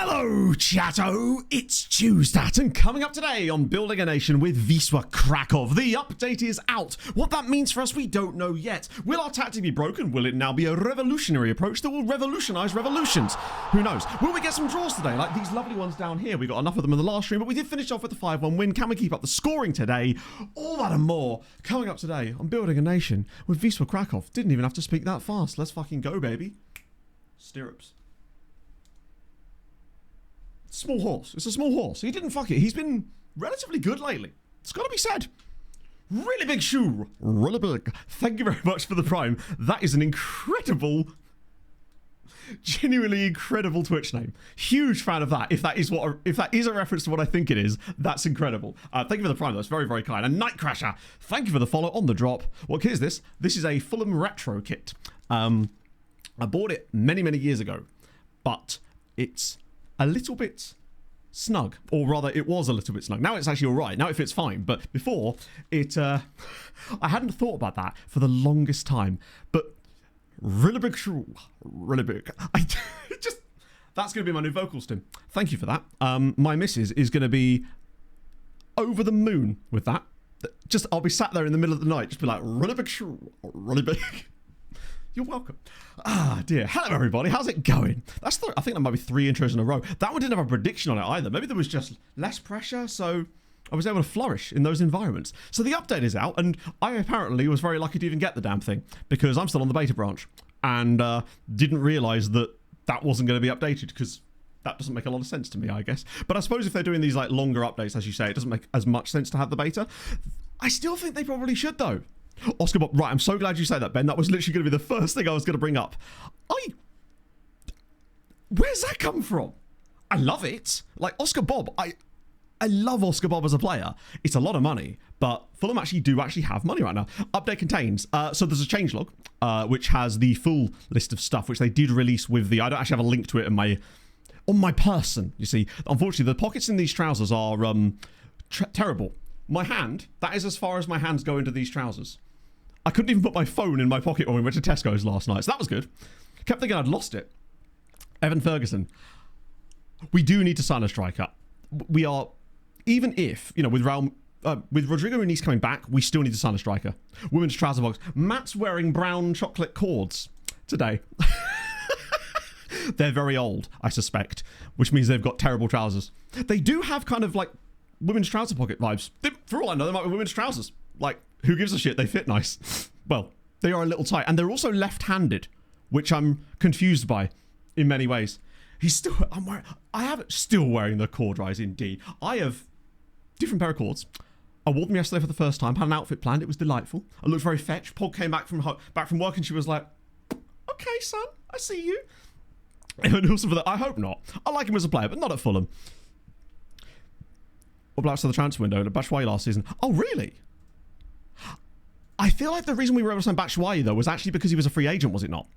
Hello, chatto! It's Tuesdat, and coming up today on Building a Nation with Wisła Kraków, the update is out. What that means for us, we don't know yet. Will our tactic be broken? Will it now be a revolutionary approach that will revolutionize revolutions? Who knows? Will we get some draws today, like these lovely ones down here? We got enough of them in the last stream, but we did finish off with the 5-1 win. Can we keep up the scoring today? All that and more coming up today on Building a Nation with Wisła Kraków. Didn't even have to speak that fast. Let's fucking go, baby. Stirrups. Small horse. It's a small horse. He didn't fuck it. He's been relatively good lately. It's got to be said. Really big shoe. Really big. Thank you very much for the prime. That is an incredible, genuinely incredible Twitch name. Huge fan of that. If that is a reference to what I think it is, that's incredible. Thank you for the prime. That's very, very kind. And Night Crasher, thank you for the follow on the drop. What kit is this? This is a Fulham retro kit. I bought it many, many years ago, but it's a little bit snug, or rather it was a little bit snug. Now it's actually all right. Now it fits fine, but before it I hadn't thought about that for the longest time. But really big shoe, really big. That's going to be my new vocal stim. Thank you for that. My missus is going to be over the moon with that. I'll be sat there in the middle of the night, just be like, really big shoe, really big. You're welcome. Ah, dear. Hello, everybody. How's it going? I think that might be 3 intros in a row. That one didn't have a prediction on it either. Maybe there was just less pressure, so I was able to flourish in those environments. So the update is out, and I apparently was very lucky to even get the damn thing, because I'm still on the beta branch, and didn't realise that wasn't going to be updated, because that doesn't make a lot of sense to me, I guess. But I suppose if they're doing these like longer updates, as you say, it doesn't make as much sense to have the beta. I still think they probably should, though. Oscar Bob, right, I'm so glad you say that, Ben. That was literally going to be the first thing I was going to bring up. Where's that come from? I love it. Like, Oscar Bob, I love Oscar Bob as a player. It's a lot of money, but Fulham do actually have money right now. Update contains, so there's a changelog, which has the full list of stuff, which they did release with the, I don't actually have a link to it on my person, you see. Unfortunately, the pockets in these trousers are terrible. My hand, that is as far as my hands go into these trousers. I couldn't even put my phone in my pocket when we went to Tesco's last night, so that was good. Kept thinking I'd lost it. Evan Ferguson. We do need to sign a striker. We are, even if, with Rodrigo Muniz coming back, we still need to sign a striker. Women's trouser box. Matt's wearing brown chocolate cords today. They're very old, I suspect, which means they've got terrible trousers. They do have kind of like women's trouser pocket vibes. For all I know, they might be women's trousers. Like, who gives a shit? They fit nice. Well, they are a little tight. And they're also left-handed, which I'm confused by in many ways. Still wearing the cord rise, indeed. I have different pair of cords. I wore them yesterday for the first time, had an outfit planned. It was delightful. I looked very fetch. Pog came back from work and she was like, okay, son, I see you. And also for that, I hope not. I like him as a player, but not at Fulham. What about the transfer window at Batshuayi last season? Oh, really? I feel like the reason we were able to sign Batshuayi, though, was actually because he was a free agent, was it not?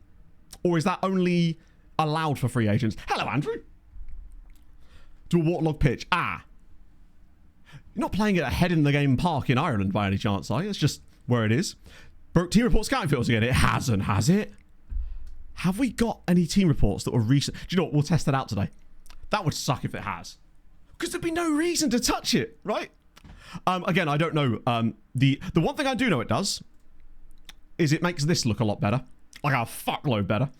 Or is that only allowed for free agents? Hello, Andrew. To a waterlogged pitch. You're not playing it at Head in the Game Park in Ireland by any chance, are you? It's just where it is. Broke team report scouting fields again. It hasn't, has it? Have we got any team reports that were recent? Do you know what? We'll test that out today. That would suck if it has. Because there'd be no reason to touch it, right? Again, I don't know. The one thing I do know it does is it makes this look a lot better. Like a fuckload better.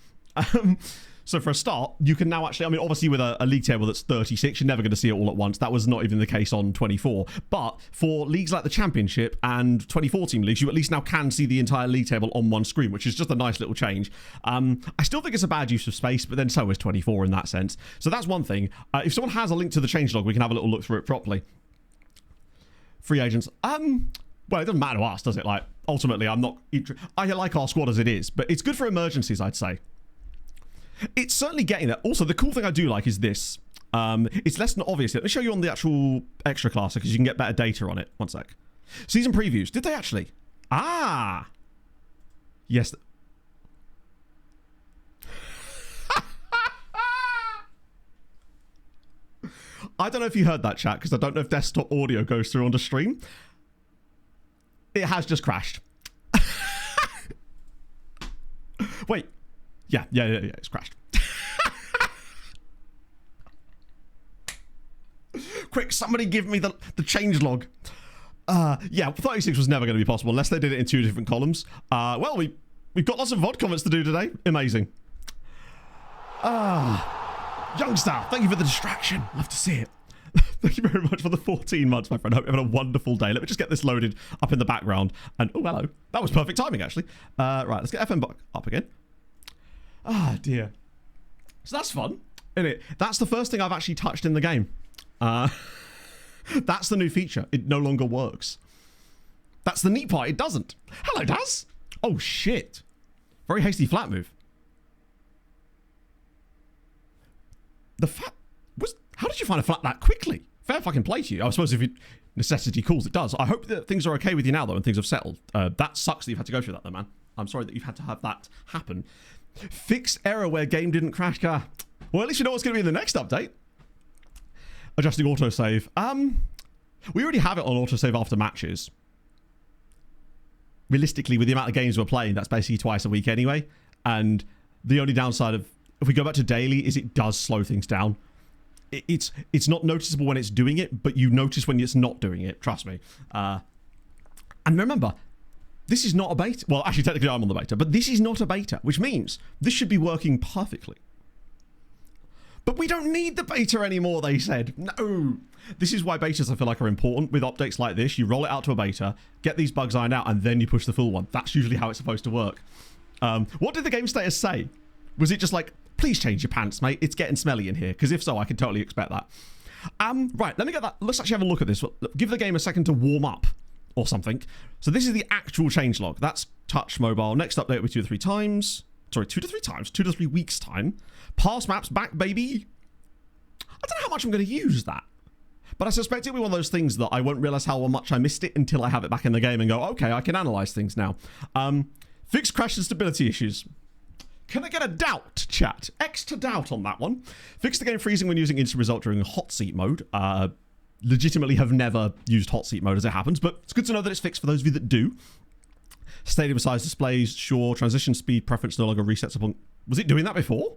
So for a start, you can now actually, obviously with a league table that's 36, you're never going to see it all at once. That was not even the case on 24. But for leagues like the Championship and 2014 leagues, you at least now can see the entire league table on one screen, which is just a nice little change. I still think it's a bad use of space, but then so is 24 in that sense. So that's one thing. If someone has a link to the changelog, we can have a little look through it properly. Free agents. Well, it doesn't matter to us, does it? Like, ultimately, I like our squad as it is, but it's good for emergencies, I'd say. It's certainly getting there. Also, the cool thing I do like is this. It's less than obvious. Let me show you on the actual extra class because you can get better data on it. One sec. Season previews. Did they actually? Yes. I don't know if you heard that, chat, because I don't know if desktop audio goes through onto stream. It has just crashed. Wait. Yeah, it's crashed. Quick, somebody give me the changelog. Yeah, 36 was never going to be possible unless they did it in 2 different columns. Well, we've got lots of VOD comments to do today. Amazing. Youngstar, thank you for the distraction. Love to see it. Thank you very much for the 14 months, my friend. Hope you're having a wonderful day. Let me just get this loaded up in the background. And, oh, hello. That was perfect timing, actually. Right, let's get FM up again. Dear. So that's fun, isn't it? That's the first thing I've actually touched in the game. That's the new feature. It no longer works. That's the neat part. It doesn't. Hello, Daz. Oh, shit. Very hasty flat move. How did you find a flat that quickly? Fair fucking play to you. I suppose if necessity calls, it does. I hope that things are okay with you now, though, and things have settled. That sucks that you've had to go through that, though, man. I'm sorry that you've had to have that happen. Fix error where game didn't crash. Well, at least you know what's going to be in the next update. Adjusting autosave. We already have it on autosave after matches. Realistically, with the amount of games we're playing, that's basically twice a week anyway. And the only downside of if we go back to daily is it does slow things down. It's not noticeable when it's doing it, but you notice when it's not doing it. Trust me. And remember, this is not a beta. Well, actually, technically, I'm on the beta, but this is not a beta, which means this should be working perfectly. But we don't need the beta anymore, they said. No. This is why betas, I feel like, are important with updates like this. You roll it out to a beta, get these bugs ironed out, and then you push the full one. That's usually how it's supposed to work. What did the game status say? Was it just like, please change your pants, mate? It's getting smelly in here. Because if so, I can totally expect that. Right, let me get that. Let's actually have a look at this. Give the game a second to warm up or something. So this is the actual changelog. That's touch mobile. Next update will be 2 to 3 times. Sorry, 2 to 3 times. 2 to 3 weeks time. Pass maps back, baby. I don't know how much I'm going to use that. But I suspect it'll be one of those things that I won't realize how much I missed it until I have it back in the game and go, okay, I can analyze things now. Fix crash and stability issues. Can I get a doubt, chat? X to doubt on that one. Fix the game freezing when using instant result during hot seat mode. Legitimately have never used hot seat mode as it happens, but it's good to know that it's fixed for those of you that do. Stadium size displays, sure. Transition speed preference no longer resets upon... Was it doing that before?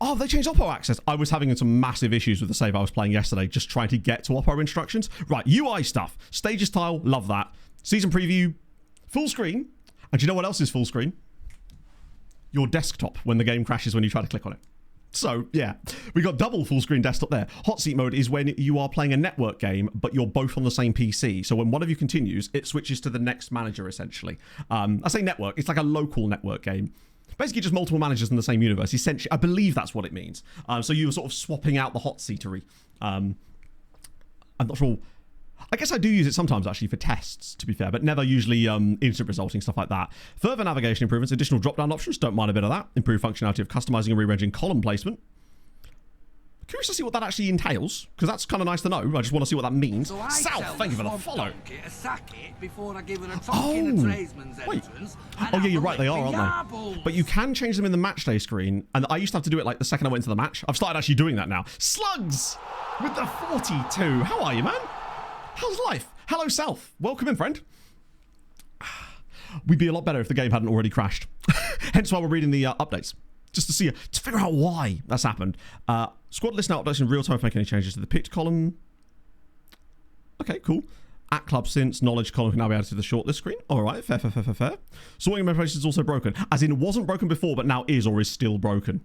Oh, they changed Oppo access. I was having some massive issues with the save I was playing yesterday, just trying to get to Oppo instructions. Right, UI stuff. Stages tile, love that. Season preview, full screen. And do you know what else is full screen? Your desktop when the game crashes when you try to click on it. So, yeah, we got double full screen desktop there. Hot seat mode is when you are playing a network game, but you're both on the same PC. So when one of you continues, it switches to the next manager, essentially. I say network, it's like a local network game. Basically just multiple managers in the same universe. Essentially, I believe that's what it means. So you're sort of swapping out the hot seatery. I'm not sure. I guess I do use it sometimes, actually, for tests, to be fair, but never usually instant resulting, stuff like that. Further navigation improvements, additional drop-down options, don't mind a bit of that. Improved functionality of customizing and rearranging column placement. Curious to see what that actually entails, because that's kind of nice to know. I just want to see what that means. So South, thank you for the follow. Wait. Oh, yeah, you're right, they are, aren't they? But you can change them in the match day screen, and I used to have to do it like the second I went into the match. I've started actually doing that now. Slugs with the 42. How are you, man? How's life? Hello, South. Welcome in, friend. We'd be a lot better if the game hadn't already crashed. Hence why we're reading the updates. Just to see, to figure out why that's happened. Squad list now updates in real time if making any changes to the picked column. Okay, cool. At club since knowledge column can now be added to the shortlist screen. All right, fair. Sorting manipulation is also broken. As in, wasn't broken before, but now is or is still broken.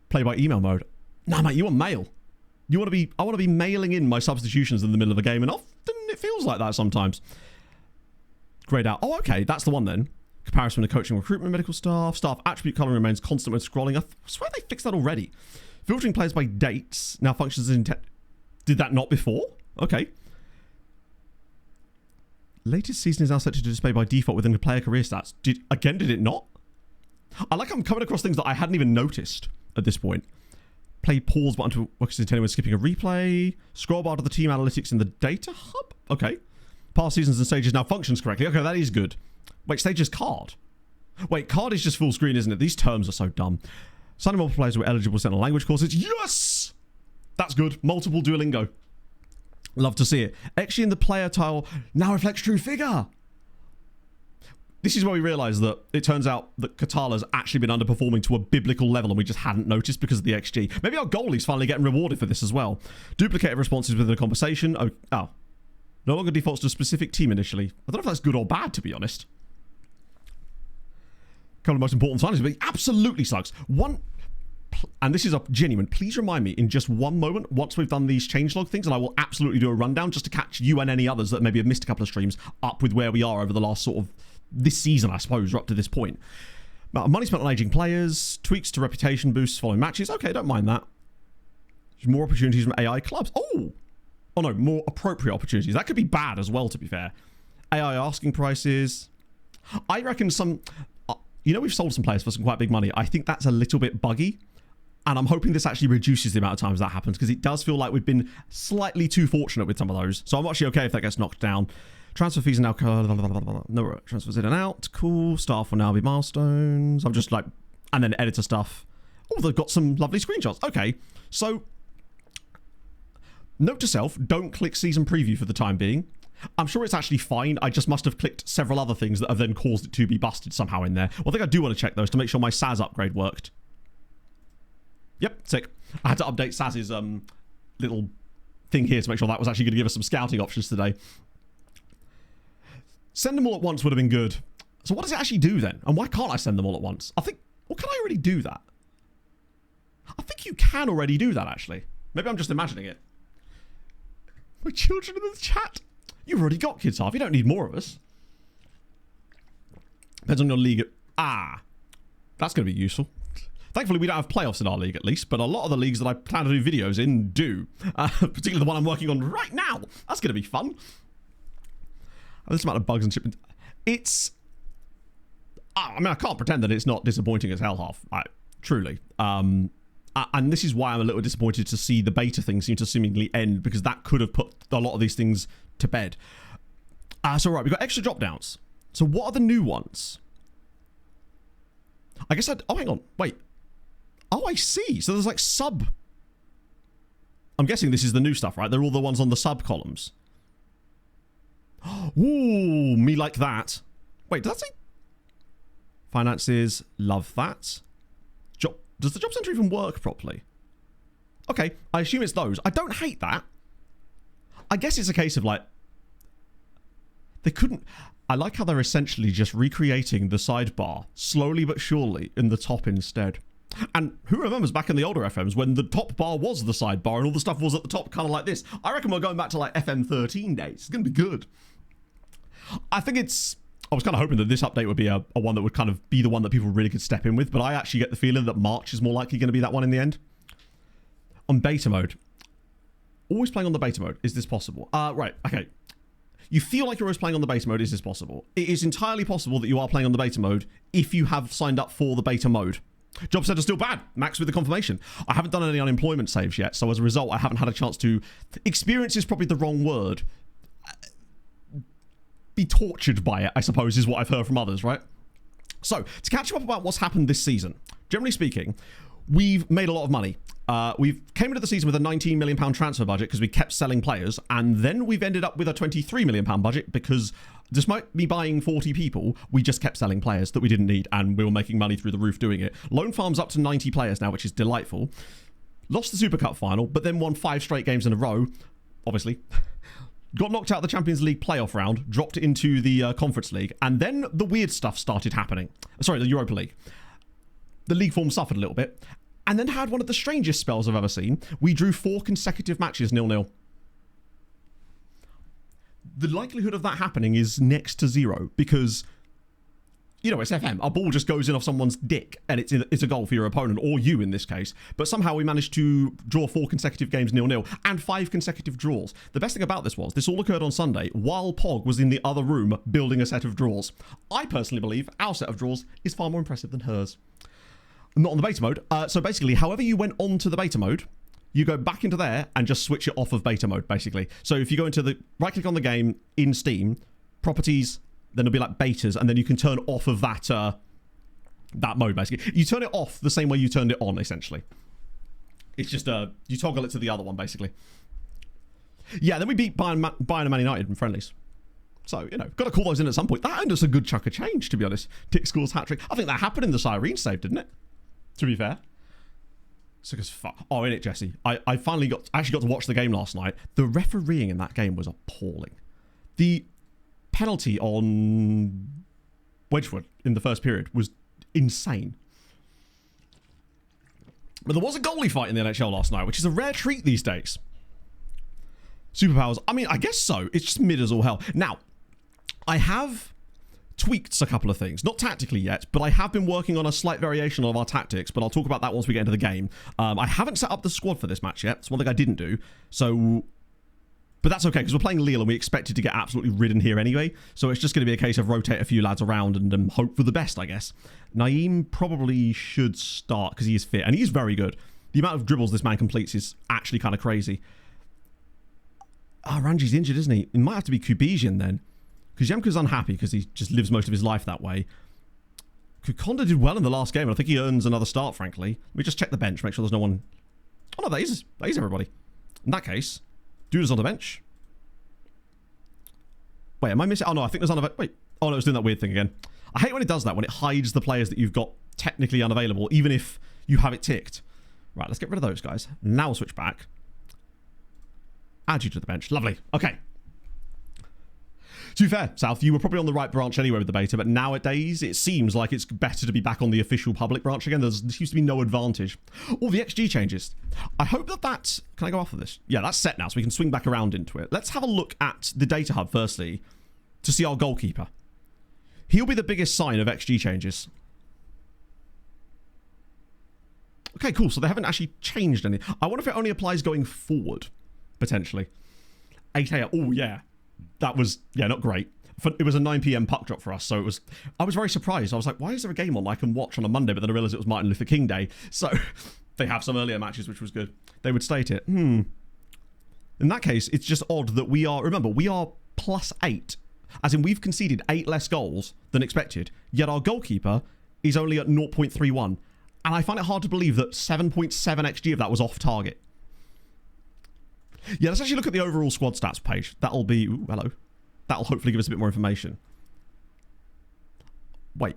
Play by email mode. Nah, mate, you want mail. I want to be mailing in my substitutions in the middle of a game, and often it feels like that sometimes. Grayed out. Oh, okay, that's the one then. Comparison to coaching, recruitment, medical staff. Staff attribute coloring remains constant when scrolling. I swear they fixed that already. Filtering players by dates now functions as intent. Did that not before? Okay. Latest season is now set to display by default within the player career stats. Did it not? I like I'm coming across things that I hadn't even noticed at this point. Play pause button to work as intended when skipping a replay. Scroll bar to the team analytics in the data hub. Okay. Past seasons and stages now functions correctly. Okay, that is good. Wait, stage is card. Wait, card is just full screen, isn't it? These terms are so dumb. Signing multiple players who are eligible to send language courses. Yes! That's good. Multiple Duolingo. Love to see it. Actually, in the player tile now reflects true figure. this is where we realise that it turns out that Katala's actually been underperforming to a biblical level and we just hadn't noticed because of the XG. Maybe our goalie's finally getting rewarded for this as well. Duplicated responses within a conversation. Oh. No longer defaults to a specific team initially. I don't know if that's good or bad, to be honest. Couple of most important signings, but it absolutely sucks. And this is a genuine, please remind me in just one moment, once we've done these changelog things, and I will absolutely do a rundown just to catch you and any others that maybe have missed a couple of streams up with where we are over the last sort of this season, I suppose, or up to this point. Money spent on aging players, tweaks to reputation boosts following matches. Okay, don't mind that. More opportunities from AI clubs. Oh no, more appropriate opportunities. That could be bad as well, to be fair. AI asking prices. I reckon some... we've sold some players for some quite big money. I think that's a little bit buggy. And I'm hoping this actually reduces the amount of times that happens, because it does feel like we've been slightly too fortunate with some of those. So I'm actually okay if that gets knocked down. Transfer fees are now... No, transfers in and out. Cool. Staff will now be milestones. I'm just like... And then editor stuff. Oh, they've got some lovely screenshots. Okay. So... Note to self, don't click season preview for the time being. I'm sure it's actually fine. I just must have clicked several other things that have then caused it to be busted somehow in there. One thing I do want to check, though, is to make sure my SAS upgrade worked. Yep, sick. I had to update SAS's little thing here to make sure that was actually going to give us some scouting options today. Send them all at once would have been good. So what does it actually do then? And why can't I send them all at once? I think... Well, can I already do that? I think you can already do that, actually. Maybe I'm just imagining it. My children in the chat. You've already got kids, Harv. You don't need more of us. Depends on your league. That's going to be useful. Thankfully, we don't have playoffs in our league, at least. But a lot of the leagues that I plan to do videos in do. Particularly the one I'm working on right now. That's going to be fun. This amount of bugs and shipment. It's... I mean, I can't pretend that it's not disappointing as hell, Harv. Truly. And this is why I'm a little disappointed to see the beta thing seem to seemingly end, because that could have put a lot of these things to bed. So right, we've got extra drop downs. So what are the new ones? I guess oh, hang on. Wait. Oh, I see. So there's like sub... I'm guessing this is the new stuff, right? They're all the ones on the sub columns. Ooh, me like that. Wait, does that say... Finances, love that. Does the job center even work properly? Okay, I assume it's those. I don't hate that. I guess it's a case of like... They couldn't... I like how they're essentially just recreating the sidebar slowly but surely in the top instead. And who remembers back in the older FMs when the top bar was the sidebar and all the stuff was at the top kind of like this? I reckon we're going back to like FM 13 days. It's going to be good. I think it's... I was kind of hoping that this update would be a one that would kind of be the one that people really could step in with, but I actually get the feeling that March is more likely going to be that one in the end. On beta mode. Always playing on the beta mode. Is this possible? Right, okay. You feel like you're always playing on the beta mode. Is this possible? It is entirely possible that you are playing on the beta mode if you have signed up for the beta mode. Job centre still bad. Max with the confirmation. I haven't done any unemployment saves yet, so as a result, I haven't had a chance to... Experience is probably the wrong word. Be tortured by it, I suppose, is what I've heard from others, right? So, to catch you up about what's happened this season, generally speaking, we've made a lot of money. We've came into the season with a £19 million transfer budget because we kept selling players, and then we've ended up with a £23 million budget because despite me buying 40 people, we just kept selling players that we didn't need, and we were making money through the roof doing it. Loan farm's up to 90 players now, which is delightful. Lost the Super Cup final, but then won 5 straight games in a row, obviously. Got knocked out of the Champions League playoff round, dropped into the Conference League, and then the weird stuff started happening. Sorry, the Europa League. The league form suffered a little bit, and then had one of the strangest spells I've ever seen. We drew 4 consecutive matches 0-0. The likelihood of that happening is next to 0, because... You know, it's FM. A ball just goes in off someone's dick, and it's a goal for your opponent, or you in this case. But somehow we managed to draw 4 consecutive games 0-0, and 5 consecutive draws. The best thing about this was, this all occurred on Sunday, while Pog was in the other room building a set of draws. I personally believe our set of draws is far more impressive than hers. Not on the beta mode. So basically, however you went on to the beta mode, you go back into there and just switch it off of beta mode, basically. So if you go into the... Right-click on the game in Steam, Properties... Then it'll be like betas, and then you can turn off of that that mode, basically. You turn it off the same way you turned it on, essentially. It's just, you toggle it to the other one, basically. Yeah, then we beat Bayern and Man United in friendlies. So, you know, got to call those in at some point. That earned us a good chunk of change, to be honest. Dick scores hat-trick. I think that happened in the Cyrene save, didn't it? To be fair. So, because fuck. Oh, in it, Jesse. I actually got to watch the game last night. The refereeing in that game was appalling. The penalty on Wedgwood in the first period was insane. But there was a goalie fight in the NHL last night, which is a rare treat these days. Superpowers. I mean, I guess so. It's just mid as all hell. Now, I have tweaked a couple of things. Not tactically yet, but I have been working on a slight variation of our tactics, but I'll talk about that once we get into the game. I haven't set up the squad for this match yet. It's one thing I didn't do. So, but that's okay, because we're playing Lille and we expected to get absolutely ridden here anyway. So it's just going to be a case of rotate a few lads around and hope for the best, I guess. Naeem probably should start because he is fit and he's very good. The amount of dribbles this man completes is actually kind of crazy. Ranji's injured, isn't he? It might have to be Kubijan then. Because Yemka's unhappy because he just lives most of his life that way. Kukonda did well in the last game, and I think he earns another start, frankly. Let me just check the bench, make sure there's no one... Oh, no, that is everybody. In that case, Duda's on the bench. Wait, am I missing... Oh, no, I think there's unavailable... Wait. Oh, no, it's doing that weird thing again. I hate when it does that, when it hides the players that you've got technically unavailable, even if you have it ticked. Right, let's get rid of those guys. Now we'll switch back. Add you to the bench. Lovely. Okay. To be fair, South, you were probably on the right branch anyway with the beta, but nowadays it seems like it's better to be back on the official public branch again. There seems to be no advantage. All the XG changes. I hope that that's... Can I go off of this? Yeah, that's set now, so we can swing back around into it. Let's have a look at the data hub firstly to see our goalkeeper. He'll be the biggest sign of XG changes. Okay, cool. So they haven't actually changed any. I wonder if it only applies going forward, potentially. 8 a.m. Oh, yeah. That was, yeah, not great. It was a 9 p.m. puck drop for us, so it was... I was very surprised. I was like, why is there a game on I can watch on a Monday? But then I realised it was Martin Luther King Day. So they have some earlier matches, which was good. They would state it. In that case, it's just odd that we are... Remember, we are +8. As in, we've conceded 8 less goals than expected, yet our goalkeeper is only at 0.31. And I find it hard to believe that 7.7 XG of that was off target. Yeah, let's actually look at the overall squad stats page. That'll be... Ooh, hello. That'll hopefully give us a bit more information. Wait.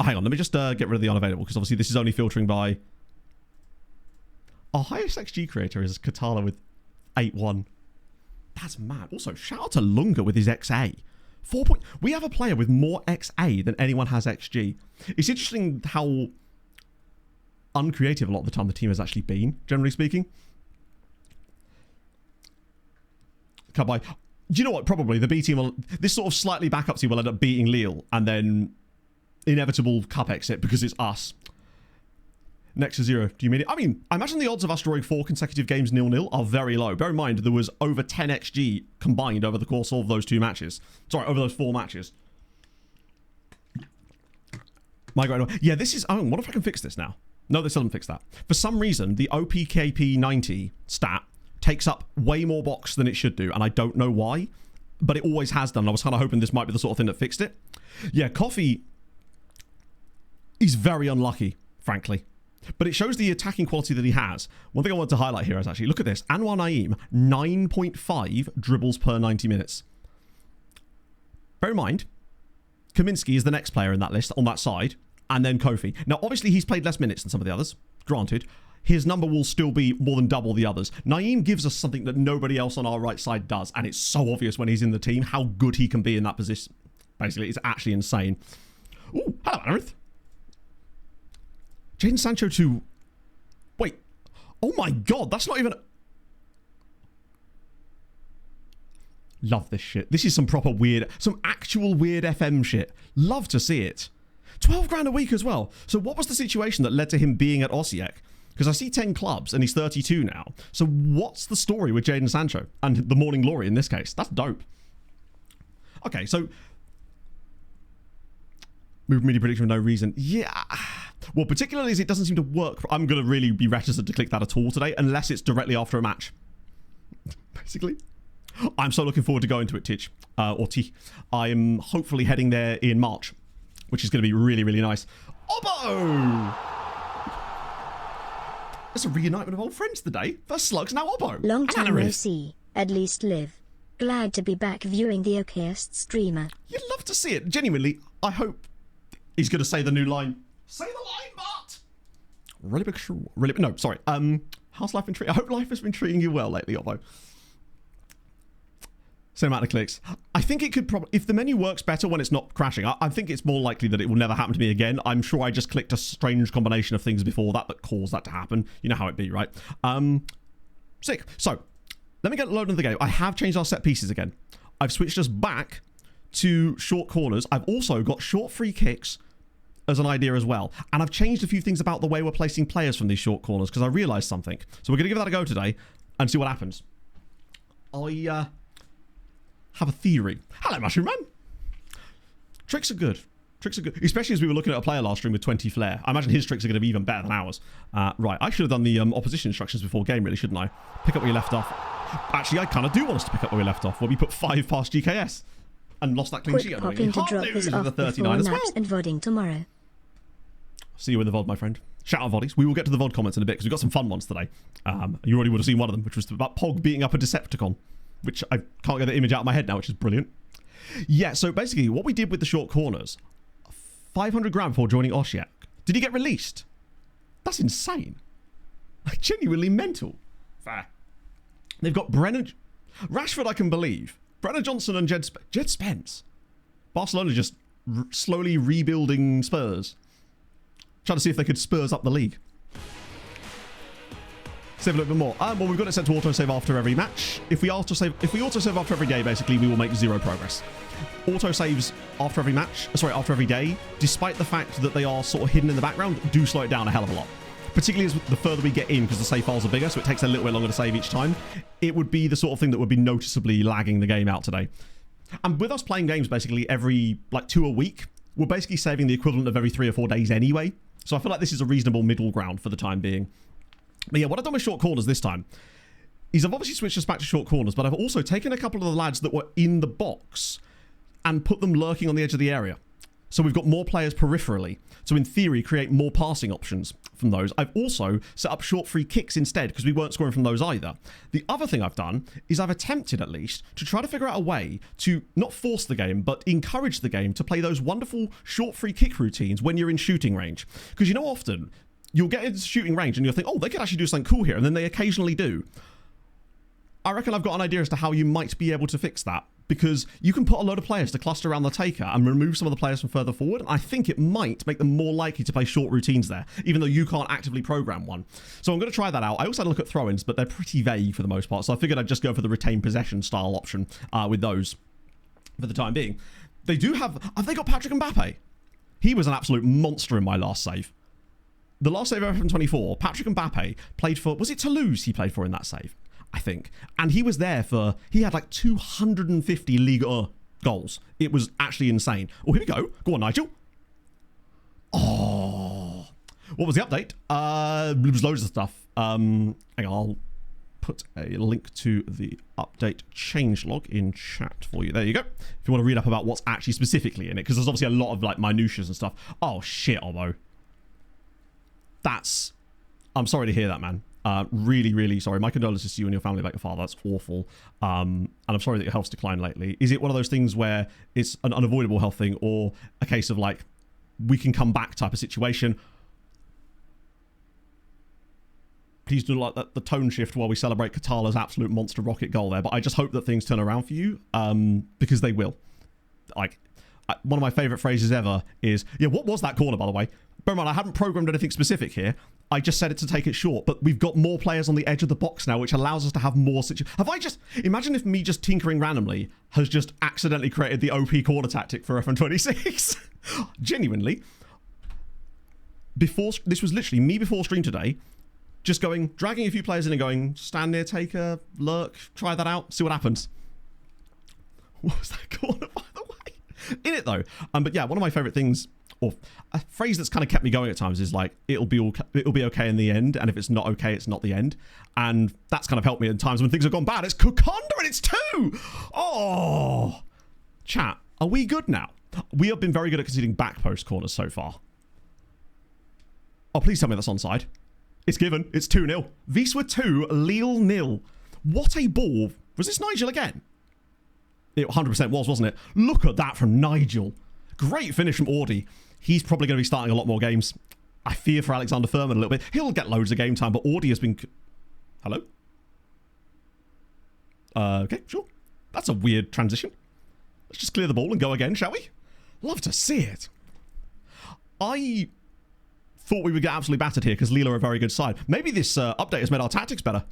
Oh, hang on. Let me just get rid of the unavailable, because obviously this is only filtering by... Our highest XG creator is Katala with 8.1. That's mad. Also, shout out to Lunga with his XA. 4 point... We have a player with more XA than anyone has XG. It's interesting how uncreative a lot of the time the team has actually been, generally speaking. By, do you know what? Probably the B team will... This sort of slightly backup team will end up beating Lille and then inevitable cup exit because it's us. Next to 0. Do you mean it? I mean, I imagine the odds of us drawing 4 consecutive games 0-0 are very low. Bear in mind, there was over 10 XG combined over the course of those 2 matches. Sorry, over those 4 matches. Yeah, this is... Oh, what if I can fix this now? No, they still haven't fixed that. For some reason, the OPKP 90 stat takes up way more box than it should do, and I don't know why, but it always has done. I was kind of hoping this might be the sort of thing that fixed it. Yeah, Coffee is very unlucky, frankly, but it shows the attacking quality that he has. One thing I want to highlight here is actually, look at this. Anwar Naeem, 9.5 dribbles per 90 minutes. Bear in mind, Kaminsky is the next player in that list on that side, and then Kofi. Now, obviously, he's played less minutes than some of the others, granted. His number will still be more than double the others. Naeem gives us something that nobody else on our right side does, and it's so obvious when he's in the team how good he can be in that position. Basically, it's actually insane. Ooh, hello, Aerith. Jadon Sancho to... Wait. Oh my god, that's not even... Love this shit. This is some proper weird... Some actual weird FM shit. Love to see it. 12 grand a week as well. So what was the situation that led to him being at Osijek? Because I see 10 clubs and he's 32 now. So what's the story with Jadon Sancho? And the Morning Glory in this case. That's dope. Okay, so... Move media prediction for no reason. Yeah. Well, particularly as it doesn't seem to work. I'm going to really be reticent to click that at all today, unless it's directly after a match. Basically. I'm so looking forward to going to it, Titch. Or T. I'm hopefully heading there in March, which is going to be really, really nice. Obbo! It's a reunitement of old friends today. First Slugs, now Obbo. Long time no see. At least live. Glad to be back viewing the okayest streamer. You'd love to see it. Genuinely, I hope he's going to say the new line. Say the line, Bart! Really big really no, sorry. How's life been treating? I hope life has been treating you well lately, Otto. Same amount of clicks. I think it could probably, if the menu works better when it's not crashing, I think it's more likely that it will never happen to me again. I'm sure I just clicked a strange combination of things before that caused that to happen. You know how it be, right? Sick. So, let me get loaded into the game. I have changed our set pieces again. I've switched us back to short corners. I've also got short free kicks as an idea as well. And I've changed a few things about the way we're placing players from these short corners because I realised something. So we're going to give that a go today and see what happens. I have a theory. Hello, Mushroom Man. Tricks are good. Tricks are good. Especially as we were looking at a player last stream with 20 flair. I imagine his tricks are going to be even better than ours. Right, I should have done the opposition instructions before game, really, shouldn't I? Pick up where you left off. Actually, I kind of do want us to pick up where we left off, where we put 5 past GKS and lost that clean sheet. Quick pop in to drop us off the 39 before as well. maps and vodding tomorrow. See you in the VOD, my friend. Shout out VODies. We will get to the VOD comments in a bit because we've got some fun ones today. You already would have seen one of them, which was about Pog beating up a Decepticon, which I can't get the image out of my head now, which is brilliant. Yeah, so basically what we did with the short corners, 500 grand before joining Osijek. Did he get released? That's insane. Like, genuinely mental. Fair. They've got Brennan... Rashford, I can believe. Brennan Johnson and Jed Spence. Barcelona just slowly rebuilding Spurs. Trying to see if they could Spurs up the league. Save a little bit more. Well, we've got it set to autosave after every match. If we autosave after every day, basically, we will make 0 progress. Autosaves after every match, after every day, despite the fact that they are sort of hidden in the background, do slow it down a hell of a lot. Particularly as the further we get in, because the save files are bigger, so it takes a little bit longer to save each time. It would be the sort of thing that would be noticeably lagging the game out today. And with us playing games basically every, 2 a week, we're basically saving the equivalent of every 3 or 4 days anyway. So I feel like this is a reasonable middle ground for the time being. But yeah, what I've done with short corners this time is I've obviously switched us back to short corners, but I've also taken a couple of the lads that were in the box and put them lurking on the edge of the area. So we've got more players peripherally. So in theory, create more passing options from those. I've also set up short free kicks instead because we weren't scoring from those either. The other thing I've done is I've attempted at least to try to figure out a way to not force the game, but encourage the game to play those wonderful short free kick routines when you're in shooting range. Because you know often you'll get into shooting range and you'll think, oh, they could actually do something cool here. And then they occasionally do. I reckon I've got an idea as to how you might be able to fix that. Because you can put a load of players to cluster around the taker and remove some of the players from further forward. And I think it might make them more likely to play short routines there, even though you can't actively program one. So I'm going to try that out. I also had a look at throw-ins, but they're pretty vague for the most part. So I figured I'd just go for the retain possession style option with those for the time being. They do have they got Patrick Mbappe? He was an absolute monster in my last save. The last save ever from 24, Patrick Mbappe played for, was it Toulouse he played for in that save? I think. And he was there for, he had 250 Ligue 1 goals. It was actually insane. Oh, here we go. Go on, Nigel. Oh. What was the update? There was loads of stuff. Hang on, I'll put a link to the update changelog in chat for you. There you go. If you want to read up about what's actually specifically in it, because there's obviously a lot of minutiae and stuff. Oh, shit, Obo. I'm sorry to hear that, man. Really, really sorry. My condolences to you and your family about your father. That's awful. And I'm sorry that your health's declined lately. Is it one of those things where it's an unavoidable health thing or a case of we can come back type of situation? Please do the tone shift while we celebrate Katala's absolute monster rocket goal there. But I just hope that things turn around for you because they will. One of my favourite phrases ever is, yeah, what was that corner, by the way? Bear in mind, I haven't programmed anything specific here. I just said it to take it short, but we've got more players on the edge of the box now, which allows us to have more situations. Imagine if me just tinkering randomly has just accidentally created the OP corner tactic for FM26. Genuinely. This was literally me before stream today, just dragging a few players in and going, stand near, taker, lurk, try that out, see what happens. What was that corner, by the way? In it, though. But yeah, one of my favourite things, or a phrase that's kind of kept me going at times is it'll be okay in the end, and if it's not okay, it's not the end. And that's kind of helped me in times when things have gone bad. It's Kukonda and it's 2! Oh! Chat, are we good now? We have been very good at conceding back post corners so far. Oh, please tell me that's onside. It's given. It's 2-0. Wisła 2, Lille 0. What a ball. Was this Nigel again? It 100% was, wasn't it? Look at that from Nigel. Great finish from Audi. He's probably going to be starting a lot more games. I fear for Alexander Furman a little bit. He'll get loads of game time, but Audi has been... Hello? Okay, sure. That's a weird transition. Let's just clear the ball and go again, shall we? Love to see it. I thought we would get absolutely battered here because Lille are a very good side. Maybe this update has made our tactics better.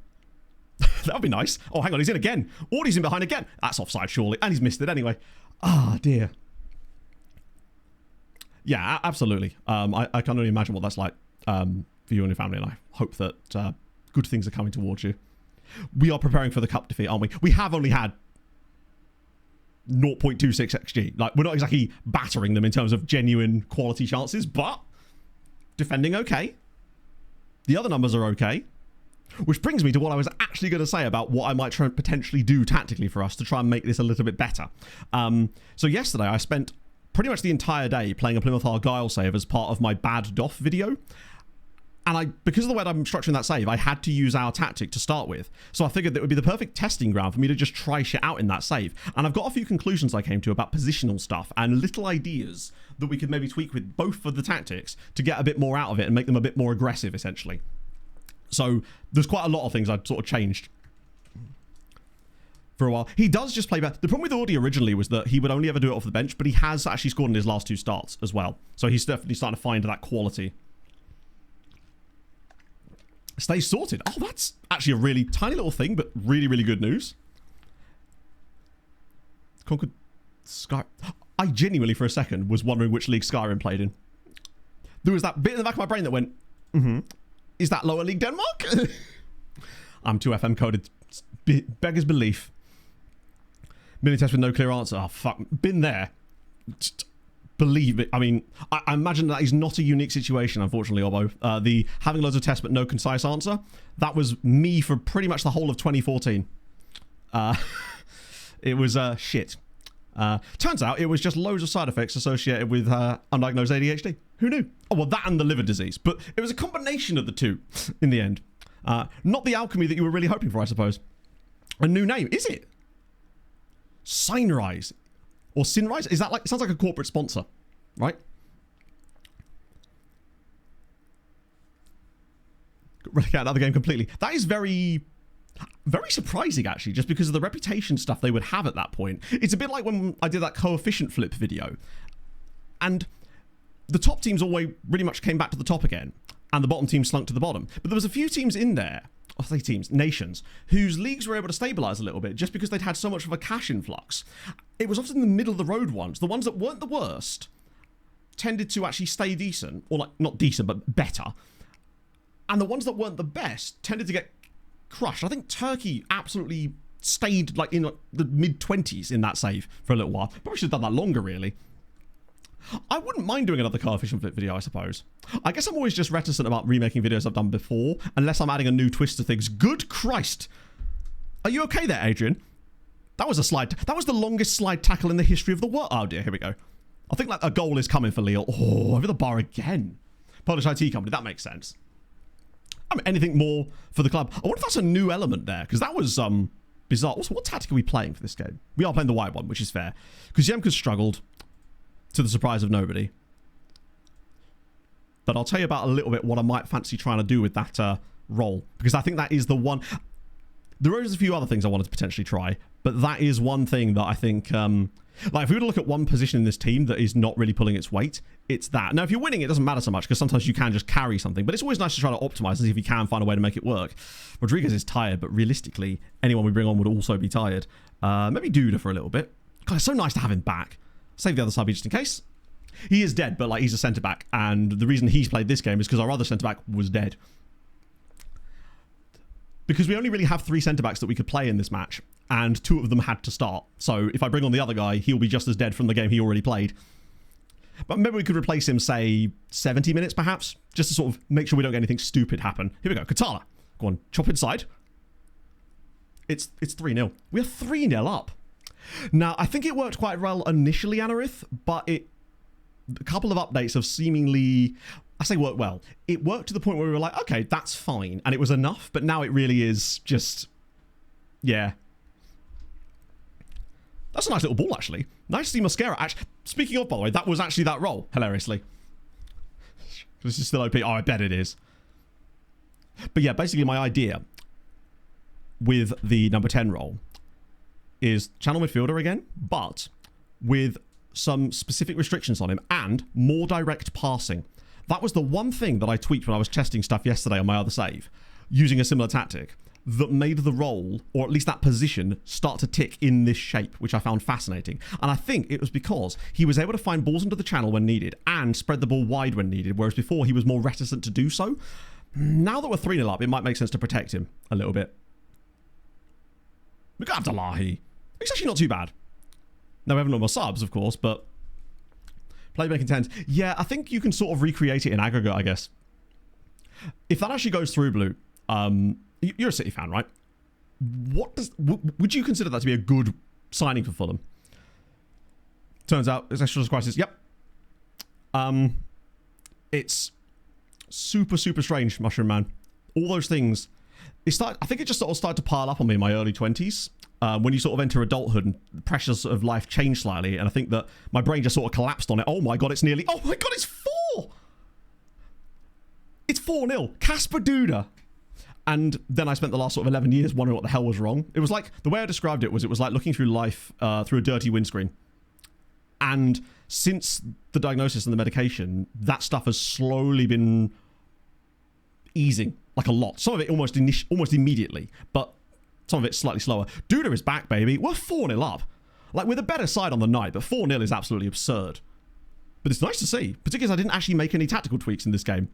That would be nice. Oh, hang on, he's in again. Audi's in behind again. That's offside, surely. And he's missed it anyway. Ah, dear. Yeah, absolutely. I can only imagine what that's like for you and your family, and I hope that good things are coming towards you. We are preparing for the cup defeat, aren't we? We have only had 0.26 XG. Like, we're not exactly battering them in terms of genuine quality chances, but defending okay. The other numbers are okay. Which brings me to what I was actually going to say about what I might try and potentially do tactically for us to try and make this a little bit better. So yesterday I spent pretty much the entire day playing a Plymouth Argyle save as part of my bad doff video. And because of the way that I'm structuring that save, I had to use our tactic to start with. So I figured that it would be the perfect testing ground for me to just try shit out in that save. And I've got a few conclusions I came to about positional stuff and little ideas that we could maybe tweak with both of the tactics to get a bit more out of it and make them a bit more aggressive, essentially. So there's quite a lot of things I'd sort of changed for a while. He does just play better. The problem with Audi originally was that he would only ever do it off the bench, but he has actually scored in his last 2 starts as well. So he's definitely starting to find that quality. Stay sorted. Oh, that's actually a really tiny little thing, but really, really good news. Conquered Sky. I genuinely, for a second, was wondering which league Skyrim played in. There was that bit in the back of my brain that went, is that lower league Denmark? I'm too FM coded. Beggars belief. Mini test with no clear answer. Oh, fuck. Been there. Just believe it. I mean, I imagine that is not a unique situation, unfortunately, Obbo. The having loads of tests but no concise answer, that was me for pretty much the whole of 2014. It was shit. Turns out it was just loads of side effects associated with undiagnosed ADHD. Who knew? Oh, well, that and the liver disease. But it was a combination of the two in the end. Not the alchemy that you were really hoping for, I suppose. A new name, is it? Signrise. Or Sinrise? Is that like, it sounds like a corporate sponsor, right? Relegate out of the game completely. That is very surprising, actually, just because of the reputation stuff they would have at that point. It's a bit like when I did that coefficient flip video. And the top teams always pretty much came back to the top again. And the bottom team slunk to the bottom. But there was a few teams in there, I say teams, nations, whose leagues were able to stabilise a little bit just because they'd had so much of a cash influx. It was often the middle of the road ones, the ones that weren't the worst, tended to actually stay decent, or like, not decent, but better. And the ones that weren't the best tended to get crushed. I think Turkey absolutely stayed like in the mid-20s in that save for a little while. Probably should have done that longer, really. I wouldn't mind doing another coefficient flip video, I suppose. I guess I'm always just reticent about remaking videos I've done before, unless I'm adding a new twist to things. Good Christ! Are you okay there, Adrian? That was a slide. That was the longest slide tackle in the history of the world. Oh dear, here we go. I think that a goal is coming for Lille. Oh, over the bar again. Polish IT company, that makes sense. I mean, anything more for the club? I wonder if that's a new element there, because that was bizarre. Also, what tactic are we playing for this game? We are playing the white one, which is fair. Because Yemka's struggled, to the surprise of nobody. But I'll tell you about a little bit what I might fancy trying to do with that role, because I think that is the one. There is a few other things I wanted to potentially try, but that is one thing that I think, like if we were to look at one position in this team that is not really pulling its weight, it's that. Now, if you're winning, it doesn't matter so much, because sometimes you can just carry something, but it's always nice to try to optimize and see if you can find a way to make it work. Rodriguez is tired, but realistically, anyone we bring on would also be tired. Maybe Duda for a little bit. God, it's so nice to have him back. Save the other side just in case. He is dead, but like he's a centre-back, and the reason he's played this game is because our other centre-back was dead. Because we only really have 3 centre-backs that we could play in this match, and 2 of them had to start. So if I bring on the other guy, he'll be just as dead from the game he already played. But maybe we could replace him, say, 70 minutes perhaps, just to sort of make sure we don't get anything stupid happen. Here we go, Katala. Go on, chop inside. It's 3-0. We are 3-0 up. Now, I think it worked quite well initially, Anarith, but a couple of updates have seemingly, I say worked well. It worked to the point where we were like, okay, that's fine. And it was enough, but now it really is just, yeah. That's a nice little ball, actually. Nice to see Mascara. Actually, speaking of, by the way, that was actually that roll, hilariously. This is still OP. Oh, I bet it is. But yeah, basically my idea with the number 10 role is channel midfielder again, but with some specific restrictions on him and more direct passing. That was the one thing that I tweaked when I was testing stuff yesterday on my other save, using a similar tactic that made the role, or at least that position, start to tick in this shape, which I found fascinating. And I think it was because he was able to find balls into the channel when needed and spread the ball wide when needed, whereas before he was more reticent to do so. Now that we're 3-0 up, it might make sense to protect him a little bit. We got Abdullahi. He's actually not too bad. No, we haven't no more subs, of course, but playmaking 10s. Yeah, I think you can sort of recreate it in aggregate, I guess. If that actually goes through, Blue, you're a City fan, right? Would you consider that to be a good signing for Fulham? Turns out it's extra crisis. Yep. It's super, super strange, Mushroom Man. All those things. I think it just sort of started to pile up on me in my early 20s. When you sort of enter adulthood and the pressures of life change slightly, and I think that my brain just sort of collapsed on it. Oh my god, it's nearly... Oh my god, it's 4! It's 4-0. Casper Duda. And then I spent the last sort of 11 years wondering what the hell was wrong. It was like... The way I described it was like looking through life through a dirty windscreen. And since the diagnosis and the medication, that stuff has slowly been easing. Like a lot. Some of it almost immediately, but some of it slightly slower. Duda is back, baby. We're 4-0 up. Like, we're the better side on the night, but 4-0 is absolutely absurd. But it's nice to see, particularly as I didn't actually make any tactical tweaks in this game.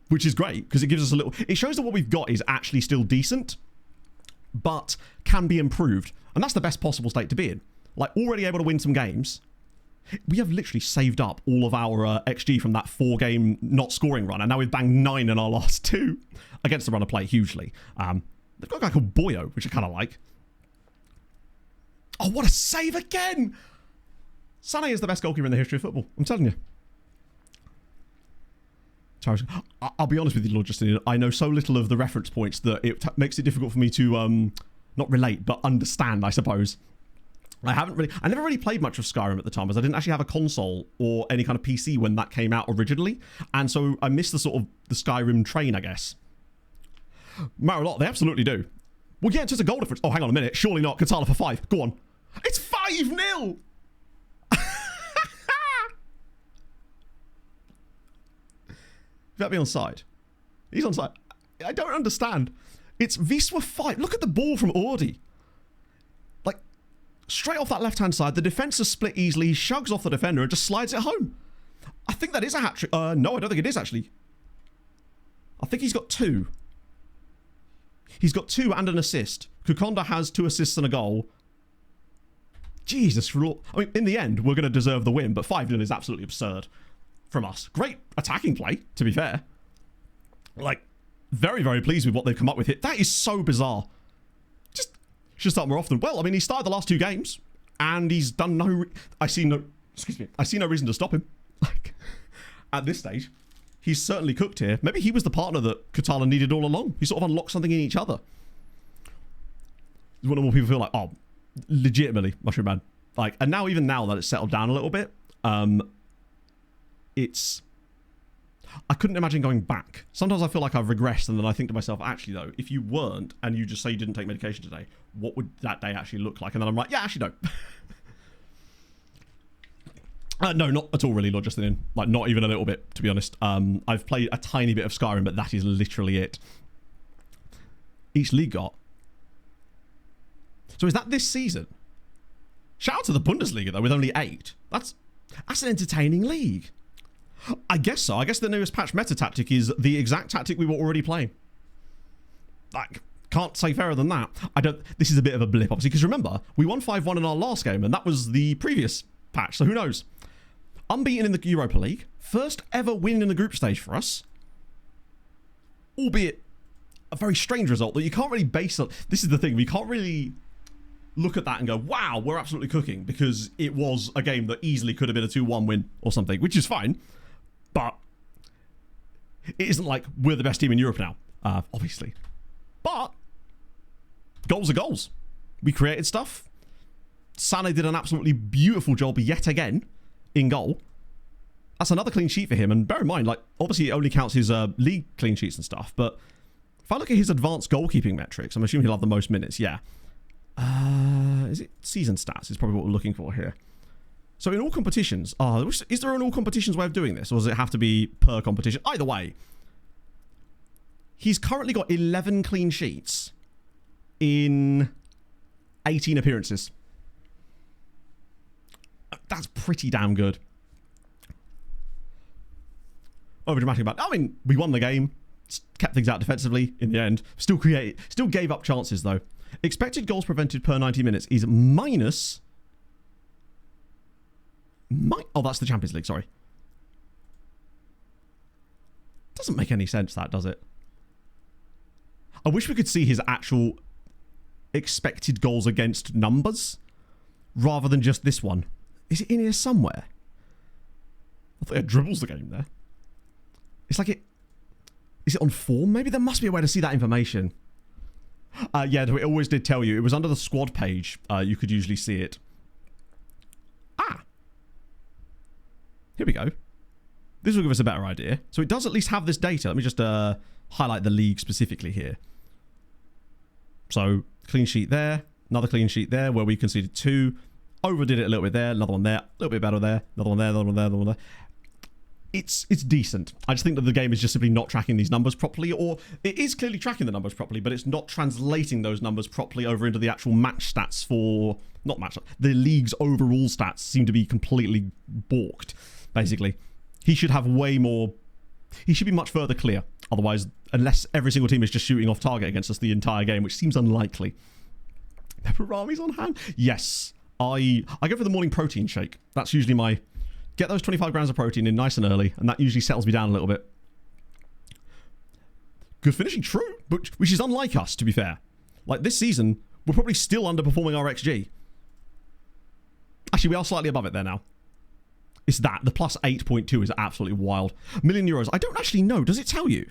Which is great, because it gives us a little... It shows that what we've got is actually still decent, but can be improved. And that's the best possible state to be in. Like, already able to win some games. We have literally saved up all of our XG from that 4-game not scoring run, and now we've banged 9 in our last 2 against the run of play hugely. They've got a guy called Boyo, which I kind of like. Oh, what a save again! Sané is the best goalkeeper in the history of football. I'm telling you. I'll be honest with you, Lord Justin. I know so little of the reference points that it makes it difficult for me to not relate, but understand, I suppose. I never really played much of Skyrim at the time, as I didn't actually have a console or any kind of PC when that came out originally, and so I missed the sort of the Skyrim train, I guess. Matter a lot, they absolutely do. Well, yeah, it's just a goal difference. Oh, hang on a minute. Surely not. Katala for 5. Go on. It's 5-0! That'd be on side. He's on side. I don't understand. It's Wisła 5. Look at the ball from Audi. Like, straight off that left-hand side, the defence is split easily, he shugs off the defender and just slides it home. I think that is a hat-trick. No, I don't think it is, actually. I think he's got 2. He's got 2 and an assist. Kukonda has 2 assists and a goal. Jesus, I mean, in the end, we're going to deserve the win, but 5-0 is absolutely absurd from us. Great attacking play, to be fair. Like, very, very pleased with what they've come up with here. That is so bizarre. Just should start more often. Well, I mean, he started the last 2 games, and he's done no... I see no reason to stop him. Like, at this stage, he's certainly cooked here. Maybe he was the partner that Katala needed all along. He sort of unlocked something in each other. One or more people feel like, oh, legitimately, Mushroom Man. Like, and now, even now that it's settled down a little bit, I couldn't imagine going back. Sometimes I feel like I've regressed, and then I think to myself, actually though, if you weren't, and you just say you didn't take medication today, what would that day actually look like? And then I'm like, yeah, actually no. No, not at all really, Lord Justin. Like, not even a little bit, to be honest. I've played a tiny bit of Skyrim, but that is literally it. Each league got. So is that this season? Shout out to the Bundesliga, though, with only 8. That's an entertaining league. I guess so. I guess the newest patch meta tactic is the exact tactic we were already playing. Like, can't say fairer than that. This is a bit of a blip, obviously, because remember, we won 5-1 in our last game, and that was the previous patch, so who knows? Unbeaten in the Europa League. First ever win in the group stage for us. Albeit a very strange result that you can't really base on. This is the thing, we can't really look at that and go, wow, we're absolutely cooking, because it was a game that easily could have been a 2-1 win or something, which is fine. But it isn't like we're the best team in Europe now, obviously. But goals are goals. We created stuff. Sané did an absolutely beautiful job yet again in goal. That's another clean sheet for him. And bear in mind, like, obviously it only counts his league clean sheets and stuff. But if I look at his advanced goalkeeping metrics, I'm assuming he'll have the most minutes. Yeah. Is it season stats? Is probably what we're looking for here. So in all competitions, is there an all competitions way of doing this? Or does it have to be per competition? Either way, he's currently got 11 clean sheets in 18 appearances. That's pretty damn good. Over dramatic about. I mean, we won the game, kept things out defensively in the end. Still gave up chances though. Expected goals prevented per 90 minutes is minus. Oh, that's the Champions League. Sorry. Doesn't make any sense, that, does it? I wish we could see his actual expected goals against numbers rather than just this one. Is it in here somewhere? I thought it dribbles the game there. It's like it... Is it on form? Maybe there must be a way to see that information. Yeah, it always did tell you. It was under the squad page. You could usually see it. Ah! Here we go. This will give us a better idea. So it does at least have this data. Let me just highlight the league specifically here. So, clean sheet there. Another clean sheet there where we conceded 2. Overdid it a little bit there. Another one there. A little bit better there. Another one there. Another one there. Another one there. It's decent. I just think that the game is just simply not tracking these numbers properly, or it is clearly tracking the numbers properly, but it's not translating those numbers properly over into the actual match stats for... Not match... The league's overall stats seem to be completely balked, basically. He should have way more... He should be much further clear. Otherwise, unless every single team is just shooting off target against us the entire game, which seems unlikely. Pepperami's on hand? Yes. I go for the morning protein shake. That's usually my... Get those 25 grams of protein in nice and early, and that usually settles me down a little bit. Good finishing, true, but which is unlike us, to be fair. Like, this season, we're probably still underperforming our XG. Actually, we are slightly above it there now. It's that. The plus 8.2 is absolutely wild. €1,000,000. I don't actually know. Does it tell you?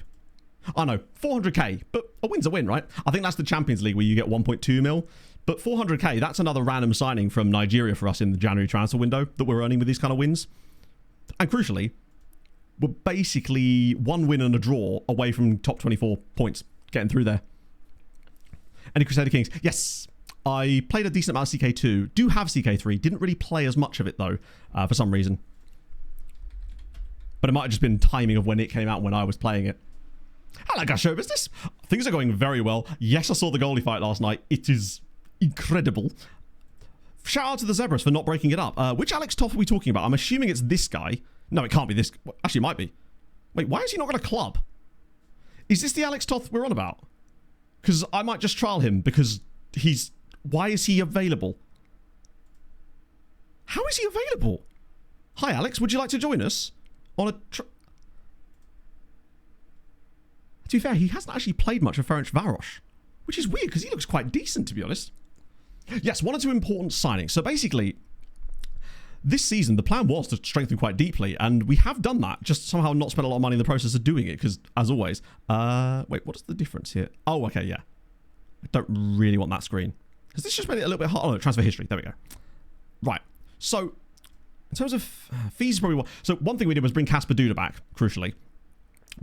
I know. 400k, but a win's a win, right? I think that's the Champions League where you get 1.2 mil. But 400k, that's another random signing from Nigeria for us in the January transfer window that we're earning with these kind of wins. And crucially, we're basically 1 win and a draw away from top 24 points, getting through there. Any Crusader Kings? Yes. I played a decent amount of CK2. Do have CK3. Didn't really play as much of it, though, for some reason. But it might have just been timing of when it came out when I was playing it. Hello, guys, show business. Things are going very well. Yes, I saw the goalie fight last night. It is... incredible. Shout out to the Zebras for not breaking it up. Which Alex Toff are we talking about? I'm assuming it's this guy. No, it can't be this. Actually, it might be. Wait, why has he not got a club? Is this the Alex Toth we're on about? Because I might just trial him because he's... Why is he available? How is he available? Hi, Alex. Would you like to join us on a... To be fair, he hasn't actually played much of Ferencváros, which is weird because he looks quite decent, to be honest. Yes, 1 or 2 important signings. So basically, this season, the plan was to strengthen quite deeply, and we have done that, just somehow not spent a lot of money in the process of doing it, because, as always... wait, what is the difference here? Oh, okay, yeah. I don't really want that screen. Has this just made it a little bit hard? Oh, no, transfer history. There we go. Right. So, in terms of fees, probably... So, one thing we did was bring Casper Duda back, crucially,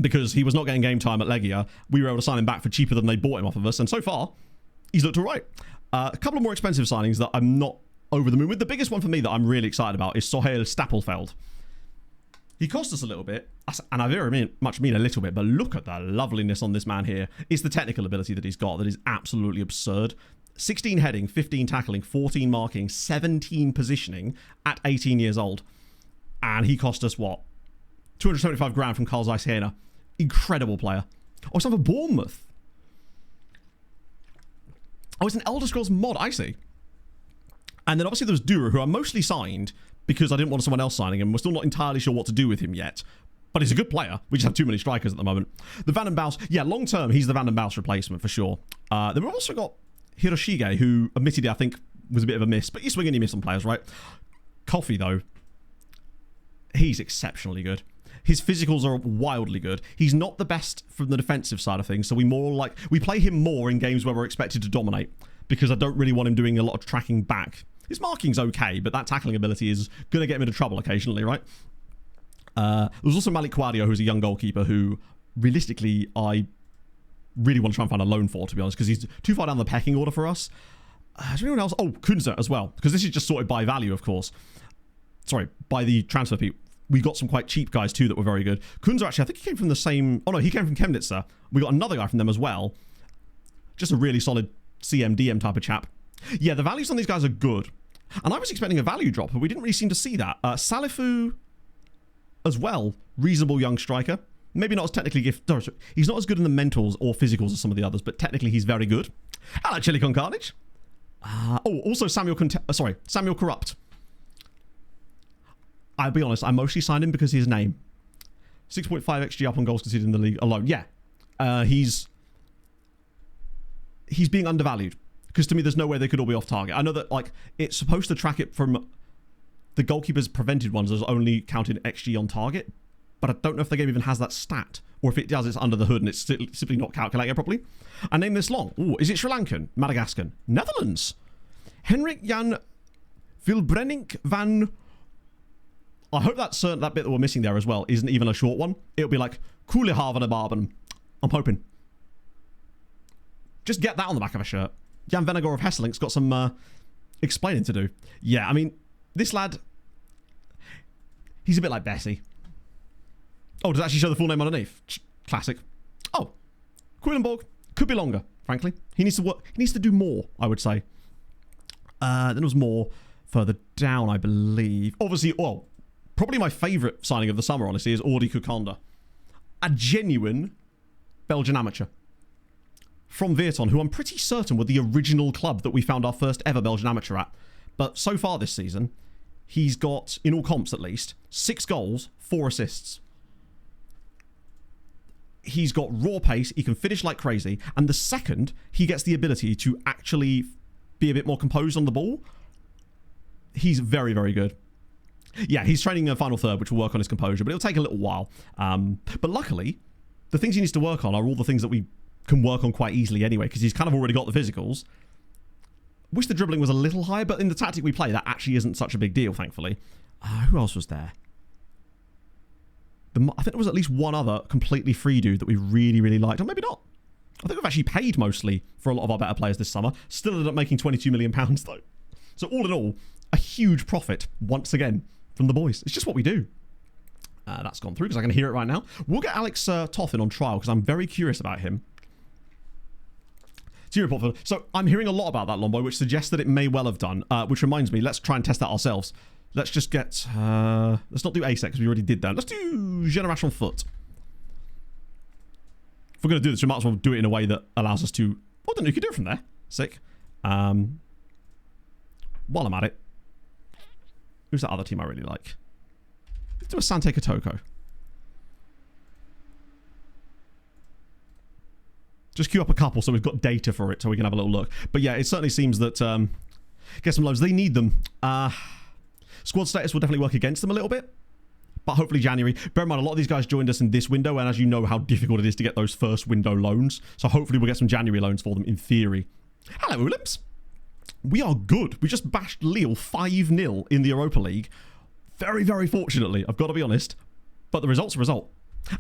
because he was not getting game time at Legia. We were able to sign him back for cheaper than they bought him off of us, and so far, he's looked all right. A couple of more expensive signings that I'm not over the moon with. The biggest one for me that I'm really excited about is Sohail Stapelfeld. He cost us a little bit, and I very much mean a little bit, but look at the loveliness on this man here. It's the technical ability that he's got that is absolutely absurd. 16 heading, 15 tackling, 14 marking, 17 positioning at 18 years old. And he cost us, what? 275 grand from Carl Zeiss Jena. Incredible player. Oh, it's for Bournemouth. Oh, it's an Elder Scrolls mod, I see. And then obviously there's Dura, who I mostly signed because I didn't want someone else signing him. We're still not entirely sure what to do with him yet. But he's a good player. We just have too many strikers at the moment. The Van den Bosch, yeah, long term, he's the Van den Bosch replacement for sure. Then we've also got Hiroshige, who admittedly I think was a bit of a miss. But you swing and you miss on players, right? Coffee, though, he's exceptionally good. His physicals are wildly good. He's not the best from the defensive side of things, so we play him more in games where we're expected to dominate, because I don't really want him doing a lot of tracking back. His marking's okay, but that tackling ability is going to get him into trouble occasionally, right? There's also Malik Quadio, who's a young goalkeeper who, realistically, I really want to try and find a loan for, to be honest, because he's too far down the pecking order for us. Is there anyone else? Oh, Kunze as well, because this is just sorted by value, of course. Sorry, by the transfer fee. We got some quite cheap guys too that were very good. Kunze, actually, I think he came from the same... Oh no, he came from Chemnitzer. We got another guy from them as well. Just a really solid CMDM type of chap. Yeah, the values on these guys are good. And I was expecting a value drop, but we didn't really seem to see that. Salifu as well. Reasonable young striker. Maybe not as technically gifted. He's not as good in the mentals or physicals as some of the others, but technically he's very good. Hello, Chili Con Carnage. Also Samuel Corrupt. I'll be honest, I mostly signed him because of his name. 6.5 XG up on goals conceded in the league alone. Yeah. He's being undervalued. Because to me, there's no way they could all be off target. I know that, like, it's supposed to track it from the goalkeeper's prevented ones as only counting XG on target. But I don't know if the game even has that stat. Or if it does, it's under the hood and it's simply not calculating it properly. I named this long. Ooh, is it Sri Lankan? Madagascan? Netherlands? Henrik Jan Vilbrenink van... I hope that bit that we're missing there as well isn't even a short one. It'll be like, Kulehaven and Barben. I'm hoping. Just get that on the back of a shirt. Jan Venegor of Hesselink's got some explaining to do. Yeah, I mean, this lad, he's a bit like Bessie. Oh, does it actually show the full name underneath? Classic. Oh, Quillenborg could be longer, frankly. He needs to work. He needs to do more, I would say. Then there was more further down, I believe. Obviously, well, probably my favourite signing of the summer, honestly, is Audi Kukonda. A genuine Belgian amateur. From Virton, who I'm pretty certain were the original club that we found our first ever Belgian amateur at. But so far this season, he's got, in all comps at least, 6 goals, 4 assists. He's got raw pace, he can finish like crazy, and the second he gets the ability to actually be a bit more composed on the ball, he's very, very good. Yeah, he's training a final third, which will work on his composure, but it'll take a little while. But luckily, the things he needs to work on are all the things that we can work on quite easily anyway, because he's kind of already got the physicals. Wish the dribbling was a little higher, but in the tactic we play, that actually isn't such a big deal, thankfully. Who else was there? I think there was at least one other completely free dude that we really, really liked. Or maybe not. I think we've actually paid mostly for a lot of our better players this summer. Still ended up making £22 million, though. So all in all, a huge profit, once again, from the boys. It's just what we do. That's gone through, because I can hear it right now. We'll get Alex Toth in on trial, because I'm very curious about him. So I'm hearing a lot about that Lomboy, which suggests that it may well have done. Which reminds me, let's try and test that ourselves. Let's just get... let's not do ASEC, because we already did that. Let's do Generation Foot. If we're going to do this, we might as well do it in a way that allows us to... Oh, then you can do it from there. Sick. While I'm at it, who's that other team I really like? Let's do a Sante Kotoko. Just queue up a couple so we've got data for it so we can have a little look. But yeah, it certainly seems that... get some loads. They need them. Squad status will definitely work against them a little bit. But hopefully January. Bear in mind, a lot of these guys joined us in this window, and as you know how difficult it is to get those first window loans. So hopefully we'll get some January loans for them in theory. Hello, Ulims. We are good. We just bashed Lille 5-0 in the Europa League. Very, very fortunately, I've got to be honest. But the result's a result.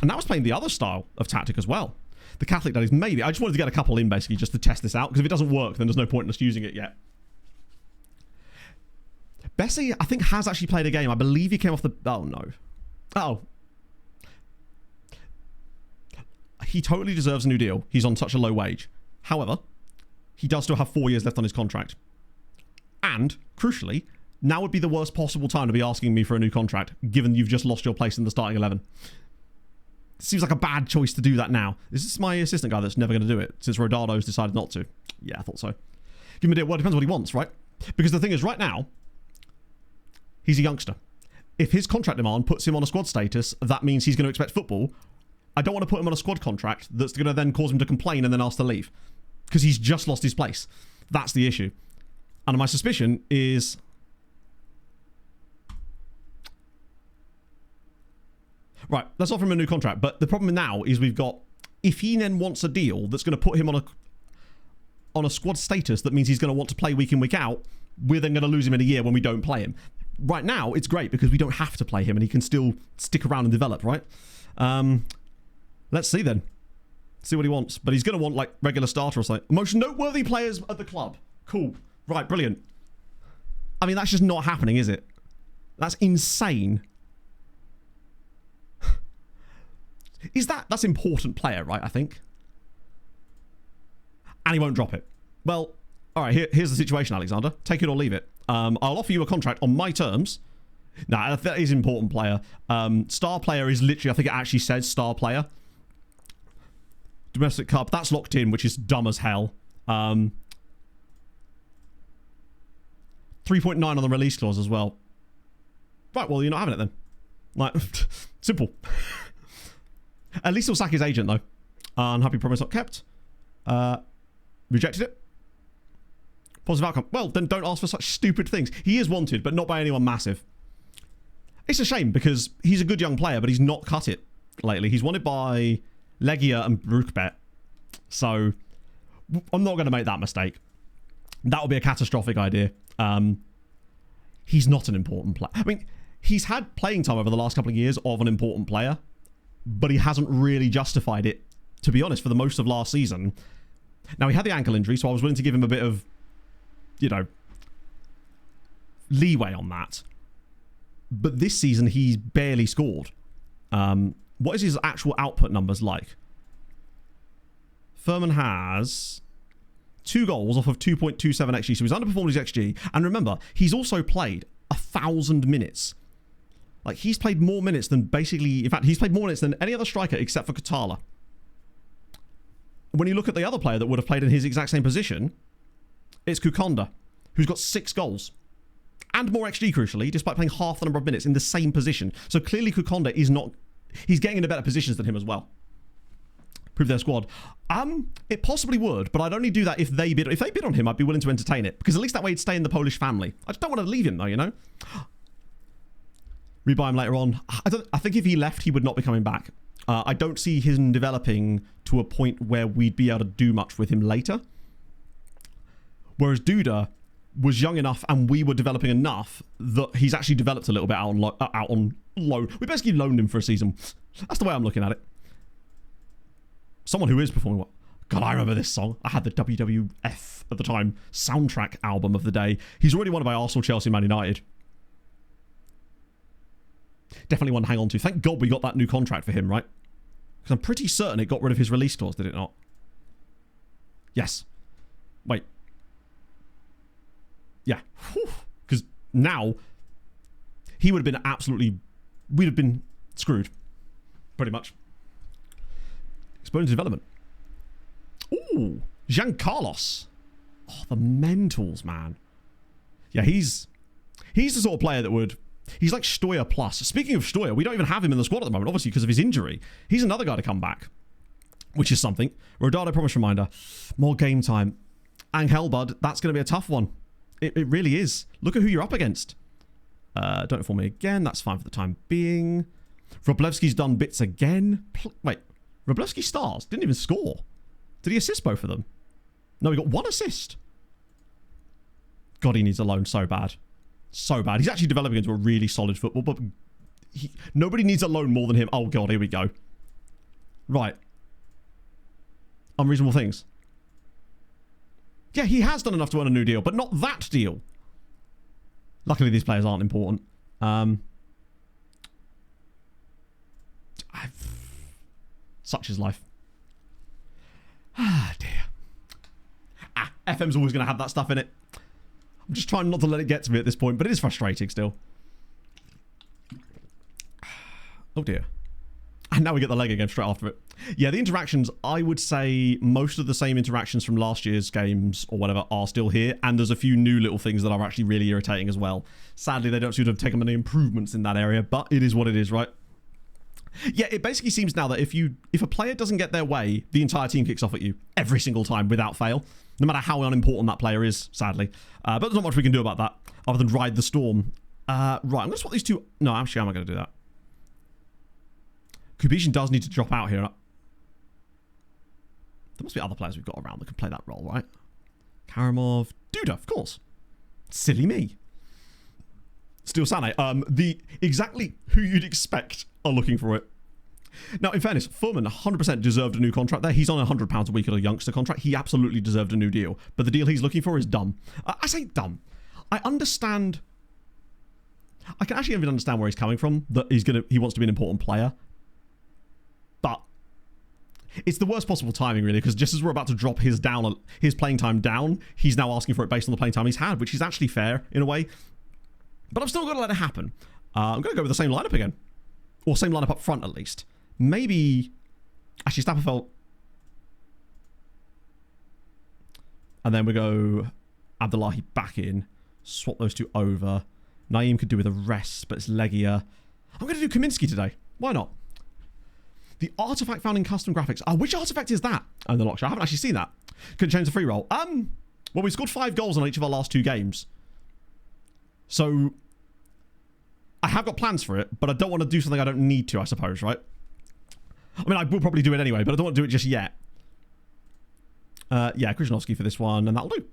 And now it's playing the other style of tactic as well. The Catholic, that is, maybe. I just wanted to get a couple in, basically, just to test this out. Because if it doesn't work, then there's no point in us using it yet. Bessie, I think, has actually played a game. I believe he came off the... Oh, no. Oh. He totally deserves a new deal. He's on such a low wage. However, he does still have 4 years left on his contract. And, crucially, now would be the worst possible time to be asking me for a new contract, given you've just lost your place in the starting 11. Seems like a bad choice to do that now. Is this my assistant guy that's never going to do it, since Rodado's decided not to? Yeah, I thought so. Give him a deal. Well, it depends what he wants, right? Because the thing is, right now, he's a youngster. If his contract demand puts him on a squad status, that means he's going to expect football. I don't want to put him on a squad contract that's going to then cause him to complain and then ask to leave. Because he's just lost his place. That's the issue. And my suspicion is... Right, let's offer him a new contract. But the problem now is we've got... If he then wants a deal that's going to put him on a squad status that means he's going to want to play week in, week out, we're then going to lose him in a year when we don't play him. Right now, it's great because we don't have to play him and he can still stick around and develop, right? Let's see then. See what he wants. But he's going to want like regular starter or something. Most noteworthy players at the club. Cool. Right, brilliant. I mean, that's just not happening, is it? That's insane. That's important player, right, I think? And he won't drop it. Well, all right, here's the situation, Alexander. Take it or leave it. I'll offer you a contract on my terms. Nah, that is important player. Star player is literally, I think it actually says star player. Domestic Cup, that's locked in, which is dumb as hell. 3.9 on the release clause as well. Right, well, you're not having it then. Like, simple. At least he'll sack his agent, though. Unhappy promise not kept. Rejected it. Positive outcome. Well, then don't ask for such stupid things. He is wanted, but not by anyone massive. It's a shame because he's a good young player, but he's not cut it lately. He's wanted by Legia and Brookbet. So, I'm not going to make that mistake. That would be a catastrophic idea. He's not an important player. I mean, he's had playing time over the last couple of years of an important player, but he hasn't really justified it, to be honest, for the most of last season. Now, he had the ankle injury, so I was willing to give him a bit of, you know, leeway on that. But this season, he's barely scored. What is his actual output numbers like? Furman has 2 goals off of 2.27 XG, so he's underperformed his XG. And remember, he's also played 1,000 minutes. Like, he's played more minutes than basically... In fact, he's played more minutes than any other striker except for Katala. When you look at the other player that would have played in his exact same position, it's Kukonda, who's got 6 goals. And more XG, crucially, despite playing half the number of minutes in the same position. So clearly Kukonda is not... He's getting into better positions than him as well. Prove their squad. It possibly would, but I'd only do that if they bid. If they bid on him, I'd be willing to entertain it. Because at least that way he'd stay in the Polish family. I just don't want to leave him, though, you know? Rebuy him later on. I think if he left, he would not be coming back. I don't see him developing to a point where we'd be able to do much with him later. Whereas Duda was young enough and we were developing enough that he's actually developed a little bit out on loan. We basically loaned him for a season. That's the way I'm looking at it. Someone who is performing well. God, I remember this song. I had the WWF at the time soundtrack album of the day. He's already wanted by Arsenal, Chelsea, Man United. Definitely one to hang on to. Thank God we got that new contract for him, right? Because I'm pretty certain it got rid of his release clause, did it not? Yes. Wait. Yeah. Because now, he would have been absolutely... We'd have been screwed. Pretty much. Exponent development. Ooh. Jean Carlos. Oh, the mentals, man. Yeah, he's the sort of player that would... He's like Stoyer plus. Speaking of Stoyer, we don't even have him in the squad at the moment, obviously, because of his injury. He's another guy to come back, which is something. Rodado promise reminder. More game time. Angel, bud, that's going to be a tough one. It really is. Look at who you're up against. Don't inform me again. That's fine for the time being. Wroblewski's done bits again. Wait, Wroblewski stars. Didn't even score. Did he assist both of them? No, he got 1 assist. God, he needs a loan so bad. So bad. He's actually developing into a really solid football, but nobody needs a loan more than him. Oh, God, here we go. Right. Unreasonable things. Yeah, he has done enough to earn a new deal, but not that deal. Luckily, these players aren't important. Such is life. Ah, dear. FM's always going to have that stuff in it. I'm just trying not to let it get to me at this point, but it is frustrating still. Oh dear. And now we get the leg again straight after it. Yeah, the interactions, I would say most of the same interactions from last year's games or whatever are still here, and there's a few new little things that are actually really irritating as well. Sadly, they don't seem to have taken many improvements in that area, but it is what it is, right? Yeah, it basically seems now that if a player doesn't get their way, the entire team kicks off at you every single time without fail. No matter how unimportant that player is, sadly. But there's not much we can do about that other than ride the storm. Right, I'm going to swap these two... No, actually, I'm not going to do that. Kubishin does need to drop out here. There must be other players we've got around that can play that role, right? Karamov. Duda, of course. Silly me. Still Sane. The exactly who you'd expect are looking for it. Now, in fairness, Furman 100% deserved a new contract there. He's on £100 a week at a youngster contract. He absolutely deserved a new deal. But the deal he's looking for is dumb. I say dumb. I understand. I can actually even understand where he's coming from. That he wants to be an important player. But it's the worst possible timing, really, because just as we're about to drop his playing time down, he's now asking for it based on the playing time he's had, which is actually fair in a way. But I'm still going to let it happen. I'm going to go with the same lineup again. Or same lineup up front, at least. Maybe... Actually, Stapperfeld... And then we go Abdullahi back in. Swap those two over. Naeem could do with a rest, but it's leggier. I'm going to do Kaminsky today. Why not? The artifact found in custom graphics. Which artifact is that? And the lock shot. I haven't actually seen that. Couldn't change the free roll. Well, we scored 5 goals on each of our last 2 games. So... I have got plans for it, but I don't want to do something I don't need to, I suppose, right? I mean, I will probably do it anyway, but I don't want to do it just yet. Yeah, Krzyzanowski for this one, and that'll do.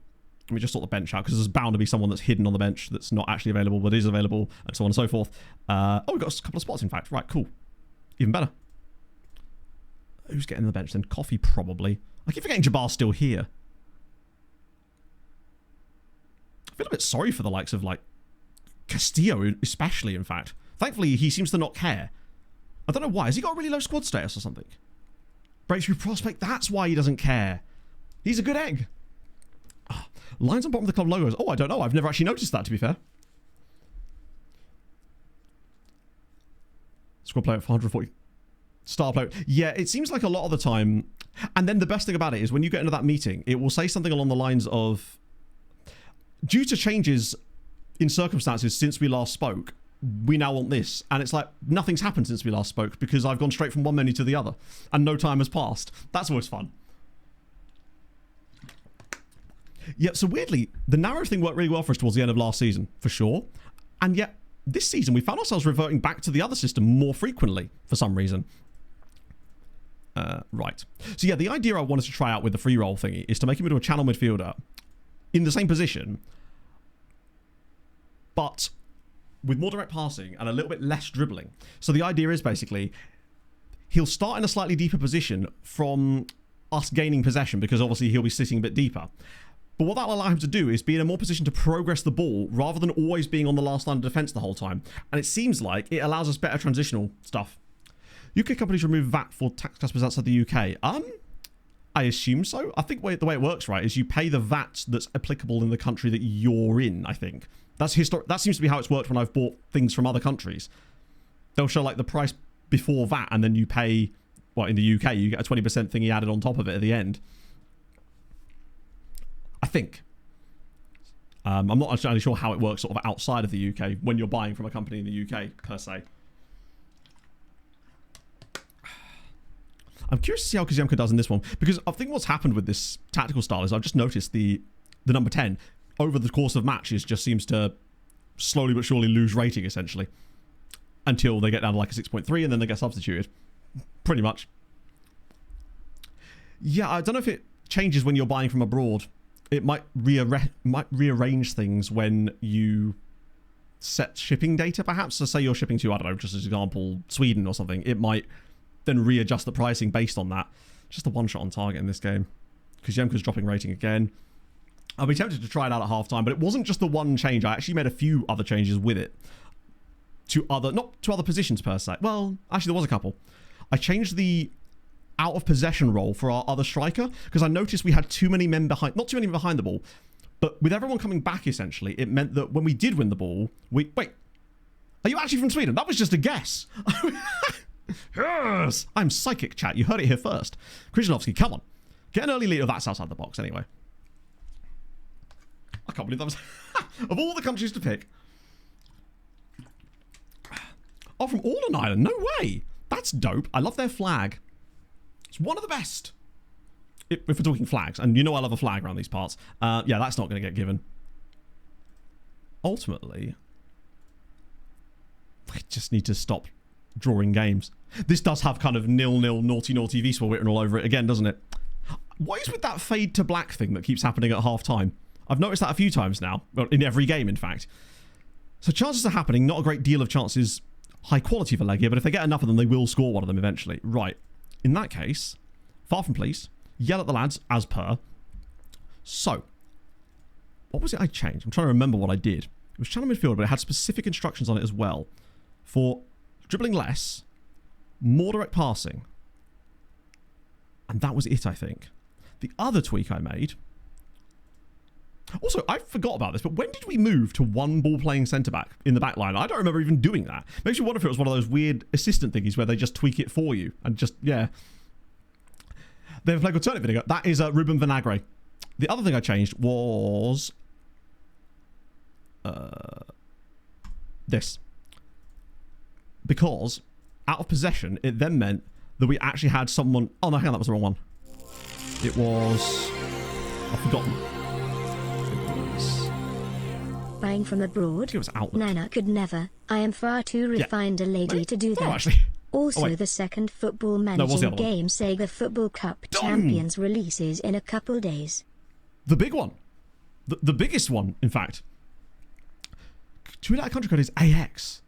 Let me just sort the bench out, because there's bound to be someone that's hidden on the bench that's not actually available, but is available, and so on and so forth. We've got a couple of spots, in fact. Right, cool. Even better. Who's getting the bench then? Coffee, probably. I keep forgetting Jabbar's still here. I feel a bit sorry for the likes of, like, Castillo, especially, in fact. Thankfully, he seems to not care. I don't know why. Has he got a really low squad status or something? Breakthrough prospect, that's why he doesn't care. He's a good egg. Lines on bottom of the club logos. Oh, I don't know. I've never actually noticed that, to be fair. Squad player for 140. Star player. Yeah, it seems like a lot of the time. And then the best thing about it is when you get into that meeting, it will say something along the lines of, due to changes in circumstances since we last spoke, we now want this. And it's like, nothing's happened since we last spoke because I've gone straight from one menu to the other and no time has passed. That's always fun. Yeah, so weirdly, the narrow thing worked really well for us towards the end of last season, for sure. And yet, this season, we found ourselves reverting back to the other system more frequently for some reason. Right. So yeah, the idea I wanted to try out with the free roll thingy is to make him into a channel midfielder in the same position, but with more direct passing and a little bit less dribbling. So the idea is basically he'll start in a slightly deeper position from us gaining possession because obviously he'll be sitting a bit deeper. But what that'll allow him to do is be in a more position to progress the ball rather than always being on the last line of defence the whole time. And it seems like it allows us better transitional stuff. UK companies remove VAT for tax customers outside the UK. I assume so. I think the way it works, right, is you pay the VAT that's applicable in the country that you're in, I think. That seems to be how it's worked when I've bought things from other countries. They'll show like the price before VAT and then you pay, well, in the UK, you get a 20% thingy added on top of it at the end. I think. I'm not actually sure how it works sort of outside of the UK when you're buying from a company in the UK, per se. I'm curious to see how Kazemka does in this one, because I think what's happened with this tactical style is I've just noticed the number 10 over the course of matches just seems to slowly but surely lose rating, essentially, until they get down to like a 6.3 and then they get substituted. Pretty much. Yeah, I don't know if it changes when you're buying from abroad. It might rearrange things when you set shipping data, perhaps. So say you're shipping to, I don't know, just as an example, Sweden or something. It might then readjust the pricing based on that. Just a one shot on target in this game. Kuzemka's dropping rating again. I'll be tempted to try it out at halftime, but it wasn't just the one change. I actually made a few other changes with it. Not to other positions per se. Well, actually there was a couple. I changed the out of possession role for our other striker because I noticed we had too many men behind, not too many behind the ball, but with everyone coming back essentially, it meant that when we did win the ball, wait, are you actually from Sweden? That was just a guess. Yes, I'm psychic, chat. You heard it here first. Krzyzanowski, come on. Get an early lead. Oh, that's outside the box anyway. I can't believe that was... Of all the countries to pick. Oh, from Orlan Island. No way. That's dope. I love their flag. It's one of the best. If we're talking flags. And you know I love a flag around these parts. Yeah, that's not going to get given. Ultimately, I just need to stop drawing games. This does have kind of 0-0 naughty Wisła written all over it again, doesn't it? What is with that fade to black thing that keeps happening at half time? I've noticed that a few times now. Well, in every game, in fact. So chances are happening. Not a great deal of chances. High quality for Legia, but if they get enough of them, they will score one of them eventually. Right. In that case, far from pleased. Yell at the lads, as per. So, what was it I changed? I'm trying to remember what I did. It was channel midfield, but it had specific instructions on it as well. For dribbling less, more direct passing. And that was it, I think. The other tweak I made... Also, I forgot about this, but when did we move to one ball-playing centre-back in the back line? I don't remember even doing that. Makes you wonder if it was one of those weird assistant thingies where they just tweak it for you. And just, yeah. They have a play called Turnip Vinegar. That is Ruben Vinagre. The other thing I changed was... this. Because, out of possession, it then meant that we actually had someone... Oh, no, hang on, that was the wrong one. It was... I've forgotten. Buying from abroad. It was Outlook. Nana could never. I am far too refined a lady to do that. Actually. Also, the second football managing game Sega Football Cup Champions releases in a couple days. The big one. The biggest one, in fact. Do you know that country code is AX?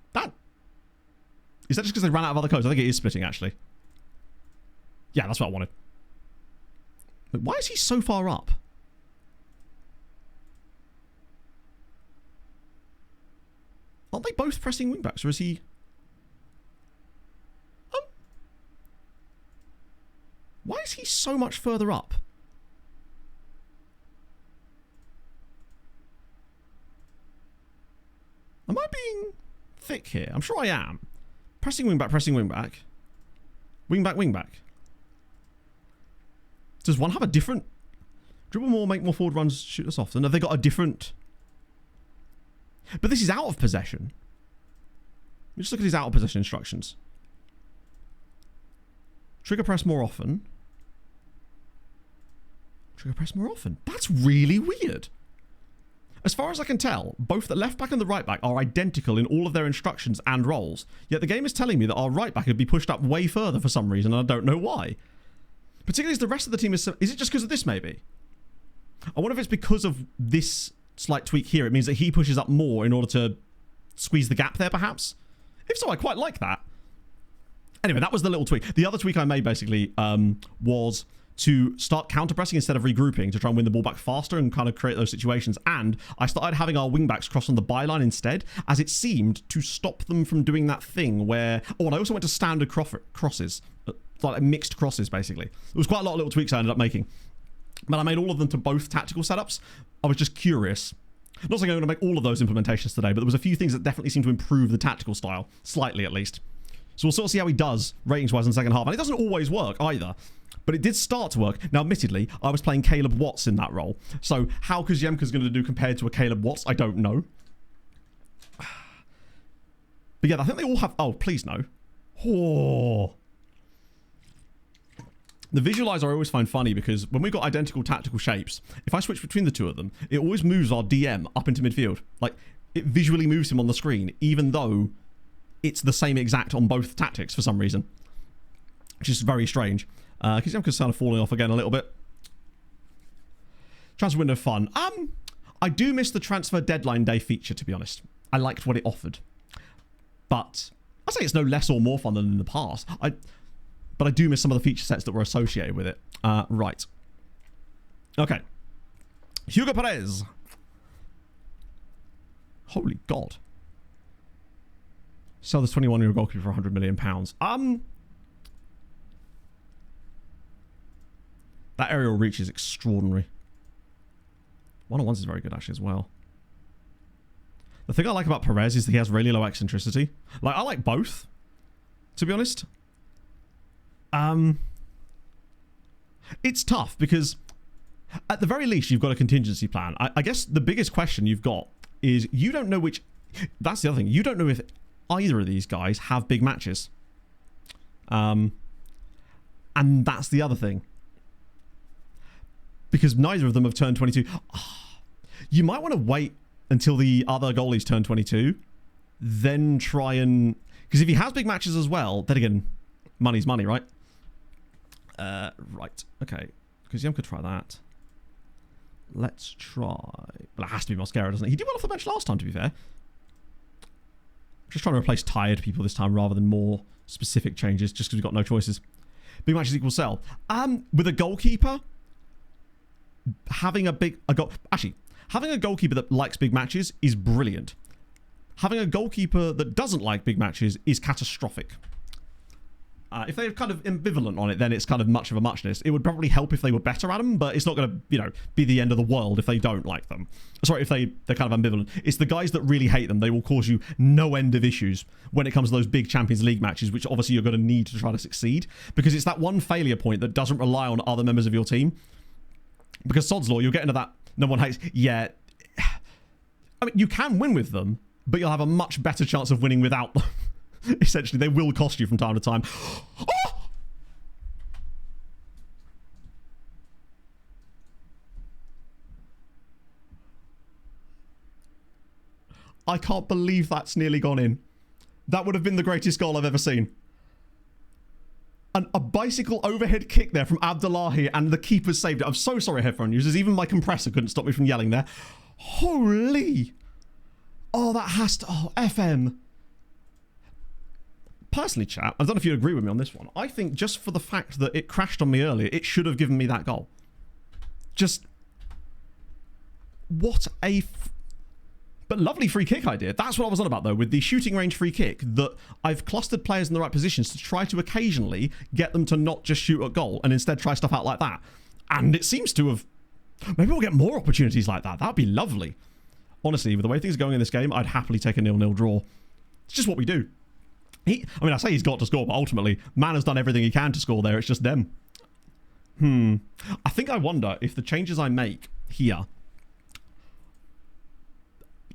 Is that just because they ran out of other codes? I think it is splitting, actually. Yeah, that's what I wanted. But why is he so far up? Aren't they both pressing wingbacks, or is he... Why is he so much further up? Am I being thick here? I'm sure I am. Pressing wingback, pressing wingback. Wingback, wingback. Does one have a different... Dribble more, make more forward runs, shoot us often? Have they got a different... But this is out of possession. Just look at his out of possession instructions. Trigger press more often. Trigger press more often. That's really weird. As far as I can tell, both the left back and the right back are identical in all of their instructions and roles. Yet the game is telling me that our right back would be pushed up way further for some reason, and I don't know why. Particularly as the rest of the team is... Is it just because of this, maybe? I wonder if it's because of this slight tweak here. It means that he pushes up more in order to squeeze the gap there, perhaps? If so, I quite like that. Anyway, that was the little tweak. The other tweak I made, basically, was to start counter-pressing instead of regrouping to try and win the ball back faster and kind of create those situations. And I started having our wing-backs cross on the byline instead, as it seemed to stop them from doing that thing where... Oh, and I also went to standard crosses. Like mixed crosses, basically. There was quite a lot of little tweaks I ended up making. But I made all of them to both tactical setups. I was just curious. I'm not saying I'm going to make all of those implementations today, but there was a few things that definitely seem to improve the tactical style. Slightly, at least. So we'll sort of see how he does, ratings-wise, in the second half. And it doesn't always work, either. But it did start to work. Now, admittedly, I was playing Caleb Watts in that role. So how Koziemka's going to do compared to a Caleb Watts, I don't know. But yeah, I think they all have... Oh, please no. Oh... The visualizer I always find funny because when we've got identical tactical shapes, if I switch between the two of them, it always moves our DM up into midfield. Like, it visually moves him on the screen, even though it's the same exact on both tactics for some reason. Which is very strange. Koziemka's kind of falling off again a little bit. Transfer window fun. I do miss the transfer deadline day feature, to be honest. I liked what it offered. But I'd say it's no less or more fun than in the past. But I do miss some of the feature sets that were associated with it. Right. Okay. Hugo Perez. Holy God. Sell this 21-year-old goalkeeper for £100 million. That aerial reach is extraordinary. 1-on-1s is very good, actually, as well. The thing I like about Perez is that he has really low eccentricity. Like, I like both, to be honest. It's tough because at the very least you've got a contingency plan. I guess the biggest question you've got is you don't know which... That's the other thing. You don't know if either of these guys have big matches. And that's the other thing. Because neither of them have turned 22. You might want to wait until the other goalies turn 22. Then try and... Because if he has big matches as well, then again, money's money, right? Right. Okay. Because Yem could try that. Let's try. Well, it has to be Mosquera, doesn't it? He did well off the bench last time, to be fair. Just trying to replace tired people this time rather than more specific changes, just because we've got no choices. Big matches equal sell. With a goalkeeper, having a goalkeeper that likes big matches is brilliant. Having a goalkeeper that doesn't like big matches is catastrophic. If they're kind of ambivalent on it, then it's kind of much of a muchness. It would probably help if they were better at them, but it's not going to, be the end of the world if they don't like them. Sorry, if they're kind of ambivalent. It's the guys that really hate them. They will cause you no end of issues when it comes to those big Champions League matches, which obviously you're going to need to try to succeed, because it's that one failure point that doesn't rely on other members of your team. Because sod's law, you'll get into that no one hates. Yeah, I mean, you can win with them, but you'll have a much better chance of winning without them. Essentially, they will cost you from time to time. Oh! I can't believe that's nearly gone in. That would have been the greatest goal I've ever seen. A bicycle overhead kick there from Abdullahi, and the keeper saved it. I'm so sorry, headphone users. Even my compressor couldn't stop me from yelling there. Holy! Oh, that has to... Oh, FM. Personally, chat, I don't know if you agree with me on this one. I think just for the fact that it crashed on me earlier, it should have given me that goal. Just... What a... But lovely free kick idea. That's what I was on about, though, with the shooting range free kick, that I've clustered players in the right positions to try to occasionally get them to not just shoot at goal and instead try stuff out like that. And it seems to have... Maybe we'll get more opportunities like that. That'd be lovely. Honestly, with the way things are going in this game, I'd happily take a 0-0 draw. It's just what we do. I say he's got to score, but ultimately, man has done everything he can to score there. It's just them. I think I wonder if the changes I make here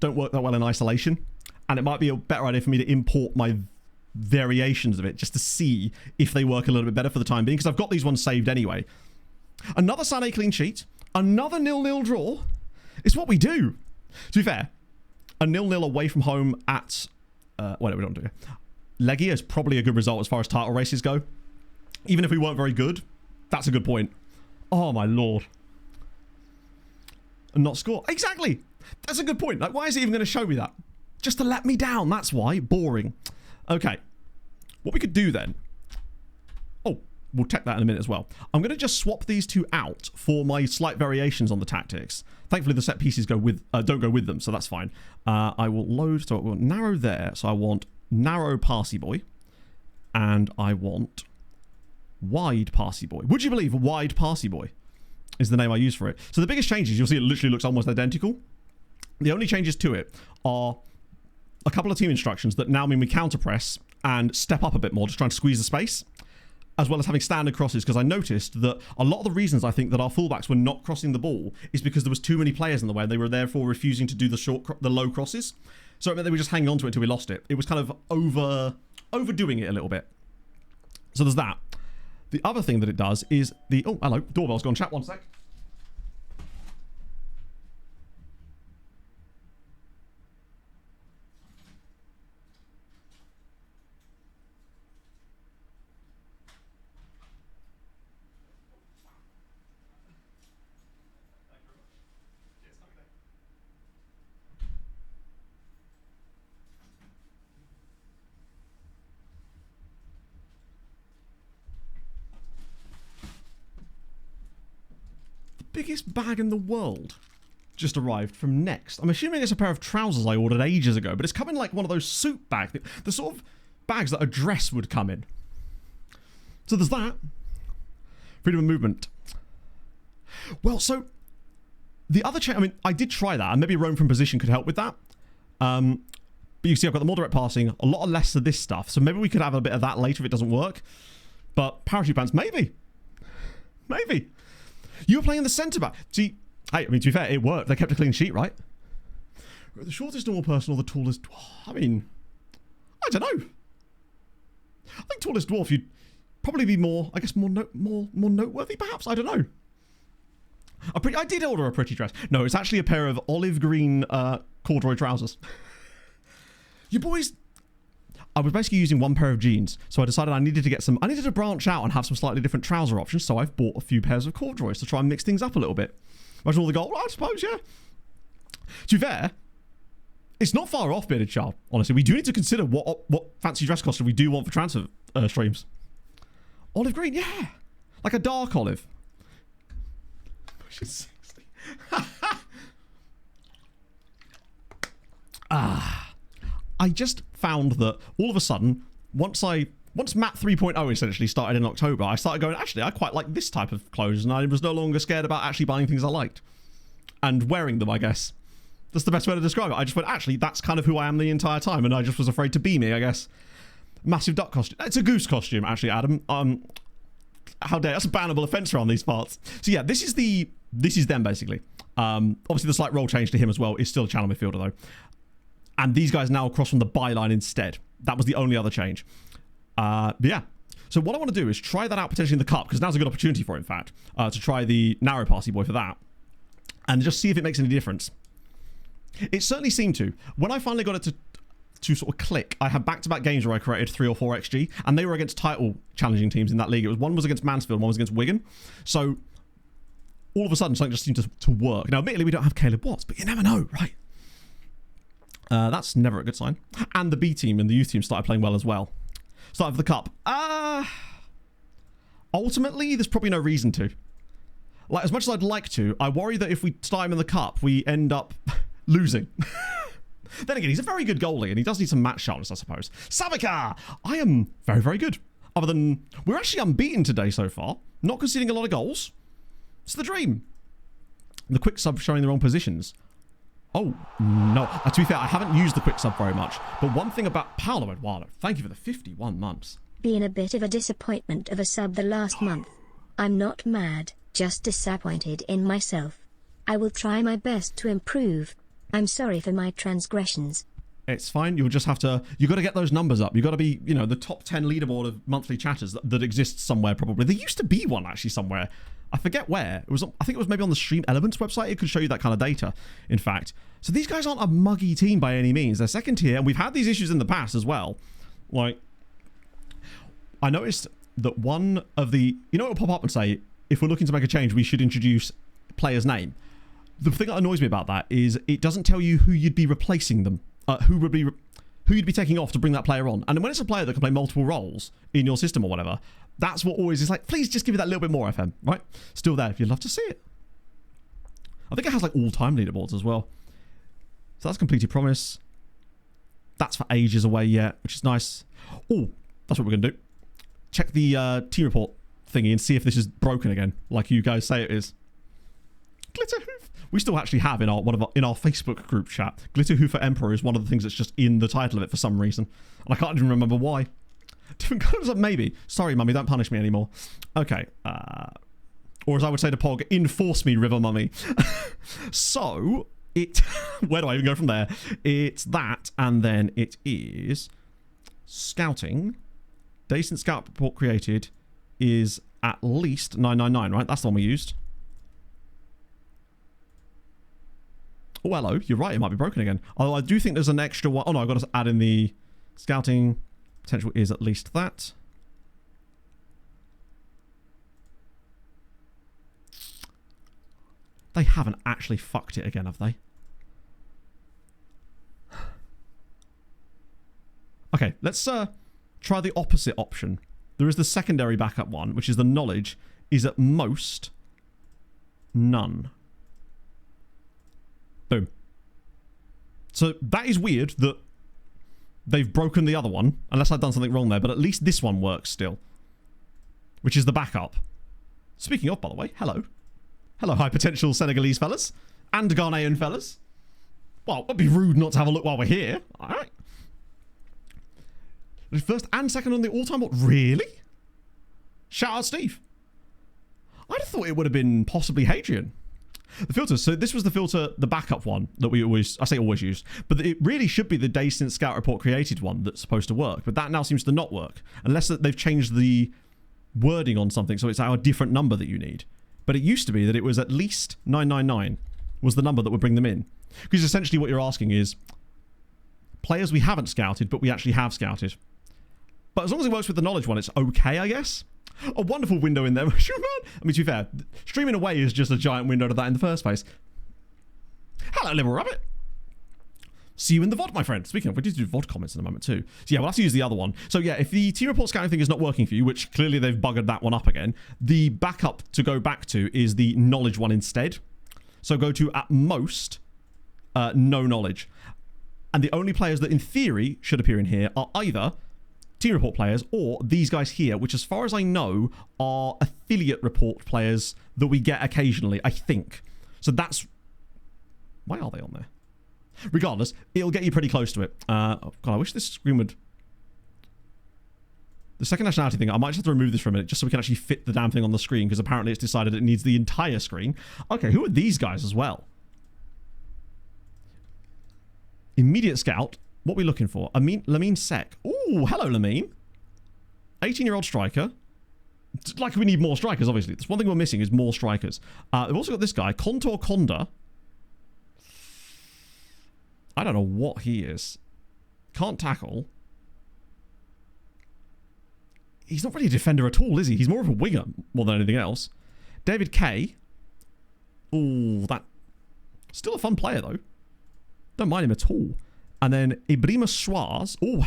don't work that well in isolation, and it might be a better idea for me to import my variations of it just to see if they work a little bit better for the time being, because I've got these ones saved anyway. Another Sané clean sheet, another 0-0 draw. It's what we do. To be fair, a 0-0 away from home at whatever we don't do. Legia is probably a good result as far as title races go. Even if we weren't very good, that's a good point. Oh my lord. And not score. Exactly. That's a good point. Like, why is it even going to show me that? Just to let me down. That's why. Boring. Okay. What we could do then... Oh, we'll check that in a minute as well. I'm going to just swap these two out for my slight variations on the tactics. Thankfully, the set pieces don't go with them, so that's fine. I will load... So I will narrow there. So I want narrow Parsi Boy. And I want wide Parsi Boy. Would you believe wide Parsi Boy is the name I use for it? So the biggest changes, you'll see it literally looks almost identical. The only changes to it are a couple of team instructions that now mean we counter press and step up a bit more to try and squeeze the space, as well as having standard crosses, because I noticed that a lot of the reasons I think that our fullbacks were not crossing the ball is because there was too many players in the way, and they were therefore refusing to do the low crosses. So it meant they were just hanging on to it until we lost it. It was kind of overdoing it a little bit. So there's that. The other thing that it does is the... Oh, hello. Doorbell's gone. Chat, one sec. Biggest bag in the world just arrived from Next. I'm assuming it's a pair of trousers I ordered ages ago, but it's come in like one of those suit bags, the sort of bags that a dress would come in. So there's that. Freedom of movement. Well, so the other change, I mean, I did try that, and maybe roam from position could help with that. But you see, I've got the more direct passing, a lot less of this stuff, so maybe we could have a bit of that later if it doesn't work. But parachute pants, maybe. Maybe. You were playing in the centre-back. See, hey, I mean, to be fair, it worked. They kept a clean sheet, right? The shortest normal person or the tallest... I mean, I don't know. I think tallest dwarf, you'd probably be more, I guess, more noteworthy, perhaps? I don't know. I did order a pretty dress. No, it's actually a pair of olive green corduroy trousers. You boys... I was basically using one pair of jeans, so I decided I needed to branch out and have some slightly different trouser options, so I've bought a few pairs of corduroys to try and mix things up a little bit. Imagine all the gold, I suppose, yeah. To be fair, it's not far off, Bearded Child, honestly. We do need to consider what fancy dress costume we do want for transfer streams. Olive green, yeah. Like a dark olive. She's 60. I just found that all of a sudden, once Map 3.0 essentially started in October, I started going, actually, I quite like this type of clothes, and I was no longer scared about actually buying things I liked. And wearing them, I guess. That's the best way to describe it. I just went, actually, that's kind of who I am the entire time, and I just was afraid to be me, I guess. Massive duck costume. It's a goose costume, actually, Adam. How dare, that's a bannable offence around these parts. So yeah, this is them, basically. Obviously, the slight role change to him as well is still a channel midfielder, though. And these guys now cross from the byline instead. That was the only other change. But yeah. So what I want to do is try that out potentially in the cup, because now's a good opportunity for it, in fact, to try the narrow passy boy for that. And just see if it makes any difference. It certainly seemed to. When I finally got it to sort of click, I had back-to-back games where I created 3 or 4 XG, and they were against title challenging teams in that league. One was against Mansfield, one was against Wigan. So all of a sudden, something just seemed to work. Now, admittedly, we don't have Caleb Watts, but you never know, right? That's never a good sign. And the B team and the youth team started playing well as well. Started for the cup. Ultimately, there's probably no reason to. Like, as much as I'd like to, I worry that if we start him in the cup, we end up losing. Then again, he's a very good goalie, and he does need some match sharpness, I suppose. Savika! I am very, very good. Other than, we're actually unbeaten today so far. Not conceding a lot of goals. It's the dream. The quick sub showing the wrong positions. Oh, no. To be fair, I haven't used the quick sub very much. But one thing about Paolo Eduardo, thank you for the 51 months. Been a bit of a disappointment of a sub the last month. I'm not mad, just disappointed in myself. I will try my best to improve. I'm sorry for my transgressions. It's fine. You'll just have to... You've got to get those numbers up. You've got to be, you know, the top 10 leaderboard of monthly chatters that exists somewhere, probably. There used to be one, actually, somewhere. I forget where. It was. I think it was maybe on the Stream Elements website. It could show you that kind of data, in fact. So these guys aren't a muggy team by any means. They're second tier, and we've had these issues in the past as well. Like, I noticed that one of the... You know, it'll pop up and say, if we're looking to make a change, we should introduce player's name. The thing that annoys me about that is it doesn't tell you who you'd be replacing them. Who you'd be taking off to bring that player on. And when it's a player that can play multiple roles in your system or whatever, that's what always is like, please just give me that little bit more, FM, right? Still there if you'd love to see it. I think it has like all-time leaderboards as well. So that's completed promise. That's for ages away yet, which is nice. Oh, that's what we're going to do. Check the team report thingy and see if this is broken again, like you guys say it is. Glitter Hoof. We still actually have in our Facebook group chat, Glitter Hoofer Emperor is one of the things that's just in the title of it for some reason. And I can't even remember why. Different colours, maybe. Sorry, mummy, don't punish me anymore. Okay. Or as I would say to Pog, enforce me, River Mummy. So, where do I even go from there? It's that, and then it is scouting. Decent scout report created is at least 999, right? That's the one we used. Oh, hello. You're right. It might be broken again. Although I do think there's an extra one. Oh, no. I've got to add in the scouting. Potential is at least that. They haven't actually fucked it again, have they? Okay. Let's try the opposite option. There is the secondary backup one, which is the knowledge is at most none. Boom. So that is weird that they've broken the other one, unless I've done something wrong there, but at least this one works still, which is the backup. Speaking of, by the way, hello. Hello, high potential Senegalese fellas and Ghanaian fellas. Well, it'd be rude not to have a look while we're here. All right. First and second on the all-time... What? Really? Shout out Steve. I'd have thought it would have been possibly Hadrian. The filter, so this was the filter, the backup one that we always used, but it really should be the day since Scout Report created one that's supposed to work, but that now seems to not work, unless that they've changed the wording on something, so it's our different number that you need. But it used to be that it was at least 999 was the number that would bring them in, because essentially what you're asking is players we haven't scouted, but we actually have scouted. But as long as it works with the knowledge one, it's okay, I guess. A wonderful window in there. I mean, to be fair, streaming away is just a giant window to that in the first place. Hello, Liberal Rabbit. See you in the VOD, my friend. Speaking of, we need to do VOD comments in a moment too. So yeah, we'll have to use the other one. So yeah, if the team report scouting thing is not working for you, which clearly they've buggered that one up again, the backup to go back to is the knowledge one instead. So go to, at most, no knowledge. And the only players that in theory should appear in here are either team report players or these guys here, which as far as I know are affiliate report players that we get occasionally, I think. So that's... Why are they on there? Regardless, it'll get you pretty close to it. God, I wish this screen would... The second nationality thing, I might just have to remove this for a minute just so we can actually fit the damn thing on the screen, because apparently it's decided it needs the entire screen. Okay, who are these guys as well? Immediate scout. What are we looking for? Lamine Sek. Ooh, hello, Lamine. 18-year-old striker. Like, we need more strikers, obviously. That's one thing we're missing is more strikers. We've also got this guy, Contour Conda. I don't know what he is. Can't tackle. He's not really a defender at all, is he? He's more of a winger more than anything else. David Kay. Ooh, that... Still a fun player, though. Don't mind him at all. And then Ibrahima Schwarz. Oh,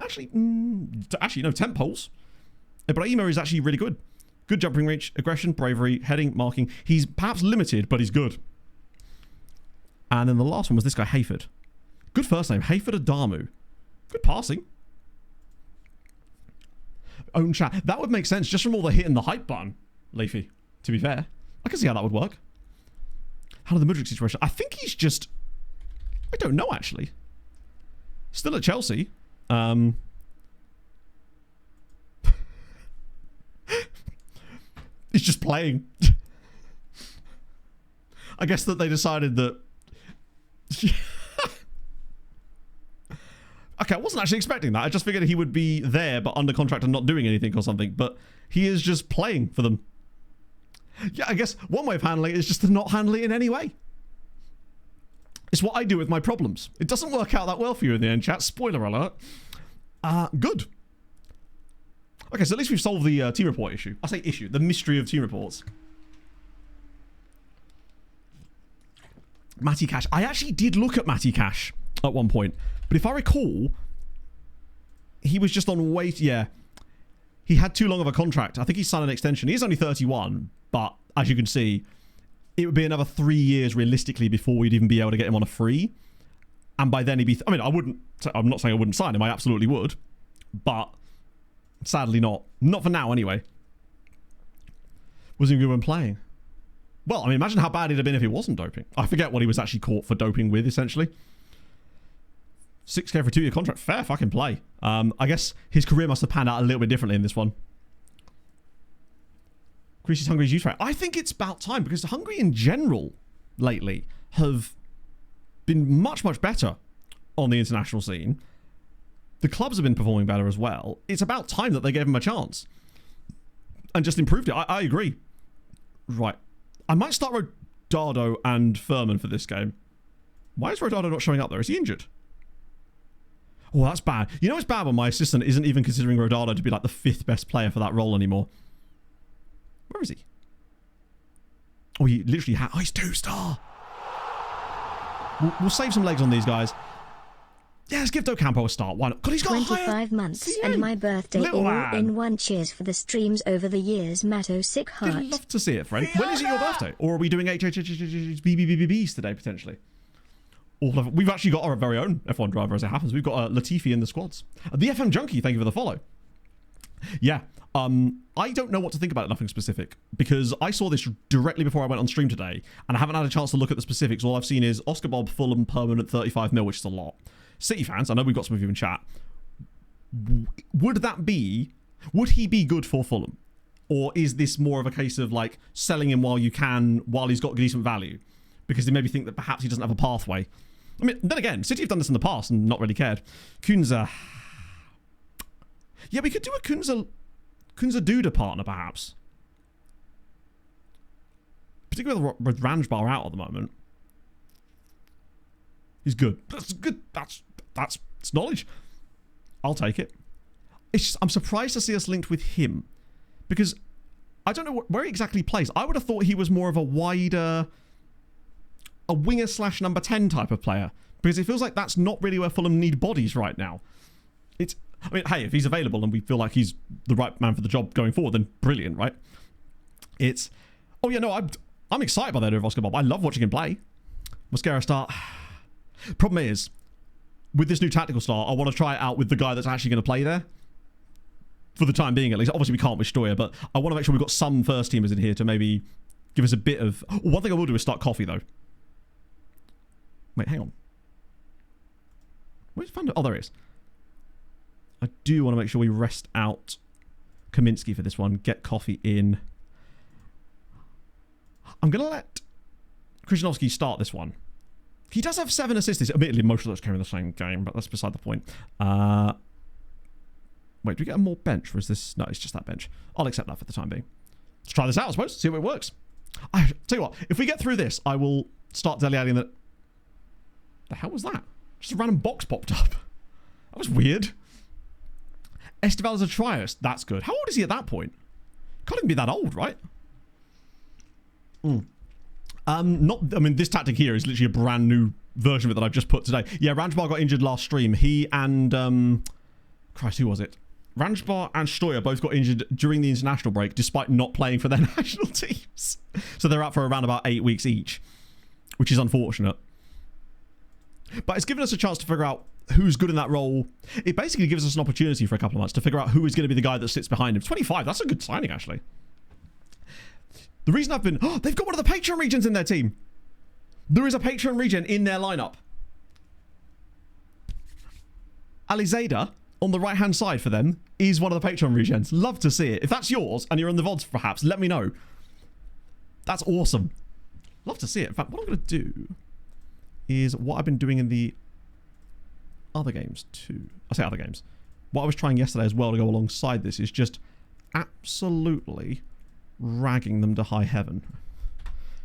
actually, no, temp poles. Ibrahima is actually really good. Good jumping reach, aggression, bravery, heading, marking. He's perhaps limited, but he's good. And then the last one was this guy, Hayford. Good first name, Hayford Adamu. Good passing. Own chat. That would make sense just from all the hitting the hype button, Leafy, to be fair. I can see how that would work. How did the Mudryk situation? I think he's just... I don't know, actually. Still at Chelsea. He's just playing. I guess that they decided that... Okay, I wasn't actually expecting that. I just figured he would be there, but under contract and not doing anything or something. But he is just playing for them. Yeah, I guess one way of handling it is just to not handle it in any way. It's what I do with my problems. It doesn't work out that well for you in the end, chat. Spoiler alert. Good. Okay, so at least we've solved the team report issue. I say issue, the mystery of team reports. Matty Cash. I actually did look at Matty Cash at one point. But if I recall, he was just on wait. Yeah. He had too long of a contract. I think he signed an extension. He is only 31, but as you can see, it would be another 3 years realistically before we'd even be able to get him on a free. And by then he'd be... I mean, I'm not saying I wouldn't sign him. I absolutely would. But sadly not. Not for now, anyway. Was he good when playing? Well, I mean, imagine how bad it'd have been if he wasn't doping. I forget what he was actually caught for doping with, essentially. 6K for a 2-year contract. Fair fucking play. I guess his career must have panned out a little bit differently in this one. Greece's Hungary's youth right. I think it's about time, because Hungary in general lately have been much, much better on the international scene. The clubs have been performing better as well. It's about time that they gave him a chance and just improved it. I agree. Right. I might start Rodado and Furman for this game. Why is Rodado not showing up there? Is he injured? Oh, that's bad. You know it's bad when my assistant isn't even considering Rodado to be like the 5th best player for that role anymore. Where is he? Oh, he literally had... Oh, he's 2-star. We'll save some legs on these guys. Yeah, let's give Docampo a start. Why not? God, he's got 25 months and my birthday Little all man. in one. Cheers for the streams over the years, Matto Sick Heart. I'd love to see it, friend. When is it your birthday? Or are we doing HHHHHBBBBs today, potentially? We've actually got our very own F1 driver, as it happens. We've got Latifi in the squads. The FM Junkie, thank you for the follow. Yeah, I don't know what to think about it, nothing specific, because I saw this directly before I went on stream today, and I haven't had a chance to look at the specifics. All I've seen is Oscar Bob, Fulham, permanent 35 mil, which is a lot. City fans, I know we've got some of you in chat. Would he be good for Fulham? Or is this more of a case of like selling him while you can, while he's got decent value? Because they maybe think that perhaps he doesn't have a pathway. I mean, then again, City have done this in the past and not really cared. Kunza. Yeah, we could do a Kunza Duda partner, perhaps. Particularly with Ranjbar out at the moment. He's good. That's good. That's knowledge. I'll take it. It's just, I'm surprised to see us linked with him. because I don't know where he exactly plays. I would have thought he was more of a wider, a winger / number 10 type of player, because it feels like that's not really where Fulham need bodies right now. I mean, hey, if he's available and we feel like he's the right man for the job going forward, then brilliant, right? Oh yeah, no, I'm excited by that over Oscar Bob. I love watching him play. Mosquera start. Problem is, with this new tactical style, I want to try it out with the guy that's actually going to play there. For the time being, at least. Obviously, we can't with Steuer, but I want to make sure we've got some first teamers in here to maybe give us a bit of... One thing I will do is start coffee, though. Wait, hang on. Where's Fando? Oh, there it is. I do want to make sure we rest out Kaminsky for this one. Get coffee in. I'm going to let Krzyzanowski start this one. He does have 7 assists. Admittedly, most of those came in the same game, but that's beside the point. Wait, do we get a more bench, or is this... No, it's just that bench. I'll accept that for the time being. Let's try this out, I suppose. See if it works. I tell you what, if we get through this, I will start Dele Alli in the... The hell was that? Just a random box popped up. That was weird. Esteval is a trios. That's good. How old is he at that point? Can't even be that old, right? I mean, this tactic here is literally a brand new version of it that I've just put today. Yeah, Ranjbar got injured last stream. He and... Christ, who was it? Ranjbar and Steuer both got injured during the international break, despite not playing for their national teams. So they're out for around about 8 weeks each, which is unfortunate. But it's given us a chance to figure out who's good in that role. It basically gives us an opportunity for a couple of months to figure out who is going to be the guy that sits behind him. 25, that's a good signing, actually. The reason I've been... Oh, they've got one of the Patreon regions in their team. There is a Patreon region in their lineup. Alizada, on the right-hand side for them, is one of the Patreon regions. Love to see it. If that's yours, and you're in the VODs perhaps, let me know. That's awesome. Love to see it. In fact, what I'm going to do is what I've been doing in the other games too. I say other games. What I was trying yesterday as well to go alongside this is just absolutely ragging them to high heaven.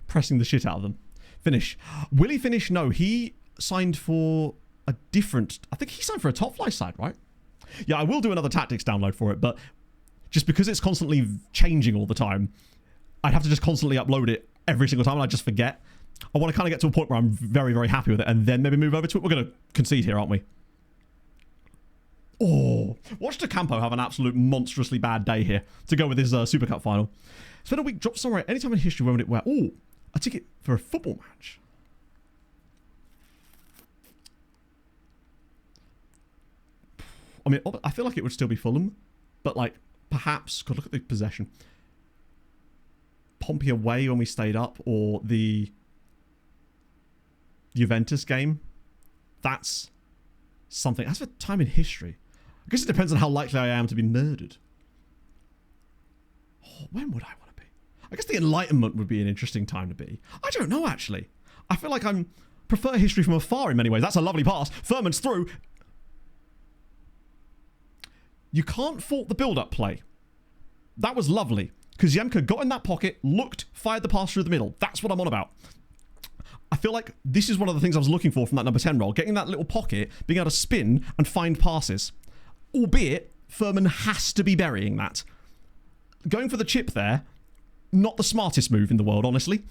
Pressing the shit out of them. Finish. Will he finish? No, he signed for a different... I think he signed for a top flight side, right? Yeah, I will do another tactics download for it, but just because it's constantly changing all the time, I'd have to just constantly upload it every single time and I just forget. I want to kind of get to a point where I'm very, very happy with it and then maybe move over to it. We're going to concede here, aren't we? Oh, watch De Campo have an absolute monstrously bad day here to go with his Super Cup final. Spend a week, drop somewhere anytime in history when would it wear? Oh, a ticket for a football match. I mean, I feel like it would still be Fulham, but like perhaps, God, look at the possession. Pompey away when we stayed up, or the Juventus game. That's something. That's a time in history. I guess it depends on how likely I am to be murdered. Oh, when would I want to be? I guess the Enlightenment would be an interesting time to be. I don't know, actually. I feel like I prefer history from afar in many ways. That's a lovely pass. Furman's through. You can't fault the build-up play. That was lovely. Because Yemka got in that pocket, looked, fired the pass through the middle. That's what I'm on about. I feel like this is one of the things I was looking for from that number 10 role. Getting that little pocket, being able to spin and find passes. Albeit, Furman has to be burying that. Going for the chip there, not the smartest move in the world, honestly.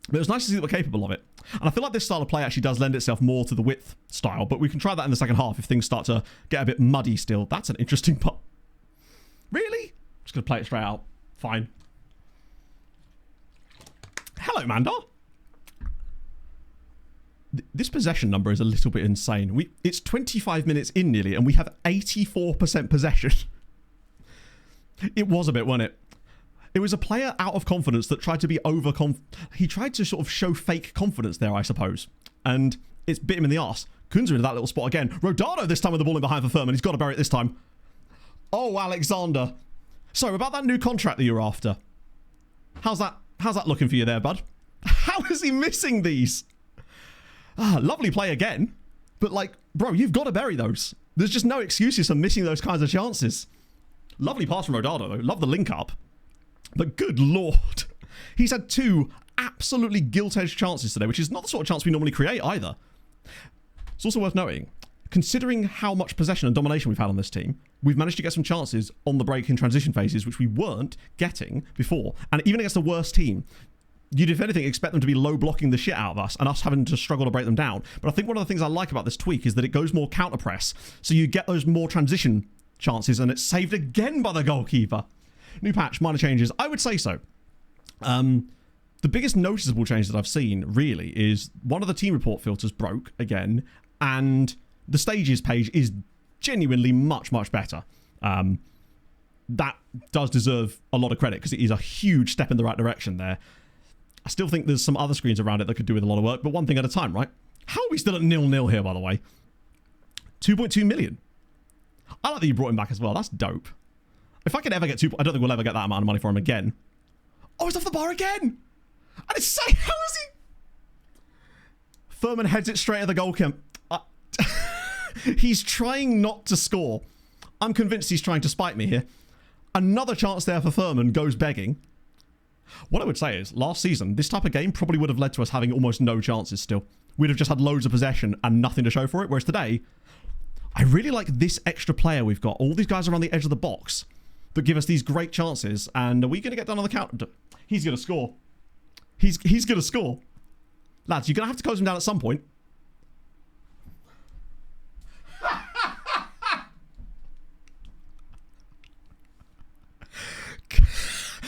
But it was nice to see that we're capable of it. And I feel like this style of play actually does lend itself more to the width style. But we can try that in the second half if things start to get a bit muddy still. That's an interesting part. Really? Just going to play it straight out. Fine. Hello, Mandar. This possession number is a little bit insane. It's 25 minutes in nearly, and we have 84% possession. It was a bit, wasn't it? It was a player out of confidence that tried to be he tried to sort of show fake confidence there, I suppose. And it's bit him in the arse. Kunza into that little spot again. Rodado this time with the ball in behind for Furman. He's got to bury it this time. Oh, Alexander. So, about that new contract that you're after. How's that looking for you there, bud? How is he missing these? Ah, lovely play again. But, like, bro, you've got to bury those. There's just no excuses for missing those kinds of chances. Lovely pass from Rodado, though. Love the link up. But good lord. He's had 2 absolutely gilt-edged chances today, which is not the sort of chance we normally create either. It's also worth noting, considering how much possession and domination we've had on this team, we've managed to get some chances on the break in transition phases, which we weren't getting before. And even against the worst team, you'd, if anything, expect them to be low blocking the shit out of us and us having to struggle to break them down. But I think one of the things I like about this tweak is that it goes more counter press. So you get those more transition chances, and it's saved again by the goalkeeper. New patch, minor changes. I would say so. The biggest noticeable change that I've seen, really, is one of the team report filters broke again, and the stages page is genuinely much, much better. That does deserve a lot of credit because it is a huge step in the right direction there. I still think there's some other screens around it that could do with a lot of work, but one thing at a time, right? How are we still at 0-0 here, by the way? 2.2 million. I like that you brought him back as well. That's dope. If I could ever get I don't think we'll ever get that amount of money for him again. Oh, he's off the bar again. And it's saying, how is he? Furman heads it straight at the goal camp. He's trying not to score. I'm convinced he's trying to spite me here. Another chance there for Furman goes begging. What I would say is, last season, this type of game probably would have led to us having almost no chances still. We'd have just had loads of possession and nothing to show for it. Whereas today, I really like this extra player we've got. All these guys around the edge of the box that give us these great chances. And are we going to get done on the counter? He's going to score. He's going to score. Lads, you're going to have to close him down at some point.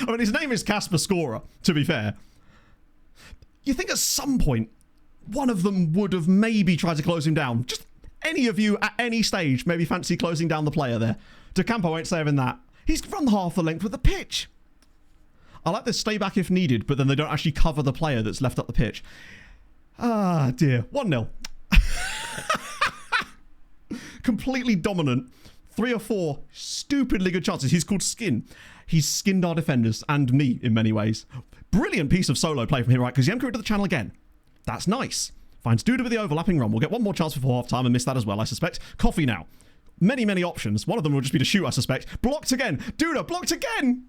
I mean, his name is Casper Scorer, to be fair. You think at some point, one of them would have maybe tried to close him down. Just any of you at any stage maybe fancy closing down the player there. De Campo ain't saving that. He's run half the length of the pitch. I like this stay back if needed, but then they don't actually cover the player that's left up the pitch. Ah, dear. 1-0. Completely dominant. 3 or 4 stupidly good chances. He's called Skin. He's skinned our defenders and me in many ways. Brilliant piece of solo play from here, right? Because Yemka into the channel again. That's nice. Finds Duda with the overlapping run. We'll get one more chance before half time and miss that as well, I suspect. Coffee now. Many, many options. One of them will just be to shoot, I suspect. Blocked again. Duda, blocked again.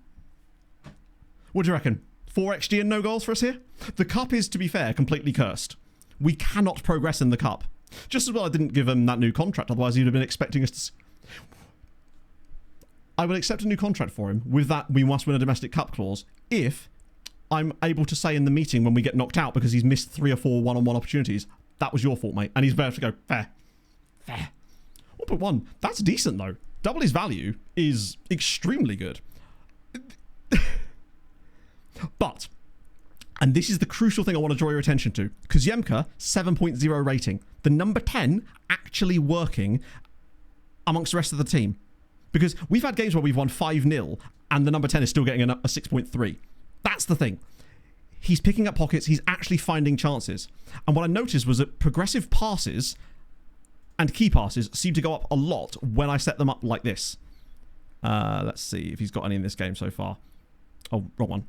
What do you reckon? 4 XG and no goals for us here? The cup is, to be fair, completely cursed. We cannot progress in the cup. Just as well I didn't give him that new contract, otherwise he'd have been expecting us to... I will accept a new contract for him with that we must win a domestic cup clause if I'm able to say in the meeting when we get knocked out because he's missed 3 or 4 one-on-one opportunities, that was your fault, mate. And he's better to go, fair. 1.1. That's decent, though. Double his value is extremely good. But, and this is the crucial thing I want to draw your attention to, Kuzyemka, 7.0 rating. The number 10 actually working amongst the rest of the team. Because we've had games where we've won 5-0 and the number 10 is still getting a 6.3. That's the thing. He's picking up pockets. He's actually finding chances. And what I noticed was that progressive passes and key passes seem to go up a lot when I set them up like this. Let's see if he's got any in this game so far. Oh, wrong one.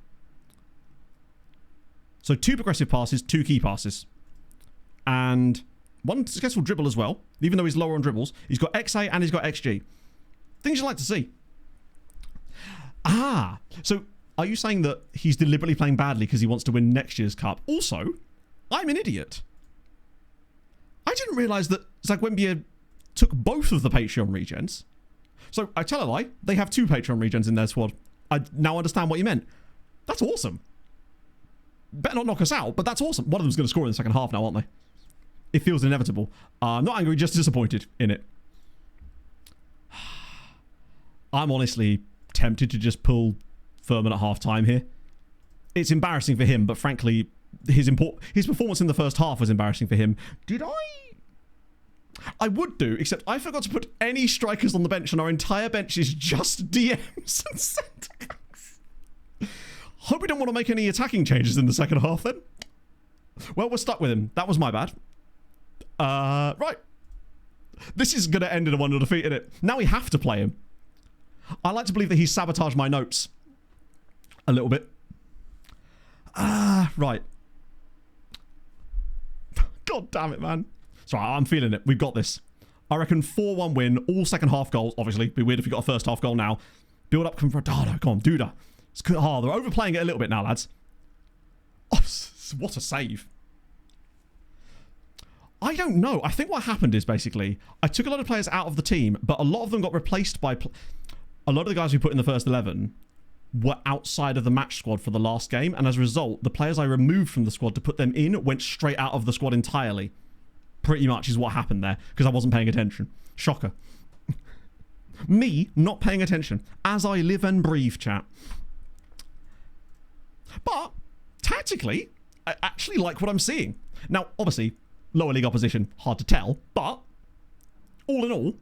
So 2 progressive passes, 2 key passes. And 1 successful dribble as well. Even though he's lower on dribbles. He's got XA and he's got XG. Things you like to see. Ah, so are you saying that he's deliberately playing badly because he wants to win next year's cup? Also, I'm an idiot. I didn't realise that Zagwembia took both of the Patreon regens. So I tell a lie, they have 2 Patreon regens in their squad. I now understand what you meant. That's awesome. Better not knock us out, but that's awesome. One of them's going to score in the second half now, aren't they? It feels inevitable. Not angry, just disappointed in it. I'm honestly tempted to just pull Furman at half-time here. It's embarrassing for him, but frankly, his performance in the first half was embarrassing for him. Did I? I would do, except I forgot to put any strikers on the bench, and our entire bench is just DMs and centre-backs. Hope we don't want to make any attacking changes in the second half, then. Well, we're stuck with him. That was my bad. Right. This is going to end in a 1-0 defeat, isn't it? Now we have to play him. I like to believe that he's sabotaged my notes a little bit. Right. God damn it, man. Sorry, I'm feeling it. We've got this. I reckon 4-1 win, all second half goals. Obviously, be weird if we got a first half goal now. Build up Confradado. Come on, Duda. They're overplaying it a little bit now, lads. Oh, what a save. I don't know. I think what happened is basically I took a lot of players out of the team, but a lot of them got replaced by a lot of the guys we put in the first 11 were outside of the match squad for the last game, and as a result, the players I removed from the squad to put them in went straight out of the squad entirely. Pretty much is what happened there, because I wasn't paying attention. Shocker. Me not paying attention, as I live and breathe, chat. But, tactically, I actually like what I'm seeing. Now, obviously, lower league opposition, hard to tell, but all in all,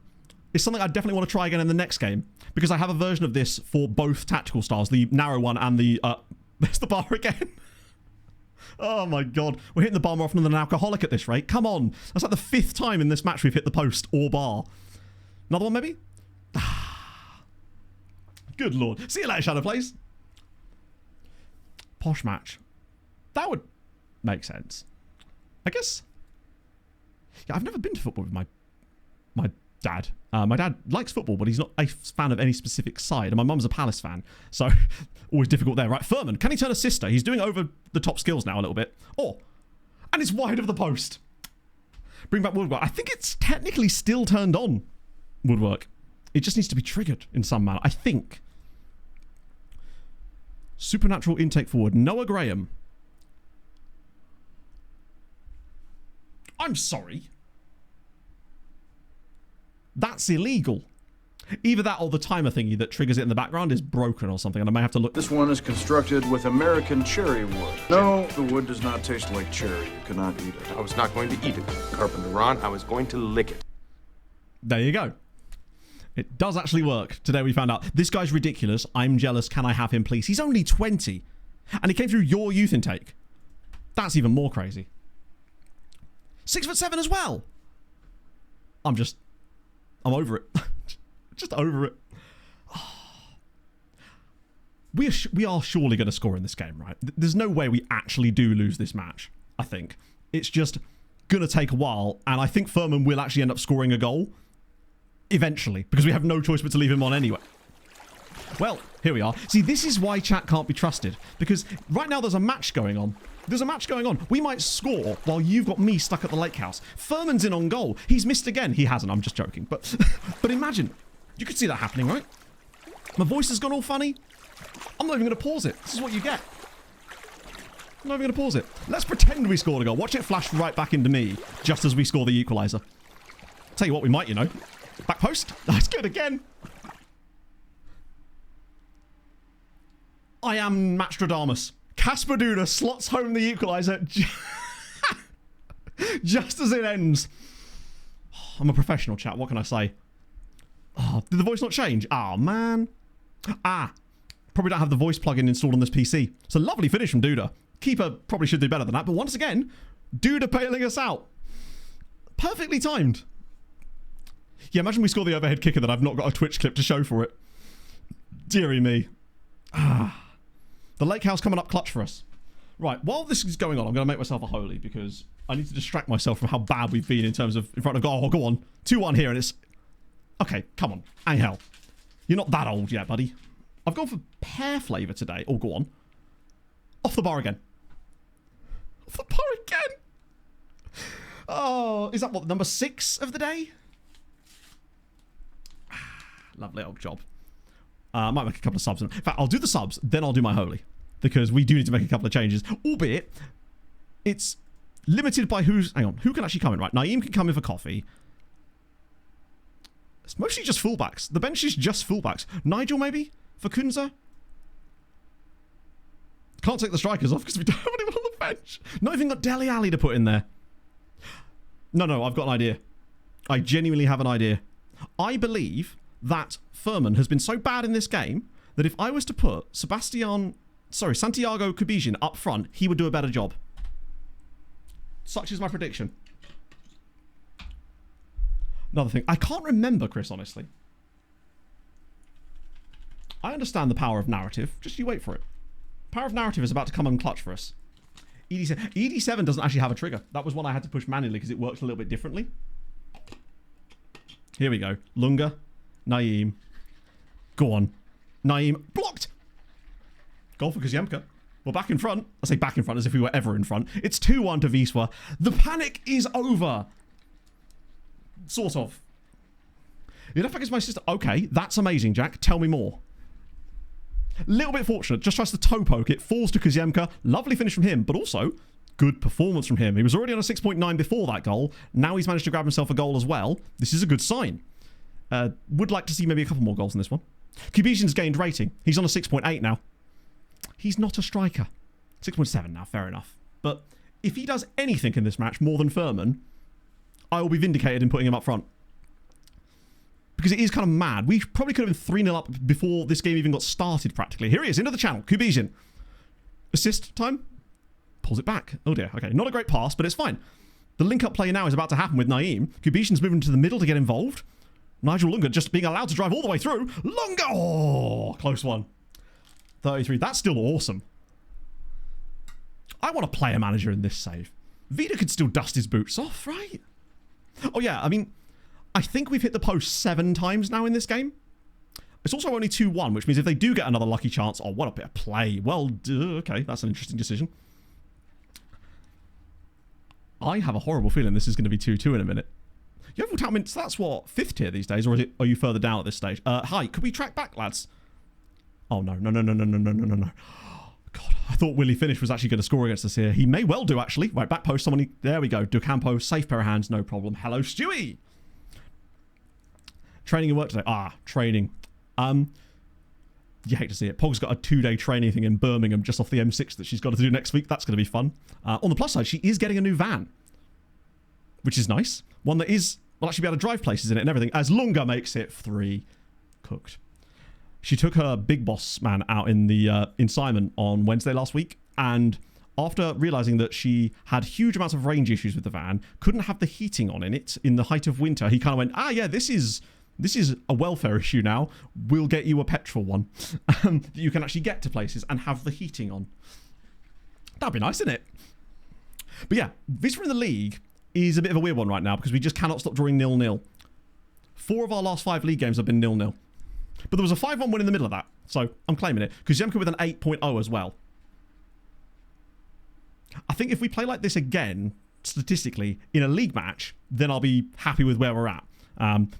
it's something I definitely want to try again in the next game, because I have a version of this for both tactical styles, the narrow one and the, there's the bar again. Oh my god, we're hitting the bar more often than an alcoholic at this rate. Come on, that's like the 5th time in this match we've hit the post or bar. Another one maybe? Good lord. See you later, Shadow Plays. Posh match. That would make sense. I guess. Yeah, I've never been to football with my dad. My dad likes football, but he's not a fan of any specific side. And my mum's a Palace fan, so always difficult there. Right, Furman, can he turn assist? He's doing over the top skills now a little bit. Oh, and it's wide of the post. Bring back Woodwork. I think it's technically still turned on, Woodwork. It just needs to be triggered in some manner, I think. Supernatural intake forward. Noah Graham. I'm sorry. That's illegal. Either that or the timer thingy that triggers it in the background is broken or something, and I may have to look. This one is constructed with American cherry wood. No, the wood does not taste like cherry. You cannot eat it. I was not going to eat it, Carpenter Ron. I was going to lick it. There you go. It does actually work. Today we found out. This guy's ridiculous. I'm jealous. Can I have him, please? He's only 20. And he came through your youth intake. That's even more crazy. 6'7" as well. I'm over it. Just over it. We are surely going to score in this game, right? There's no way we actually do lose this match, I think. It's just going to take a while, and I think Furman will actually end up scoring a goal eventually, because we have no choice but to leave him on anyway. Well, here we are. See, this is why chat can't be trusted, because right now there's a match going on. There's a match going on. We might score while you've got me stuck at the lake house. Furman's in on goal. He's missed again. He hasn't. I'm just joking. But imagine. You could see that happening, right? My voice has gone all funny. I'm not even going to pause it. This is what you get. I'm not even going to pause it. Let's pretend we scored a goal. Watch it flash right back into me just as we score the equaliser. Tell you what, we might, you know. Back post. That's good again. I am Matchstradamus. Casper Duda slots home the equaliser just as it ends. I'm a professional, chat. What can I say? Oh, did the voice not change? Oh, man. Probably don't have the voice plugin installed on this PC. It's a lovely finish from Duda. Keeper probably should do better than that, but once again, Duda bailing us out. Perfectly timed. Yeah, imagine we score the overhead kicker that I've not got a Twitch clip to show for it. Deary me. The lake house coming up clutch for us. Right, while this is going on, I'm going to make myself a holy because I need to distract myself from how bad we've been in terms of in front of goal. Oh, go on. 2-1 here and it's... Okay, come on. Angel. You're not that old yet, buddy. I've gone for pear flavour today. Oh, go on. Off the bar again. Off the bar again. Oh, is that what, number 6 of the day? Lovely old job. I might make a couple of subs. In fact, I'll do the subs, then I'll do my holy. Because we do need to make a couple of changes. Albeit, it's limited by who's... Hang on, who can actually come in? Right, Naeem can come in for coffee. It's mostly just fullbacks. The bench is just fullbacks. Nigel, maybe? For Kunza? Can't take the strikers off because we don't have anyone on the bench. Not even got Dele Alli to put in there. No, I've got an idea. I genuinely have an idea. I believe that Furman has been so bad in this game that if I was to put Santiago Kubijin up front, he would do a better job. Such is my prediction. Another thing. I can't remember, Chris, honestly. I understand the power of narrative. Just you wait for it. Power of narrative is about to come unclutch for us. ED7 doesn't actually have a trigger. That was one I had to push manually because it works a little bit differently. Here we go. Lunga. Naeem. Go on. Naeem. Blocked! Goal for Koziemka. We're back in front. I say back in front as if we were ever in front. It's 2-1 to Wisła. The panic is over. Sort of. You're left back against my sister. Okay, that's amazing, Jack. Tell me more. Little bit fortunate. Just tries to toe poke. It falls to Kuziemka. Lovely finish from him, but also good performance from him. He was already on a 6.9 before that goal. Now he's managed to grab himself a goal as well. This is a good sign. Would like to see maybe a couple more goals in this one. Kubizhin's gained rating. He's on a 6.8 now. He's not a striker. 6.7 now, fair enough. But if he does anything in this match more than Furman, I will be vindicated in putting him up front. Because it is kind of mad. We probably could have been 3-0 up before this game even got started, practically. Here he is, into the channel. Kubizhin. Assist time. Pulls it back. Oh dear. Okay, not a great pass, but it's fine. The link-up play now is about to happen with Naeem. Kubizhin's moving to the middle to get involved. Nigel Lunga just being allowed to drive all the way through. Lunga! Oh, close one. 33. That's still awesome. I want a player manager in this save. Vida could still dust his boots off, right? Oh yeah, I mean, I think we've hit the post 7 times now in this game. It's also only 2-1, which means if they do get another lucky chance... Oh, what a bit of play. Well, okay, that's an interesting decision. I have a horrible feeling this is going to be 2-2 in a minute. You have talent minutes, that's what, 5th tier these days, or are you further down at this stage? Hi, could we track back, lads? Oh, no. God, I thought Willie Finish was actually going to score against us here. He may well do, actually. Right, back post, someone... There we go. Ducampo, safe pair of hands, no problem. Hello, Stewie! Training and work today. Ah, training. You hate to see it. Pog's got a 2-day training thing in Birmingham just off the M6 that she's got to do next week. That's going to be fun. On the plus side, she is getting a new van, which is nice. One that will actually be able to drive places in it and everything, as Lunga makes it 3. Cooked. She took her big boss man out in Simon on Wednesday last week, and after realizing that she had huge amounts of range issues with the van, couldn't have the heating on in it in the height of winter, he kind of went, yeah, this is a welfare issue now. We'll get you a petrol one that you can actually get to places and have the heating on. That'd be nice, isn't it? But yeah, Wisła in the league is a bit of a weird one right now because we just cannot stop drawing 0-0. 4 of our last 5 league games have been 0-0. But there was a 5-1 win in the middle of that, so I'm claiming it. Kuziemka with an 8.0 as well. I think if we play like this again, statistically, in a league match, then I'll be happy with where we're at.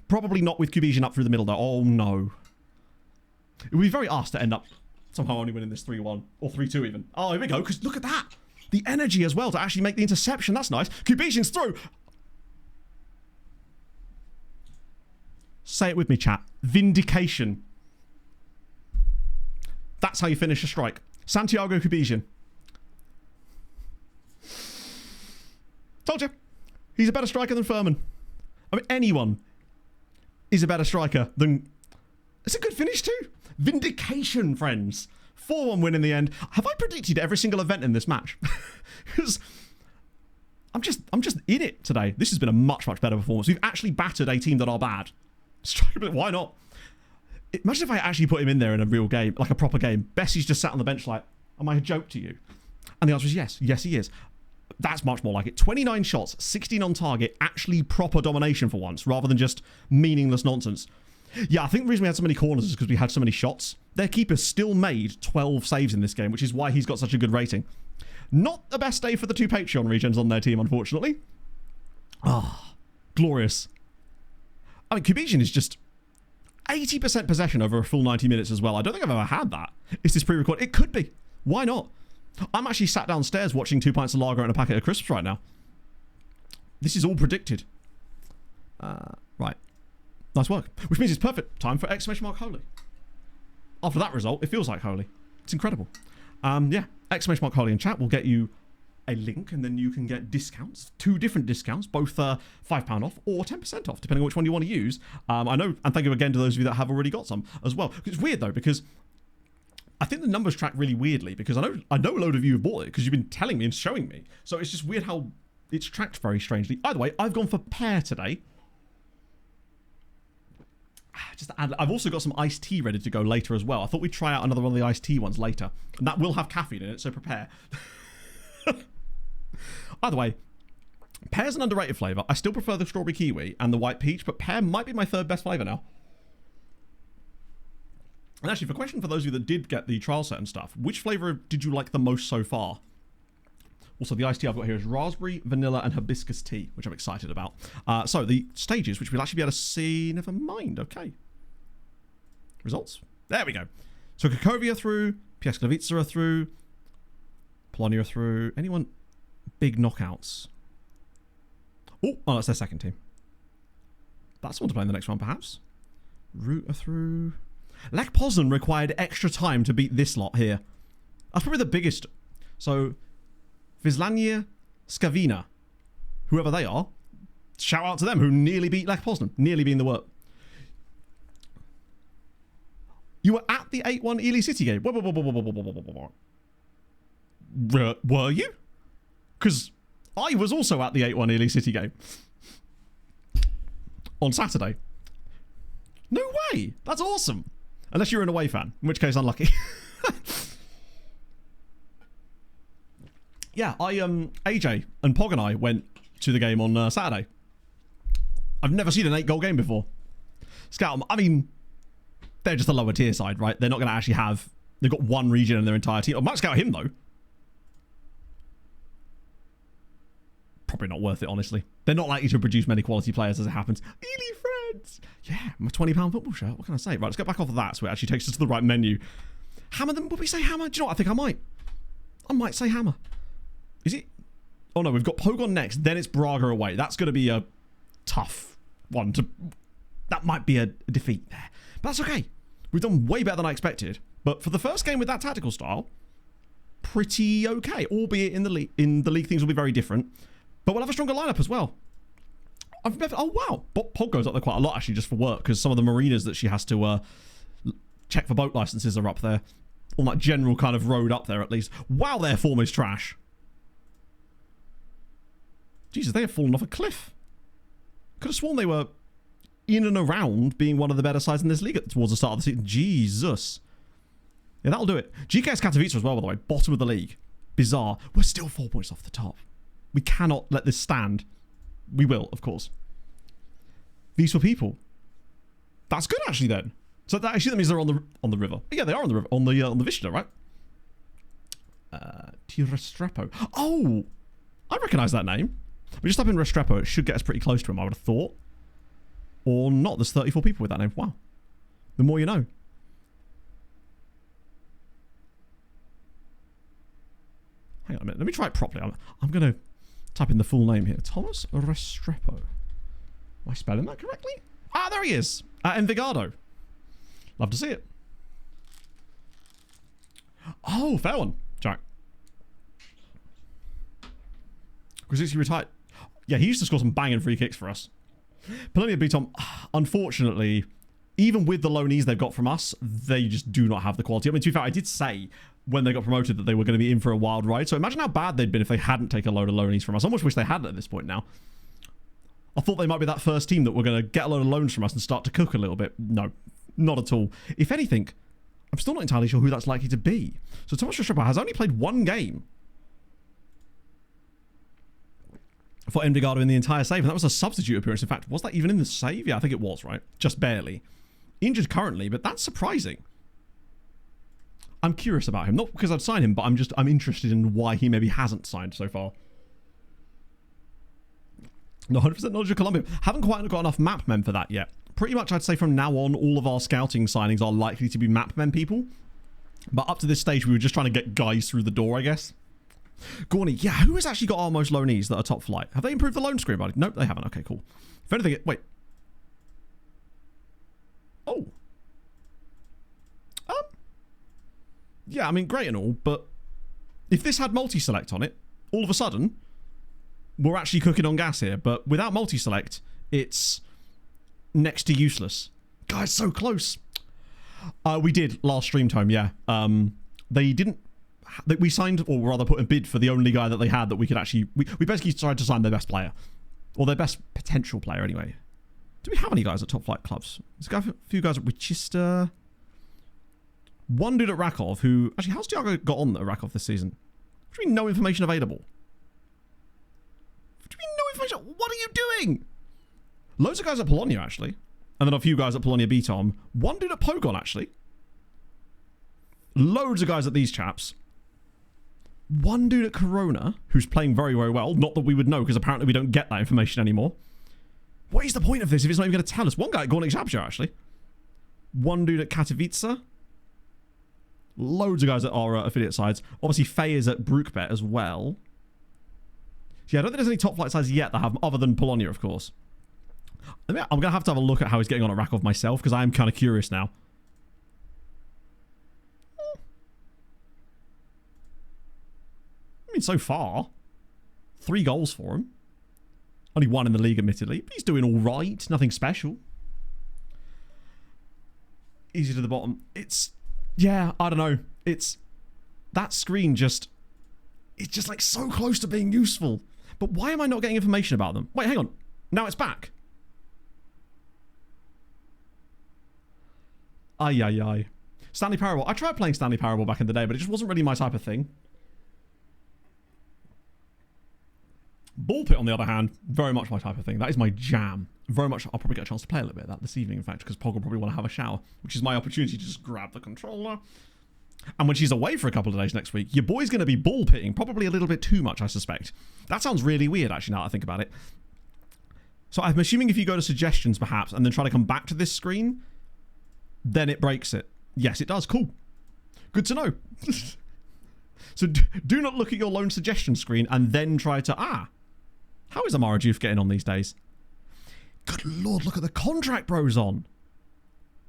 Probably not with Kubizhin up through the middle, though. Oh, no. It would be very us to end up somehow only winning this 3-1, or 3-2 even. Oh, here we go, because look at that. The energy as well to actually make the interception. That's nice. Kubizhin's through. Say it with me, chat. Vindication. That's how you finish a strike. Santiago Kubizhin. Told you. He's a better striker than Furman. I mean, anyone is a better striker than... It's a good finish too. Vindication, friends. 4-1 win in the end. Have I predicted every single event in this match? Because I'm just in it today. This has been a much, much better performance. We've actually battered a team that are bad. Why not? Imagine if I actually put him in there in a real game, like a proper game. Bessie's just sat on the bench like, am I a joke to you? And the answer is yes. Yes, he is. That's much more like it. 29 shots, 16 on target, actually proper domination for once, rather than just meaningless nonsense. Yeah, I think the reason we had so many corners is because we had so many shots. Their keeper still made 12 saves in this game, which is why he's got such a good rating. Not the best day for the 2 Patreon regens on their team, unfortunately. Ah, glorious. I mean, Kubizhin is just 80% possession over a full 90 minutes as well. I don't think I've ever had that. Is this pre-record? It could be. Why not? I'm actually sat downstairs watching 2 pints of lager and a packet of crisps right now. This is all predicted. Right. Nice work. Which means it's perfect time for exclamation mark holy. After that result, it feels like holy. It's incredible. Yeah, exclamation mark holy in chat will get you a link, and then you can get discounts, 2 different discounts, both £5 off or 10% off, depending on which one you want to use. I know, and thank you again to those of you that have already got some as well. It's weird though, because I think the numbers track really weirdly, because I know a load of you have bought it because you've been telling me and showing me. So it's just weird how it's tracked very strangely. Either way, I've gone for pear today. Just to add, I've also got some iced tea ready to go later as well. I thought we'd try out another one of the iced tea ones later, and that will have caffeine in it, so prepare. Either way, pear's an underrated flavour. I still prefer the strawberry kiwi and the white peach, but pear might be my 3rd best flavour now. And actually, for a question for those of you that did get the trial set and stuff, which flavor did you like the most so far? Also, the iced tea I've got here is raspberry, vanilla, and hibiscus tea, which I'm excited about. So, the stages, which we'll actually be able to see... Never mind, okay. Results. There we go. So, Cracovia through, Piasklewice are through, Polonia are through. Anyone... Big knockouts. Oh, that's their second team. That's someone to play in the next one, perhaps. Root are through. Lech Poznan required extra time to beat this lot here. That's probably the biggest. So, Wisła Skawina, whoever they are, shout out to them who nearly beat Lech Poznan, nearly being the work. You were at the 8-1 Ely City game. Were you? Because I was also at the 8-1 Ely City game on Saturday. No way. That's awesome. Unless you're an away fan, in which case unlucky. Yeah, AJ and Pog and I went to the game on Saturday. I've never seen an 8-goal game before. Scout, I mean, they're just a lower tier side, right? They're not going to actually have... They've got one region in their entire team. I might scout him, though. Probably not worth it, honestly. They're not likely to produce many quality players as it happens. Ely friends! Yeah, my £20 football shirt. What can I say? Right, let's get back off of that so it actually takes us to the right menu. Hammer them? Would we say hammer? Do you know what? I think I might. I might say hammer. Is it? Oh no, we've got Pogon next. Then it's Braga away. That's going to be a tough one to... That might be a defeat there. But that's okay. We've done way better than I expected. But for the first game with that tactical style, pretty okay. Albeit in the league things will be very different. But we'll have a stronger lineup as well. Oh, wow. Pog goes up there quite a lot, actually, just for work, because some of the marinas that she has to check for boat licenses are up there. On that general kind of road up there, at least. Wow, their form is trash. Jesus, they have fallen off a cliff. Could have sworn they were in and around being one of the better sides in this league towards the start of the season. Jesus. Yeah, that'll do it. GKS Katowice as well, by the way. Bottom of the league. Bizarre. We're still 4 points off the top. We cannot let this stand. We will, of course. Wisła people. That's good, actually, then. So that actually that means they're on the river. Yeah, they are on the river. On the Wisła, right? Restrepo. Oh! I recognise that name. We just type in Restrepo. It should get us pretty close to him, I would have thought. Or not. There's 34 people with that name. Wow. The more you know. Hang on a minute. Let me try it properly. I'm going to type in the full name here. Thomas Restrepo. Am I spelling that correctly? Ah, there he is. At Envigado. Love to see it. Oh, fair one. Jack. Krasicki retired. Yeah, he used to score some banging free kicks for us. Polonia beat on. Unfortunately, even with the loanees they've got from us, they just do not have the quality. I mean, to be fair, I did say when they got promoted that they were going to be in for a wild ride. So imagine how bad they'd been if they hadn't taken a load of loanees from us. I almost wish they hadn't at this point now. I thought they might be that first team that were going to get a load of loans from us and start to cook a little bit. No, not at all. If anything, I'm still not entirely sure who that's likely to be. So Thomas Restrepo has only played one game for Envigado in the entire save, and that was a substitute appearance. In fact, was that even in the save? Yeah, I think it was, right? Just barely. Injured currently, but that's surprising. I'm curious about him. Not because I'd sign him, but I'm interested in why he maybe hasn't signed so far. No, 100% knowledge of Colombia. Haven't quite got enough map men for that yet. Pretty much I'd say from now on, all of our scouting signings are likely to be map men people. But up to this stage, we were just trying to get guys through the door, I guess. Gorney, yeah, who has actually got our most loanees that are top flight? Have they improved the loan screen, buddy? Nope, they haven't. Okay, cool. If anything, wait. Oh. Yeah, I mean, great and all, but if this had multi-select on it, all of a sudden, we're actually cooking on gas here. But without multi-select, it's next to useless. Guys, so close. We did last stream time, yeah. They didn't... We signed, or rather put a bid for the only guy that they had that we could actually... We basically tried to sign their best player. Or their best potential player, anyway. Do we have any guys at top flight clubs? There's a few guys at Wichester. One dude at Rakov who... Actually, how's Diago got on at Rakov this season? What do you mean no information available? What do you mean no information? What are you doing? Loads of guys at Polonia, actually. And then a few guys at Polonia B-Tom. One dude at Pogon, actually. Loads of guys at these chaps. One dude at Corona who's playing very, very well. Not that we would know, because apparently we don't get that information anymore. What is the point of this if it's not even going to tell us? One guy at Gornik Zabrze, actually. One dude at Katowice. Loads of guys at our affiliate sides. Obviously, Faye is at Brookbet as well. So yeah, I don't think there's any top flight sides yet that have, other than Polonia, of course. I'm going to have a look at how he's getting on at Rakov myself, because I am kind of curious now. I mean, so far, 3 goals for him. Only 1 in the league, admittedly. But he's doing all right. Nothing special. Easy to the bottom. It's... Yeah, I don't know. It's... That screen just... It's just, like, so close to being useful. But why am I not getting information about them? Wait, hang on. Now it's back. Ay. Stanley Parable. I tried playing Stanley Parable back in the day, but it just wasn't really my type of thing. Ball Pit, on the other hand, very much my type of thing. That is my jam. Very much. I'll probably get a chance to play a little bit of that this evening, in fact, because Pog will probably want to have a shower, which is my opportunity to just grab the controller. And when she's away for a couple of days next week, your boy's going to be ball pitting, probably a little bit too much, I suspect. That sounds really weird, actually, now that I think about it. So I'm assuming if you go to suggestions, perhaps, and then try to come back to this screen, then it breaks it. Yes, it does. Cool. Good to know. So do not look at your lone suggestion screen and then try to... How is Amara Diouf getting on these days? Good lord, look at the contract bro's on.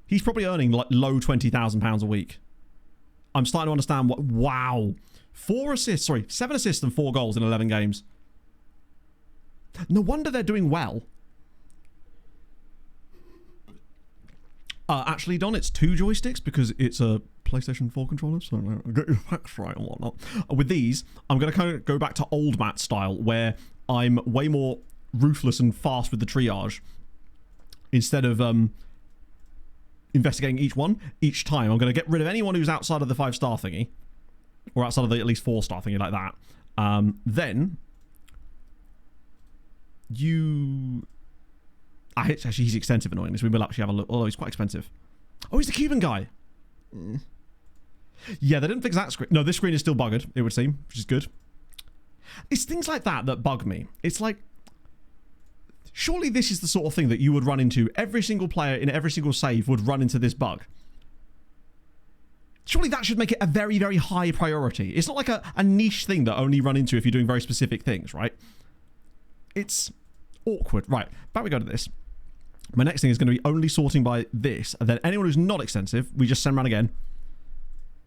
He's probably earning like low £20,000 a week. I'm starting to understand what... Wow. 7 assists and 4 goals in 11 games. No wonder they're doing well. Actually, Don, it's 2 joysticks because it's a PlayStation 4 controller, so get your facts right and whatnot. With these, I'm going to kind of go back to old Matt style, where I'm way more ruthless and fast with the triage. Instead of investigating each time, I'm going to get rid of anyone who's outside of the 5-star thingy, or outside of the at least 4-star thingy like that. Then you... Actually, he's extensive annoying. We will actually have a look. Although he's quite expensive. Oh, he's the Cuban guy. Yeah, they didn't fix that screen. No, this screen is still buggered, it would seem, which is good. It's things like that that bug me. It's like, surely this is the sort of thing that you would run into. Every single player in every single save would run into this bug. Surely that should make it a very, very high priority. It's not like a niche thing that only run into if you're doing very specific things, right? It's awkward. Right, back we go to this. My next thing is going to be only sorting by this, and then anyone who's not extensive, we just send around again.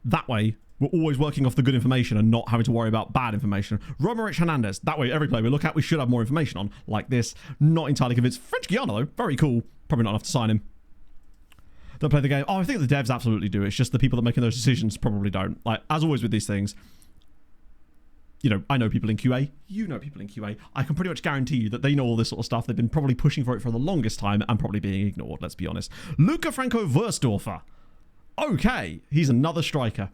That way, we're always working off the good information and not having to worry about bad information. Romerich Hernandez. That way, every player we look at, we should have more information on, like this. Not entirely convinced. French Guiana, though. Very cool. Probably not enough to sign him. Don't play the game. Oh, I think the devs absolutely do. It's just the people that are making those decisions probably don't. Like, as always with these things, you know, I know people in QA. You know people in QA. I can pretty much guarantee you that they know all this sort of stuff. They've been probably pushing for it for the longest time and probably being ignored, let's be honest. Luca Franco Wursdorfer. Okay, he's another striker.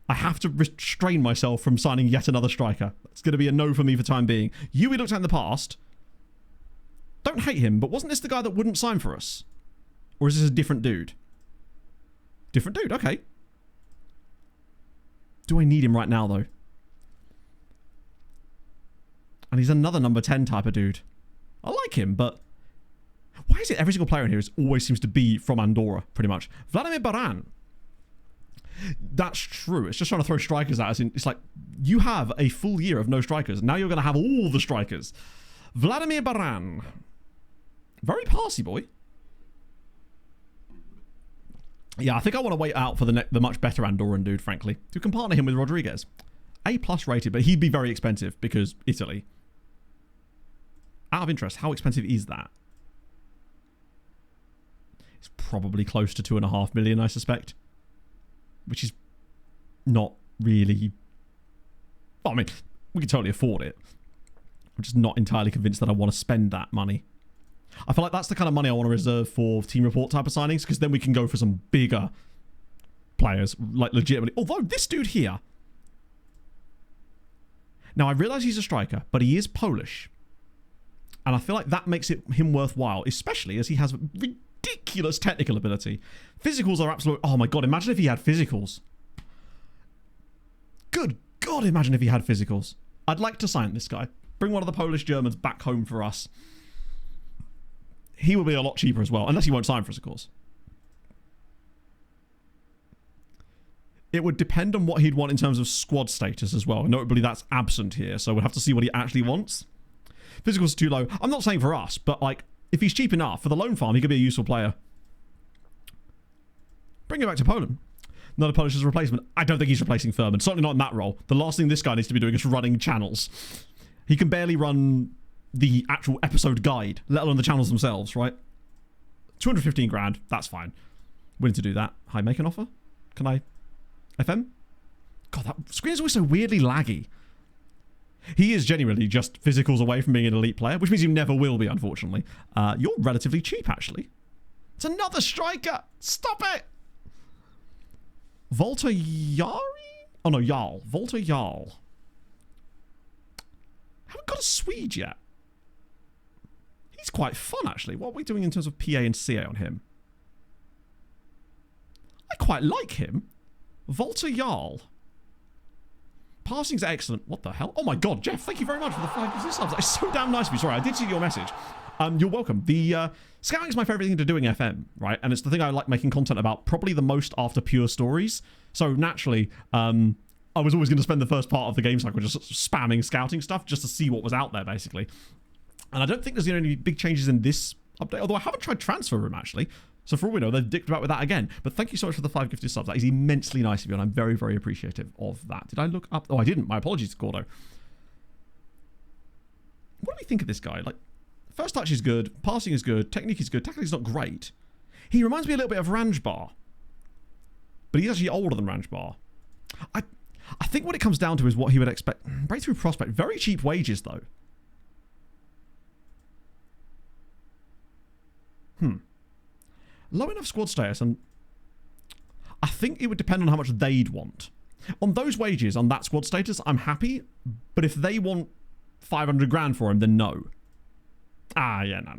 I have to restrain myself from signing yet another striker. It's going to be a no for me for time being. You we looked at in the past. Don't hate him, but wasn't this the guy that wouldn't sign for us? Or is this a different dude? Different dude, okay. Do I need him right now, though? And he's another number 10 type of dude. I like him, but... Why is it every single player in here always seems to be from Andorra, pretty much? Vladimir Baran. That's true. It's just trying to throw strikers at us. It's like, you have a full year of no strikers. Now you're going to have all the strikers. Vladimir Baran. Very passy, boy. Yeah, I think I want to wait out for the much better Andorran dude, frankly. You can partner him with Rodriguez. A+ rated, but he'd be very expensive because Italy. Out of interest, how expensive is that? It's probably close to 2.5 million, I suspect. Which is not really... Well, I mean, we can totally afford it. I'm just not entirely convinced that I want to spend that money. I feel like that's the kind of money I want to reserve for team report type of signings, because then we can go for some bigger players, like legitimately. Although this dude here... Now, I realise he's a striker, but he is Polish. And I feel like that makes him worthwhile, especially as he has ridiculous technical ability. Physicals are absolute... Oh my god, imagine if he had physicals. God, imagine if he had physicals. I'd like to sign this guy. Bring one of the Polish Germans back home for us. He will be a lot cheaper as well, unless he won't sign for us, of course. It would depend on what he'd want in terms of squad status as well. Notably, that's absent here, so we'll have to see what he actually wants. Physicals are too low. I'm not saying for us, but like, if he's cheap enough for the loan farm, he could be a useful player. Bring him back to Poland. Another Polish as a replacement. I don't think he's replacing Furman. Certainly not in that role. The last thing this guy needs to be doing is running channels. He can barely run the actual episode guide, let alone the channels themselves, right? 215 grand. That's fine. Willing to do that. Hi, make an offer? Can I? FM? God, that screen is always so weirdly laggy. He is genuinely just physicals away from being an elite player, which means you never will be, unfortunately. You're relatively cheap, actually. It's another striker. Stop it. Volta Yari? Oh, no, Jarl. Volta Jarl. Haven't got a Swede yet. He's quite fun, actually. What are we doing in terms of PA and CA on him? I quite like him. Volta Jarl. Passing's excellent. What the hell? Oh my god, Jeff, thank you very much for the 5 subs. That's so damn nice of you. Sorry, I did see your message. You're welcome. The scouting is my favorite thing to do in FM, right? And it's the thing I like making content about probably the most after pure stories. So naturally, I was always going to spend the first part of the game cycle just spamming scouting stuff just to see what was out there, basically. And I don't think there's going to be any big changes in this update, although I haven't tried Transfer Room, actually. So for all we know, they've dicked about with that again. But thank you so much for the 5 gifted subs. That is immensely nice of you, and I'm very, very appreciative of that. Did I look up? Oh, I didn't. My apologies, Gordo. What do we think of this guy? Like, first touch is good. Passing is good. Technique is good. Tackling is not great. He reminds me a little bit of Ranjbar. But he's actually older than Ranjbar. I think what it comes down to is what he would expect. Breakthrough prospect. Very cheap wages, though. Low enough squad status, and I think it would depend on how much they'd want. On those wages, on that squad status, I'm happy. But if they want 500 grand for him, then no. Yeah, no.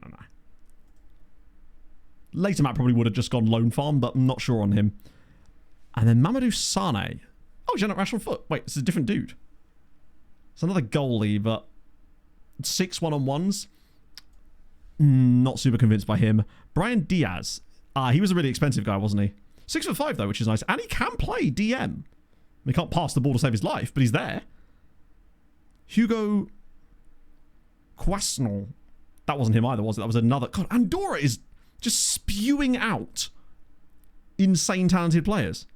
Later Matt probably would have just gone loan farm, but I'm not sure on him. And then Mamadou Sane. Oh, he's on Rational Foot. Wait, it's a different dude. It's another goalie, but 6 one-on-ones. Not super convinced by him. Brian Diaz. He was a really expensive guy, wasn't he? 6'5", though, which is nice. And he can play DM. He can't pass the ball to save his life, but he's there. Hugo Quasnel. That wasn't him either, was it? That was another. God, Andorra is just spewing out insane talented players.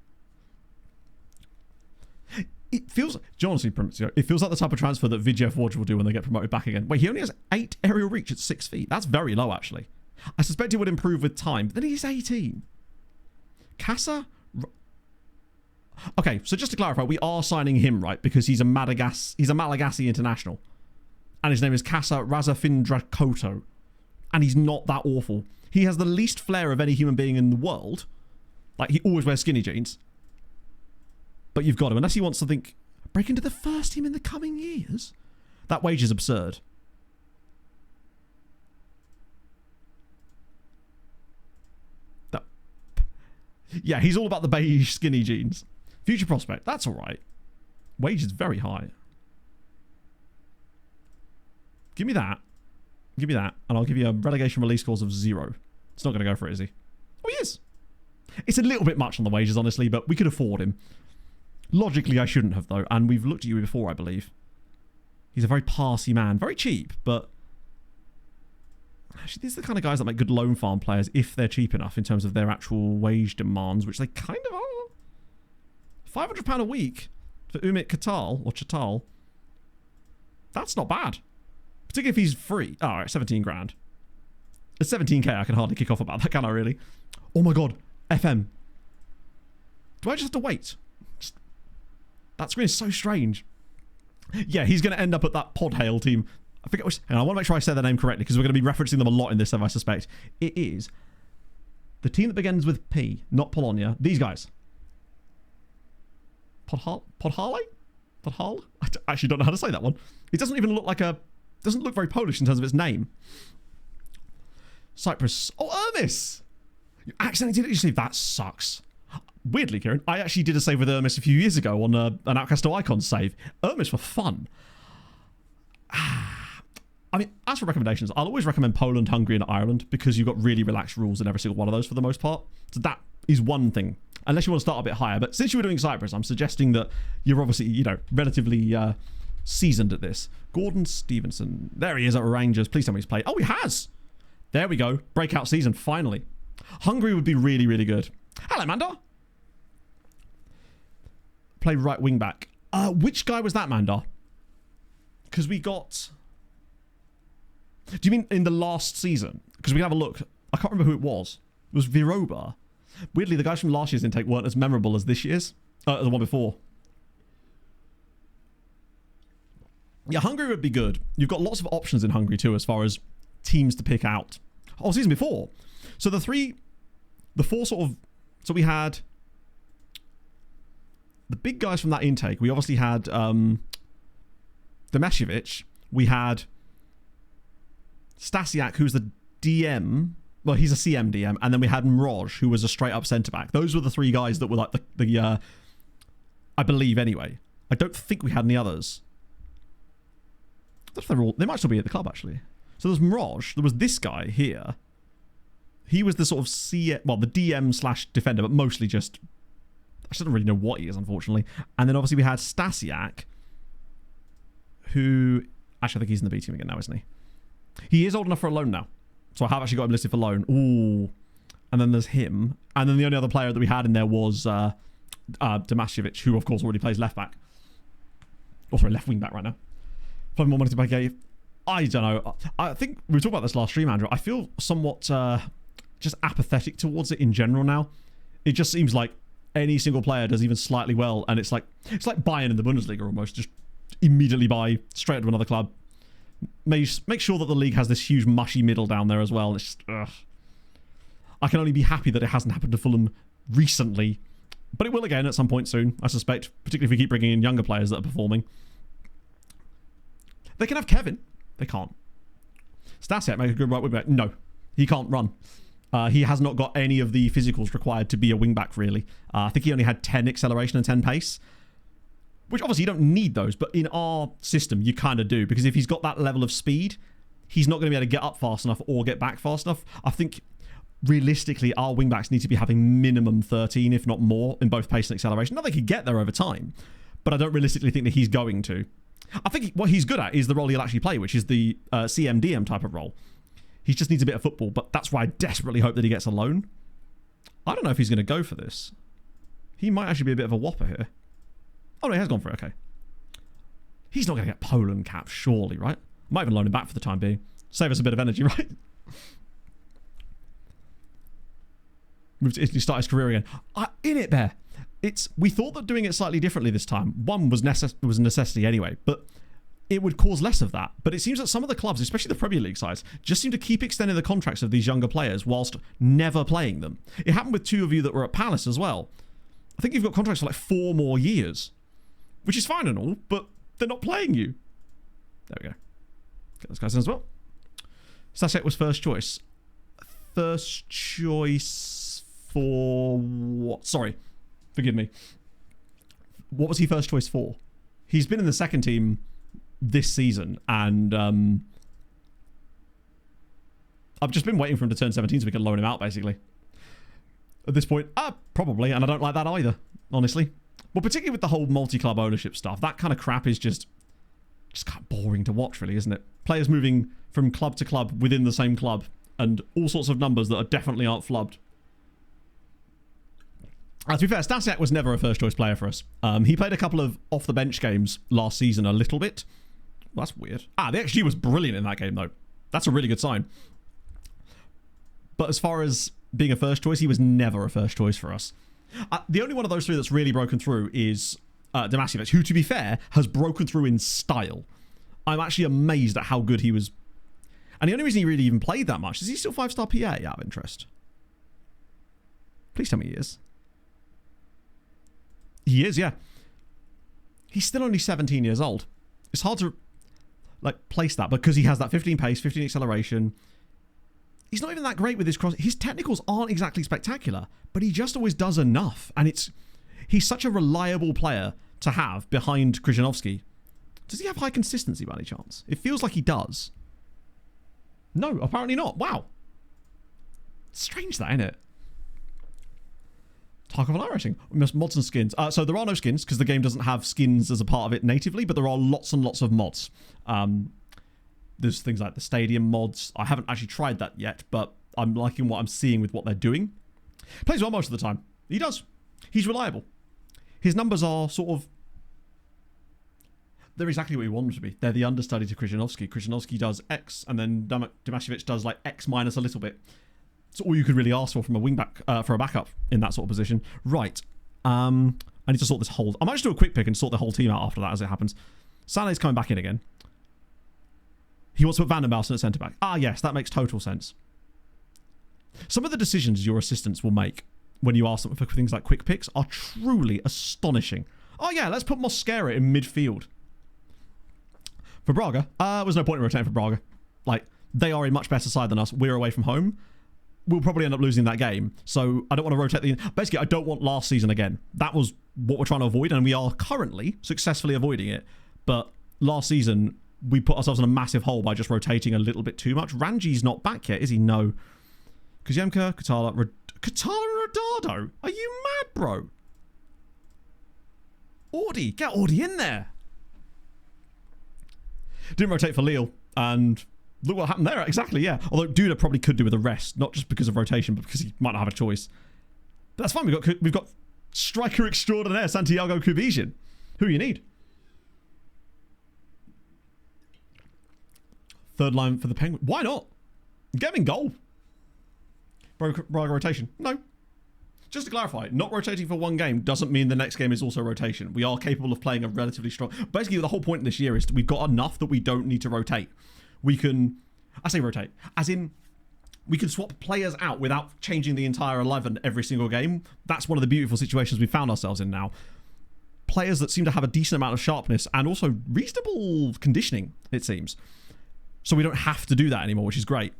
It feels, honestly, it feels like the type of transfer that Vidjev Wodge will do when they get promoted back again. Wait, he only has 8 aerial reach at 6 feet. That's very low, actually. I suspect it would improve with time, but then he's 18. Casa? Okay, so just to clarify, we are signing him, right? Because he's a Malagasy international. And his name is Casa Razafindrakoto. And he's not that awful. He has the least flair of any human being in the world. Like, he always wears skinny jeans. But you've got him. Unless he wants something... Break into the first team in the coming years? That wage is absurd. Yeah, he's all about the beige skinny jeans. Future prospect. That's all right. Wage is very high. Give me that. Give me that. And I'll give you a relegation release clause of 0. It's not going to go for it, is he? Oh, he is. It's a little bit much on the wages, honestly, but we could afford him. Logically, I shouldn't have, though. And we've looked at you before, I believe. He's a very passy man. Very cheap, but... Actually, these are the kind of guys that make good loan farm players if they're cheap enough in terms of their actual wage demands, which they kind of are. £500 a week for Umit Chatal. That's not bad. Particularly if he's free. Oh, all right, 17 grand. At 17k, I can hardly kick off about that, can I really? Oh my god, FM. Do I just have to wait? That screen is so strange. Yeah, he's going to end up at that Podhale team. I forget which. And I want to make sure I say their name correctly because we're going to be referencing them a lot in this, I suspect. It is the team that begins with P, not Polonia. These guys. Podhale? Podhale? I actually don't know how to say that one. It doesn't even look like a... Doesn't look very Polish in terms of its name. Cyprus. Oh, Ermis! You accidentally did it yourself. That sucks. weirdly, Kieran, I actually did a save with Ermis a few years ago on an Outcast to Icons save. Ermis were fun. I mean, as for recommendations, I'll always recommend Poland, Hungary, and Ireland because you've got really relaxed rules in every single one of those for the most part. So that is one thing. Unless you want to start a bit higher. But since you were doing Cyprus, I'm suggesting that you're obviously, you know, relatively seasoned at this. Gordon Stevenson. There he is at Rangers. Please tell me he's played. Oh, he has. There we go. Breakout season, finally. Hungary would be really, really good. Hello, Mandar. Play right wing back. Which guy was that, Mandar? Because we got... Do you mean in the last season? Because we can have a look. I can't remember who it was. It was Viroba. Weirdly, the guys from last year's intake weren't as memorable as this year's. The one before. Yeah, Hungary would be good. You've got lots of options in Hungary too as far as teams to pick out. Oh, season before. So the four sort of... So we had... The big guys from that intake. We obviously had Demasjevic. We had... Stasiak, who's the DM. Well, he's a CM DM. And then we had Mroj, who was a straight-up centre-back. Those were the three guys that were like the I believe, anyway. I don't think we had any others. They might still be at the club, actually. So there's Mroj. There was this guy here. He was the sort of the DM/defender, but mostly just... I just don't really know what he is, unfortunately. And then obviously we had Stasiak, who... Actually, I think he's in the B team again now, isn't he? He is old enough for a loan now. So I have actually got him listed for loan. Ooh. And then there's him. And then the only other player that we had in there was Demasjevic, who, of course, already plays left back. Or sorry, left wing back right now. Find more money to pay. I don't know. I think we talked about this last stream, Andrew. I feel somewhat just apathetic towards it in general now. It just seems like any single player does even slightly well, and it's like Bayern in the Bundesliga almost. Just immediately buy straight to another club. Make sure that the league has this huge mushy middle down there as well. It's just, I can only be happy that it hasn't happened to Fulham recently, but it will again at some point soon, I suspect. Particularly if we keep bringing in younger players that are performing. They can have Kevin. They can't. Stasiak make a good right wing back. No, he can't run. He has not got any of the physicals required to be a wing back, really. I think he only had 10 acceleration and 10 pace. Which obviously you don't need those, but in our system you kind of do, because if he's got that level of speed, he's not going to be able to get up fast enough or get back fast enough. I think realistically our wingbacks need to be having minimum 13, if not more, in both pace and acceleration. Now they could get there over time, but I don't realistically think that he's going to. I think what he's good at is the role he'll actually play, which is the CM-DM type of role. He just needs a bit of football, but that's why I desperately hope that he gets a loan. I don't know if he's going to go for this. He might actually be a bit of a whopper here. Oh, no, he has gone for it. Okay. He's not going to get Poland caps, surely, right? Might even loan him back for the time being. Save us a bit of energy, right? Moved to Italy, start his career again. In it, Bear. We thought that doing it slightly differently this time. One was a necessity anyway, but it would cause less of that. But it seems that some of the clubs, especially the Premier League sides, just seem to keep extending the contracts of these younger players whilst never playing them. It happened with two of you that were at Palace as well. I think you've got contracts for like 4 more years. Which is fine and all, but they're not playing you. There we go. Get those guys in as well. Stasiak was first choice. First choice for what? Sorry. Forgive me. What was he first choice for? He's been in the second team this season, and I've just been waiting for him to turn 17 so we can loan him out, basically. At this point, probably, and I don't like that either, honestly. Well, particularly with the whole multi-club ownership stuff, that kind of crap is just kind of boring to watch, really, isn't it? Players moving from club to club within the same club, and all sorts of numbers that definitely aren't flubbed. To be fair, Stasiak was never a first-choice player for us. He played a couple of off-the-bench games last season a little bit. Well, that's weird. The XG was brilliant in that game, though. That's a really good sign. But as far as being a first choice, he was never a first choice for us. The only one of those three that's really broken through is Demasjevic, who, to be fair, has broken through in style. I'm actually amazed at how good he was. And the only reason he really even played that much is he still 5-star PA out of interest. Please tell me he is. He is, yeah. He's still only 17 years old. It's hard to place that because he has that 15 pace, 15 acceleration. he's not even that great with his cross. His technicals aren't exactly spectacular, but he just always does enough. And he's such a reliable player to have behind Krzyzanowski. Does he have high consistency by any chance? It feels like he does. No, apparently not. Wow. Strange that, isn't it? Tarkov Light Racing. Mods and skins. So there are no skins because the game doesn't have skins as a part of it natively, but there are lots and lots of mods. There's things like the stadium mods. I haven't actually tried that yet, but I'm liking what I'm seeing with what they're doing. Plays well most of the time. He does. He's reliable. His numbers are sort of... They're exactly what you want them to be. They're the understudy to Krzyzanowski. Krzyzanowski does X, and then Damasiewicz does like X minus a little bit. It's all you could really ask for from a wingback, for a backup in that sort of position. Right. I need to sort this whole... I might just do a quick pick and sort the whole team out after that as it happens. Sané's coming back in again. He wants to put Van der Malsen at centre-back. Ah, yes, that makes total sense. Some of the decisions your assistants will make when you ask them for things like quick picks are truly astonishing. Oh, yeah, let's put Mosquera in midfield. For Braga, there's no point in rotating for Braga. Like, they are a much better side than us. We're away from home. We'll probably end up losing that game. So I don't want to rotate the... Basically, I don't want last season again. That was what we're trying to avoid, and we are currently successfully avoiding it. But last season, we put ourselves in a massive hole by just rotating a little bit too much. Ranji's not back yet, is he? No. Kuzemka, Katala, Rodado. Are you mad, bro? Audi. Get Audi in there. Didn't rotate for Lille, and... Look what happened there. Exactly, yeah. Although Duda probably could do with a rest, not just because of rotation, but because he might not have a choice. But that's fine. We've got striker extraordinaire Santiago Kubizin. Who you need? Third line for the Penguin. Why not? Get him in goal. Braga rotation. No. Just to clarify, not rotating for one game doesn't mean the next game is also rotation. We are capable of playing a relatively strong... Basically, the whole point of this year is we've got enough that we don't need to rotate. We can, I say rotate, as in we can swap players out without changing the entire 11 every single game. That's one of the beautiful situations we found ourselves in now. Players that seem to have a decent amount of sharpness and also reasonable conditioning, it seems. So we don't have to do that anymore, which is great.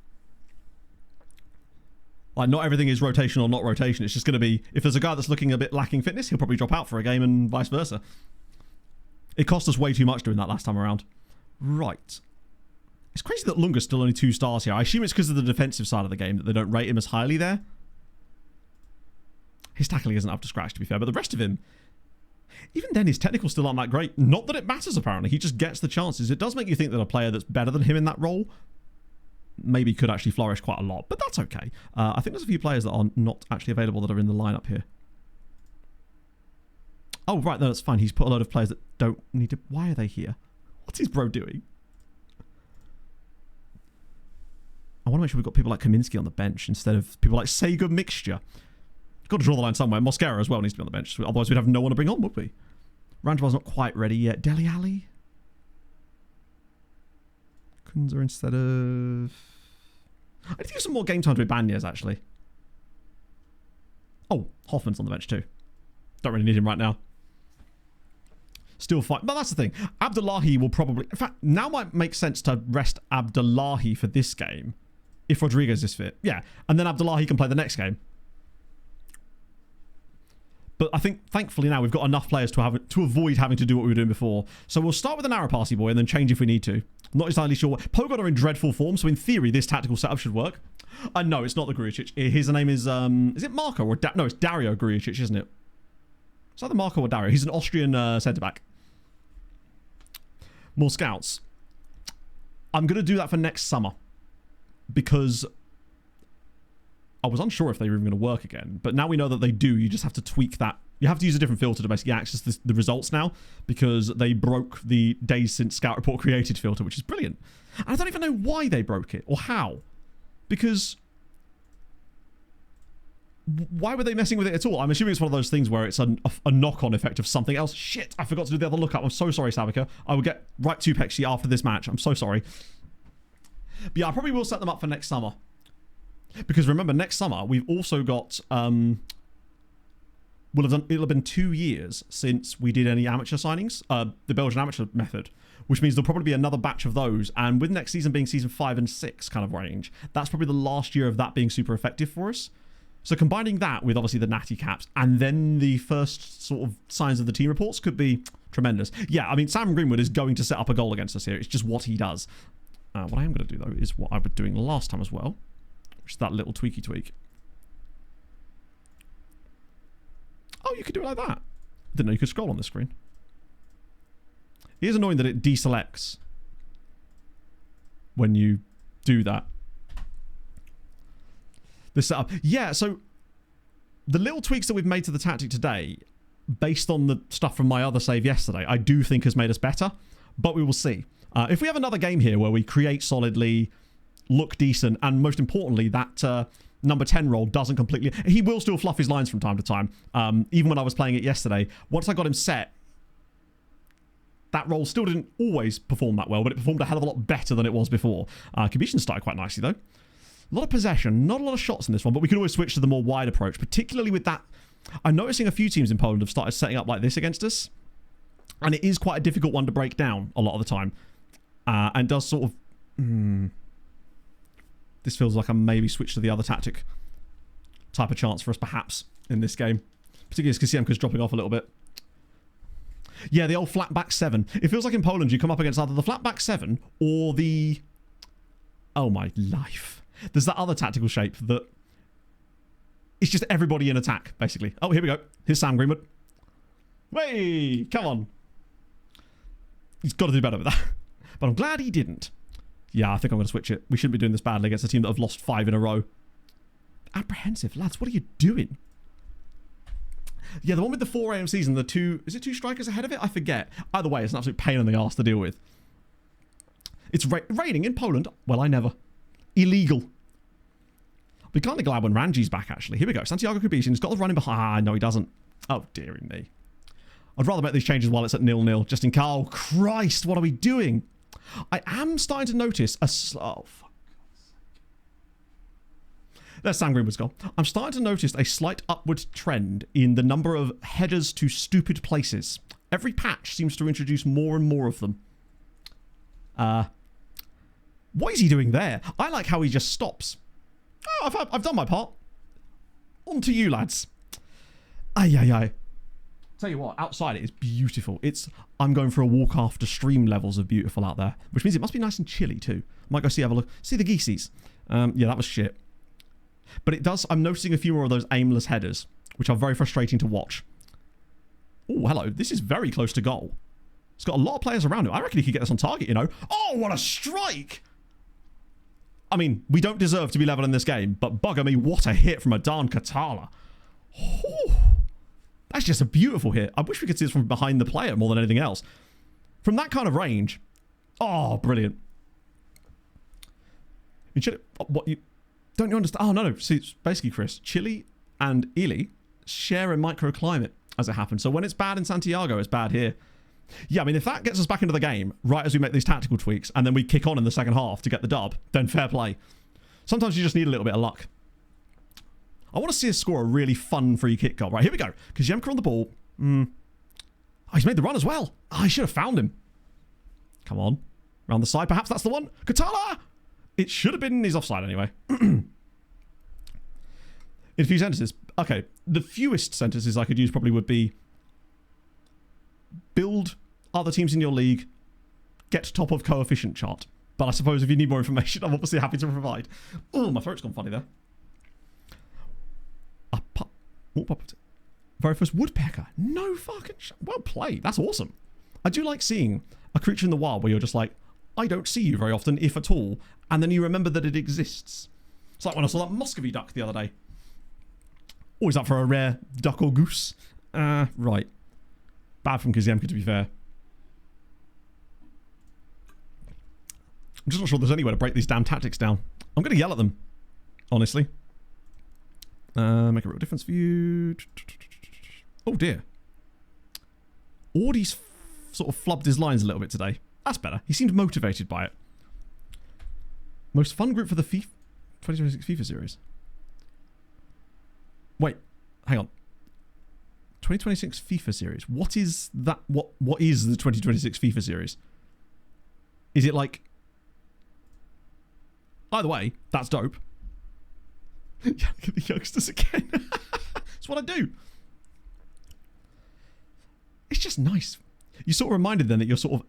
Like, not everything is rotation or not rotation. It's just going to be, if there's a guy that's looking a bit lacking fitness, he'll probably drop out for a game and vice versa. It cost us way too much doing that last time around. Right. It's crazy that Lunga's still only 2 stars here. I assume it's because of the defensive side of the game that they don't rate him as highly there. His tackling isn't up to scratch, to be fair, but the rest of him, even then, his technicals still aren't that great. Not that it matters, apparently. He just gets the chances. It does make you think that a player that's better than him in that role maybe could actually flourish quite a lot, but that's okay. I think there's a few players that are not actually available that are in the lineup here. Oh, right, no, that's fine. He's put a load of players that don't need to... Why are they here? What's his bro doing? I want to make sure we've got people like Kaminsky on the bench instead of people like Sega Mixture. You've got to draw the line somewhere. Mosquera as well needs to be on the bench. Otherwise, we'd have no one to bring on, would we? Ranjbal's not quite ready yet. Dele Alli? Kunza instead of... I need to give some more game time to Ibanez, actually. Oh, Hoffman's on the bench too. Don't really need him right now. Still fine. But that's the thing. Abdullahi will probably... In fact, now might make sense to rest Abdullahi for this game. If Rodriguez is fit. Yeah. And then Abdullahi can play the next game. But I think, thankfully, now we've got enough players to avoid having to do what we were doing before. So we'll start with an Arapasi boy and then change if we need to. Not entirely sure. Pogod are in dreadful form, so in theory, this tactical setup should work. No, it's not the Grujic. His name is it Marco or... No, it's Dario Grujic, isn't it? It's either Marco or Dario. He's an Austrian centre-back. More scouts. I'm going to do that for next summer. Because I was unsure if they were even going to work again. But now we know that they do. You just have to tweak that. You have to use a different filter to basically access the results now. Because they broke the days since Scout Report created filter, which is brilliant. And I don't even know why they broke it. Or how. Because... why were they messing with it at all? I'm assuming it's one of those things where it's a knock-on effect of something else. Shit, I forgot to do the other lookup. I'm so sorry, Sabica. I will get right to Pexi after this match. I'm so sorry. But yeah, I probably will set them up for next summer. Because remember, next summer, we've also got... it'll have been 2 years since we did any amateur signings. The Belgian amateur method. which means there'll probably be another batch of those. And with next season being season 5 and 6 kind of range, that's probably the last year of that being super effective for us. So combining that with obviously the natty caps and then the first sort of signs of the team reports could be tremendous. Yeah, I mean, Sam Greenwood is going to set up a goal against us here. It's just what he does. What I am going to do, though, is what I was doing last time as well, which is that little tweaky tweak. Oh, you could do it like that. Didn't know you could scroll on the screen. It is annoying that it deselects when you do that. This setup. Yeah, so the little tweaks that we've made to the tactic today, based on the stuff from my other save yesterday, I do think has made us better, but we will see. If we have another game here where we create solidly, look decent, and most importantly, that number 10 role doesn't completely... He will still fluff his lines from time to time. Even when I was playing it yesterday, once I got him set, that role still didn't always perform that well, but it performed a hell of a lot better than it was before. Kubica started quite nicely, though. A lot of possession, not a lot of shots in this one, but we could always switch to the more wide approach, particularly with that. I'm noticing a few teams in Poland have started setting up like this against us, and it is quite a difficult one to break down a lot of the time. And does sort of... This feels like I maybe switch to the other tactic type of chance for us, perhaps, in this game. Particularly as Kasiemka's dropping off a little bit. Yeah, the old flat back 7. It feels like in Poland you come up against either the flat back 7 or the... Oh my life. There's that other tactical shape that... It's just everybody in attack, basically. Oh, here we go. Here's Sam Greenwood. Way! Come on. He's got to do better with that. But I'm glad he didn't. Yeah, I think I'm going to switch it. We shouldn't be doing this badly against a team that have lost 5 in a row. Apprehensive. Lads, what are you doing? Yeah, the one with the 4 AMCs and the 2... Is it 2 strikers ahead of it? I forget. Either way, it's an absolute pain in the arse to deal with. It's raining in Poland. Well, I never. Illegal. I'll be kind of glad when Ranji's back, actually. Here we go. Santiago Kubica. He's got the running behind. No, he doesn't. Oh, dearie me. I'd rather make these changes while it's at 0-0. Just in case. Oh, Christ. What are we doing? I am starting to notice a... Oh, fuck. There's Sam Greenwood's goal. I'm starting to notice a slight upward trend in the number of headers to stupid places. Every patch seems to introduce more and more of them. What is he doing there? I like how he just stops. Oh, I've done my part. On to you, lads. Ay, ay, ay. Tell you what, outside it is beautiful. I'm going for a walk after stream levels of beautiful out there, which means it must be nice and chilly too. Might go have a look. See the geeseys. Yeah, that was shit. But it does. I'm noticing a few more of those aimless headers, which are very frustrating to watch. Oh, hello. This is very close to goal. It's got a lot of players around him. I reckon he could get this on target, you know. Oh, what a strike! I mean, we don't deserve to be level in this game, but bugger me, what a hit from Adan Katala. Oh, that's just a beautiful hit. I wish we could see this from behind the player more than anything else. From that kind of range. Oh, brilliant. What you... Don't you understand? Oh, no. See, it's basically, Chris, Chile and Ely share a microclimate as it happens. So when it's bad in Santiago, it's bad here. Yeah, I mean, if that gets us back into the game right as we make these tactical tweaks and then we kick on in the second half to get the dub, then fair play. Sometimes you just need a little bit of luck. I want to see us score a really fun free kick goal. Right, here we go. Kasiemka on the ball. Oh, he's made the run as well. Oh, I should have found him. Come on. Round the side. Perhaps that's the one. Katala! It should have been his offside anyway. In a few sentences. Okay, the fewest sentences I could use probably would be build other teams in your league, get top of coefficient chart. But I suppose if you need more information, I'm obviously happy to provide. Oh, my throat's gone funny there. Very first woodpecker. No fucking... Well played. That's awesome. I do like seeing a creature in the wild where you're just like, I don't see you very often, if at all, and then you remember that it exists. It's like when I saw that Muscovy duck the other day. Always up for a rare duck or goose. Right. Bad from Kasiemka, to be fair. I'm just not sure there's any way to break these damn tactics down. I'm going to yell at them, honestly. Make a real difference for you. Oh, dear. Audie's sort of flubbed his lines a little bit today. That's better. He seemed motivated by it. Most fun group for the 2026 FIFA series. Wait, hang on. 2026 FIFA series. What is that? What is the 2026 FIFA series? Is it like... Either way, that's dope. Yeah, look at the youngsters again. That's what I do. It's just nice. You sort of reminded then that you're sort of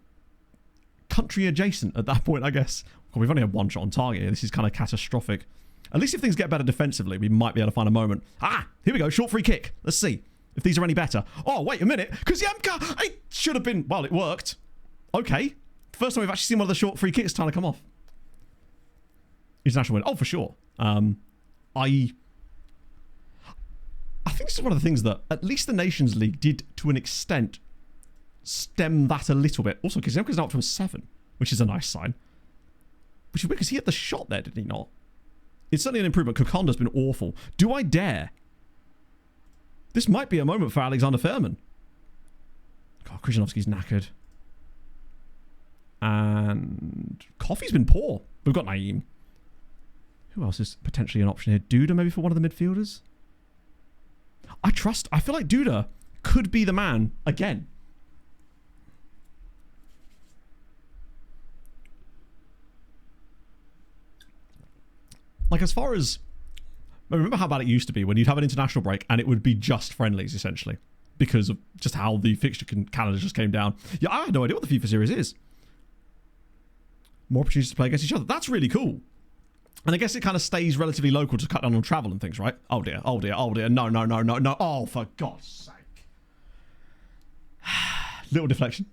country adjacent at that point, I guess. Well, we've only had one shot on target here. This is kind of catastrophic. At least if things get better defensively, we might be able to find a moment. Ah, here we go. Short free kick. Let's see if these are any better. Oh, wait a minute. Kuzyanka, it should have been... Well, it worked. Okay. First time we've actually seen one of the short free kicks trying to come off. International win. Oh, for sure. I think this is one of the things that at least the Nations League did, to an extent, stem that a little bit. Also, Kuzyanka's now up to a 7, which is a nice sign. Which is weird because he had the shot there, did he not? It's certainly an improvement. Kukonda's been awful. Do I dare? This might be a moment for Alexander Fairman. God, Krzyzanowski's knackered. And Coffee's been poor. We've got Naeem. Who else is potentially an option here? Duda maybe for one of the midfielders? I feel like Duda could be the man again. Like, as far as... I remember how bad it used to be when you'd have an international break and it would be just friendlies, essentially. Because of just how the fixture calendar just came down. Yeah, I had no idea what the FIFA series is. More opportunities to play against each other. That's really cool. And I guess it kind of stays relatively local to cut down on travel and things, right? Oh dear, oh dear, oh dear. No, no, no, no, no. Oh, for God's sake. Little deflection.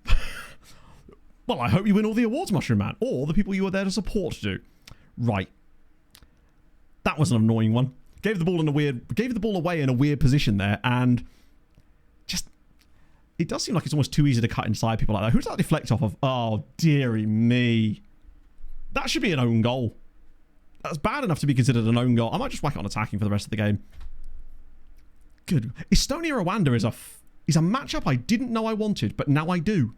Well, I hope you win all the awards, Mushroom Man. Or the people you were there to support do. Right. That was an annoying one. Gave the ball away in a weird position there, and just... It does seem like it's almost too easy to cut inside people like that. Who's that deflect off of? Oh, dearie me. That should be an own goal. That's bad enough to be considered an own goal. I might just whack it on attacking for the rest of the game. Good. Estonia-Rwanda is a matchup I didn't know I wanted, but now I do.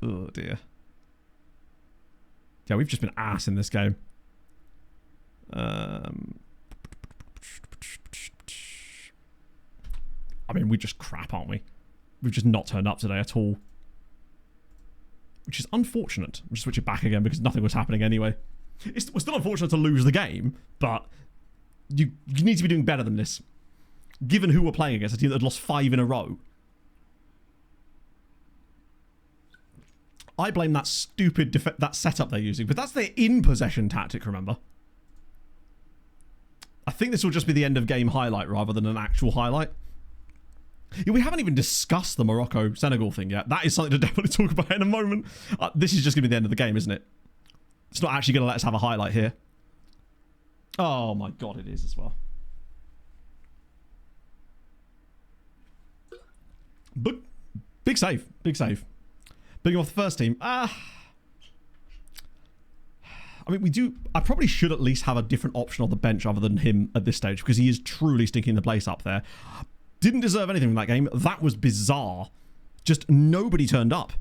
Oh, dear. Yeah, we've just been ass in this game. I mean, we're just crap, aren't we? We've just not turned up today at all. Which is unfortunate. I'll just switch it back again because nothing was happening anyway. We're still unfortunate to lose the game, but you need to be doing better than this. Given who we're playing against, a team that had lost 5 in a row. I blame that stupid that setup they're using, but that's their in-possession tactic, remember? I think this will just be the end of game highlight rather than an actual highlight. Yeah, we haven't even discussed the Morocco-Senegal thing yet. That is something to definitely talk about in a moment. This is just going to be the end of the game, isn't it? It's not actually going to let us have a highlight here. Oh my God, it is as well. But big save. Big save. Bigging off the first team. I mean, we do... I probably should at least have a different option on the bench other than him at this stage because he is truly stinking the place up there. Didn't deserve anything from that game. That was bizarre. Just nobody turned up.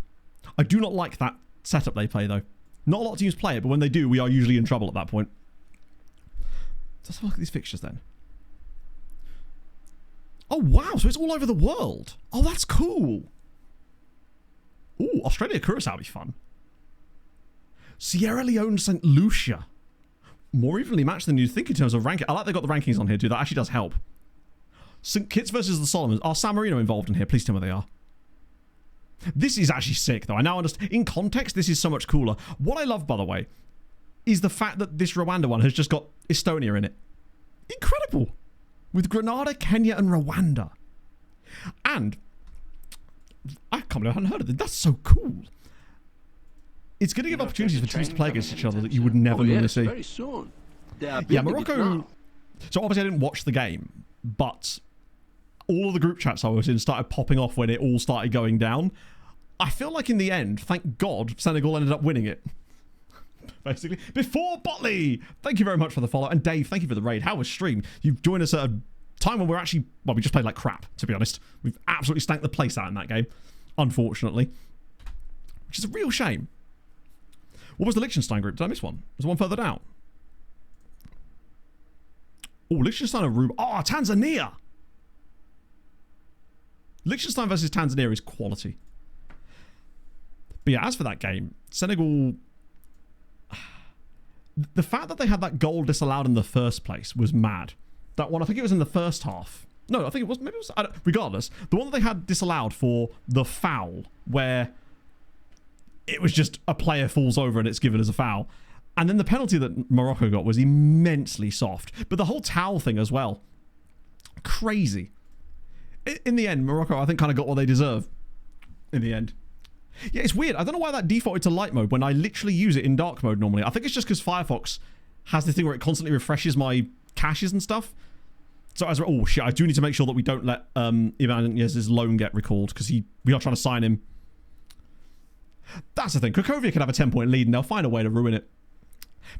I do not like that setup they play, though. Not a lot of teams play it, but when they do, we are usually in trouble at that point. Let's have a look at these fixtures, then. Oh, wow. So it's all over the world. Oh, that's cool. Ooh, Australia-Curacao would be fun. Sierra Leone-St. Lucia. More evenly matched than you'd think in terms of ranking. I like they got the rankings on here, too. That actually does help. St. Kitts versus the Solomons. Are San Marino involved in here? Please tell me they are. This is actually sick, though. I now understand. In context, this is so much cooler. What I love, by the way, is the fact that this Rwanda one has just got Estonia in it. Incredible. With Grenada, Kenya, and Rwanda. And I can't believe I hadn't heard of it. That's so cool. It's going to give opportunities for teams to play against each other that you would never normally see. Very soon. Yeah, Morocco... So obviously I didn't watch the game, but all of the group chats I was in started popping off when it all started going down. I feel like in the end, thank God, Senegal ended up winning it. Basically. Before Botley! Thank you very much for the follow. And Dave, thank you for the raid. How was stream? You've joined us at a time when we're actually... Well, we just played like crap, to be honest. We've absolutely stanked the place out in that game. Unfortunately. Which is a real shame. What was the Liechtenstein group? Did I miss one? Was there one further down? Oh, Liechtenstein and Aruba. Oh, Tanzania! Liechtenstein versus Tanzania is quality. But yeah, as for that game, Senegal... The fact that they had that goal disallowed in the first place was mad. That one, I think it was in the first half. No, I think it was... Maybe it was... regardless, the one that they had disallowed for the foul, where it was just a player falls over and it's given as a foul. And then the penalty that Morocco got was immensely soft. But the whole towel thing as well. Crazy. In the end, Morocco, I think, kind of got what they deserve. In the end. Yeah, it's weird. I don't know why that defaulted to light mode when I literally use it in dark mode normally. I think it's just because Firefox has this thing where it constantly refreshes my caches and stuff. So as oh shit, I do need to make sure that we don't let Ivan Yez's loan get recalled because we are trying to sign him. That's the thing. Cracovia can have a 10-point lead and they'll find a way to ruin it.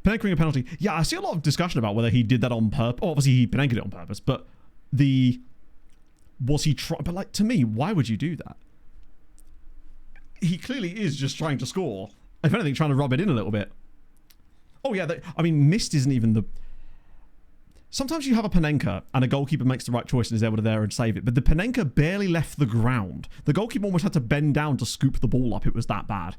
Panenkering a penalty. Yeah, I see a lot of discussion about whether he did that on purpose. Oh, obviously he Panenkered it on purpose, but was he trying? But like, to me, why would you do that? He clearly is just trying to score. If anything, trying to rub it in a little bit. Oh yeah, I mean, missed isn't even the... Sometimes you have a Panenka and a goalkeeper makes the right choice and is able to there and save it, but the Panenka barely left the ground. The goalkeeper almost had to bend down to scoop the ball up. It was that bad.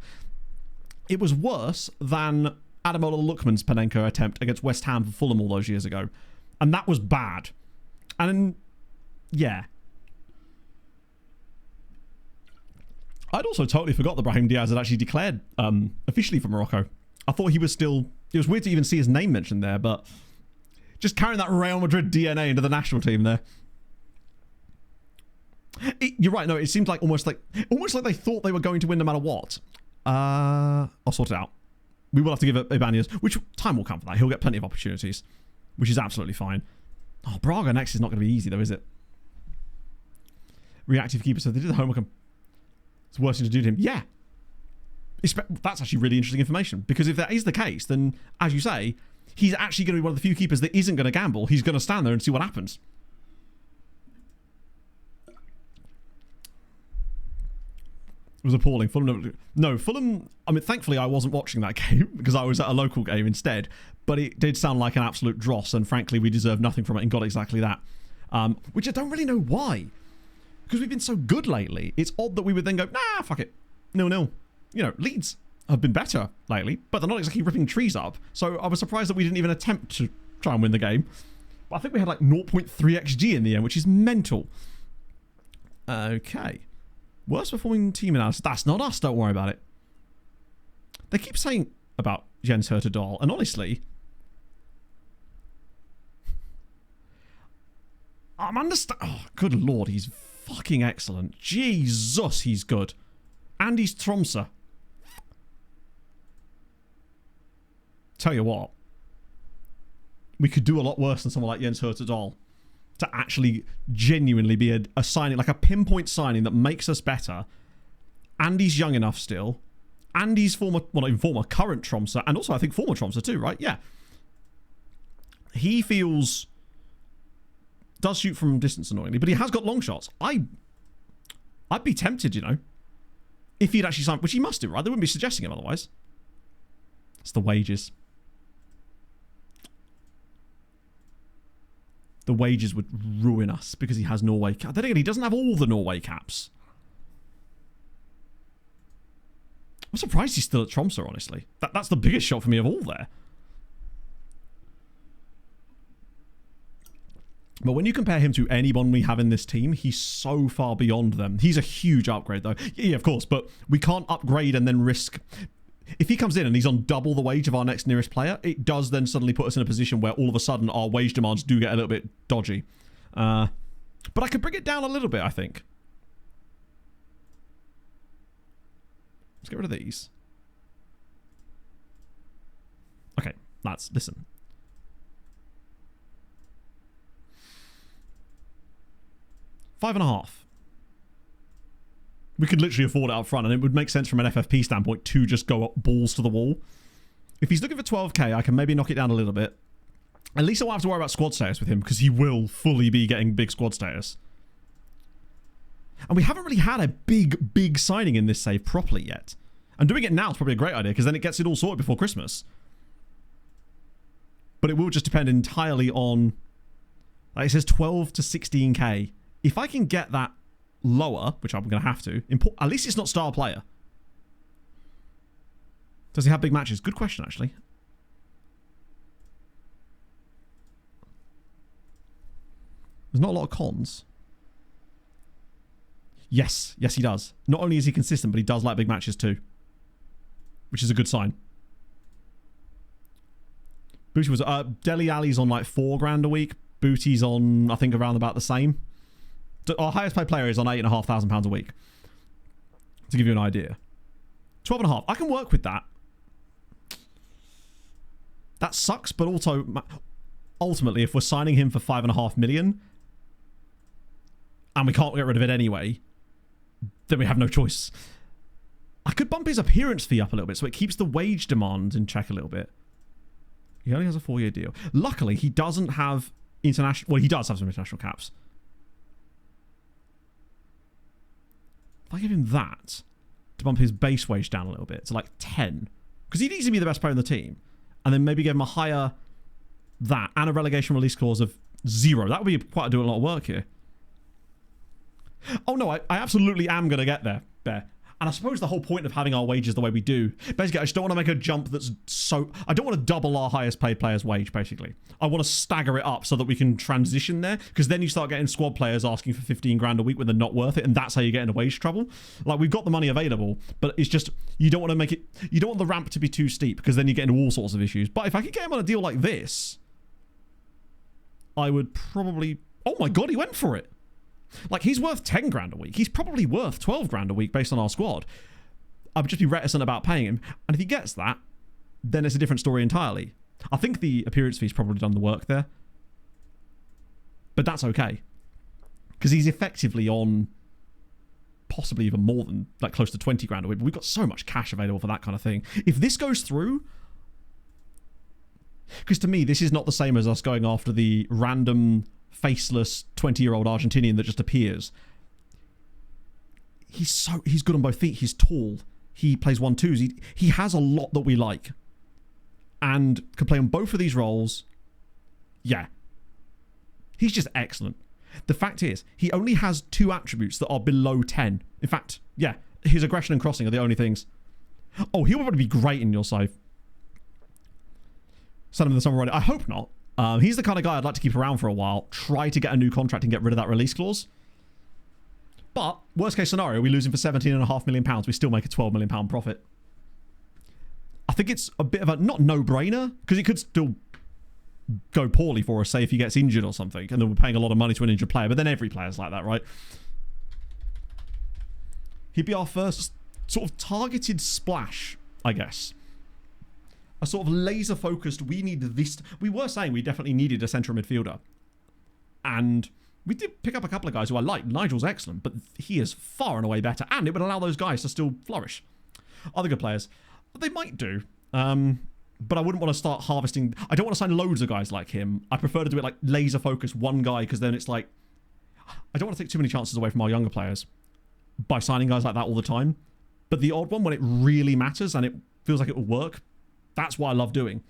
It was worse than Ademola Lookman's Panenka attempt against West Ham for Fulham all those years ago. And that was bad. And yeah. I'd also totally forgot that Brahim Diaz had actually declared officially for Morocco. I thought he was still... It was weird to even see his name mentioned there, but just carrying that Real Madrid DNA into the national team there. You're right, no, it seemed like almost like they thought they were going to win no matter what. I'll sort it out. We will have to give it Ibanez, which time will come for that. He'll get plenty of opportunities, which is absolutely fine. Oh, Braga next is not going to be easy though, is it? Reactive keeper, so they did the homework. It's the worst thing to do to him. Yeah. That's actually really interesting information, because if that is the case, then, as you say, he's actually going to be one of the few keepers that isn't going to gamble. He's going to stand there and see what happens. It was appalling. Fulham... No, Fulham... I mean, thankfully, I wasn't watching that game because I was at a local game instead, but it did sound like an absolute dross, and frankly, we deserved nothing from it and got exactly that. Which I don't really know why. Because we've been so good lately. It's odd that we would then go, nah, fuck it. 0-0. You know, Leeds have been better lately, but they're not exactly ripping trees up. So I was surprised that we didn't even attempt to try and win the game. But I think we had like 0.3 XG in the end, which is mental. Okay. Worst performing team analysis. That's not us, don't worry about it. They keep saying about Jens Hertha-Dahl, and honestly, I'm oh, good lord, he's fucking excellent. Jesus, he's good. And he's Tromsø. Tell you what, we could do a lot worse than someone like Jens Hertha-Dahl to actually genuinely be a signing, like a pinpoint signing that makes us better. And he's young enough still. And he's former, well, not even former, current Tromsø, and also I think former Tromsø too, right? Yeah. He does shoot from distance annoyingly, but he has got long shots. I'd be tempted, you know, if he'd actually signed, which he must do, right? They wouldn't be suggesting him otherwise. It's the wages. The wages would ruin us because he has Norway caps. Then again, he doesn't have all the Norway caps. I'm surprised he's still at Tromsø, honestly. That's the biggest shot for me of all there. But when you compare him to anyone we have in this team, he's so far beyond them. He's a huge upgrade, though. Yeah, of course, but we can't upgrade and then risk... If he comes in and he's on double the wage of our next nearest player, it does then suddenly put us in a position where all of a sudden our wage demands do get a little bit dodgy. But I could bring it down a little bit, I think. Let's get rid of these. Okay, listen. $5.5. We could literally afford it up front, and it would make sense from an FFP standpoint to just go up balls to the wall. If he's looking for 12k, I can maybe knock it down a little bit. At least I won't have to worry about squad status with him, because he will fully be getting big squad status. And we haven't really had a big signing in this save properly yet. And doing it now is probably a great idea, because then it gets it all sorted before Christmas. But it will just depend entirely on... Like it says 12 to 16k. If I can get that lower, which I'm going to have to, at least it's not star player. Does he have big matches? Good question, actually. There's not a lot of cons. Yes, yes, he does. Not only is he consistent, but he does like big matches too, which is a good sign. Booty was Deli Ali's on like $4,000 a week. Booty's on, I think, around about the same. Our highest paid player is on £8,500 a week. To give you an idea, 12.5. I can work with that. That sucks, but also ultimately, if we're signing him for $5.5 million, and we can't get rid of it anyway, then we have no choice. I could bump his appearance fee up a little bit so it keeps the wage demand in check a little bit. He only has a 4-year deal. Luckily, he doesn't have international... Well, he does have some international caps. If I give him that to bump his base wage down a little bit to like 10, because he'd easily be the best player in the team, and then maybe give him a higher that and a relegation release clause of 0. That would be quite doing a lot of work here. Oh no, I absolutely am going to get there, Bear. And I suppose the whole point of having our wages the way we do, basically, I just don't want to make a jump that's so... I don't want to double our highest paid player's wage, basically. I want to stagger it up so that we can transition there, because then you start getting squad players asking for 15 grand a week when they're not worth it, and that's how you get into wage trouble. Like, we've got the money available, but it's just, you don't want to make it... You don't want the ramp to be too steep, because then you get into all sorts of issues. But if I could get him on a deal like this, I would probably... Oh my god, he went for it! Like, he's worth 10 grand a week. He's probably worth 12 grand a week based on our squad. I would just be reticent about paying him. And if he gets that, then it's a different story entirely. I think the appearance fee's probably done the work there. But that's okay. Because he's effectively on possibly even more than, like, close to 20 grand a week. But we've got so much cash available for that kind of thing. If this goes through... Because to me, this is not the same as us going after the random... faceless 20-year-old Argentinian that just appears. He's good on both feet. He's tall. He plays 1-2s. He has a lot that we like. And can play on both of these roles. Yeah. He's just excellent. The fact is, he only has 2 attributes that are below 10. In fact, yeah, his aggression and crossing are the only things. Oh, he'll probably be great in your side. Send him in the summer already. I hope not. He's the kind of guy I'd like to keep around for a while, try to get a new contract and get rid of that release clause. But, worst case scenario, we lose him for £17.5 million. We still make a £12 million profit. I think it's a bit of a, not no-brainer, because it could still go poorly for us, say if he gets injured or something, and then we're paying a lot of money to an injured player, but then every player's like that, right? He'd be our first sort of targeted splash, I guess. A sort of laser-focused, we need this... We were saying we definitely needed a central midfielder. And we did pick up a couple of guys who I like. Nigel's excellent, but he is far and away better. And it would allow those guys to still flourish. Other good players. They might do. But I wouldn't want to start harvesting... I don't want to sign loads of guys like him. I prefer to do it like laser-focused, one guy, because then it's like... I don't want to take too many chances away from our younger players by signing guys like that all the time. But the odd one, when it really matters and it feels like it will work... That's what I love doing.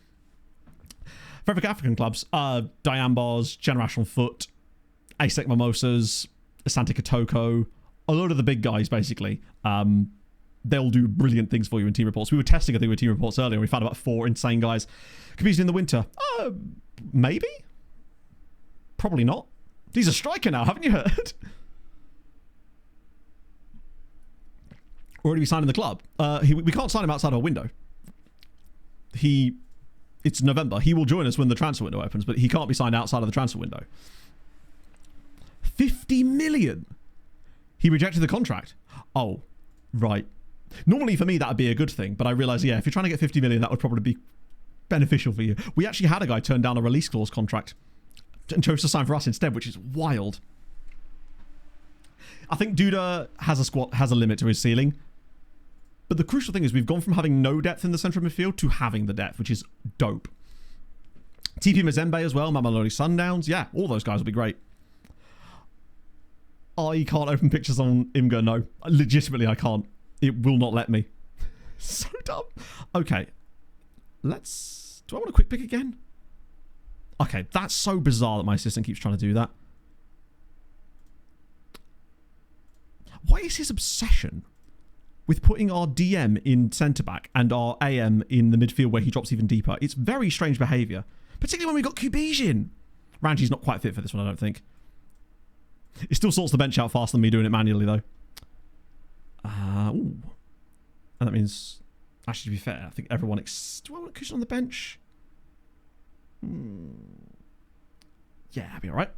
Favorite African clubs are Diane Bars, Generation Foot, Asec Mimosas, Asante Kotoko, a load of the big guys, basically. They'll do brilliant things for you in team reports. We were testing, I think, with team reports earlier, and we found about 4 insane guys. Competing in the winter. Maybe? Probably not. He's a striker now, haven't you heard? Already be signed in the club. We can't sign him outside our window. It's November. He will join us when the transfer window opens, but he can't be signed outside of the transfer window. 50 million. He rejected the contract. Oh, right. Normally for me that would be a good thing, but I realize, yeah, if you're trying to get 50 million, that would probably be beneficial for you. We actually had a guy turn down a release clause contract and chose to sign for us instead, which is wild. I think Duda has a limit to his ceiling. But the crucial thing is we've gone from having no depth in the central midfield to having the depth, which is dope. TP Mazembe as well, Mamelodi Sundowns. Yeah, all those guys will be great. I can't open pictures on Imgur, no. Legitimately, I can't. It will not let me. So dumb. Okay. Do I want a quick pick again? Okay, that's so bizarre that my assistant keeps trying to do that. What is his obsession? with putting our DM in centre-back and our AM in the midfield where he drops even deeper. It's very strange behaviour, particularly when we got Kubij in. Ranji's not quite fit for this one, I don't think. It still sorts the bench out faster than me doing it manually, though. Ooh. And that means, actually, to be fair, I think everyone... Do I want a cushion on the bench? Yeah, that'd be all right.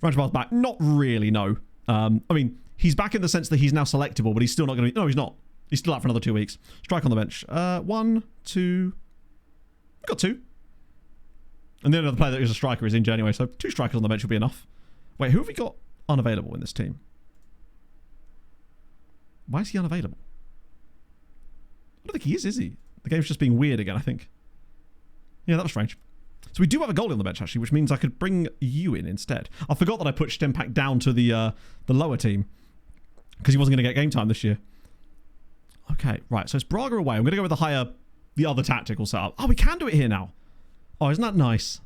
Ranjbar's back. Not really, no. I mean, he's back in the sense that he's now selectable, but he's still not going to be... No, he's not. He's still out for another 2 weeks. Strike on the bench. 1, 2... We've got 2. And the only other player that is a striker is Inja anyway, so 2 strikers on the bench will be enough. Wait, who have we got unavailable in this team? Why is he unavailable? I don't think he is he? The game's just being weird again, I think. Yeah, that was strange. So we do have a goalie on the bench, actually, which means I could bring you in instead. I forgot that I put Stempak down to the lower team because he wasn't going to get game time this year. Okay, right. So it's Braga away. I'm going to go with the other tactical setup. Oh, we can do it here now. Oh, isn't that nice?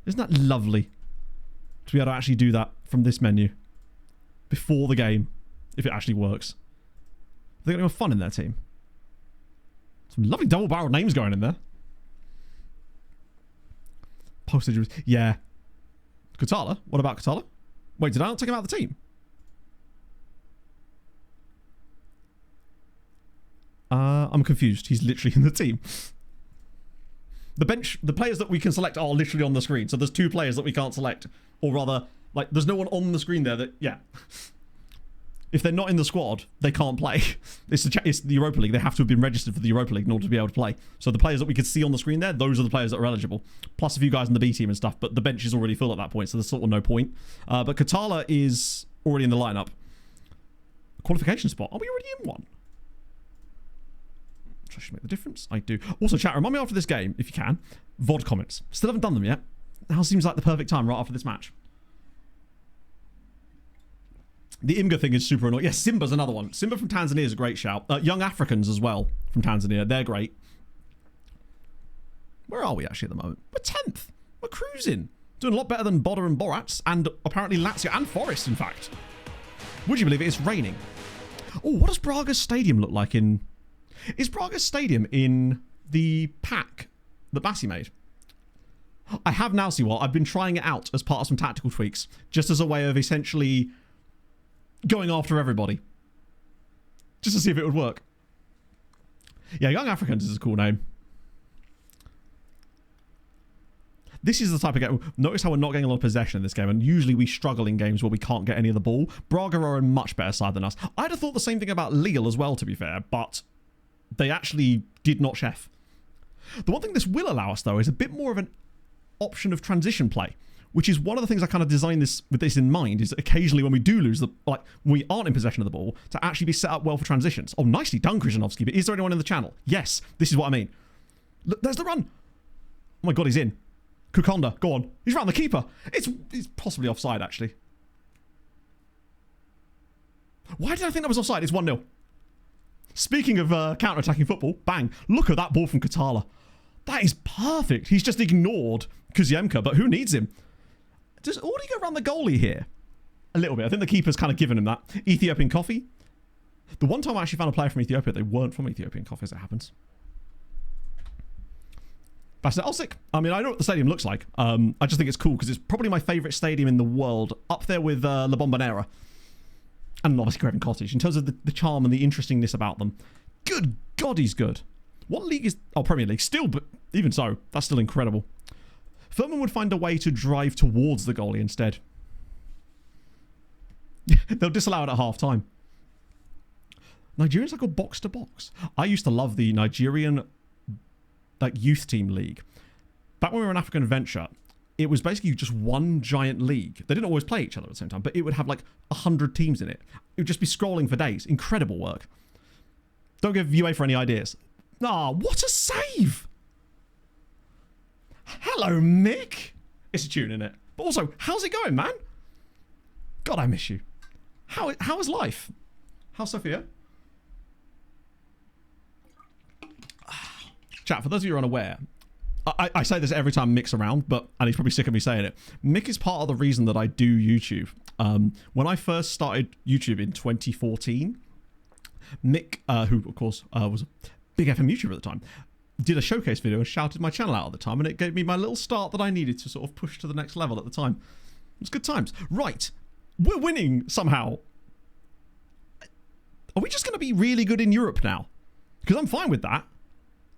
Isn't that lovely to be able to actually do that from this menu before the game, if it actually works? Have they got any fun in their team? Some lovely double-barreled names going in there. Postage. Yeah. Katala? What about Katala? Wait, did I not take him out of the team? I'm confused. He's literally in the team. The bench, the players that we can select are literally on the screen. So there's 2 players that we can't select. Or rather, like, there's no one on the screen there that, yeah. If they're not in the squad, they can't play. It's the Europa League. They have to have been registered for the Europa League in order to be able to play. So the players that we could see on the screen there, those are the players that are eligible. Plus a few guys in the B team and stuff. But the bench is already full at that point, so there's sort of no point. But Katala is already in the lineup. Qualification spot. Are we already in one? I should make the difference. I do. Also, chat, remind me after this game, if you can, VOD comments. Still haven't done them yet. Now seems like the perfect time right after this match. The Imga thing is super annoying. Yes, Simba's another one. Simba from Tanzania is a great shout. Young Africans as well from Tanzania. They're great. Where are we actually at the moment? We're 10th. We're cruising. Doing a lot better than Boda and Borats and apparently Lazio and Forest, in fact. Would you believe it? It's raining. Oh, what does Braga's stadium look like in... Is Braga's stadium in the pack that Bassi made? I have now seen I've been trying it out as part of some tactical tweaks, just as a way of essentially going after everybody. Just to see if it would work. Yeah, Young Africans is a cool name. This is the type of game... Notice how we're not getting a lot of possession in this game, and usually we struggle in games where we can't get any of the ball. Braga are a much better side than us. I'd have thought the same thing about Lille as well, to be fair, but they actually did not chef. The one thing this will allow us, though, is a bit more of an option of transition play, which is one of the things I kind of designed this with this in mind, is occasionally when we do lose, when we aren't in possession of the ball, to actually be set up well for transitions. Oh, nicely done, Krzyzanowski, but is there anyone in the channel? Yes, this is what I mean. Look, there's the run. Oh my God, he's in. Kukonda, go on. He's around the keeper. It's possibly offside, actually. Why did I think that was offside? It's 1-0. Speaking of counter-attacking football, bang. Look at that ball from Katala. That is perfect. He's just ignored Kuziemka, but who needs him? Does Audi go around the goalie here? A little bit. I think the keeper's kind of given him that. Ethiopian coffee. The one time I actually found a player from Ethiopia, they weren't from Ethiopian coffee, as it happens. Elsic. I mean, I know what the stadium looks like. I just think it's cool because it's probably my favourite stadium in the world, up there with La Bombonera. And obviously Craven Cottage, in terms of the charm and the interestingness about them. Good God, he's good. What league is... Oh, Premier League. Still, but even so, that's still incredible. Furman would find a way to drive towards the goalie instead. They'll disallow it at half-time. Nigerians are called box-to-box. I used to love the Nigerian youth team league. Back when we were an African Adventure, it was basically just one giant league. They didn't always play each other at the same time, but it would have like 100 teams in it. It would just be scrolling for days. Incredible work. Don't give UEFA any ideas. Ah, what a save! Hello, Mick. It's a tune, isn't it? But also, how's it going, man? God, I miss you. How is life? How's Sophia? Chat, for those of you who are unaware, I say this every time Mick's around, and he's probably sick of me saying it. Mick is part of the reason that I do YouTube. When I first started YouTube in 2014, Mick, who of course was a big FM YouTuber at the time, did a showcase video and shouted my channel out at the time, and it gave me my little start that I needed to sort of push to the next level at the time. It was good times. Right, we're winning somehow. Are we just going to be really good in Europe now? Because I'm fine with that.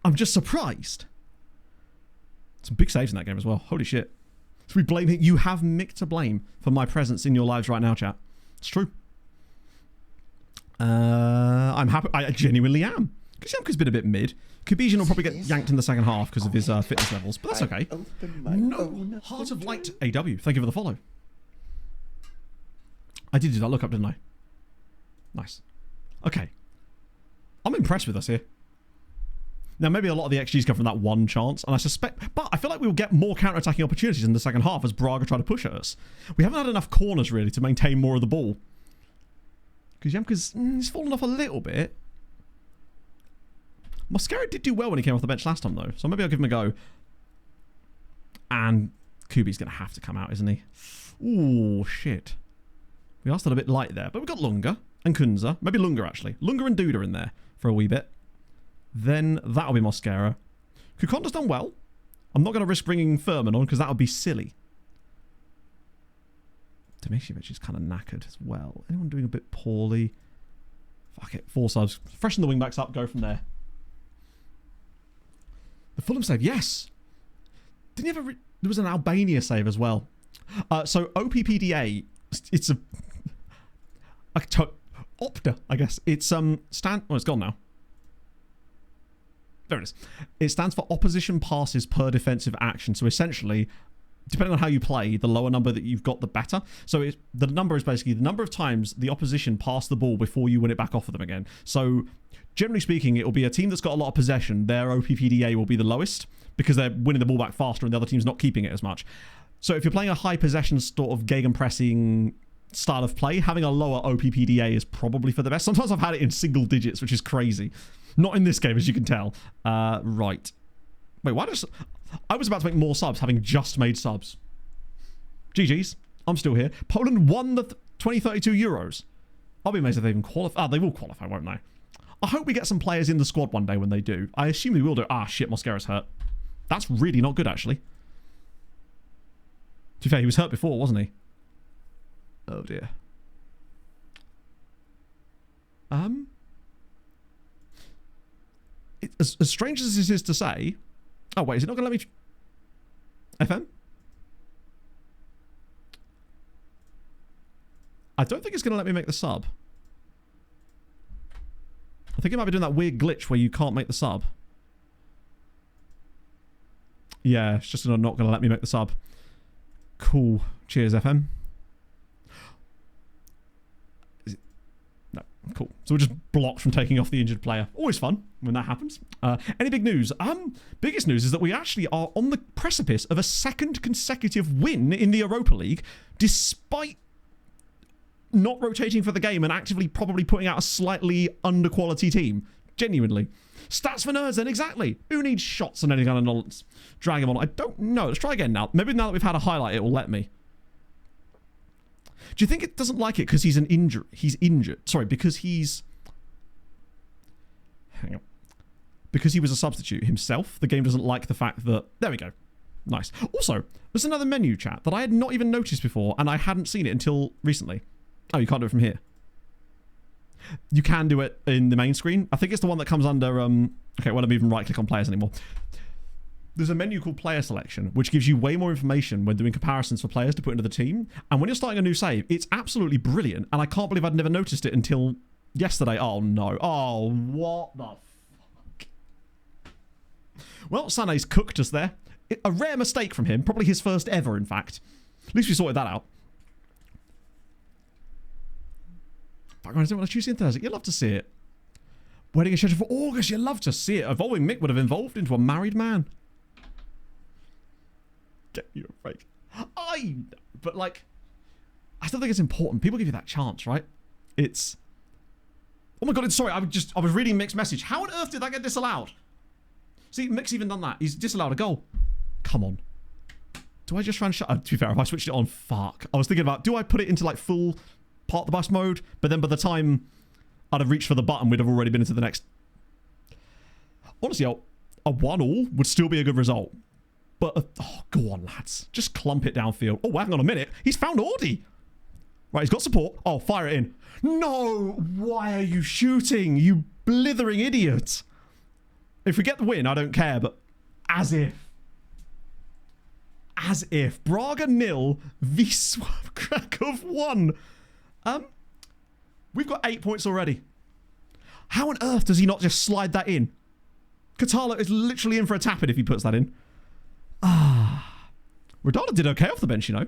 I'm just surprised. Some big saves in that game as well. Holy shit. So we blame it. You have Mick to blame for my presence in your lives right now, chat. It's true. I'm happy. I genuinely am. Because Yamka's been a bit mid. Kubijan will probably get yanked in the second half because of his fitness levels, but that's okay. No, Heart of Light AW. Thank you for the follow. I did do that look up, didn't I? Nice. Okay. I'm impressed with us here. Now, maybe a lot of the XGs come from that one chance, and I suspect... But I feel like we will get more counter-attacking opportunities in the second half as Braga try to push at us. We haven't had enough corners, really, to maintain more of the ball. Because Yamka's he's fallen off a little bit. Mosquera did do well when he came off the bench last time, though, so maybe I'll give him a go. And Kubi's going to have to come out, isn't he? Ooh, shit. We are still a bit light there, but we've got Lunga and Kunza. Maybe Lunga, actually. Lunga and Duda in there for a wee bit. Then that'll be Mosquera. Kukonda's done well. I'm not going to risk bringing Furman on because that would be silly. Tomashevic is kind of knackered as well. Anyone doing a bit poorly? Fuck it. 4 subs. Freshen the wingbacks up. Go from there. The Fulham save. Yes. Didn't you ever... There was an Albania save as well. So OPPDA... It's a... Opta, I guess. It's... Well, it's gone now. There it is. It stands for opposition passes per defensive action. So essentially, depending on how you play, the lower number that you've got, the better. So the number is basically the number of times the opposition pass the ball before you win it back off of them again. So generally speaking, it will be a team that's got a lot of possession. Their OPPDA will be the lowest because they're winning the ball back faster and the other team's not keeping it as much. So if you're playing a high possession sort of gegenpressing style of play, having a lower OPPDA is probably for the best. Sometimes I've had it in single digits, which is crazy. Not in this game, as you can tell. Right. Wait, why does... I was about to make more subs, having just made subs. GG's. I'm still here. Poland won the 2032 Euros. I'll be amazed if they even qualify. They will qualify, won't they? I hope we get some players in the squad one day when they do. I assume we will do. Ah, shit, Mosquera's hurt. That's really not good, actually. To be fair, he was hurt before, wasn't he? Oh, dear. As strange as this is to say... Oh, wait, is it not going to let me... FM? I don't think it's going to let me make the sub. I think it might be doing that weird glitch where you can't make the sub. Yeah, it's just not going to let me make the sub. Cool. Cheers, FM. No, cool. So we're just blocked from taking off the injured player. Always fun when that happens. Any big news? Biggest news is that we actually are on the precipice of a second consecutive win in the Europa League, despite not rotating for the game and actively probably putting out a slightly under-quality team. Genuinely. Stats for nerds then, exactly. Who needs shots and any kind of nonsense? Drag him on. I don't know. Let's try again now. Maybe now that we've had a highlight, it will let me. Do you think it doesn't like it because he's injured? Sorry, because he's... Hang on. Because he was a substitute himself, the game doesn't like the fact that... There we go. Nice. Also, there's another menu, chat, that I had not even noticed before, and I hadn't seen it until recently. Oh, you can't do it from here. You can do it in the main screen. I think it's the one that comes under... Okay, well, I'm even right-click on players anymore. There's a menu called Player Selection, which gives you way more information when doing comparisons for players to put into the team. And when you're starting a new save, it's absolutely brilliant. And I can't believe I'd never noticed it until yesterday. Oh, no. Oh, what the fuck? Well, Sané's cooked us there. A rare mistake from him. Probably his first ever, in fact. At least we sorted that out. Background, I don't want to Tuesday and Thursday. You'd love to see it. Wedding is scheduled for August. You'd love to see it. Evolving Mick would have evolved into a married man. Get you a break. I know, but like, I still think it's important. People give you that chance, right? It's... Oh my god, sorry, I was reading Mick's message. How on earth did that get disallowed? See, Mick's even done that. He's disallowed a goal. Come on. Do I just try and shut... to be fair, if I switched it on, fuck. I was thinking about, do I put it into like full part the bus mode? But then by the time I'd have reached for the button, we'd have already been into the next. Honestly, a 1-1 would still be a good result. But, oh, go on, lads. Just clump it downfield. Oh, hang on a minute. He's found Audi. Right, he's got support. Oh, fire it in. No! Why are you shooting, you blithering idiot? If we get the win, I don't care, but as if. As if. Braga 0, Wisła Kraków 1. We've got 8 points already. How on earth does he not just slide that in? Katala is literally in for a tap-in if he puts that in. Rodada did okay off the bench, you know.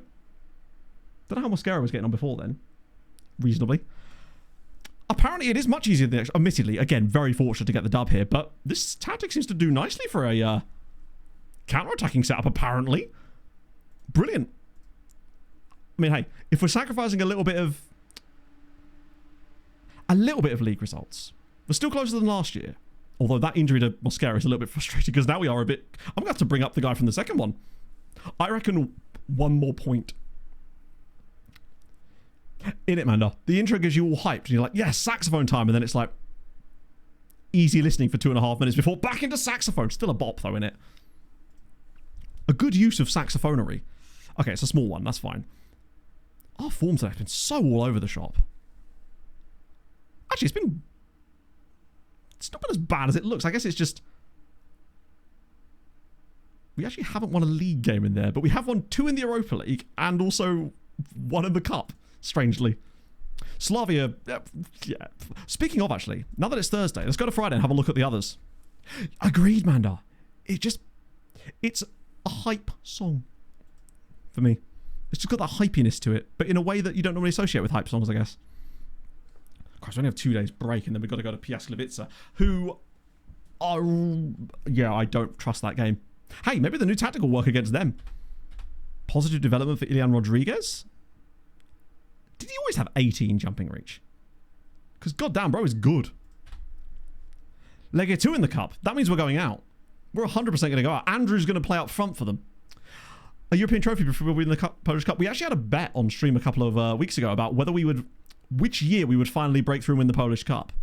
Don't know how Mosquera was getting on before then. Reasonably. Apparently it is much easier than... Admittedly, again, very fortunate to get the dub here, but this tactic seems to do nicely for a counter-attacking setup, apparently. Brilliant. I mean, hey, if we're sacrificing a little bit of league results, we're still closer than last year. Although that injury to Mosquera is a little bit frustrating because now we are a bit... I'm going to have to bring up the guy from the second one. I reckon 1 more point. In it, Manda. The intro gives you all hyped and you're like, yes, saxophone time. And then it's like easy listening for 2.5 minutes before back into saxophone. Still a bop though, innit? A good use of saxophonery. Okay, it's a small one. That's fine. Our form today has been so all over the shop. Actually, it's not been as bad as it looks. I guess it's just... We actually haven't won a league game in there, but we have won 2 in the Europa League and also 1 in the Cup, strangely. Slavia, yeah. Speaking of, actually, now that it's Thursday, let's go to Friday and have a look at the others. Agreed, Manda. It's a hype song for me. It's just got that hypiness to it, but in a way that you don't normally associate with hype songs, I guess. Christ, we only have 2 days break and then we've got to go to Piast Gliwice, who are... Yeah, I don't trust that game. Hey, maybe the new tactic will work against them. Positive development for Ilian Rodriguez? Did he always have 18 jumping reach? Because goddamn, bro is good. Legia 2 in the cup. That means we're going out. We're 100% going to go out. Andrew's going to play up front for them. A European trophy before we win the Polish Cup. We actually had a bet on stream a couple of weeks ago about whether we would... Which year we would finally break through and win the Polish Cup.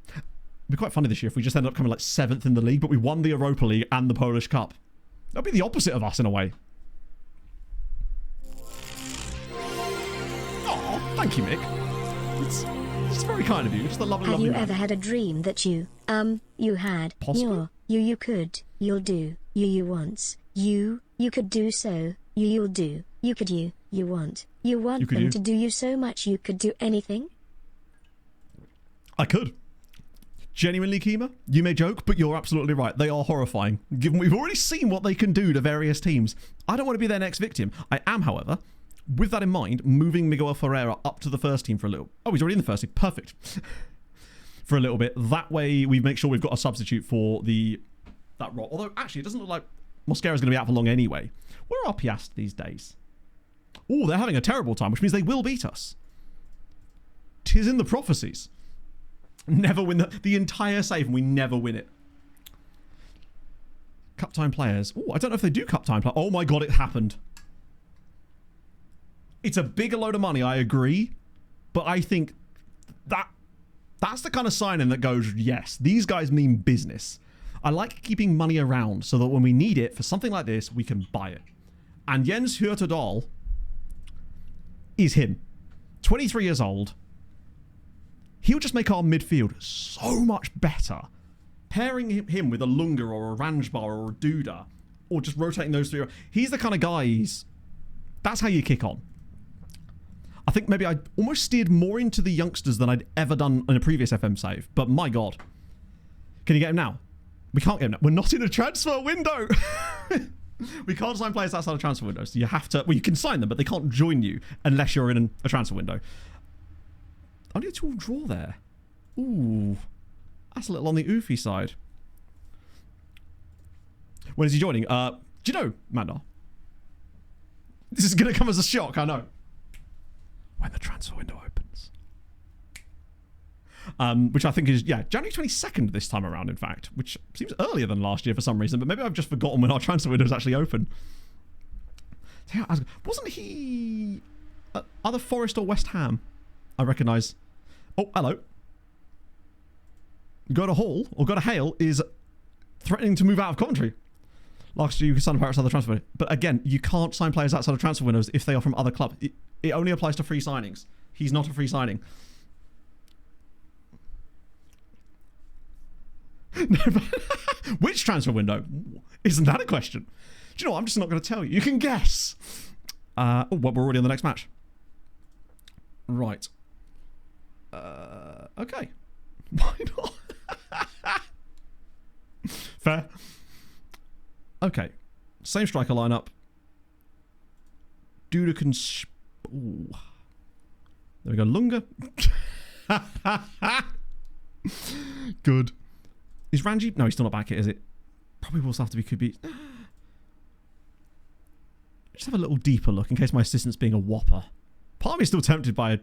It'd be quite funny this year if we just ended up coming like 7th in the league, but we won the Europa League and the Polish Cup. That'd be the opposite of us in a way. Oh, thank you, Mick. It's very kind of you. Just a lovely, lovely Have you man. ever had a dream that you had, Possible? you could, you'll do, you once, you could do so, you'll do, you could you want them to do you so much you could do anything? I could. Genuinely, Kima, you may joke, but you're absolutely right. They are horrifying, given we've already seen what they can do to various teams. I don't want to be their next victim. I am, however, with that in mind, moving Miguel Ferreira up to the first team for a little... Oh, he's already in the first team. Perfect. For a little bit. That way, we make sure we've got a substitute for that role. Although, actually, it doesn't look like Mosquera's going to be out for long anyway. Where are Piast these days? Oh, they're having a terrible time, which means they will beat us. 'Tis in the prophecies. Never win the entire save and we never win it. Cup time players. Oh, I don't know if they do cup time play. Oh my god, it happened. It's a bigger load of money, I agree. But I think that's the kind of sign-in that goes, yes, these guys mean business. I like keeping money around so that when we need it for something like this, we can buy it. And Jens Hurtadal is him. 23 years old. He'll just make our midfield so much better. Pairing him with a Lunga or a Ranjbar or a Duda, or just rotating those three. He's the kind of guys, that's how you kick on. I think maybe I almost steered more into the youngsters than I'd ever done in a previous FM save. But my god. Can you get him now? We can't get him now. We're not in a transfer window. We can't sign players outside of transfer windows. So you have to... Well, you can sign them, but they can't join you unless you're in a transfer window. Only a 2-all draw there. Ooh. That's a little on the oofy side. When is he joining? Do you know, Mandar? This is going to come as a shock, I know. When the transfer window opens. Which I think is, yeah, January 22nd this time around, in fact. Which seems earlier than last year for some reason, but maybe I've just forgotten when our transfer window is actually open. Wasn't he either Forest or West Ham? I recognise. Oh, hello. Go to Hall, or go to Hale, is threatening to move out of Coventry. Last year, you could sign players outside the transfer window. But again, you can't sign players outside of transfer windows if they are from other clubs. It only applies to free signings. He's not a free signing. Which transfer window? Isn't that a question? Do you know what? I'm just not going to tell you. You can guess. Well, we're already on the next match. Right. Okay. Why not? Fair. Okay. Same striker lineup. Due to ooh. There we go. Lunga. Good. Is Ranji? No, he's still not back yet, is it? Probably will still have to be. Could be. Just have a little deeper look in case my assistant's being a whopper. Part of me is still tempted by a...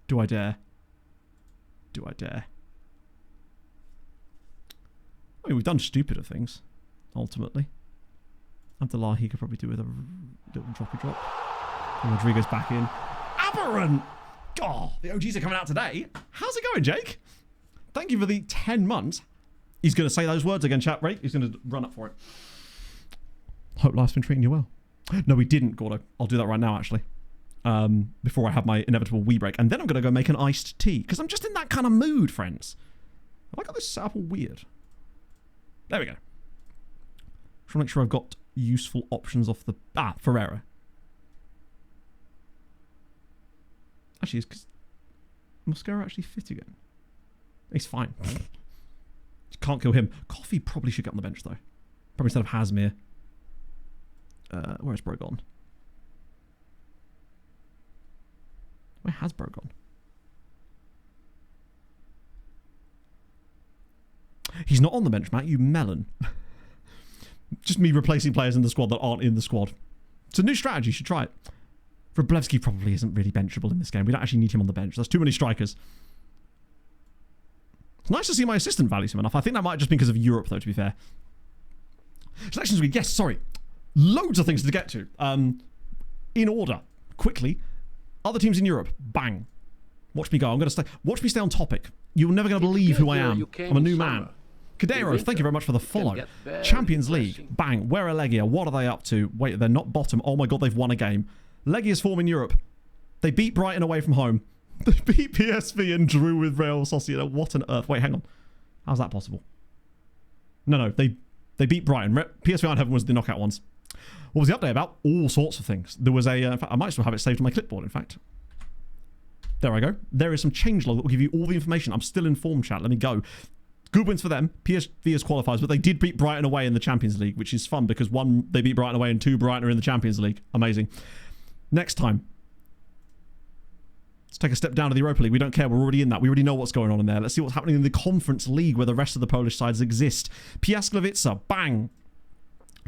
Do I dare? Do I dare? I mean, we've done stupider things, ultimately. Abdullah, he could probably do with a little droppy drop. And Rodrigo's back in. Aberrant! God, the OGs are coming out today. How's it going, Jake? Thank you for the 10 months. He's going to say those words again, chat, right? He's going to run up for it. Hope life's been treating you well. No, we didn't, Gordo. I'll do that right now, actually. Before I have my inevitable wee break. And then I'm going to go make an iced tea. Because I'm just in that kind of mood, friends. Have I got this set up all weird? There we go. Just want to make sure I've got useful options off the... Ferreira. Actually, is Mosquera actually fit again? He's fine. Can't kill him. Coffee probably should get on the bench, though. Probably instead of Hasmir. Where's Bro gone? Where has Bro gone? He's not on the bench, Matt. You melon. Just me replacing players in the squad that aren't in the squad. It's a new strategy. You should try it. Wroblewski probably isn't really benchable in this game. We don't actually need him on the bench. There's too many strikers. It's nice to see my assistant values him enough. I think that might just be because of Europe, though, to be fair. Selections week. Yes, sorry. Loads of things to get to. In order. Quickly. Other teams in Europe. Bang. Watch me go. I'm going to stay. Watch me stay on topic. You're never going to believe who I am. I'm a new man. Cadero, thank you very much for the follow. Champions League. Bang. Where are Legia? What are they up to? Wait, they're not bottom. Oh my god, they've won a game. Legia's form in Europe. They beat Brighton away from home. They beat PSV and drew with Real Sociedad. What on earth? Wait, hang on. How's that possible? No, they beat Brighton. PSV Eindhoven was the knockout ones. What was the update about? All sorts of things. There was a... in fact, I might still have it saved on my clipboard, in fact. There I go. There is some changelog that will give you all the information. I'm still in form, chat. Let me go. Good wins for them. PSV is qualifiers, but they did beat Brighton away in the Champions League, which is fun because one, they beat Brighton away and two, Brighton are in the Champions League. Amazing. Next time. Let's take a step down to the Europa League. We don't care. We're already in that. We already know what's going on in there. Let's see what's happening in the Conference League where the rest of the Polish sides exist. Piasklewice, bang.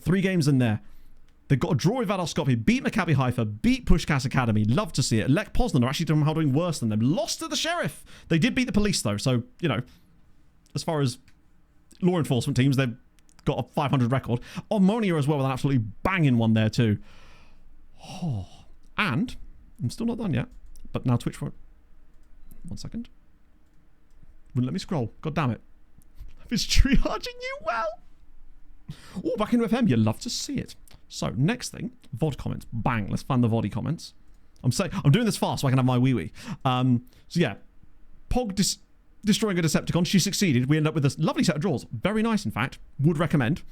3 games in there. They've got a draw with Vadar beat Maccabi Haifa, beat Pushkas Academy. Love to see it. Lech Poznan are actually somehow doing worse than them. Lost to the Sheriff. They did beat the Police, though. So, you know, as far as law enforcement teams, they've got a 500 record. Omonia as well with an absolutely banging one there, too. Oh. And, I'm still not done yet, but now Twitch for it. 1 second. Wouldn't let me scroll. God damn it. It's triaging you well. Oh, back into FM. You love to see it. So, next thing, VOD comments. Bang. Let's find the VOD comments. I'm doing this fast so I can have my wee-wee. So, yeah. Pog destroying a Decepticon. She succeeded. We end up with this lovely set of draws. Very nice, in fact. Would recommend.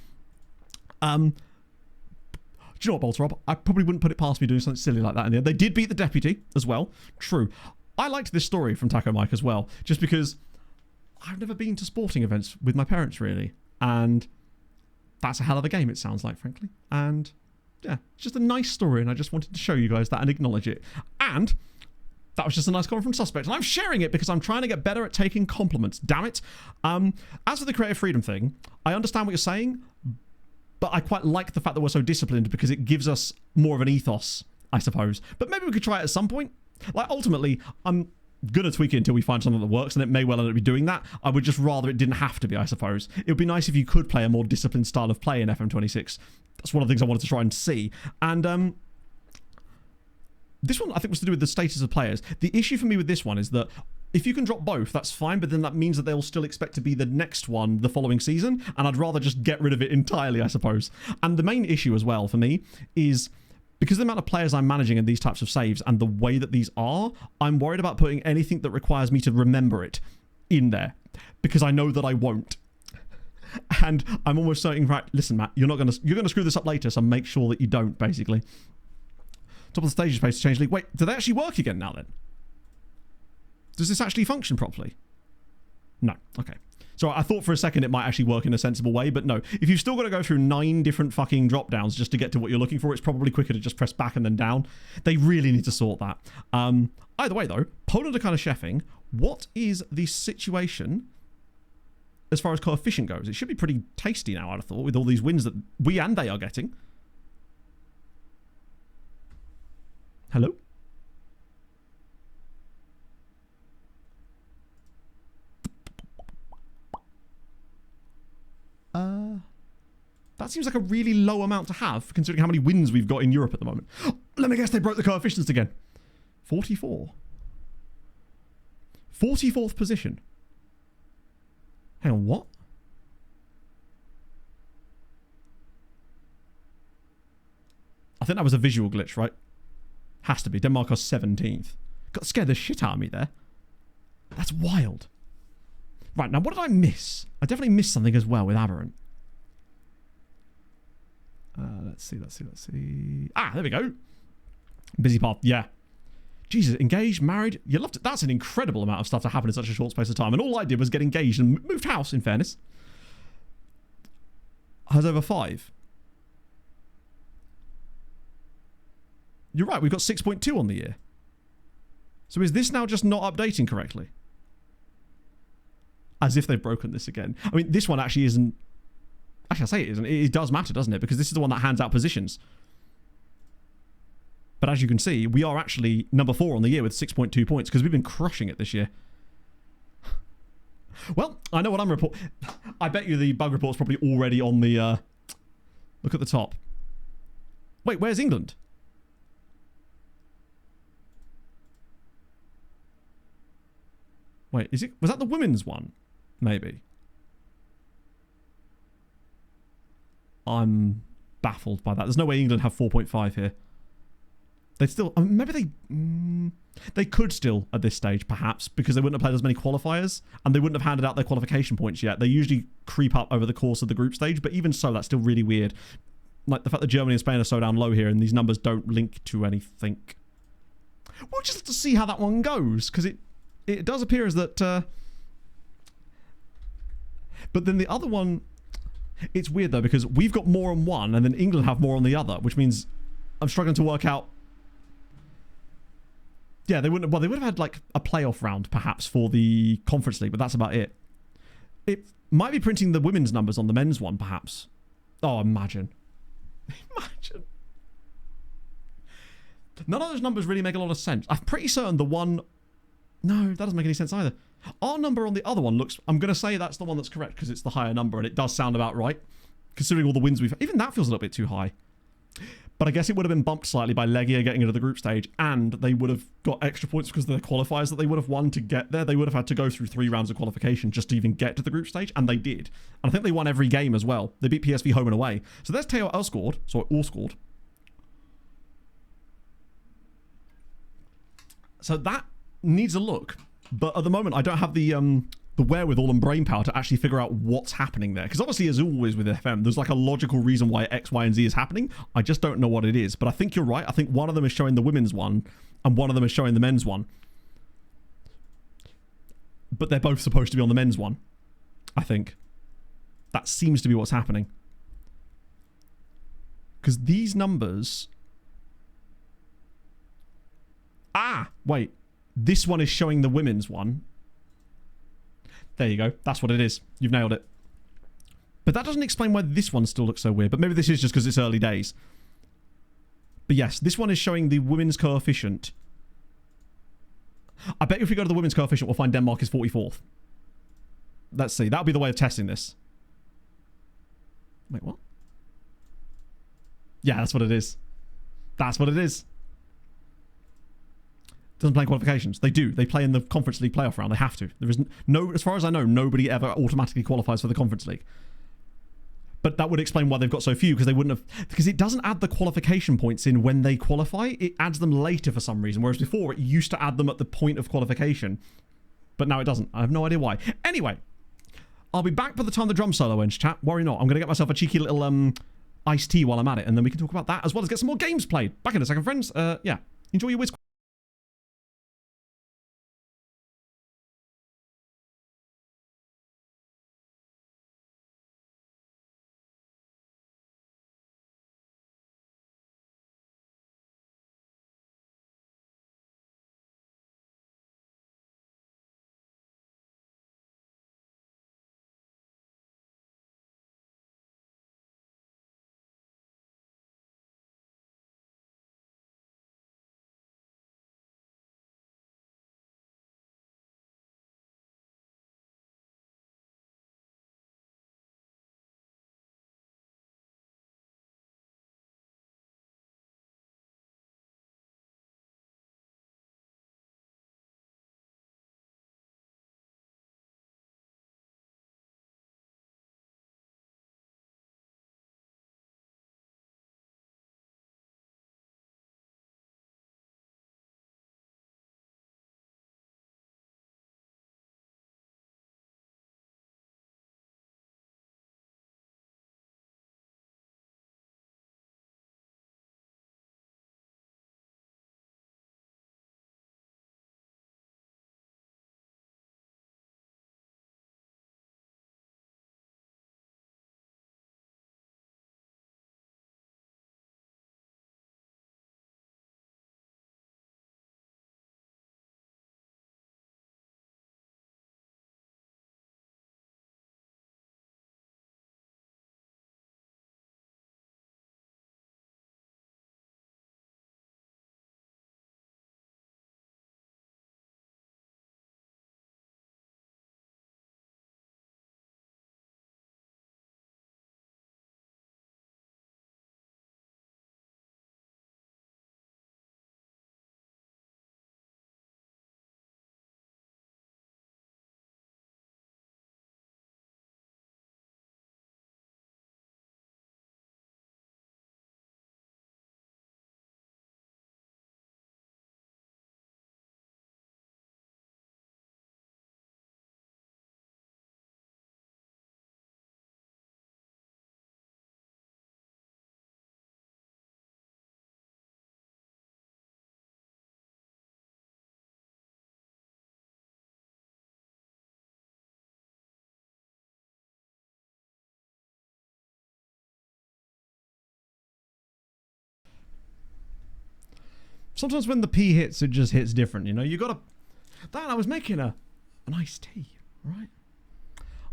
Do you know what, Bolter Rob? I probably wouldn't put it past me doing something silly like that in the end. They did beat the Deputy as well. True. I liked this story from Taco Mike as well, just because I've never been to sporting events with my parents, really. And that's a hell of a game, it sounds like, frankly. And, yeah, it's just a nice story, and I just wanted to show you guys that and acknowledge it. And that was just a nice comment from Suspect. And I'm sharing it because I'm trying to get better at taking compliments. Damn it. As for the creative freedom thing, I understand what you're saying, but I quite like the fact that we're so disciplined because it gives us more of an ethos, I suppose. But maybe we could try it at some point. Like, ultimately, I'm going to tweak it until we find something that works, and it may well end up doing that. I would just rather it didn't have to be, I suppose. It would be nice if you could play a more disciplined style of play in FM26. That's one of the things I wanted to try and see. And, This one, I think, was to do with the status of players. The issue for me with this one is that if you can drop both, that's fine, but then that means that they'll still expect to be the next one the following season, and I'd rather just get rid of it entirely, I suppose. And the main issue as well for me is, because of the amount of players I'm managing in these types of saves and the way that these are, I'm worried about putting anything that requires me to remember it in there, because I know that I won't. And I'm almost saying, right, listen, Matt, you're gonna screw this up later, so make sure that you don't, basically. Top of the stage space to change league. Wait, do they actually work again now then? Does this actually function properly? No. Okay. So I thought for a second it might actually work in a sensible way, but no. If you've still got to go through 9 different fucking drop downs just to get to what you're looking for, it's probably quicker to just press back and then down. They really need to sort that. Either way though, Poland are kind of chefing. What is the situation as far as coefficient goes? It should be pretty tasty now, I'd have thought, with all these wins that we and they are getting. Hello? That seems like a really low amount to have, considering how many wins we've got in Europe at the moment. Let me guess, they broke the coefficients again. 44. 44th position. Hang on, what? I think that was a visual glitch, right? Has to be. Denmark are 17th. Got scared the shit out of me there. That's wild. Right, now what did I miss? I definitely missed something as well with Aberrant. Let's see. Ah, there we go. Busy path, yeah. Jesus, engaged, married. You loved it. That's an incredible amount of stuff to happen in such a short space of time. And all I did was get engaged and moved house, in fairness. Has over 5. You're right, we've got 6.2 on the year. So is this now just not updating correctly? As if they've broken this again. I mean, this one actually isn't... Actually, I say it isn't. It does matter, doesn't it? Because this is the one that hands out positions. But as you can see, we are actually number 4 on the year with 6.2 points because we've been crushing it this year. Well, I know what I'm reporting. I bet you the bug report's probably already on the... Look at the top. Wait, where's England? Wait, is it? Was that the women's one? Maybe. I'm baffled by that. There's no way England have 4.5 here. They still... maybe they could still at this stage, perhaps, because they wouldn't have played as many qualifiers, and they wouldn't have handed out their qualification points yet. They usually creep up over the course of the group stage, but even so, that's still really weird. Like, the fact that Germany and Spain are so down low here, and these numbers don't link to anything. We'll just have to see how that one goes, because it does appear as that... But then the other one... It's weird, though, because we've got more on one, and then England have more on the other, which means I'm struggling to work out... Yeah, they would have had, like, a playoff round, perhaps, for the Conference League, but that's about it. It might be printing the women's numbers on the men's one, perhaps. Oh, imagine. Imagine. None of those numbers really make a lot of sense. I'm pretty certain the one... No, that doesn't make any sense either. Our number on the other one looks... I'm going to say that's the one that's correct because it's the higher number and it does sound about right. Considering all the wins we've... Even that feels a little bit too high. But I guess it would have been bumped slightly by Legia getting into the group stage, and they would have got extra points because of the qualifiers that they would have won to get there. They would have had to go through 3 rounds of qualification just to even get to the group stage, and they did. And I think they won every game as well. They beat PSV home and away. So there's Teo outscored. So all scored. So that needs a look. But at the moment, I don't have the wherewithal and brain power to actually figure out what's happening there. Because obviously, as always with FM, there's like a logical reason why X, Y, and Z is happening. I just don't know what it is. But I think you're right. I think one of them is showing the women's one, and one of them is showing the men's one. But they're both supposed to be on the men's one, I think. That seems to be what's happening. Because these numbers... Ah! Wait. This one is showing the women's one. There you go. That's what it is. You've nailed it. But that doesn't explain why this one still looks so weird. But maybe this is just because it's early days. But yes, this one is showing the women's coefficient. I bet if we go to the women's coefficient, we'll find Denmark is 44th. Let's see. That'll be the way of testing this. Wait, what? Yeah, that's what it is. That's what it is. Doesn't play in qualifications. They do. They play in the Conference League playoff round. They have to. There is no, as far as I know, nobody ever automatically qualifies for the Conference League. But that would explain why they've got so few, because they wouldn't have... Because it doesn't add the qualification points in when they qualify. It adds them later for some reason, whereas before it used to add them at the point of qualification. But now it doesn't. I have no idea why. Anyway, I'll be back by the time the drum solo ends, chat. Worry not. I'm going to get myself a cheeky little iced tea while I'm at it, and then we can talk about that, as well as get some more games played. Back in a second, friends. Yeah. Enjoy your whiz. Sometimes when the P hits, it just hits different, you know? You gotta... Dan, I was making an iced tea, right?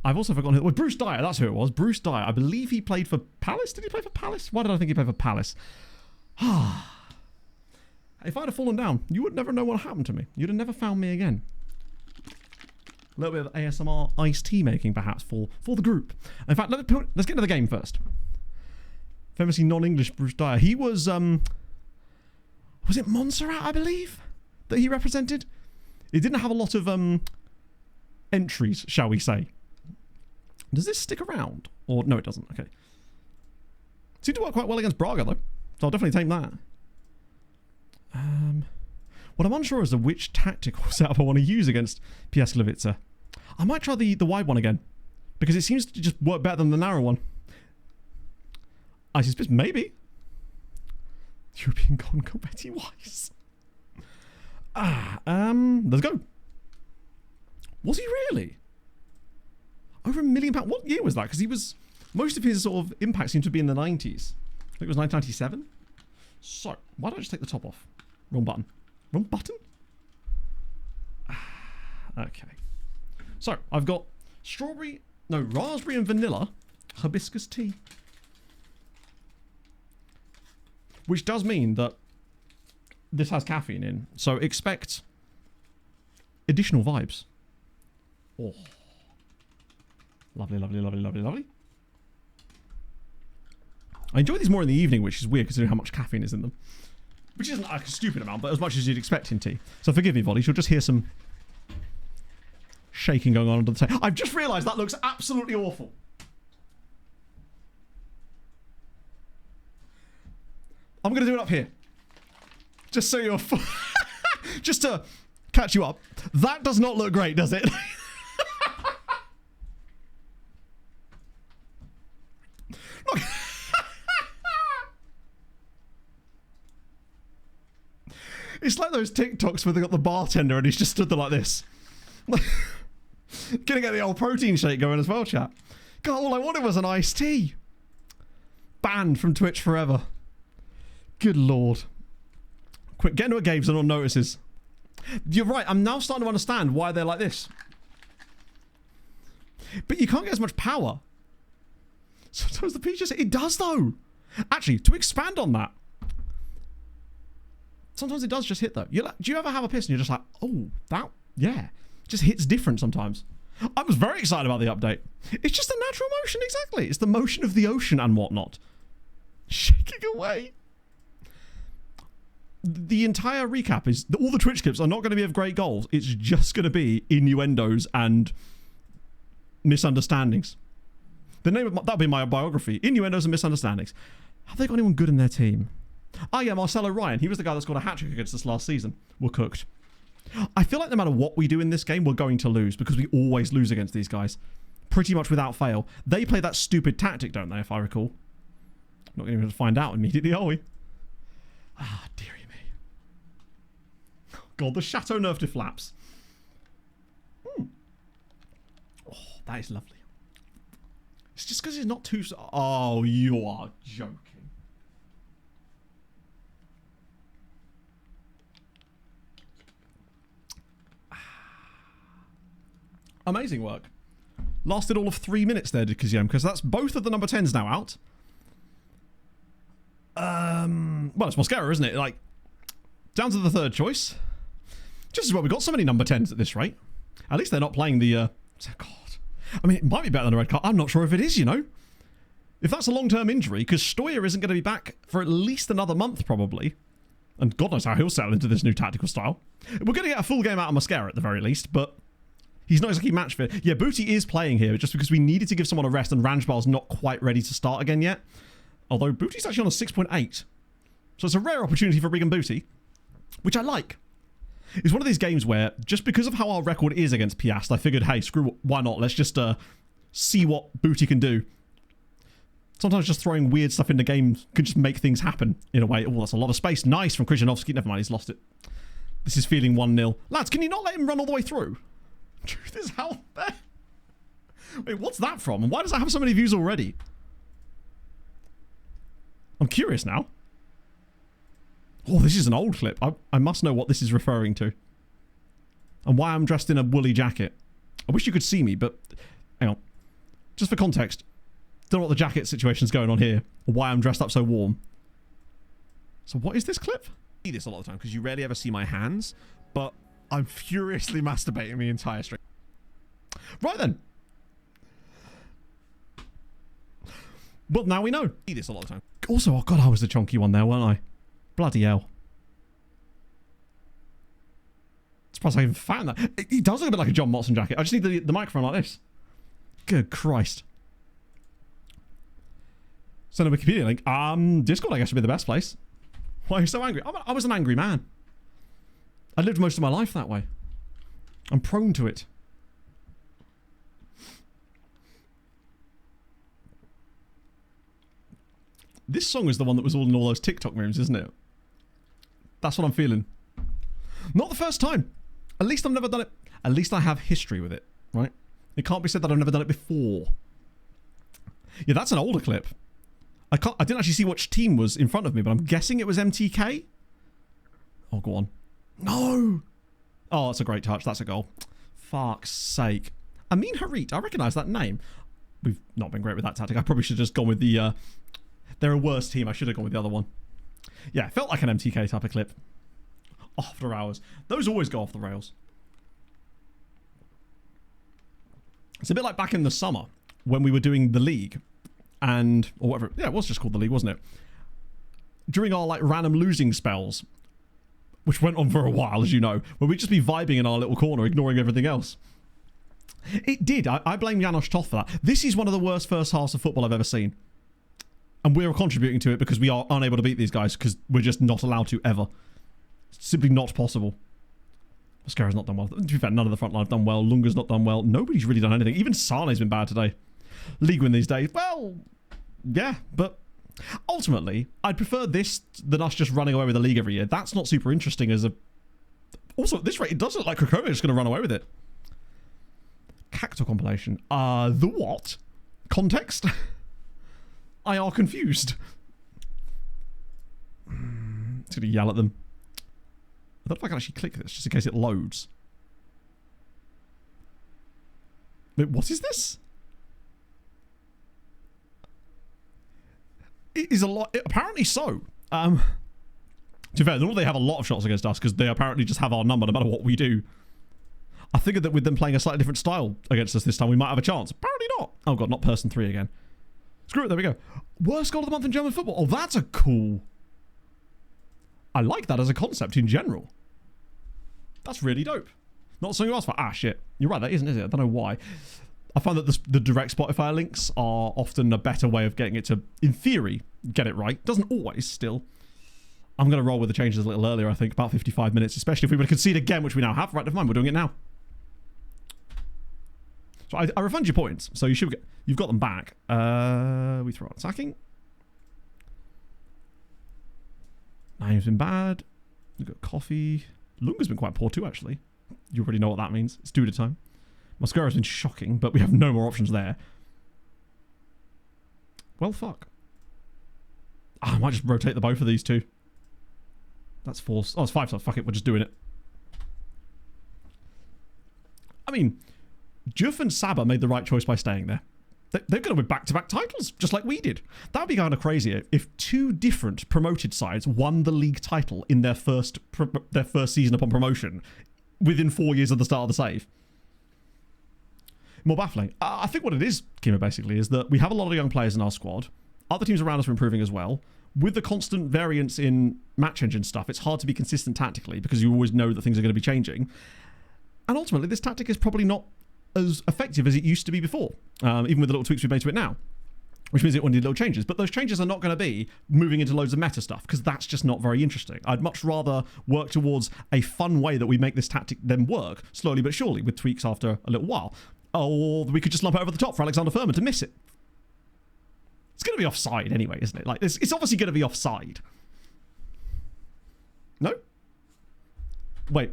I've also forgotten who... Well, Bruce Dyer, that's who it was. Bruce Dyer. I believe he played for Palace. Did he play for Palace? Why did I think he played for Palace? If I'd have fallen down, you would never know what happened to me. You'd have never found me again. A little bit of ASMR iced tea making, perhaps, for the group. In fact, let's get into the game first. Famously non-English Bruce Dyer. He was it Montserrat, I believe, that he represented? He didn't have a lot of entries, shall we say. Does this stick around? Or no, it doesn't. Okay. Seemed to work quite well against Braga, though. So I'll definitely take that. What I'm unsure is which tactical setup I want to use against Piasklevica. I might try the wide one again, because it seems to just work better than the narrow one. I suspect maybe. European Golden Goal, Betty Weiss. Let's go. Was he really? Over £1 million? What year was that? Because he was... Most of his sort of impact seemed to be in the 90s. I think it was 1997. So, why don't I just take the top off? Wrong button. Wrong button? Okay. So, I've got raspberry and vanilla hibiscus tea. Which does mean that this has caffeine in. So expect additional vibes. Oh. Lovely, lovely, lovely, lovely, lovely. I enjoy these more in the evening, which is weird considering how much caffeine is in them. Which isn't like a stupid amount, but as much as you'd expect in tea. So forgive me, Volley. You'll just hear some shaking going on under the table. I've just realised that looks absolutely awful. I'm going to do it up here. Just so you're... just to catch you up. That does not look great, does it? Look. It's like those TikToks where they got the bartender and he's just stood there like this. Gonna get the old protein shake going as well, chat. God, all I wanted was an iced tea. Banned from Twitch forever. Good lord. Quick, get into a game so no one notices. You're right, I'm now starting to understand why they're like this. But you can't get as much power. Sometimes the pea just... It does, though. Actually, to expand on that, sometimes it does just hit, though. You're like, do you ever have a piss and you're just like, oh, that, yeah. Just hits different sometimes. I was very excited about the update. It's just a natural motion, exactly. It's the motion of the ocean and whatnot. Shaking away. The entire recap is, all the Twitch clips are not going to be of great goals. It's just going to be innuendos and misunderstandings. The name of that'll be my biography. Innuendos and misunderstandings. Have they got anyone good in their team? Oh yeah, Marcelo Ryan. He was the guy that scored a hat-trick against us last season. We're cooked. I feel like no matter what we do in this game, we're going to lose because we always lose against these guys. Pretty much without fail. They play that stupid tactic, don't they, if I recall? Not going to find out immediately, are we? Ah, dearie me. God, the Chateau Neuf de Flaps. Oh, that is lovely. It's just because it's not too... Oh, you are joking. Amazing work. Lasted all of 3 minutes there, did Kaziem, because that's both of the number 10s now out. Well, it's Mosquera, isn't it? Like, down to the third choice. Just as well, we've got so many number 10s at this rate. At least they're not playing the... God. I mean, it might be better than a red card. I'm not sure if it is, you know. If that's a long-term injury, because Stoyer isn't going to be back for at least another month, probably. And God knows how he'll settle into this new tactical style. We're going to get a full game out of Mosquera at the very least, but he's not exactly match fit. Yeah, Booty is playing here, just because we needed to give someone a rest, and Ranjbal's not quite ready to start again yet. Although Booty's actually on a 6.8. So it's a rare opportunity for Regan Booty, which I like. It's one of these games where, just because of how our record is against Piast, I figured, hey, screw, why not? Let's just see what Booty can do. Sometimes just throwing weird stuff into games can just make things happen in a way. Oh, that's a lot of space. Nice from Krzyzanowski. Never mind, he's lost it. This is feeling 1-0. Lads, can you not let him run all the way through? Truth is out there. Wait, what's that from? And why does that have so many views already? I'm curious now. Oh, this is an old clip. I must know what this is referring to. And why I'm dressed in a woolly jacket. I wish you could see me, but hang on. Just for context, don't know what the jacket situation's going on here, or why I'm dressed up so warm. So what is this clip? I see this a lot of the time because you rarely ever see my hands, but I'm furiously masturbating the entire stream. Right then. Well, now we know. I see this a lot of the time. Also, oh god, I was the chunky one there, weren't I? Bloody hell. Surprised I even found that. He does look a bit like a John Motson jacket. I just need the microphone like this. Good Christ. Send a Wikipedia link. Discord, I guess, would be the best place. Why are you so angry? I was an angry man. I lived most of my life that way. I'm prone to it. This song is the one that was all in all those TikTok memes, isn't it? That's what I'm feeling. Not the first time. At least I've never done it. At least I have history with it, right? It can't be said that I've never done it before. Yeah, that's an older clip. I didn't actually see which team was in front of me, but I'm guessing it was MTK. Oh, go on. No! Oh, that's a great touch. That's a goal. Fuck's sake. Amin Harit. I recognise that name. We've not been great with that tactic. I probably should have just gone with the... they're a worse team. I should have gone with the other one. Yeah, it felt like an MTK type of clip. After hours. Those always go off the rails. It's a bit like back in the summer when we were doing the league. And, or whatever. Yeah, it was just called the league, wasn't it? during our like random losing spells, which went on for a while, as you know, where we'd just be vibing in our little corner, ignoring everything else. It did. I blame Janos Toth for that. This is one of the worst first halves of football I've ever seen. And we're contributing to it because we are unable to beat these guys because we're just not allowed to ever. It's simply not possible. Mascara's not done well. To be fair, none of the front line have done well. Lunga's not done well. Nobody's really done anything. Even Sane's been bad today. League win these days. Well, yeah, but ultimately, I'd prefer this than us just running away with the league every year. That's not super interesting as a... Also, at this rate, it does look like Cracovia is going to run away with it. Cacto compilation. The what? Context? I are confused. It's going to yell at them. I don't know if I can actually click this, just in case it loads. Wait, what is this? It is a lot. Apparently so. To be fair, they have a lot of shots against us because they apparently just have our number no matter what we do. I figured that with them playing a slightly different style against us this time, we might have a chance. Apparently not. Oh god, not person 3 again. Screw it, there we go. Worst goal of the month in German football. Oh, that's a cool... I like that as a concept in general. That's really dope. Not something else for... Ah, shit. You're right, that isn't, is it? I don't know why. I find that the direct Spotify links are often a better way of getting it to, in theory, get it right. Doesn't always, still. I'm going to roll with the changes a little earlier, I think. About 55 minutes, especially if we were to concede again, which we now have. Right, never mind, we're doing it now. So I refund your points, so you've got them back. We throw out attacking. Name's been bad. We've got coffee. Lunga's been quite poor too, actually. You already know what that means. It's Duda time. Mascara's been shocking, but we have no more options there. Well, fuck. Oh, I might just rotate the both of these two. That's 4. Oh, it's 5 stars. Fuck it, we're just doing it. I mean... Juf and Saba made the right choice by staying there. They're going to win back-to-back titles, just like we did. That would be kind of crazy if 2 different promoted sides won the league title in their first season upon promotion within 4 years of the start of the save. More baffling. I think what it is, Kima, basically, is that we have a lot of young players in our squad. Other teams around us are improving as well. With the constant variance in match engine stuff, it's hard to be consistent tactically because you always know that things are going to be changing. And ultimately, this tactic is probably not as effective as it used to be before, even with the little tweaks we've made to it now, which means it will need little changes. But those changes are not going to be moving into loads of meta stuff because that's just not very interesting. I'd much rather work towards a fun way that we make this tactic then work slowly but surely with tweaks after a little while. Or we could just lump it over the top for Alexander Furman to miss it. It's going to be offside anyway, isn't it? Like it's obviously going to be offside. No? Wait.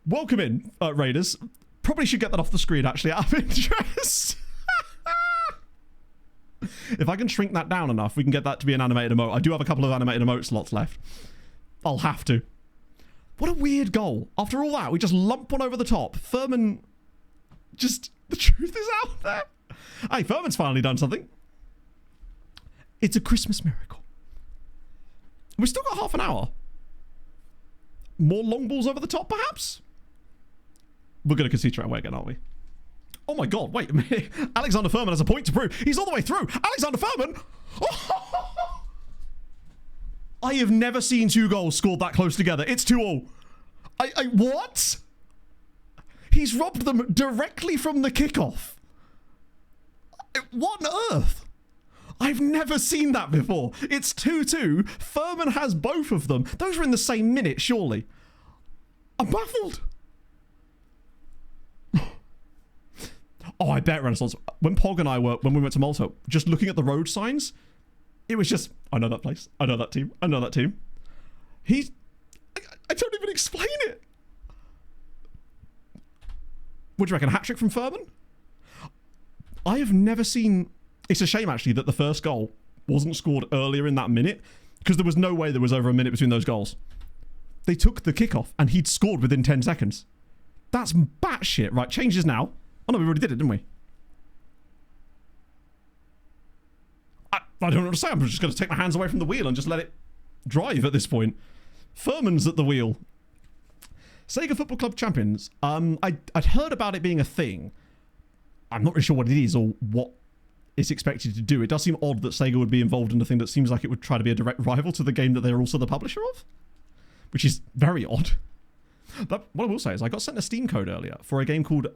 Welcome in, Raiders. Probably should get that off the screen, actually, out of interest. If I can shrink that down enough, we can get that to be an animated emote. I do have a couple of animated emote slots left. I'll have to. What a weird goal. After all that, we just lump one over the top. Furman... Just... The truth is out there. Hey, Furman's finally done something. It's a Christmas miracle. We've still got half an hour. More long balls over the top, perhaps? We're going to concede straight away again, aren't we? Oh my god, wait a minute. Alexander Furman has a point to prove. He's all the way through. Alexander Furman! Oh! I have never seen 2 goals scored that close together. It's 2-all. What? He's robbed them directly from the kickoff. What on earth? I've never seen that before. It's 2-2. Furman has both of them. Those were in the same minute, surely. I'm baffled. Oh, I bet, Renaissance. When Pog and I were, when we went to Malta, just looking at the road signs, it was just, I know that place. I know that team. I know that team. I don't even explain it. What do you reckon? A hat-trick from Furman? I have never seen... It's a shame, actually, that the first goal wasn't scored earlier in that minute because there was no way there was over a minute between those goals. They took the kickoff and he'd scored within 10 seconds. That's batshit. Right, changes now. Oh no, we already did it, didn't we? I don't know what to say. I'm just going to take my hands away from the wheel and just let it drive at this point. Furman's at the wheel. Sega Football Club Champions. I'd heard about it being a thing. I'm not really sure what it is or what it's expected to do. It does seem odd that Sega would be involved in a thing that seems like it would try to be a direct rival to the game that they're also the publisher of, which is very odd. But what I will say is I got sent a Steam code earlier for a game called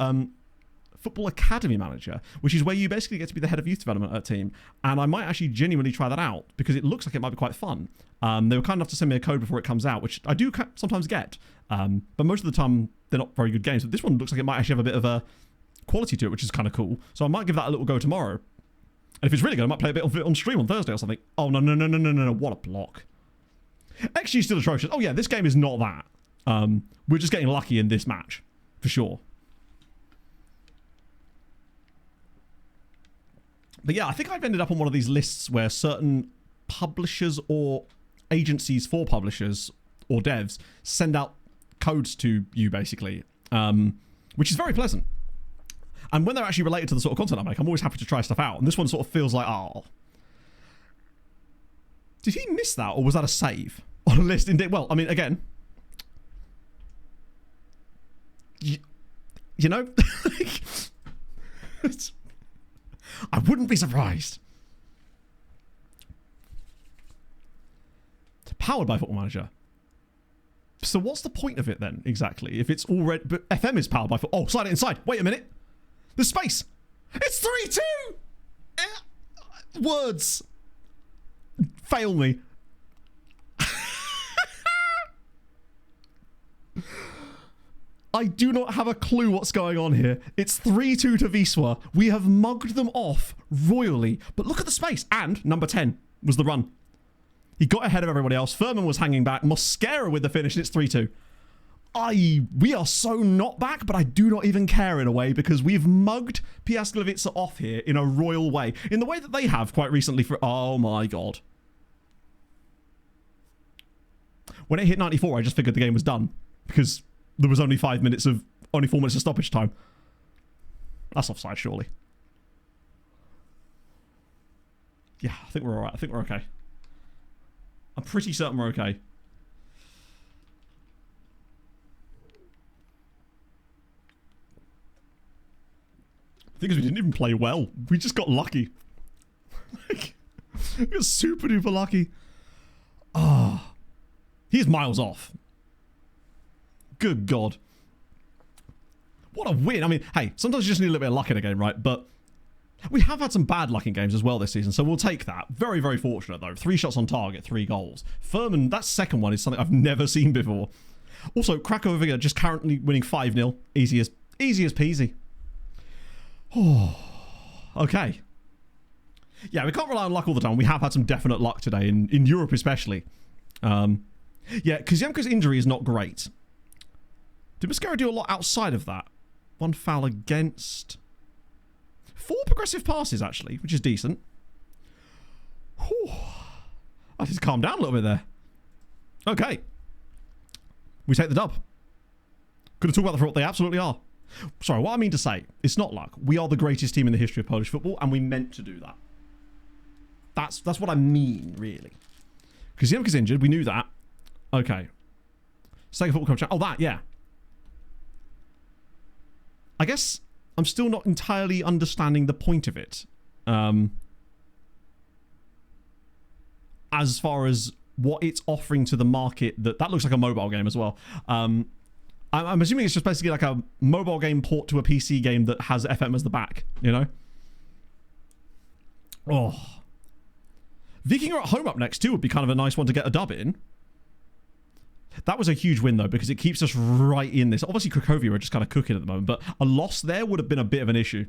Football Academy Manager, which is where you basically get to be the head of youth development at a team. And I might actually genuinely try that out because it looks like it might be quite fun. They were kind enough to send me a code before it comes out, which I do sometimes get. But most of the time, they're not very good games. But this one looks like it might actually have a bit of a quality to it, which is kind of cool. So I might give that a little go tomorrow. And if it's really good, I might play a bit of it on stream on Thursday or something. Oh, no. What a block. XG's still atrocious. Oh, yeah, this game is not that. We're just getting lucky in this match, for sure. But yeah, I think I've ended up on one of these lists where certain publishers or agencies for publishers or devs send out codes to you, basically, which is very pleasant. And when they're actually related to the sort of content I make, I'm always happy to try stuff out. And this one sort of feels like, oh. Did he miss that, or was that a save on a list? Indeed. Well, I mean, again, you know, I wouldn't be surprised. Powered by Football Manager. So what's the point of it then, exactly? If it's already... But FM is powered by... Oh, slide it inside. Wait a minute. There's space. It's 3-2. Words. Fail me. I do not have a clue what's going on here. It's 3-2 to Wisła. We have mugged them off royally. But look at the space. And number 10 was the run. He got ahead of everybody else. Furman was hanging back. Mosquera with the finish. And it's 3-2. We are so not back, but I do not even care in a way because we've mugged Piasklevica off here in a royal way. In the way that they have quite recently for... Oh my god. When it hit 94, I just figured the game was done because there was only 4 minutes of stoppage time. That's offside, surely. Yeah, I think we're all right. I think we're okay. I'm pretty certain we're okay. The thing is, we didn't even play well. We just got lucky. Like, we got super duper lucky. Ah. Oh, he's miles off. Good God. What a win. I mean, hey, sometimes you just need a little bit of luck in a game, right? But we have had some bad luck in games as well this season, so we'll take that. Very, very fortunate, though. 3 shots on target, 3 goals. Furman, that second one is something I've never seen before. Also, Krakow just currently winning 5-0. Easy as peasy. Oh, okay. Yeah, we can't rely on luck all the time. We have had some definite luck today, in Europe especially. Yeah, Kuzemko's injury is not great. Did Mosquera do a lot outside of that? 1 foul against. 4 progressive passes, actually, which is decent. Whew. I just calmed down a little bit there. Okay. We take the dub. Gonna talk about the what they absolutely are. Sorry, what I mean to say, it's not luck. We are the greatest team in the history of Polish football, and we meant to do that. That's what I mean, really. Because Ziemka's injured, we knew that. Okay. Second football club. Oh, that, yeah. I guess I'm still not entirely understanding the point of it. As far as what it's offering to the market, that looks like a mobile game as well. I'm assuming it's just basically like a mobile game port to a PC game that has FM as the back, you know? Oh. Viking are at home up next too would be kind of a nice one to get a dub in. That was a huge win though, because it keeps us right in this. Obviously Cracovia are just kind of cooking at the moment, but a loss there would have been a bit of an issue.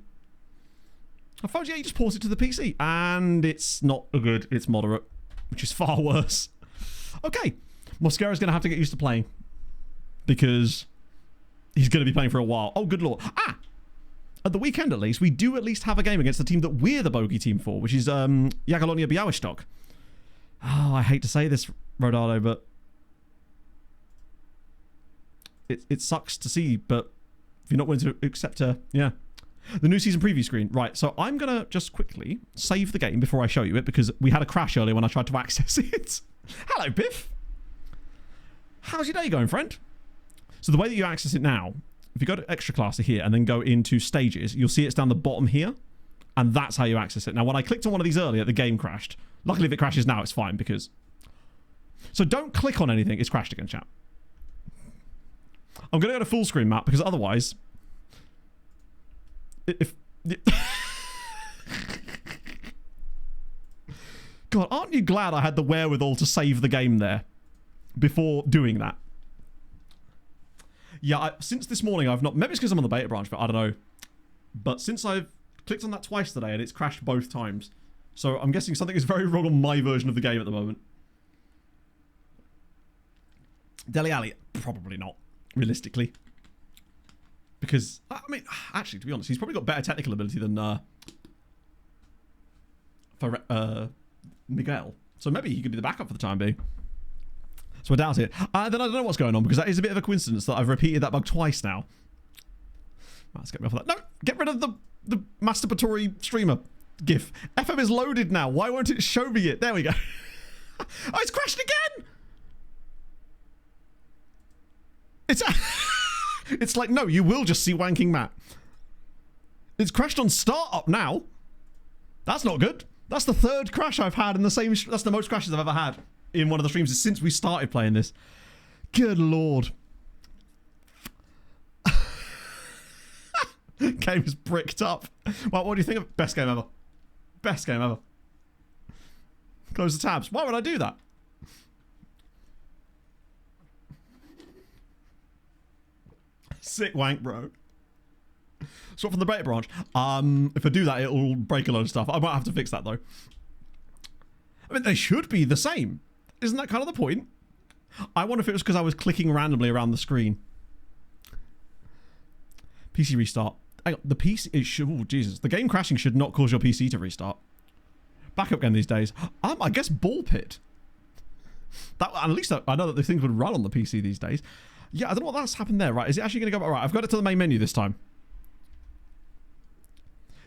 I found, yeah, you just port it to the PC, and it's not good, it's moderate, which is far worse. Okay, Mosquera's going to have to get used to playing, because he's going to be playing for a while. Oh, good lord. Ah! At the weekend, at least, we do at least have a game against the team that we're the bogey team for, which is Jagiellonia Białystok. Oh, I hate to say this, Rodado, but it sucks to see, but if you're not willing to accept yeah. The new season preview screen. Right, so I'm going to just quickly save the game before I show you it, because we had a crash earlier when I tried to access it. Hello, Biff. How's your day going, friend? So the way that you access it now, if you go to extra class here and then go into stages, you'll see it's down the bottom here. And that's how you access it. Now, when I clicked on one of these earlier, the game crashed. Luckily, if it crashes now, it's fine because... So don't click on anything. It's crashed again, chat. I'm going to go to full screen map because otherwise... If... God, aren't you glad I had the wherewithal to save the game there before doing that? Yeah, since this morning I've not... Maybe it's because I'm on the beta branch, but I don't know. But since I've clicked on that twice today and it's crashed both times. So I'm guessing something is very wrong on my version of the game at the moment. Dele Alli? Probably not, realistically. Because, I mean, actually, to be honest, he's probably got better technical ability than Miguel. So maybe he could be the backup for the time being. So I doubt it. Then I don't know what's going on because that is a bit of a coincidence that I've repeated that bug twice now. Right, let's get me off of that. No, get rid of the masturbatory streamer gif. FM is loaded now. Why won't it show me it? There we go. Oh, it's crashed again. It's like, no, you will just see wanking Matt. It's crashed on startup now. That's not good. That's the third crash I've had in the same... That's the most crashes I've ever had in one of the streams since we started playing this. Good lord. Game is bricked up. Well, what do you think of... Best game ever. Best game ever. Close the tabs. Why would I do that? Sick wank, bro. Swap from the beta branch. If I do that, it'll break a load of stuff. I might have to fix that, though. I mean, they should be the same. Isn't that kind of the point? I wonder if it was because I was clicking randomly around the screen. PC restart. Hang on, the PC... It should, oh, Jesus. The game crashing should not cause your PC to restart. Backup game these days. I guess ball pit. That, at least I know that the things would run on the PC these days. Yeah, I don't know what that's happened there. Right, is it actually going to go... Right, I've got it to the main menu this time.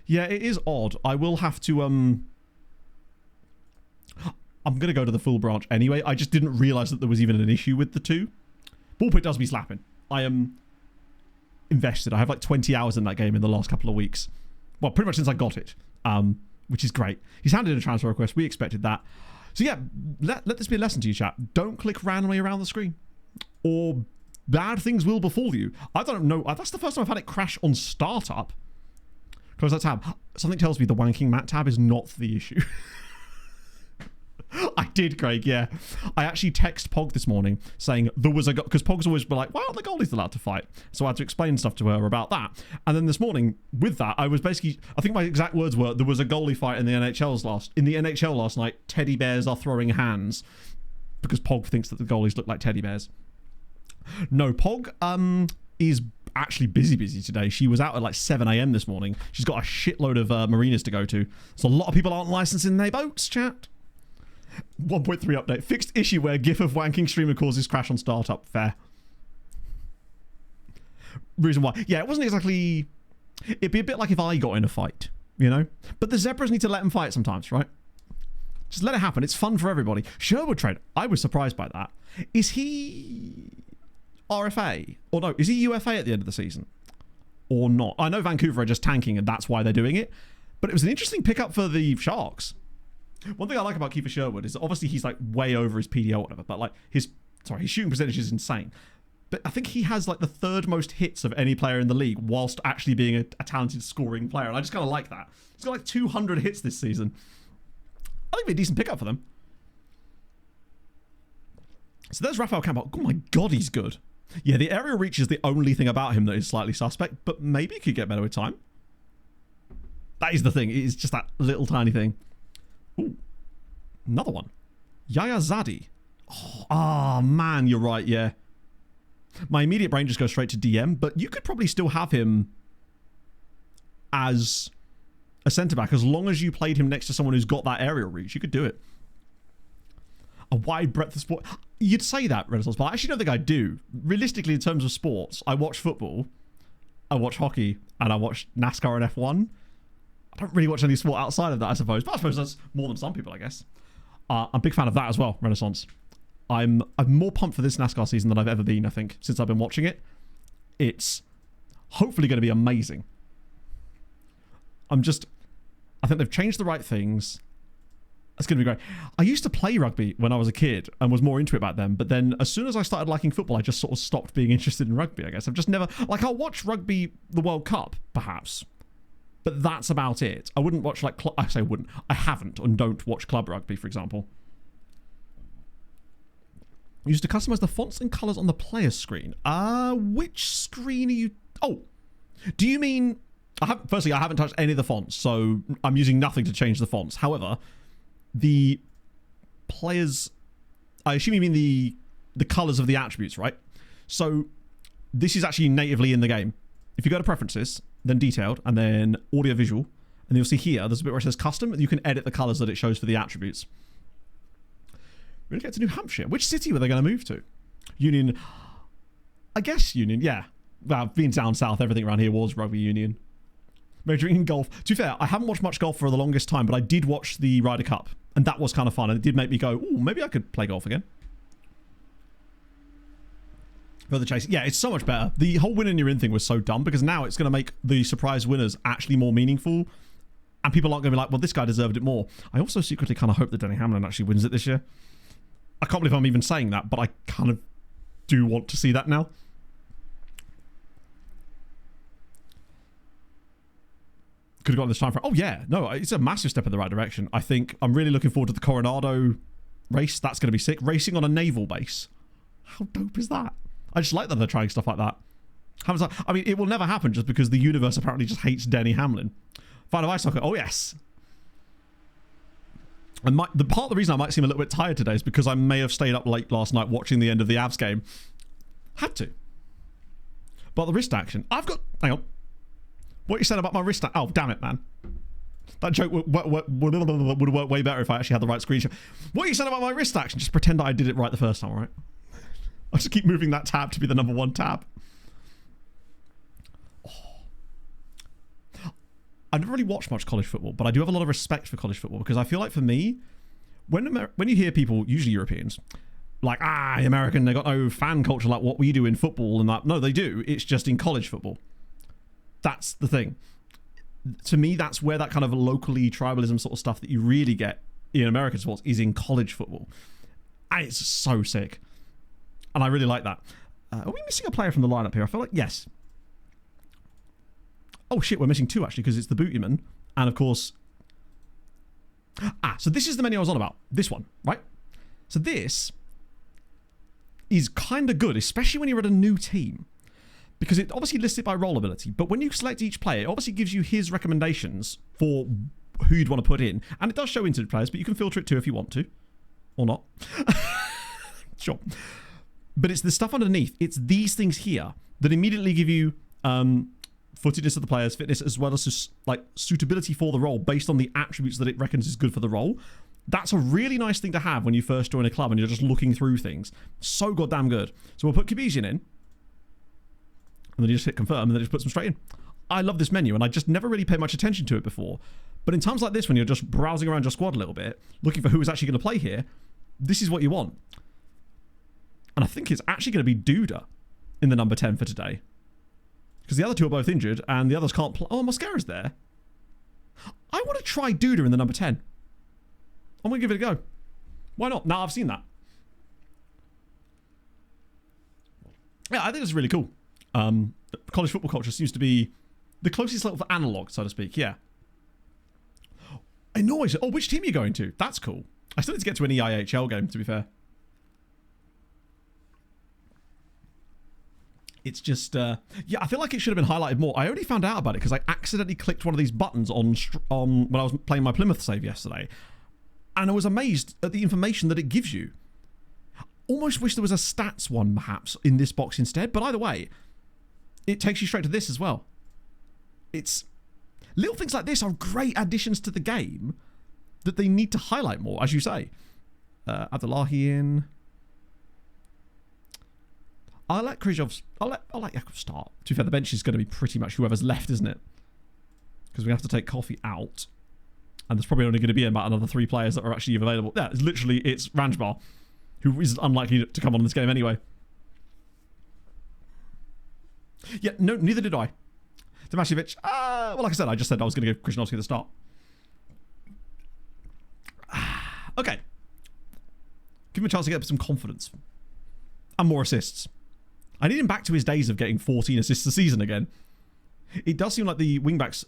Yeah, it is odd. I will have to... I'm going to go to the full branch anyway. I just didn't realise that there was even an issue with the two. Ballpit does me slapping. I am invested. I have like 20 hours in that game in the last couple of weeks. Well, pretty much since I got it, which is great. He's handed in a transfer request. We expected that. So yeah, let this be a lesson to you, chat. Don't click randomly around the screen, or bad things will befall you. I don't know. That's the first time I've had it crash on startup. Close that tab. Something tells me the wanking Matt tab is not the issue. I did, Craig, yeah. I actually text Pog this morning saying there was a... Because Pog's always been like, well, the goalie's allowed to fight. So I had to explain stuff to her about that. And then this morning, with that, I was basically... I think my exact words were, there was a goalie fight in the NHL last night. Teddy bears are throwing hands. Because Pog thinks that the goalies look like teddy bears. No, Pog is actually busy today. She was out at like 7 a.m. this morning. She's got a shitload of marinas to go to. So a lot of people aren't licensing their boats, chat. 1.3 update. Fixed issue where GIF of wanking streamer causes crash on startup. Fair. Reason why. Yeah, it wasn't exactly... It'd be a bit like if I got in a fight, you know? But the zebras need to let them fight sometimes, right? Just let it happen. It's fun for everybody. Sherwood trade. I was surprised by that. Is he RFA? Or no, is he UFA at the end of the season? Or not? I know Vancouver are just tanking and that's why they're doing it. But it was an interesting pickup for the Sharks. One thing I like about Kiefer Sherwood is that obviously he's like way over his PDO or whatever, but like his shooting percentage is insane. But I think he has like the third most hits of any player in the league whilst actually being a talented scoring player. And I just kind of like that. He's got like 200 hits this season. I think it'd be a decent pickup for them. So there's Rafael Campbell. Oh my God, he's good. Yeah, the aerial reach is the only thing about him that is slightly suspect, but maybe he could get better with time. That is the thing. It is just that little tiny thing. Ooh, another one. Yaya Zadi. Oh, man, you're right, yeah. My immediate brain just goes straight to DM, but you could probably still have him as a centre-back as long as you played him next to someone who's got that aerial reach. You could do it. A wide breadth of sport. You'd say that, Renaissance, but I actually don't think I do. Realistically, in terms of sports, I watch football, I watch hockey, and I watch NASCAR and F1. I don't really watch any sport outside of that, I suppose. But I suppose that's more than some people, I guess. I'm a big fan of that as well, Renaissance. I'm more pumped for this NASCAR season than I've ever been, I think, since I've been watching it. It's hopefully going to be amazing. I think they've changed the right things. It's going to be great. I used to play rugby when I was a kid and was more into it back then, but then as soon as I started liking football, I just sort of stopped being interested in rugby, I guess. I've just never... Like, I'll watch rugby, the World Cup, perhaps, but that's about it. I wouldn't watch, like... I say wouldn't. I haven't and don't watch club rugby, for example. I used to customize the fonts and colors on the player screen. Which screen are you... Oh, do you mean... Firstly, I haven't touched any of the fonts, so I'm using nothing to change the fonts. However, the players... I assume you mean the colors of the attributes, right? So this is actually natively in the game. If you go to Preferences, then Detailed, and then Audio Visual, and you'll see here, there's a bit where it says Custom, and you can edit the colors that it shows for the attributes. We're going to get to New Hampshire. Which city were they going to move to? Union. I guess Union, yeah. Well, being down south, everything around here was rugby union. Majoring in golf. To be fair, I haven't watched much golf for the longest time, but I did watch the Ryder Cup, and that was kind of fun, and it did make me go, ooh, maybe I could play golf again. Further chasing. Yeah, it's so much better. The whole win and you're in thing was so dumb, because now it's going to make the surprise winners actually more meaningful, and people aren't going to be like, well, this guy deserved it more. I also secretly kind of hope that Denny Hamlin actually wins it this year. I can't believe I'm even saying that, but I kind of do want to see that now. Could have gotten this time for... Oh, yeah. No, it's a massive step in the right direction. I think I'm really looking forward to the Coronado race. That's going to be sick. Racing on a naval base. How dope is that? I just like that they're trying stuff like that. I mean, it will never happen just because the universe apparently just hates Denny Hamlin. Final Ice Soccer. Oh, yes. And the part of the reason I might seem a little bit tired today is because I may have stayed up late last night watching the end of the Avs game. Had to. But the wrist action. I've got... Hang on. What you said about my wrist action... Oh, damn it, man. That joke would work way better if I actually had the right screenshot. What you said about my wrist action, just pretend that I did it right the first time, all right? I'll just keep moving that tab to be the number one tab. I've never really watched much college football, but I do have a lot of respect for college football because I feel like for me, when you hear people, usually Europeans, like, American, they got no fan culture like what we do in football and that. No, they do. It's just in college football. That's the thing. To me, that's where that kind of locally tribalism sort of stuff that you really get in American sports is in college football. And it's so sick. And I really like that. Are we missing a player from the lineup here? I feel like, yes. Oh shit, we're missing two actually because it's the Bootyman and of course... so this is the menu I was on about. This one, right? So this is kind of good, especially when you're at a new team. Because it obviously lists it by role ability, but when you select each player, it obviously gives you his recommendations for who you'd want to put in. And it does show into players, but you can filter it too if you want to. Or not. Sure. But it's the stuff underneath. It's these things here that immediately give you footedness of the player's fitness as well as like suitability for the role based on the attributes that it reckons is good for the role. That's a really nice thing to have when you first join a club and you're just looking through things. So goddamn good. So we'll put Kabesian in. And then you just hit confirm and then it just puts them straight in. I love this menu and I just never really paid much attention to it before. But in times like this when you're just browsing around your squad a little bit, looking for who is actually going to play here, this is what you want. And I think it's actually going to be Duda in the number 10 for today. Because the other two are both injured and the others can't play. Oh, Mosquera's there. I want to try Duda in the number 10. I'm going to give it a go. Why not? Now I've seen that. Yeah, I think it's really cool. College football culture seems to be the closest level for analog, so to speak. Yeah. I know. Oh, which team are you going to? That's cool. I still need to get to an EIHL game, to be fair. It's just, yeah, I feel like it should have been highlighted more. I only found out about it because I accidentally clicked one of these buttons on when I was playing my Plymouth save yesterday. And I was amazed at the information that it gives you. Almost wish there was a stats one, perhaps, in this box instead. But either way, it takes you straight to this as well. It's... Little things like this are great additions to the game that they need to highlight more, as you say. Abdullahi in... I'll let Kryzhov's... I'll let Yakov start. To be fair, the bench is going to be pretty much whoever's left, isn't it? Because we have to take Coffee out. And there's probably only going to be about another 3 players that are actually available. Yeah, it's literally, it's Ranjbar, who is unlikely to come on in this game anyway. Yeah, no, neither did I. Tomasjevic, well, like I said, I just said I was going to give Krzyzewski the start. Okay. Give him a chance to get some confidence. And more assists. I need him back to his days of getting 14 assists a season again. It does seem like the wingbacks,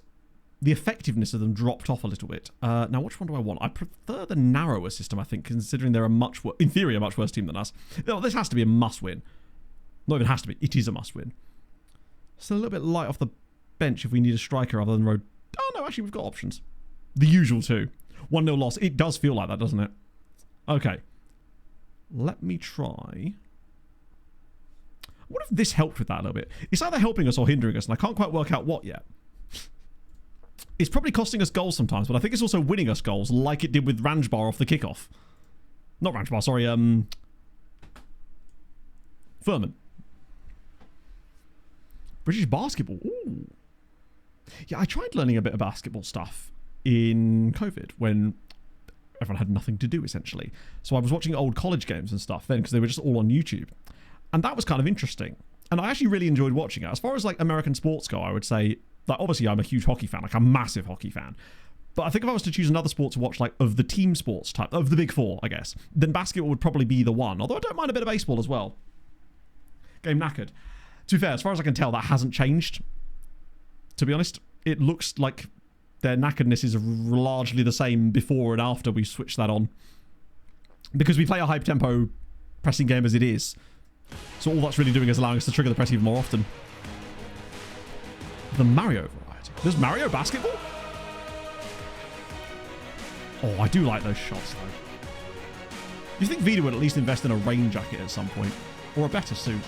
the effectiveness of them dropped off a little bit. Now, which one do I want? I prefer the narrower system, I think, considering they're in theory, a much worse team than us. No, this has to be a must-win. Not even has to be. It is a must-win. Still a little bit light off the bench if we need a striker other than Road. Oh, no, actually, we've got options. The usual two. 1-0 loss. It does feel like that, doesn't it? Okay. Let me try. What if this helped with that a little bit? It's either helping us or hindering us, and I can't quite work out what yet. It's probably costing us goals sometimes, but I think it's also winning us goals, like it did with Ranjbar off the kickoff. Not Ranjbar, sorry, Furman. British basketball. Ooh. Yeah, I tried learning a bit of basketball stuff in COVID when everyone had nothing to do, essentially. So I was watching old college games and stuff then because they were just all on YouTube. And that was kind of interesting. And I actually really enjoyed watching it. As far as like American sports go, I would say, like obviously I'm a huge hockey fan, like a massive hockey fan. But I think if I was to choose another sport to watch, like of the team sports type, of the big four, I guess, then basketball would probably be the one. Although I don't mind a bit of baseball as well. Game knackered. To be fair, as far as I can tell, that hasn't changed. To be honest, it looks like their knackeredness is largely the same before and after we switch that on. Because we play a high-tempo pressing game as it is. So all that's really doing is allowing us to trigger the press even more often. The Mario variety. There's Mario basketball? Oh, I do like those shots, though. You think Vida would at least invest in a rain jacket at some point? Or a better suit?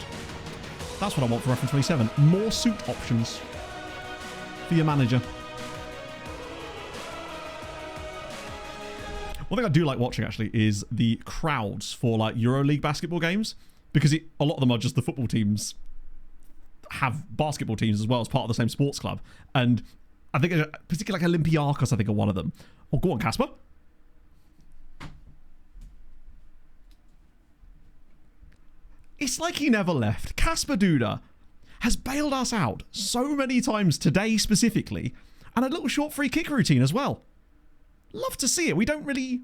That's what I want for Reference 27. More suit options for your manager. One thing I do like watching, actually, is the crowds for like EuroLeague basketball games. Because a lot of them are just the football teams have basketball teams as well as part of the same sports club. And I think particularly like Olympiacos, I think, are one of them. Oh, go on, Casper. It's like he never left. Casper Duda has bailed us out so many times today specifically. And a little short free kick routine as well. Love to see it. We don't really...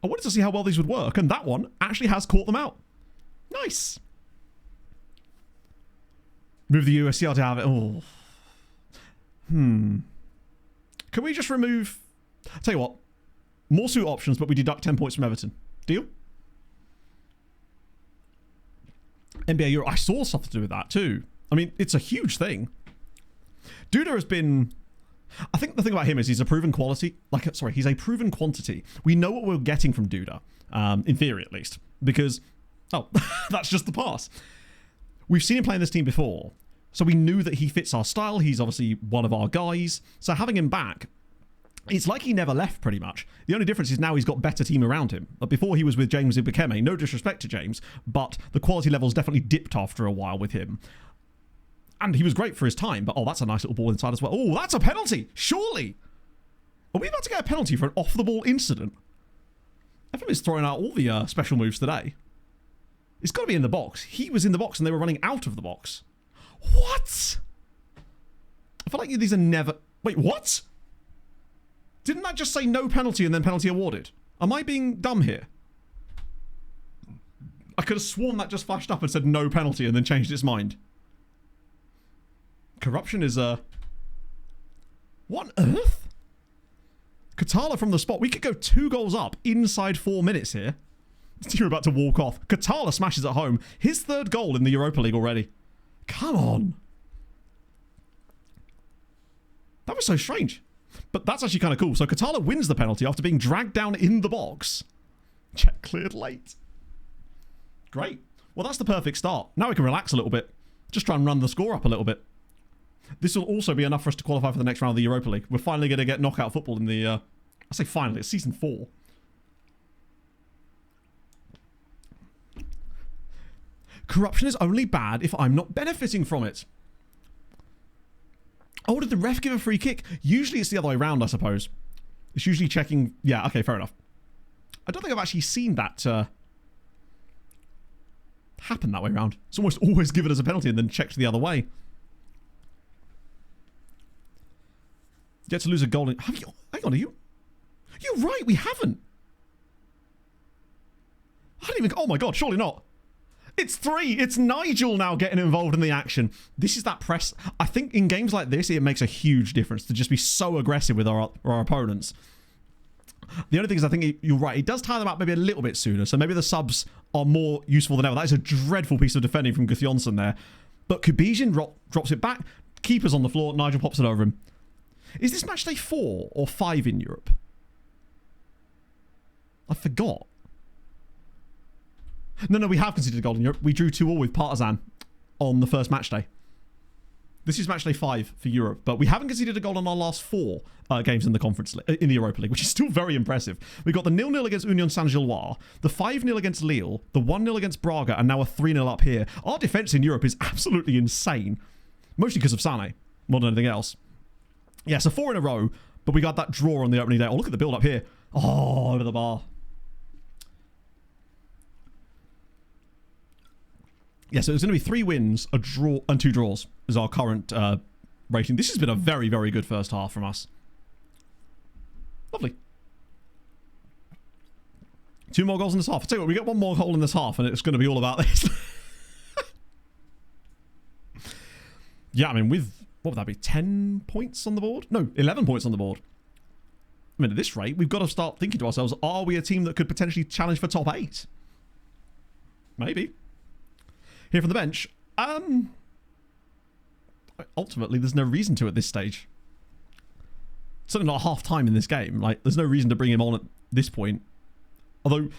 I wanted to see how well these would work, and that one actually has caught them out. Nice. Move the USCR to have it. Oh. Can we just remove... Tell you what. More suit options, but we deduct 10 points from Everton. Deal? NBA Euro. I saw something to do with that too. I mean, it's a huge thing. Duda has been... I think the thing about him is he's a proven quality. He's a proven quantity. We know what we're getting from Duda, in theory at least, because, that's just the pass. We've seen him play in this team before, so we knew that he fits our style. He's obviously one of our guys. So having him back, it's like he never left pretty much. The only difference is now he's got better team around him. But before he was with James Ibukeme, no disrespect to James, but the quality levels definitely dipped after a while with him. And he was great for his time, but that's a nice little ball inside as well. Oh, that's a penalty! Surely! Are we about to get a penalty for an off-the-ball incident? FM is throwing out all the special moves today. It's got to be in the box. He was in the box and they were running out of the box. What? I feel like these are never... Wait, what? Didn't that just say no penalty and then penalty awarded? Am I being dumb here? I could have sworn that just flashed up and said no penalty and then changed its mind. Corruption is what on earth? Katala from the spot. We could go 2 goals up inside 4 minutes here. You're about to walk off. Katala smashes at home. His 3rd goal in the Europa League already. Come on. That was so strange. But that's actually kind of cool. So Katala wins the penalty after being dragged down in the box. Check cleared late. Great. Well, that's the perfect start. Now we can relax a little bit. Just try and run the score up a little bit. This will also be enough for us to qualify for the next round of the Europa League. We're finally going to get knockout football in the... I say finally, it's season 4. Corruption is only bad if I'm not benefiting from it. Oh, did the ref give a free kick? Usually it's the other way around, I suppose. It's usually checking... Yeah, okay, fair enough. I don't think I've actually seen that happen that way around. It's almost always given as a penalty and then checked the other way. Get to lose a goal. Hang on, are you? You're right, we haven't. I didn't even... Oh my god, surely not. It's 3. It's Nigel now getting involved in the action. This is that press. I think in games like this, it makes a huge difference to just be so aggressive with our opponents. The only thing is, I think you're right. It does tie them up maybe a little bit sooner. So maybe the subs are more useful than ever. That is a dreadful piece of defending from Gudjonsson there. But Kubizin drops it back. Keeper's on the floor. Nigel pops it over him. Is this match day 4 or 5 in Europe? I forgot. No, we have conceded a goal in Europe. We drew 2-2 with Partizan on the first match day. This is match day 5 for Europe, but we haven't conceded a goal on our last 4 games in the Conference in the Europa League, which is still very impressive. We got the 0-0 against Union Saint-Gilloise, the 5-0 against Lille, the 1-0 against Braga, and now a 3-0 up here. Our defence in Europe is absolutely insane, mostly because of Sané, more than anything else. Yeah, so 4 in a row, but we got that draw on the opening day. Oh, look at the build up here. Oh, over the bar. Yeah, so there's going to be 3 wins, a draw, and 2 draws is our current rating. This has been a very, very good first half from us. Lovely. 2 more goals in this half. I'll tell you what, we get 1 more goal in this half, and it's going to be all about this. Yeah, I mean, with, what would that be, 10 points on the board? No, 11 points on the board. I mean, at this rate, we've got to start thinking to ourselves, are we a team that could potentially challenge for top 8? Maybe. Here from the bench, ultimately, there's no reason to at this stage. Certainly not half time in this game. Like, there's no reason to bring him on at this point. Although,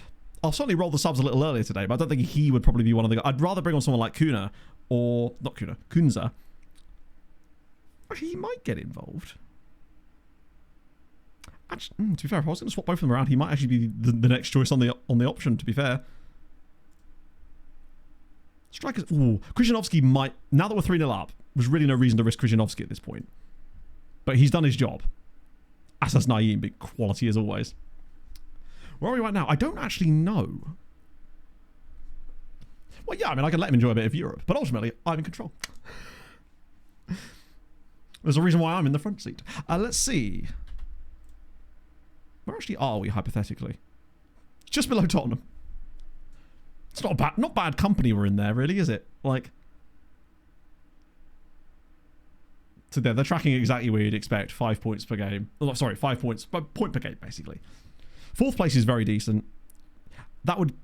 I'll certainly roll the subs a little earlier today, but I don't think he would probably be one of the... I'd rather bring on someone like Kuna, or... Not Kuna, Kunza. Actually, he might get involved. Actually, to be fair, if I was going to swap both of them around, he might actually be the next choice on the option, to be fair. Strikers... Ooh, Krzyżanowski might... Now that we're 3-0 up, there's really no reason to risk Krzyżanowski at this point. But he's done his job. As has Naeem, big quality as always. Where are we right now? I don't actually know. Well, yeah, I mean, I can let him enjoy a bit of Europe. But ultimately, I'm in control. There's a reason why I'm in the front seat. Let's see. Where actually are we, hypothetically? Just below Tottenham. It's not bad company we're in there, really, is it? Like, so they're tracking exactly where you'd expect. 5 points per game. Oh, sorry, 5 points, but point per game, basically. 4th place is very decent. That would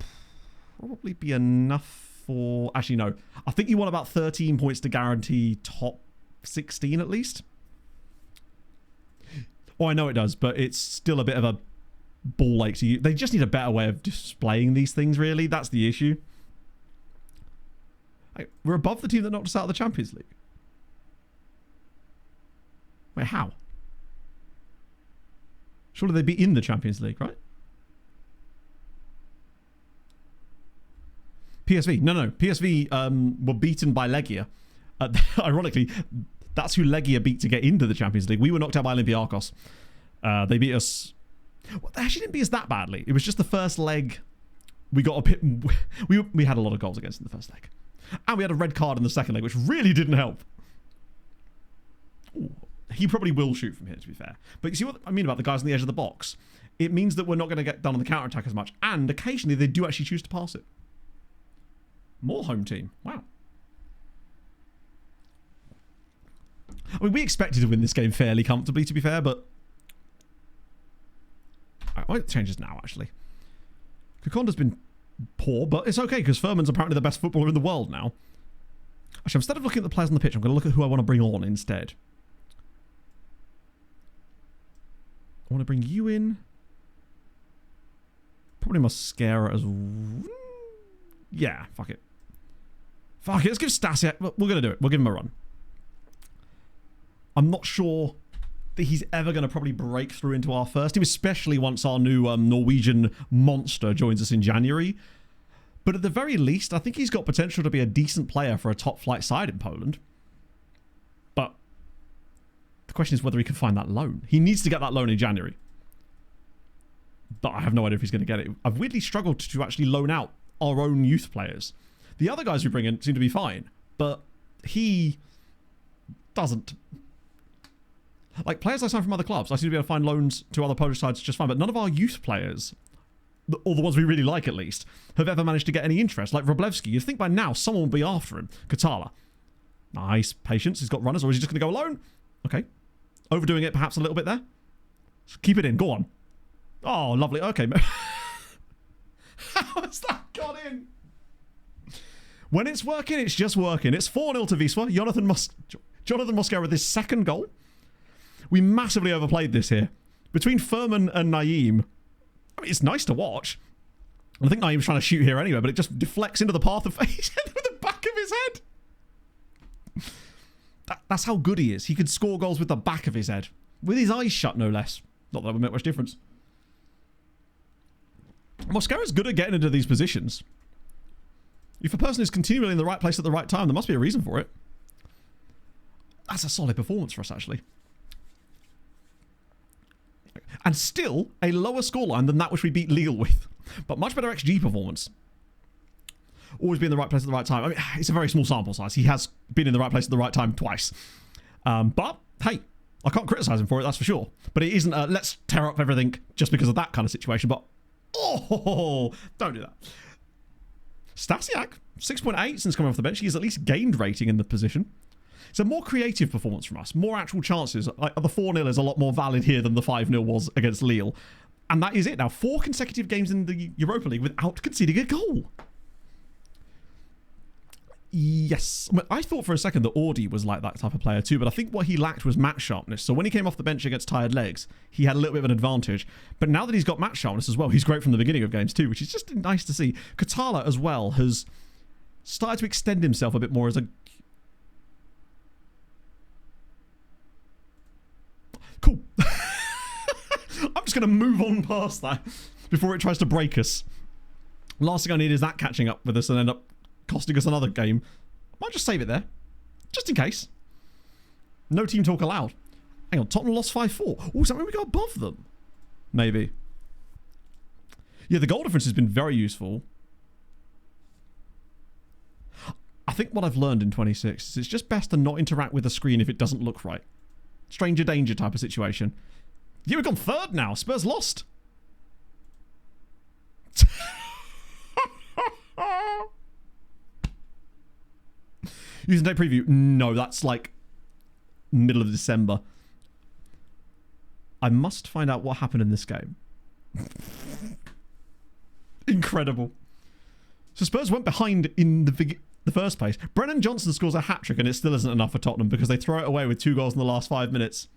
probably be enough for... Actually, no. I think you want about 13 points to guarantee top 16 at least. Oh, I know it does, but it's still a bit of a ball ache to you. They just need a better way of displaying these things, really. That's the issue. We're above the team that knocked us out of the Champions League. Wait, how? Surely they'd be in the Champions League, right? PSV. No. PSV were beaten by Legia. Ironically, that's who Legia beat to get into the Champions League. We were knocked out by Olympiacos. They beat us... Well, they actually didn't beat us that badly. It was just the first leg. We got a bit... We had a lot of goals against in the first leg. And we had a red card in the second leg, which really didn't help. Ooh, he probably will shoot from here, to be fair. But you see what I mean about the guys on the edge of the box? It means that we're not going to get done on the counter-attack as much. And occasionally, they do actually choose to pass it. More home team. Wow. I mean, we expected to win this game fairly comfortably, to be fair, but... I might change this now, actually. Kukonda's been poor, but it's okay, because Furman's apparently the best footballer in the world now. Actually, instead of looking at the players on the pitch, I'm going to look at who I want to bring on instead. I want to bring you in. Probably Mosquera as well. Yeah, fuck it. Fuck it, let's give Stasiak... We're going to do it. We'll give him a run. I'm not sure that he's ever going to probably break through into our first team, especially once our new Norwegian monster joins us in January. But at the very least, I think he's got potential to be a decent player for a top-flight side in Poland. But the question is whether he can find that loan. He needs to get that loan in January. But I have no idea if he's going to get it. I've weirdly struggled to actually loan out our own youth players. The other guys we bring in seem to be fine, but he doesn't. Like, players I sign from other clubs, I seem to be able to find loans to other Polish sides just fine, but none of our youth players, or the ones we really like at least, have ever managed to get any interest. Like Wróblewski, you'd think by now someone would be after him. Katala. Nice. Patience. He's got runners, or is he just going to go alone? Okay. Overdoing it perhaps a little bit there. Keep it in. Go on. Oh, lovely. Okay. How has that got in? When it's working, it's just working. It's 4-0 to Wisła. Jonathan Mosquera with his second goal. We massively overplayed this here. Between Furman and Naeem, I mean, it's nice to watch. I think Naeem's trying to shoot here anyway, but it just deflects into the path of face with the back of his head. That's how good he is. He could score goals with the back of his head. With his eyes shut, no less. Not that would make much difference. Mosquera's good at getting into these positions. If a person is continually in the right place at the right time, there must be a reason for it. That's a solid performance for us, actually. And still a lower scoreline than that which we beat Lille with. But much better XG performance. Always be in the right place at the right time. I mean, it's a very small sample size. He has been in the right place at the right time twice. But, hey, I can't criticise him for it, that's for sure. But it isn't a let's tear up everything just because of that kind of situation. But, oh, don't do that. Stasiak, 6.8 since coming off the bench. He has at least gained rating in the position. It's a more creative performance from us. More actual chances. The 4-0 is a lot more valid here than the 5-0 was against Lille. And that is it. Now, 4 consecutive games in the Europa League without conceding a goal. Yes. I thought for a second that Audi was like that type of player too, but I think what he lacked was match sharpness. So when he came off the bench against tired legs, he had a little bit of an advantage. But now that he's got match sharpness as well, he's great from the beginning of games too, which is just nice to see. Katala as well has started to extend himself a bit more as a... Cool. I'm just going to move on past that before it tries to break us. Last thing I need is that catching up with us and end up costing us another game. I might just save it there, just in case. No team talk allowed. Hang on, Tottenham lost 5-4. Oh, does that mean we go above them? Maybe. Yeah, the goal difference has been very useful. I think what I've learned in 26 is it's just best to not interact with the screen if it doesn't look right. Stranger danger type of situation. Yeah, we've gone third now. Spurs lost. Using day preview. No, that's like middle of December. I must find out what happened in this game. Incredible. So Spurs went behind in the first place. Brennan Johnson scores a hat-trick and it still isn't enough for Tottenham because they throw it away with 2 goals in the last 5 minutes.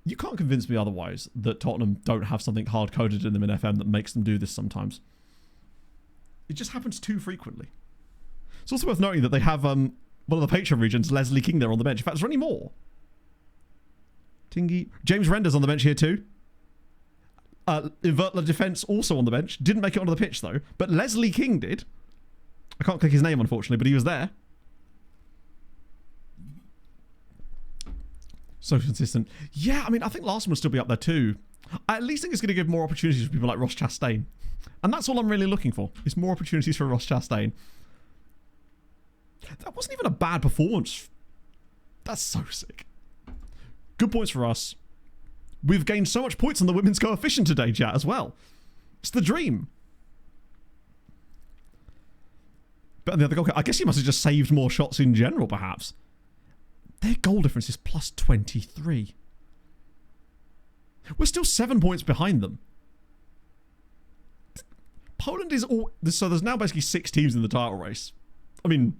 You can't convince me otherwise that Tottenham don't have something hard-coded in them in FM that makes them do this sometimes. It just happens too frequently. It's also worth noting that they have one of the Patreon regions, Leslie King, there on the bench. In fact, is there any more? Tingy. James Render's on the bench here too. Invertler Defence also on the bench. Didn't make it onto the pitch though. But Leslie King did. I can't click his name unfortunately, but he was there. So consistent. Yeah, I mean, I think Larson will still be up there too. I at least think it's going to give more opportunities for people like Ross Chastain. And that's all I'm really looking for. Is more opportunities for Ross Chastain. That wasn't even a bad performance. That's so sick. Good points for us. We've gained so much points on the women's coefficient today, chat, as well. It's the dream. But the other goal, I guess he must have just saved more shots in general, perhaps. Their goal difference is plus 23. We're still 7 points behind them. Poland is all... So there's now basically 6 teams in the title race. I mean,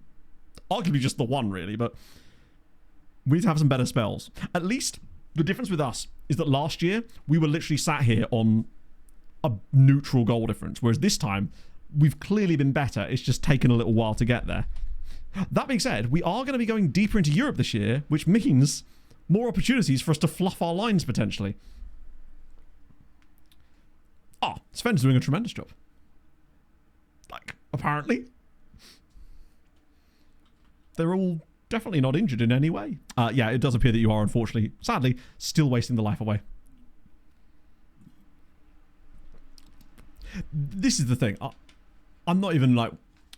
arguably just the one, really, but we need to have some better spells. At least the difference with us is that last year, we were literally sat here on a neutral goal difference, whereas this time, we've clearly been better. It's just taken a little while to get there. That being said, we are going to be going deeper into Europe this year, which means more opportunities for us to fluff our lines, potentially. Ah, Sven's doing a tremendous job. Like, apparently. They're all definitely not injured in any way. Yeah, it does appear that you are, unfortunately, sadly, still wasting the life away. This is the thing. I'm not even like...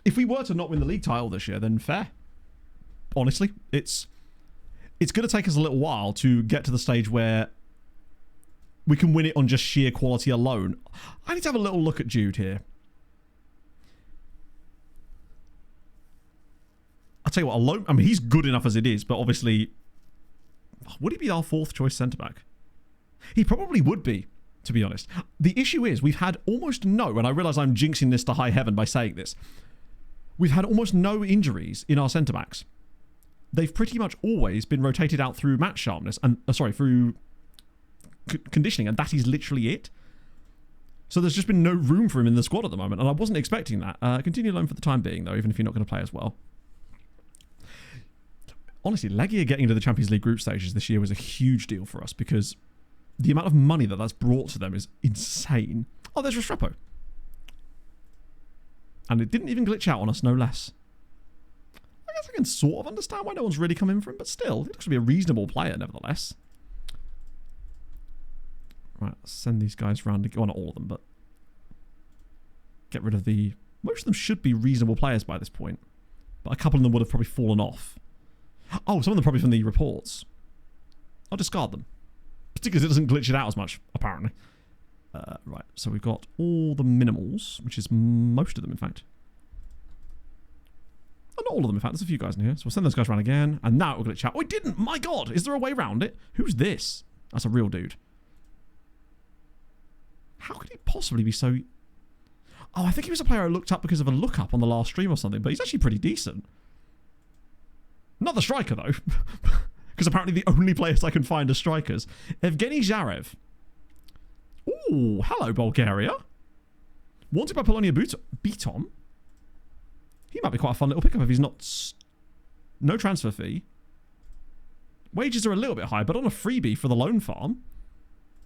If we were to not win the league title this year, then fair. Honestly, it's going to take us a little while to get to the stage where we can win it on just sheer quality alone. I need to have a little look at Jude here. I'll tell you what, alone... I mean, he's good enough as it is, but obviously... Would he be our 4th choice centre-back? He probably would be, to be honest. The issue is we've had almost no, and I realise I'm jinxing this to high heaven by saying this, we've had almost no injuries in our centre-backs. They've pretty much always been rotated out through match sharpness, and through conditioning, and that is literally it. So there's just been no room for him in the squad at the moment, and I wasn't expecting that. Continue alone for the time being, though, even if you're not going to play as well. Honestly, Legia getting into the Champions League group stages this year was a huge deal for us because the amount of money that's brought to them is insane. Oh, there's Restrepo. And it didn't even glitch out on us, no less. I guess I can sort of understand why no one's really come in for him, but still, he looks to be a reasonable player, nevertheless. Right, let's send these guys around. Well, not all of them, but get rid of the... Most of them should be reasonable players by this point, but a couple of them would have probably fallen off. Oh, some of them probably from the reports. I'll discard them. Particularly because it doesn't glitch it out as much, apparently. Right, so we've got all the minimals, which is most of them, in fact. Oh, not all of them, in fact. There's a few guys in here. So we'll send those guys around again. And now it will glitch out. Oh, it didn't! My God! Is there a way around it? Who's this? That's a real dude. How could he possibly be so... Oh, I think he was a player I looked up because of a lookup on the last stream or something. But he's actually pretty decent. Not the striker, though. Because apparently the only players I can find are strikers. Evgeny Zarev. Ooh, hello, Bulgaria. Wanted by Polonia Beaton. He might be quite a fun little pickup if he's not... No transfer fee. Wages are a little bit high, but on a freebie for the loan farm,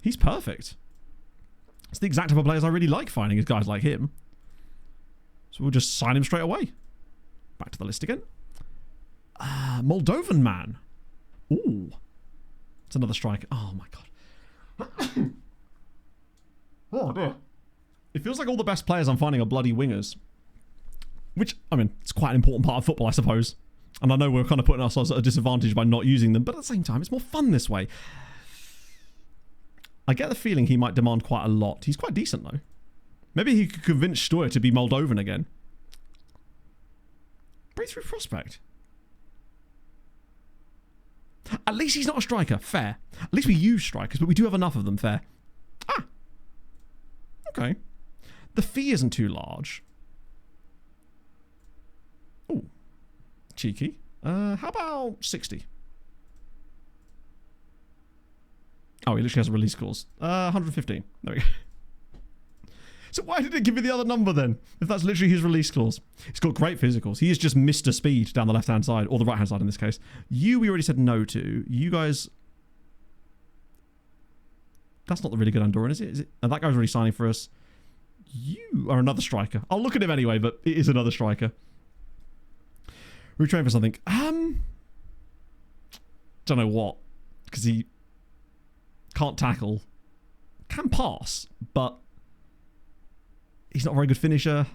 he's perfect. It's the exact type of players I really like finding, is guys like him. So we'll just sign him straight away. Back to the list again. Moldovan man. Ooh. It's another striker. Oh, my God. Oh, dear. It feels like all the best players I'm finding are bloody wingers. Which, I mean, it's quite an important part of football, I suppose. And I know we're kind of putting ourselves at a disadvantage by not using them, but at the same time, it's more fun this way. I get the feeling he might demand quite a lot. He's quite decent, though. Maybe he could convince Stoyer to be Moldovan again. Breakthrough prospect. At least he's not a striker. Fair. At least we use strikers, but we do have enough of them. Fair. Ah. Okay. The fee isn't too large. Ooh. Cheeky. How about 60? Oh, he literally has a release clause. 115. There we go. So why did it give me the other number then? If that's literally his release clause. He's got great physicals. He is just Mr. Speed down the left-hand side, or the right-hand side in this case. You, we already said no to. You guys... That's not the really good Andorran, is it? And that guy's already signing for us. You are another striker. I'll look at him anyway, but it is another striker. Retrain for something. Don't know what. Because he can't tackle. Can pass, but he's not a very good finisher.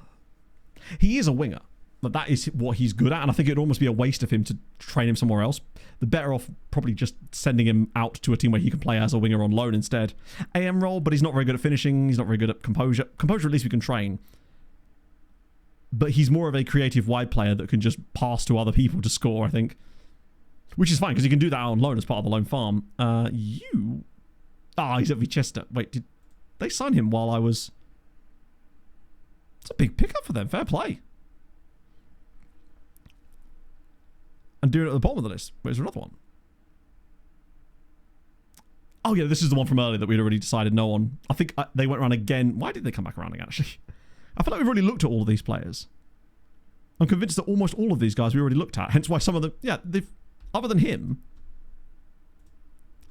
He is a winger, but that is what he's good at, and I think it'd almost be a waste of him to train him somewhere else. The better off probably just sending him out to a team where he can play as a winger on loan instead. AM role, but he's not very good at finishing. He's not very good at composure. Composure, at least we can train. But he's more of a creative wide player that can just pass to other people to score, I think. Which is fine, because he can do that on loan as part of the loan farm. He's at Vichester. Wait, did they sign him while I was... It's a big pickup for them. Fair play. And doing it at the bottom of the list. Where's another one? Oh, yeah, this is the one from earlier that we'd already decided no on. I think they went around again. Why did they come back around again, actually? I feel like we've already looked at all of these players. I'm convinced that almost all of these guys we already looked at. Hence why some of them... Yeah, they've... Other than him...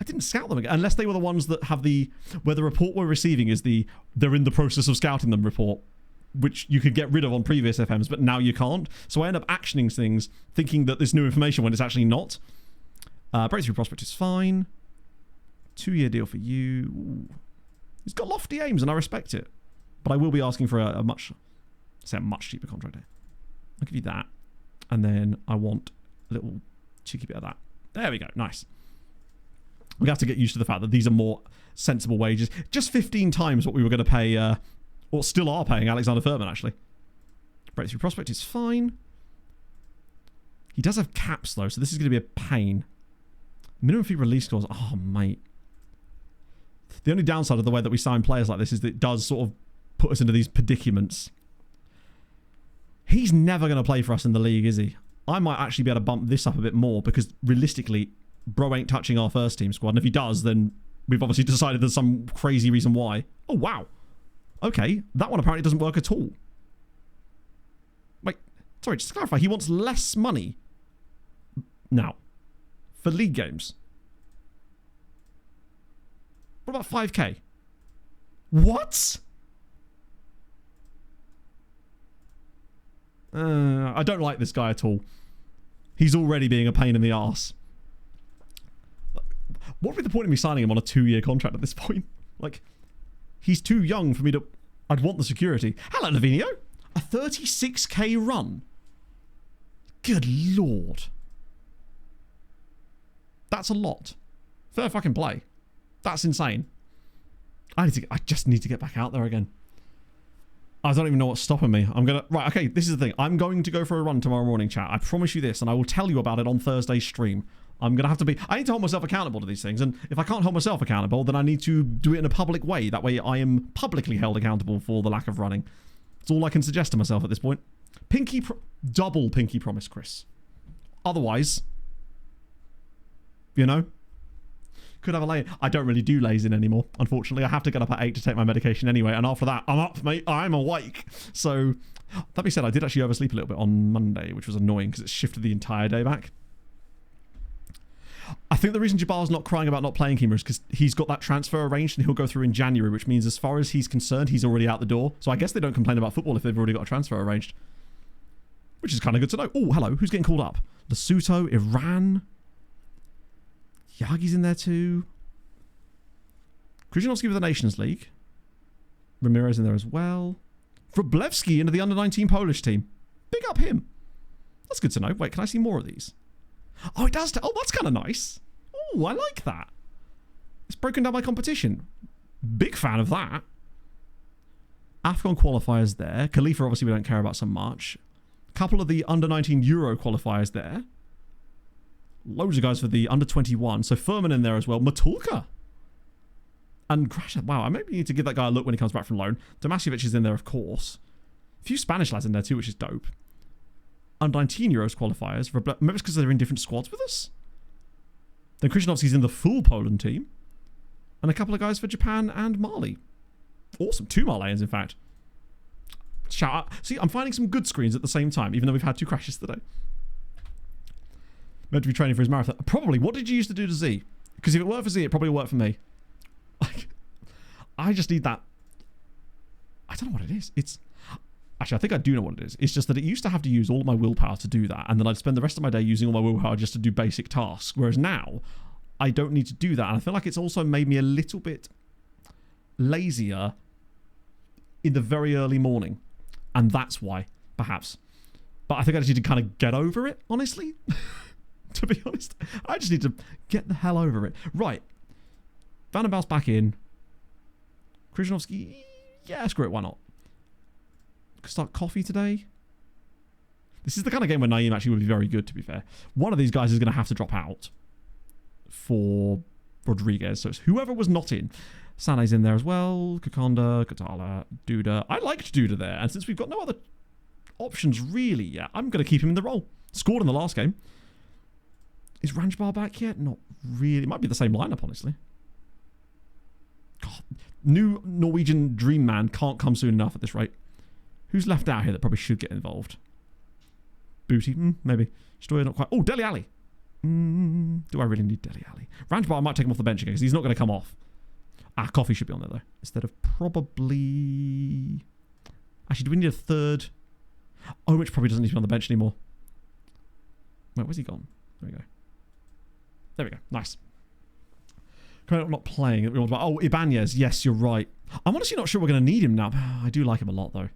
I didn't scout them again. Unless they were the ones that have the... Where the report we're receiving is the... They're in the process of scouting them report. Which you could get rid of on previous FMs, but now you can't. So I end up actioning things, thinking that there's new information when it's actually not. Breakthrough prospect is fine. 2-year deal for you. Ooh. He's got lofty aims, and I respect it. But I will be asking for a much Say a much cheaper contract here. I'll give you that. And then I want a little cheeky bit of that. There we go. Nice. We have to get used to the fact that these are more sensible wages. Just 15 times what we were going to pay, or still are paying Alexander Furman, actually. Breakthrough prospect is fine. He does have caps, though, so this is going to be a pain. Minimum fee release clause. Oh, mate. The only downside of the way that we sign players like this is that it does sort of put us into these predicaments. He's never going to play for us in the league, is he? I might actually be able to bump this up a bit more because realistically, bro ain't touching our first team squad. And if he does, then we've obviously decided there's some crazy reason why. Oh, wow. Okay, that one apparently doesn't work at all. Wait, sorry, just to clarify, he wants less money now for league games. What about 5k? What? I don't like this guy at all. He's already being a pain in the arse. What would be the point of me signing him on a 2-year contract at this point? Like, he's too young for me to... I'd want the security. Hello, Lavinio. A 36k run. Good lord. That's a lot. Fair fucking play. That's insane. I just need to get back out there again. I don't even know what's stopping me. Right, okay, this is the thing. I'm going to go for a run tomorrow morning, chat. I promise you this, and I will tell you about it on Thursday's stream. I need to hold myself accountable to these things, and if I can't hold myself accountable, then I need to do it in a public way. That way I am publicly held accountable for the lack of running. That's all I can suggest to myself at this point. Double pinky promise, Chris. Otherwise, you know, could have a lay. I don't really do lays in anymore, unfortunately. I have to get up at 8 to take my medication anyway, and after that, I'm up, mate. I'm awake. So, that being said, I did actually oversleep a little bit on Monday, which was annoying because it shifted the entire day back. I think the reason Jabal's not crying about not playing Kima is because he's got that transfer arranged and he'll go through in January, which means as far as he's concerned, he's already out the door. So I guess they don't complain about football if they've already got a transfer arranged. Which is kind of good to know. Oh, hello. Who's getting called up? Lesotho, Iran. Yagi's in there too. Krzyzanowski with the Nations League. Ramirez in there as well. Wróblewski into the under-19 Polish team. Big up him. That's good to know. Wait, can I see more of these? Oh, it does. Oh, that's kind of nice. Oh, I like that. It's broken down by competition. Big fan of that. AFCON qualifiers there. Khalifa, obviously, we don't care about so much. A couple of the under-19 Euro qualifiers there. Loads of guys for the under-21. So Furman in there as well. Matulka. And Grasha. Wow, I maybe need to give that guy a look when he comes back from loan. Tomasiewicz is in there, of course. A few Spanish lads in there too, which is dope. Under-19 Euros qualifiers. Maybe it's because they're in different squads with us. Then Krzyzanowski's in the full Poland team. And a couple of guys for Japan and Mali. Awesome. 2 Malians, in fact. Shout out. See, I'm finding some good screens at the same time, even though we've had 2 crashes today. Meant to be training for his marathon. Probably. What did you used to do to Z? Because if it worked for Z, it probably worked for me. Like, I just need that. I don't know what it is. It's... Actually, I think I do know what it is. It's just that it used to have to use all of my willpower to do that, and then I'd spend the rest of my day using all my willpower just to do basic tasks, whereas now, I don't need to do that, and I feel like it's also made me a little bit lazier in the very early morning, and that's why, perhaps. But I think I just need to kind of get over it, honestly. To be honest. I just need to get the hell over it. Right. Van der Baal's back in. Krzyzanowski, yeah, screw it, why not? Start coffee today. This is the kind of game where Naeem actually would be very good, to be fair. One of these guys is going to have to drop out for Rodriguez. So it's whoever was not in. Sane's in there as well. Kakonda, Katala, Duda. I liked Duda there. And since we've got no other options really yet, I'm going to keep him in the role. Scored in the last game. Is Ranjbar back yet? Not really. It might be the same lineup, honestly. God. New Norwegian dream man can't come soon enough at this rate. Who's left out here that probably should get involved? Booty? Maybe. Stoya, not quite. Oh, Dele Alli. Do I really need Dele Alli? Ranjbar, I might take him off the bench again because he's not going to come off. Coffee should be on there, though. Instead of probably... Actually, do we need a third? Oh, which probably doesn't need to be on the bench anymore. Wait, where's he gone? There we go. There we go. Nice. Not playing. Oh, Ibanez. Yes, you're right. I'm honestly not sure we're going to need him now. I do like him a lot, though.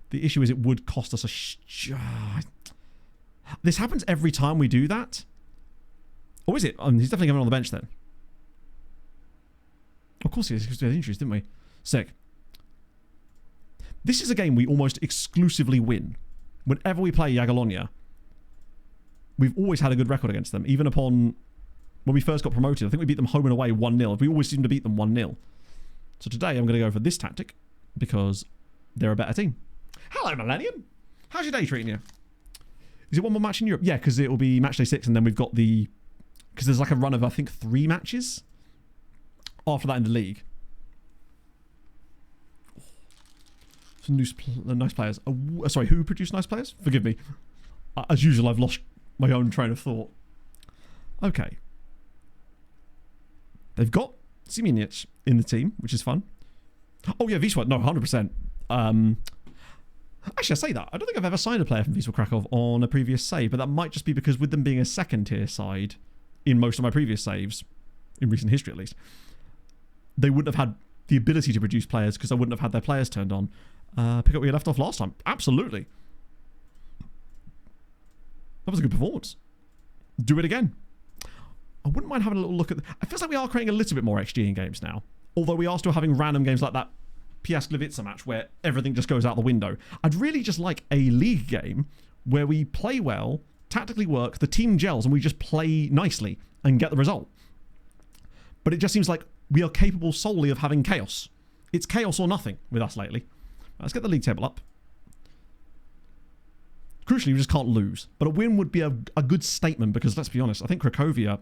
The issue is it would cost us this happens every time we do that. Or is it? He's definitely coming on the bench then. Of course he is, because we had injuries, didn't we? Sick. This is a game we almost exclusively win. Whenever we play Jagiellonia, we've always had a good record against them. Even upon when we first got promoted, I think we beat them home and away 1-0. We always seem to beat them 1-0. So today I'm going to go for this tactic because they're a better team. Hello, Millennium. How's your day treating you? Is it one more match in Europe? Yeah, because it will be match day 6 and then we've got the... Because there's like a run of, I think, 3 matches after that in the league. Some nice players. Sorry, who produced nice players? Forgive me. As usual, I've lost my own train of thought. Okay. They've got Siemienic in the team, which is fun. Oh yeah, Wisła. No, 100%. Actually, I say that. I don't think I've ever signed a player from Wisła Kraków on a previous save, but that might just be because with them being a second-tier side in most of my previous saves, in recent history at least, they wouldn't have had the ability to produce players because I wouldn't have had their players turned on. Pick up where you left off last time. Absolutely. That was a good performance. Do it again. I wouldn't mind having a little look at... It feels like we are creating a little bit more XG in games now. Although we are still having random games like that Piast Gliwice match where everything just goes out the window. I'd really just like a league game where we play well, tactically work, the team gels, and we just play nicely and get the result. But it just seems like we are capable solely of having chaos. It's chaos or nothing with us lately. Let's get the league table up. Crucially, we just can't lose. But a win would be a good statement because, let's be honest, I think Cracovia,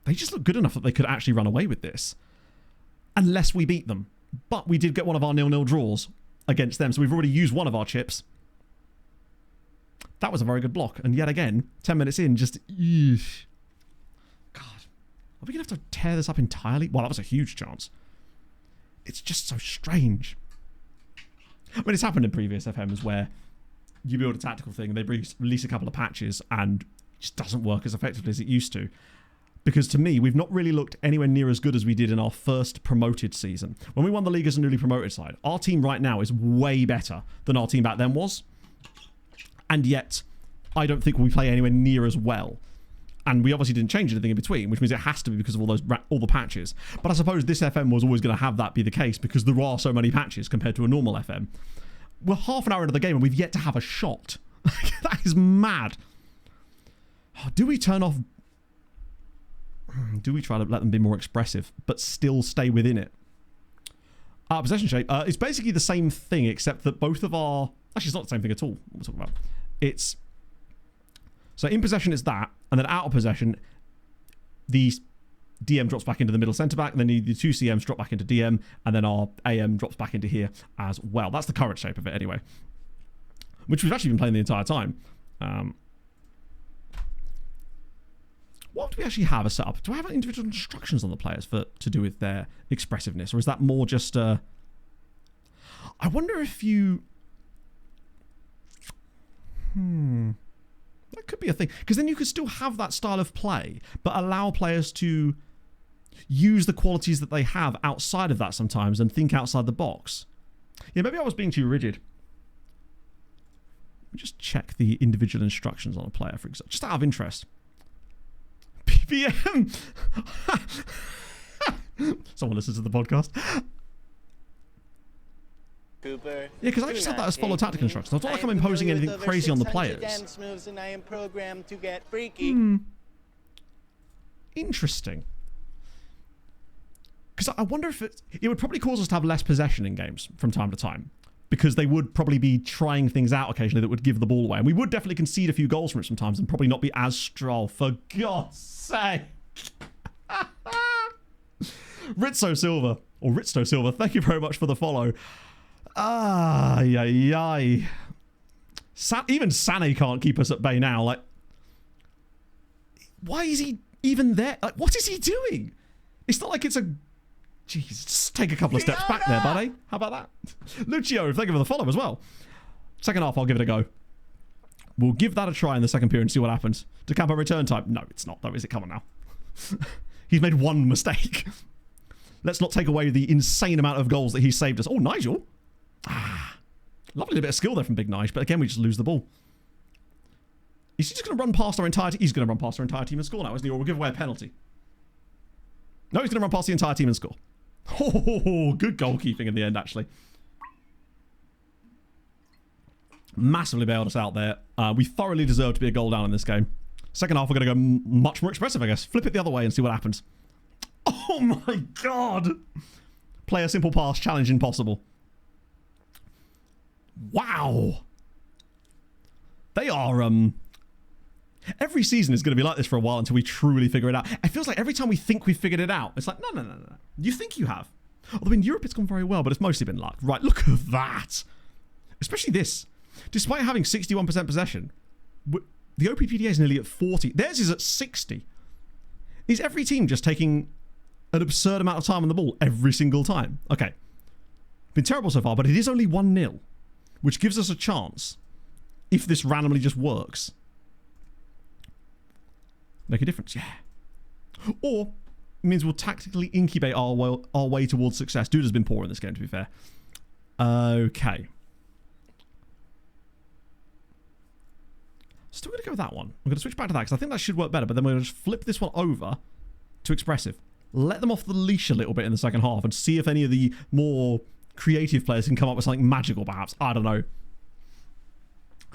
they just look good enough that they could actually run away with this. Unless we beat them. But we did get one of our 0-0 draws against them, so we've already used one of our chips. That was a very good block. And yet again, 10 minutes in, just... Eesh. God. Are we going to have to tear this up entirely? Well, that was a huge chance. It's just so strange. I mean, it's happened in previous FMs where you build a tactical thing and they release a couple of patches and it just doesn't work as effectively as it used to. Because to me, we've not really looked anywhere near as good as we did in our first promoted season. When we won the league as a newly promoted side, our team right now is way better than our team back then was. And yet, I don't think we play anywhere near as well. And we obviously didn't change anything in between, which means it has to be because of all the patches. But I suppose this FM was always going to have that be the case because there are so many patches compared to a normal FM. We're half an hour into the game and we've yet to have a shot. That is mad. Do we turn off... Do we try to let them be more expressive, but still stay within it? Possession shape. It's basically the same thing, except that both of our... Actually, it's not the same thing at all. What we're talking about. It's... So in possession, it's that. And then out of possession, the DM drops back into the middle centre-back. And then the two CMs drop back into DM. And then our AM drops back into here as well. That's the current shape of it anyway. Which we've actually been playing the entire time. What do we actually have a setup? Do I have individual instructions on the players to do with their expressiveness? Or is that more just I wonder if you... That could be a thing. Because then you could still have that style of play, but allow players to use the qualities that they have outside of that sometimes and think outside the box. Yeah, maybe I was being too rigid. Let me just check the individual instructions on a player, for example. Just out of interest. PPM! Someone listens to the podcast. Cooper. Yeah, because I just had that as follow tactical instructions. It's not like I'm imposing anything crazy on the players. Dance moves and I am programmed to get freaky. Interesting. Because I wonder if it would probably cause us to have less possession in games from time to time. Because they would probably be trying things out occasionally that would give the ball away. And we would definitely concede a few goals from it sometimes and probably not be as strong. For God's sake. Ritzo Silva, thank you very much for the follow. Even Sané can't keep us at bay now. Like, why is he even there? Like, what is he doing? It's not like it's a... Jeez, just take a couple of steps back there, buddy. How about that? Lucio, thank you for the follow as well. Second half, I'll give it a go. We'll give that a try in the second period and see what happens. De Campo return type. No, it's not, though, is it? Come on now. He's made one mistake. Let's not take away the insane amount of goals that he's saved us. Oh, Nigel. Lovely bit of skill there from Big Nice, but again, we just lose the ball. Is he just going to run past our entire team? He's going to run past our entire team and score now, isn't he? Or we'll give away a penalty. No, he's going to run past the entire team and score. Oh, good goalkeeping in the end, actually. Massively bailed us out there. We thoroughly deserve to be a goal down in this game. Second half, we're going to go much more expressive, I guess. Flip it the other way and see what happens. Oh my god! Play a simple pass, challenge impossible. Wow! They are, every season is going to be like this for a while until we truly figure it out. It feels like every time we think we've figured it out, it's like, no. You think you have. Although in Europe it's gone very well, but it's mostly been luck. Right, look at that! Especially this. Despite having 61% possession, the OPPDA is nearly at 40. Theirs is at 60. Is every team just taking an absurd amount of time on the ball every single time? Okay. Been terrible so far, but it is only 1-0, which gives us a chance, if this randomly just works. Make a difference, yeah. Or it means we'll tactically incubate our way towards success. Dude has been poor in this game, to be fair. Okay. Still going to go with that one. I'm going to switch back to that because I think that should work better, but then we're going to just flip this one over to expressive. Let them off the leash a little bit in the second half and see if any of the more creative players can come up with something magical, perhaps. I don't know.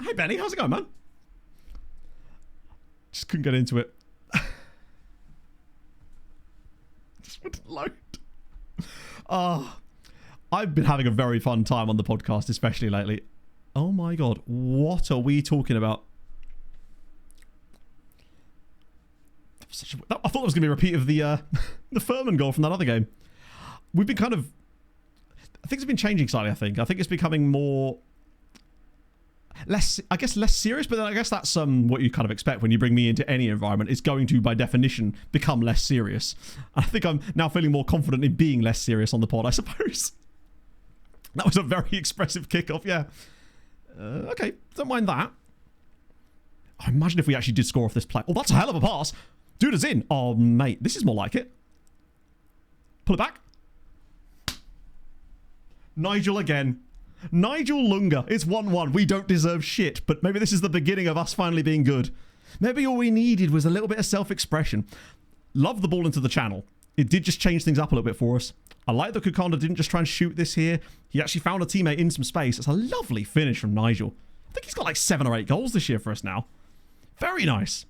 Hey, Benny. How's it going, man? Just couldn't get into it. Just wouldn't load. I've been having a very fun time on the podcast, especially lately. Oh my god. What are we talking about? I thought it was going to be a repeat of the Furman goal from that other game. We've been kind of... Things have been changing slightly, I think. I think it's becoming more... less serious, but then I guess that's what you kind of expect when you bring me into any environment. It's going to, by definition, become less serious. I think I'm now feeling more confident in being less serious on the pod, I suppose. That was a very expressive kickoff, yeah. Okay, don't mind that. I imagine if we actually did score off this play. Oh, that's a hell of a pass. Dude is in. Oh, mate, this is more like it. Pull it back. Nigel again. Nigel Lunga. It's 1-1. We don't deserve shit, but maybe this is the beginning of us finally being good. Maybe all we needed was a little bit of self-expression. Love the ball into the channel. It did just change things up a little bit for us. I like that Kukanda didn't just try and shoot this here. He actually found a teammate in some space. It's a lovely finish from Nigel. I think he's got like 7 or 8 goals this year for us now. Very nice.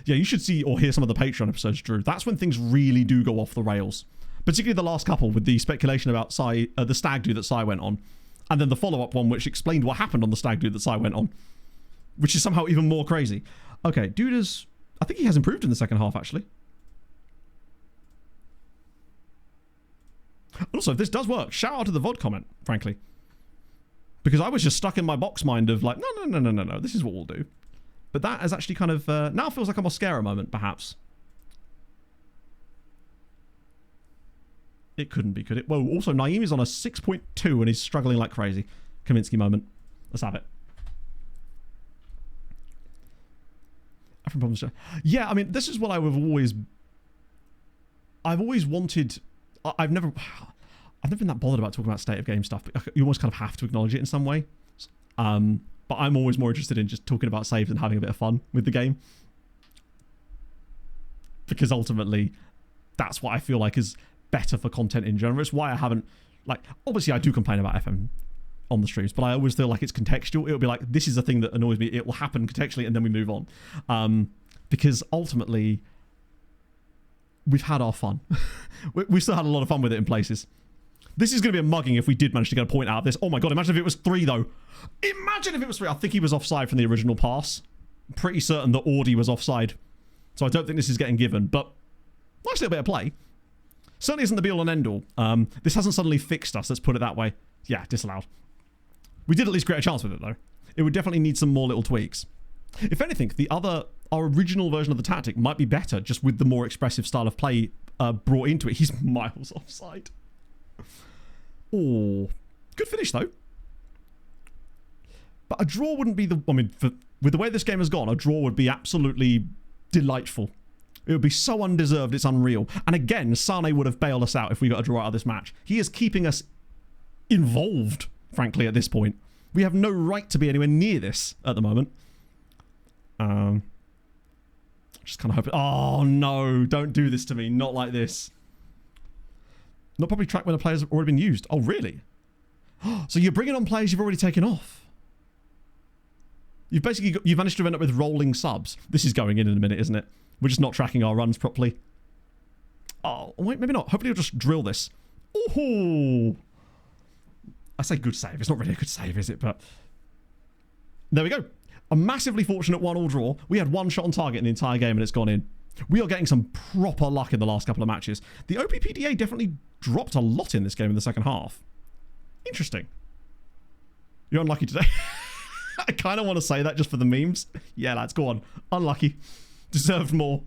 Yeah, you should see or hear some of the Patreon episodes, Drew. That's when things really do go off the rails. Particularly the last couple with the speculation about the stag do that Sai went on. And then the follow-up one which explained what happened on the stag do that Sai went on. Which is somehow even more crazy. Okay, dude is... I think he has improved in the second half, actually. Also, if this does work, shout out to the VOD comment, frankly. Because I was just stuck in my box mind of like, no, this is what we'll do. But that has actually kind of... now feels like a Mosquera moment, perhaps. It couldn't be, could it? Whoa, also, Naeem is on a 6.2 and he's struggling like crazy. Kaminsky moment. Let's have it. Yeah, I mean, this is what I've always wanted... I've never been that bothered about talking about state of game stuff, but you almost kind of have to acknowledge it in some way. But I'm always more interested in just talking about saves and having a bit of fun with the game. Because ultimately, that's what I feel like is better for content in general. It's why I haven't, like, obviously I do complain about FM on the streams, but I always feel like it's contextual. It'll be like, this is the thing that annoys me. It will happen contextually and then we move on. Because ultimately, we've had our fun. We still had a lot of fun with it in places. This is going to be a mugging if we did manage to get a point out of this. Oh my god, imagine if it was 3 though. Imagine if it was 3. I think he was offside from the original pass. I'm pretty certain that Audi was offside. So I don't think this is getting given, but nice little bit of play. Certainly isn't the be-all and end-all. This hasn't suddenly fixed us, let's put it that way. Yeah, disallowed. We did at least create a chance with it though. It would definitely need some more little tweaks. If anything, our original version of the tactic might be better just with the more expressive style of play brought into it. He's miles offside. Oh, good finish though. But a draw wouldn't be the... I mean, with the way this game has gone, a draw would be absolutely delightful. It would be so undeserved, it's unreal. And again, Sane would have bailed us out if we got a draw out of this match. He is keeping us involved frankly, at this point. We have no right to be anywhere near this at the moment. Just kind of hoping... Oh, no. Don't do this to me. Not like this. Not probably track when the players have already been used. Oh, really? So you're bringing on players you've already taken off. You've managed to end up with rolling subs. This is going in a minute, isn't it? We're just not tracking our runs properly. Oh, wait, maybe not. Hopefully you'll just drill this. Ooh. I say good save. It's not really a good save, is it? But there we go. A massively fortunate 1-1 draw. We had one shot on target in the entire game and it's gone in. We are getting some proper luck in the last couple of matches. The OPPDA definitely dropped a lot in this game in the second half. Interesting. You're unlucky today. I kind of want to say that just for the memes. Yeah, lads, go on. Unlucky. Deserved more.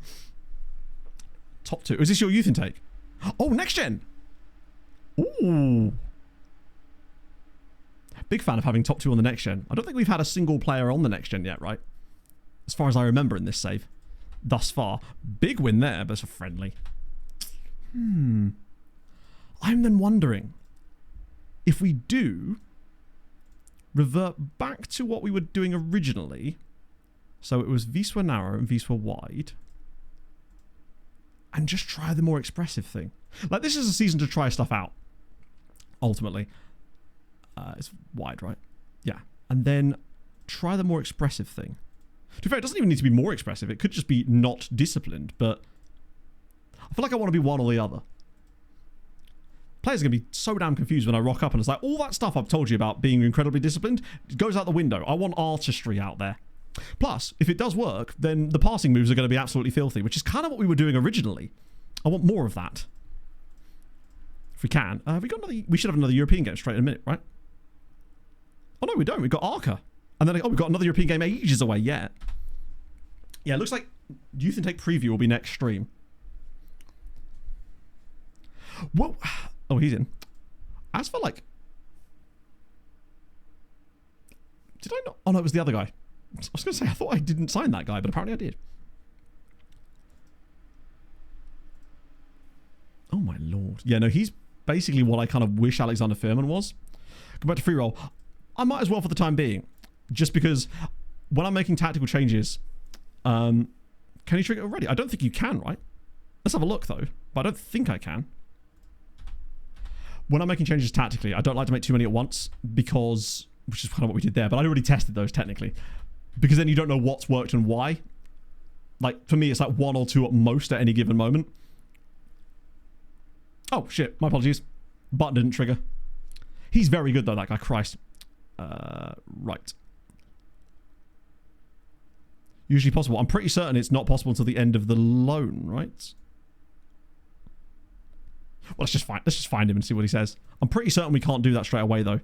Top 2. Is this your youth intake? Oh, next gen. Ooh. Big fan of having top 2 on the next gen. I don't think we've had a single player on the next gen yet, right? As far as I remember in this save. Thus far. Big win there, but it's a friendly. I'm then wondering if we do revert back to what we were doing originally. So it was Wisła narrow and Wisła wide. And just try the more expressive thing. Like, this is a season to try stuff out. Ultimately. It's wide, right? Yeah. And then try the more expressive thing. To be fair, it doesn't even need to be more expressive. It could just be not disciplined, but I feel like I want to be one or the other. Players are going to be so damn confused when I rock up and it's like, all that stuff I've told you about being incredibly disciplined goes out the window. I want artistry out there. Plus, if it does work, then the passing moves are going to be absolutely filthy, which is kind of what we were doing originally. I want more of that. If we can. We should have another European game straight in a minute, right? Oh, no, we don't. We've got Arka. And then, we've got another European game ages away yet. Yeah, it looks like Youth Intake Preview will be next stream. Whoa. Oh, he's in. As for, like... Did I not... Oh, no, it was the other guy. I was going to say, I thought I didn't sign that guy, but apparently I did. Oh, my lord. Yeah, no, he's basically what I kind of wish Alexander Firman was. Go back to free roll. I might as well for the time being. Just because when I'm making tactical changes, can you trigger it already? I don't think you can, right? Let's have a look, though. But I don't think I can. When I'm making changes tactically, I don't like to make too many at once because... Which is kind of what we did there. But I already tested those, technically. Because then you don't know what's worked and why. Like, for me, it's like 1 or 2 at most at any given moment. Oh, shit. My apologies. Button didn't trigger. He's very good, though, that guy. Christ. Right. Usually possible. I'm pretty certain it's not possible until the end of the loan, right? Well, let's just find him and see what he says. I'm pretty certain we can't do that straight away, though.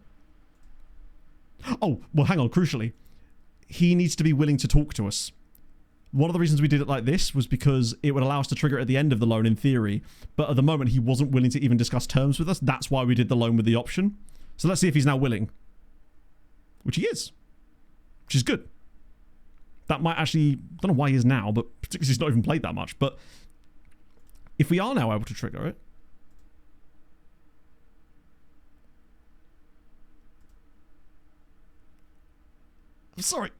Oh, well, hang on. Crucially, he needs to be willing to talk to us. One of the reasons we did it like this was because it would allow us to trigger it at the end of the loan in theory. But at the moment, he wasn't willing to even discuss terms with us. That's why we did the loan with the option. So let's see if he's now willing. Which he is. Which is good. That might actually... I don't know why he is now, but particularly because he's not even played that much. But if we are now able to trigger it... I'm sorry.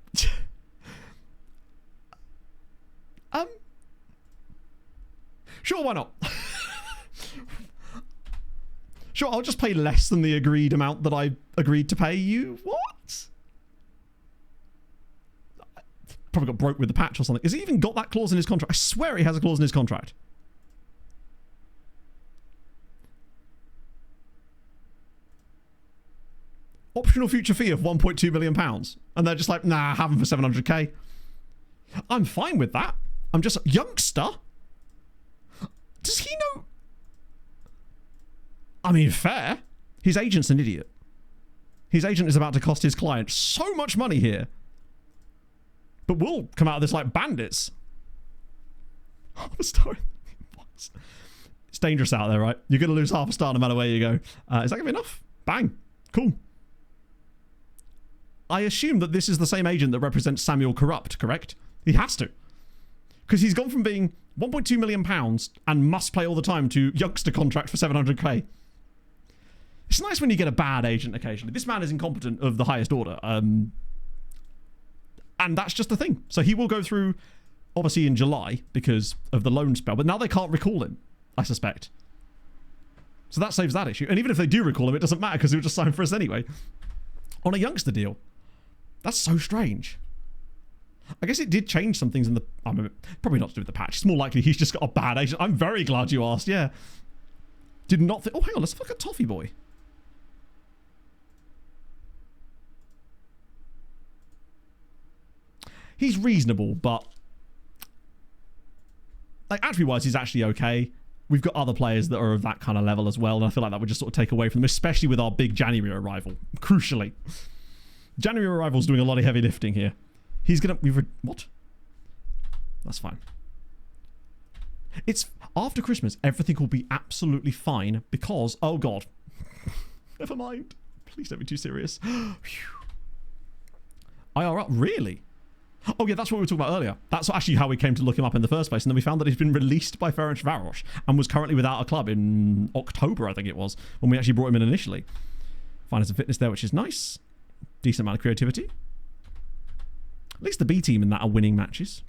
Sure, why not? Sure, I'll just pay less than the agreed amount that I agreed to pay you. What? Probably got broke with the patch or something. Has he even got that clause in his contract? I swear he has a clause in his contract. Optional future fee of £1.2 million. And they're just like, nah, have him for 700k. I'm fine with that. I'm just... Youngster? Does he know... I mean, fair. His agent's an idiot. His agent is about to cost his client so much money here. But we'll come out of this like bandits. Half a star. It's dangerous out there, right? You're going to lose half a star no matter where you go. Is that going to be enough? Bang. Cool. I assume that this is the same agent that represents Samuel Corrupt, correct? He has to. Because he's gone from being £1.2 million and must play all the time to youngster contract for 700k. It's nice when you get a bad agent occasionally. This man is incompetent of the highest order. And that's just the thing. So he will go through, obviously, in July because of the loan spell. But now they can't recall him, I suspect. So that saves that issue. And even if they do recall him, it doesn't matter because he'll just sign for us anyway. On a youngster deal. That's so strange. I guess it did change some things in the... probably not to do with the patch. It's more likely he's just got a bad agent. I'm very glad you asked, yeah. Did not think... Oh, hang on. Let's look at Toffee Boy. He's reasonable, but... like, attribute-wise, he's actually okay. We've got other players that are of that kind of level as well, and I feel like that would just sort of take away from them, especially with our big January arrival. Crucially. January arrival's doing a lot of heavy lifting here. He's gonna... what? That's fine. It's... after Christmas, everything will be absolutely fine because... oh, God. Never mind. Please don't be too serious. IR up? Really? Oh, yeah, that's what we were talking about earlier. That's actually how we came to look him up in the first place. And then we found that he's been released by Ferencváros and was currently without a club in October, I think it was, when we actually brought him in initially. Finance and fitness there, which is nice. Decent amount of creativity. At least the B team in that are winning matches.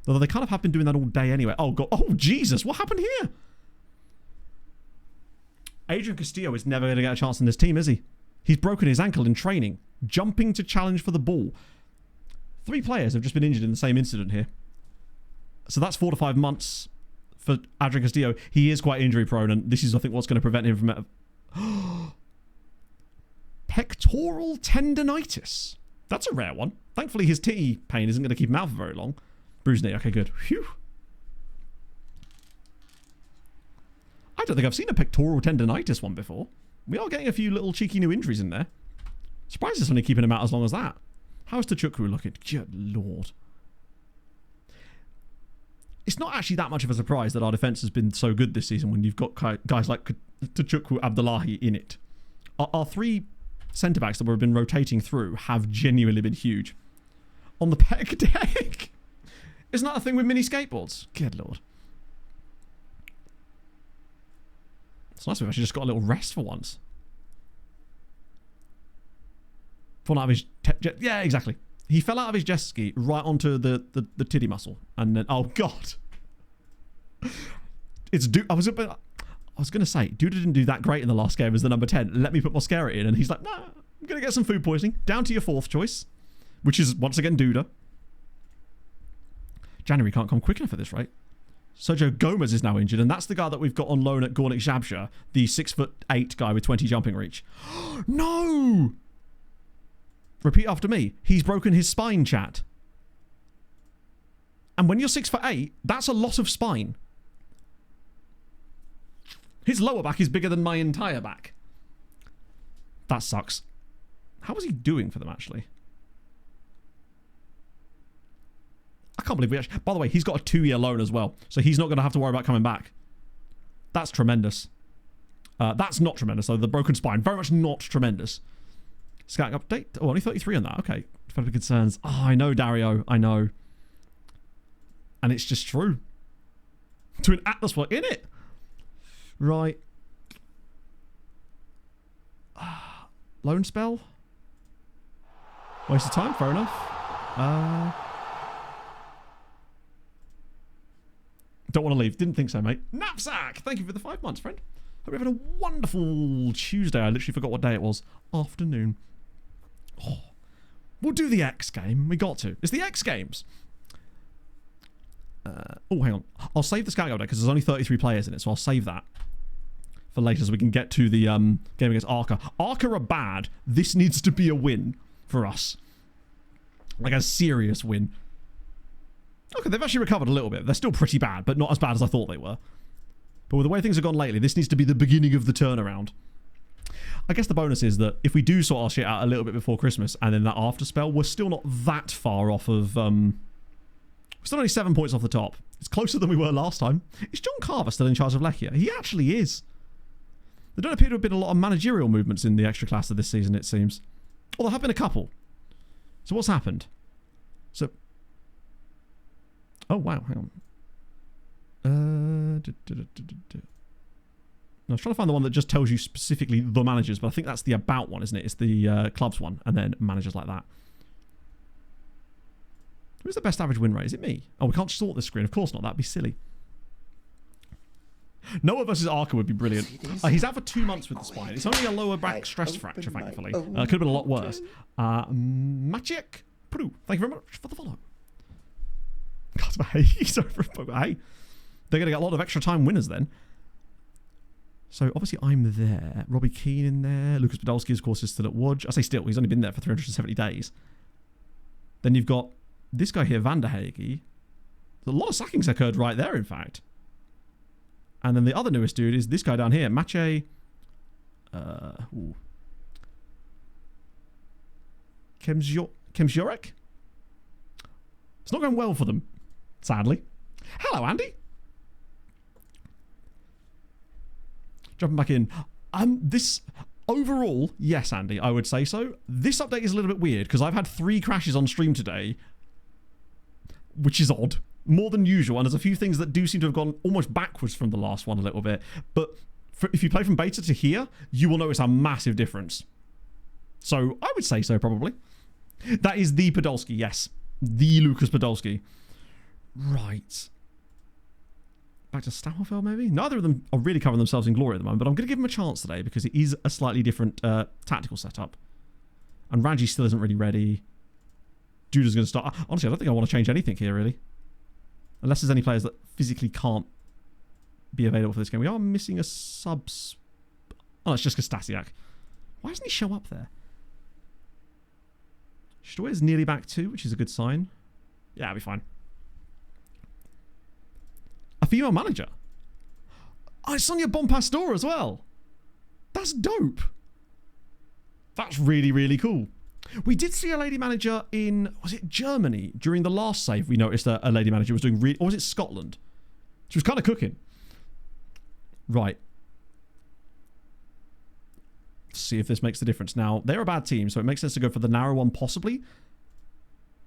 Although they kind of have been doing that all day anyway. Oh, God. Oh, Jesus. What happened here? Adrian Castillo is never going to get a chance in this team, is he? He's broken his ankle in training. Jumping to challenge for the ball. 3 players have just been injured in the same incident here. So that's 4 to 5 months for Adrian Castillo. He is quite injury prone, and this is, I think, what's going to prevent him from... pectoral tendonitis. That's a rare one. Thankfully, his titty pain isn't going to keep him out for very long. Bruised knee. Okay, good. Phew. I don't think I've seen a pectoral tendonitis one before. We are getting a few little cheeky new injuries in there. Surprised it's only keeping him out as long as that. How's Tachukwu looking? Good Lord. It's not actually that much of a surprise that our defence has been so good this season when you've got guys like Tachukwu Abdullahi in it. Our 3 centre-backs that we've been rotating through have genuinely been huge. On the pec deck. Isn't that a thing with mini skateboards? Good Lord. It's nice we've actually just got a little rest for once. Fallen out of his... yeah, exactly. He fell out of his jet ski right onto the titty muscle. And then... oh, God. It's... I was going to say, Duda didn't do that great in the last game as the number 10. Let me put Mosquera in. And he's like, nah, I'm going to get some food poisoning. Down to your 4th choice. Which is, once again, Duda. January can't come quick enough at this rate. Sergio Gomez is now injured. And that's the guy that we've got on loan at Gornik Xabxia. The 6'8" guy with 20 jumping reach. No! Repeat after me. He's broken his spine, chat. And when you're 6'8", that's a lot of spine. His lower back is bigger than my entire back. That sucks. How was he doing for them, actually? I can't believe we actually... by the way, he's got a 2-year loan as well. So he's not going to have to worry about coming back. That's tremendous. That's not tremendous, though. The broken spine. Very much not tremendous. Scouting update. Oh, only 33 on that. Okay. Developing concerns. Oh, I know, Dario. I know. And it's just true. To an Atlas work in it. Right. Loan spell? Waste of time? Fair enough. Don't want to leave. Didn't think so, mate. Knapsack! Thank you for the 5 months, friend. Hope you're having a wonderful Tuesday. I literally forgot what day it was. Afternoon. Oh. We'll do the X game. We got to. It's the X Games. Oh, hang on. I'll save the scouting update because there's only 33 players in it, so I'll save that for later so we can get to the game against Arka. Arka are bad. This needs to be a win for us. Like a serious win. Okay, they've actually recovered a little bit. They're still pretty bad, but not as bad as I thought they were. But with the way things have gone lately, this needs to be the beginning of the turnaround. I guess the bonus is that if we do sort our shit out a little bit before Christmas and then that after spell, we're still not that far off of... we're still only 7 points off the top. It's closer than we were last time. Is John Carver still in charge of Lechia? He actually is. There don't appear to have been a lot of managerial movements in the extra class of this season, it seems. Well, there have been a couple. So what's happened? So... oh, wow. Hang on. I was trying to find the one that just tells you specifically the managers, but I think that's the about one, isn't it? It's the clubs one, and then managers like that. Who's the best average win rate? Is it me? Oh, we can't sort this screen. Of course not. That'd be silly. Noah versus Arka would be brilliant. He's out for 2 months with the spine. It's only a lower back stress fracture, thankfully. Could have been a lot worse. Maciek Pru, thank you very much for the follow. God, hey, sorry for hey. They're going to get a lot of extra time winners then. So obviously I'm there. Robbie Keane in there. Lucas Podolski, of course, is still at Łódź. I say still. He's only been there for 370 days. Then you've got this guy here, Van der Hage. A lot of sackings occurred right there, in fact. And then the other newest dude is this guy down here, Maciej. Kemziorek? It's not going well for them, sadly. Hello, Andy. Jumping back in. This overall, yes, Andy, I would say so. This update is a little bit weird because I've had 3 crashes on stream today, which is odd. More than usual, and there's a few things that do seem to have gone almost backwards from the last one a little bit. But if you play from beta to here, you will notice a massive difference. So I would say so, probably. That is the Podolski, yes. The Lucas Podolski. Right. Back to Stammelfeld, maybe? Neither of them are really covering themselves in glory at the moment, but I'm going to give them a chance today because it is a slightly different tactical setup. And Ranji still isn't really ready. Juda's going to start. Honestly, I don't think I want to change anything here, really. Unless there's any players that physically can't be available for this game. We are missing a subs. Oh, it's just Stasiak. Why doesn't he show up there? Stoy is nearly back too, which is a good sign. Yeah, I'll be fine. A female manager. Oh, it's Sonia Bonpastor as well. That's dope. That's really, really cool. We did see a lady manager in, was it Germany? During the last save, we noticed a lady manager was doing, or was it Scotland? She was kind of cooking. Right. Let's see if this makes the difference. Now, they're a bad team, so it makes sense to go for the narrow one possibly.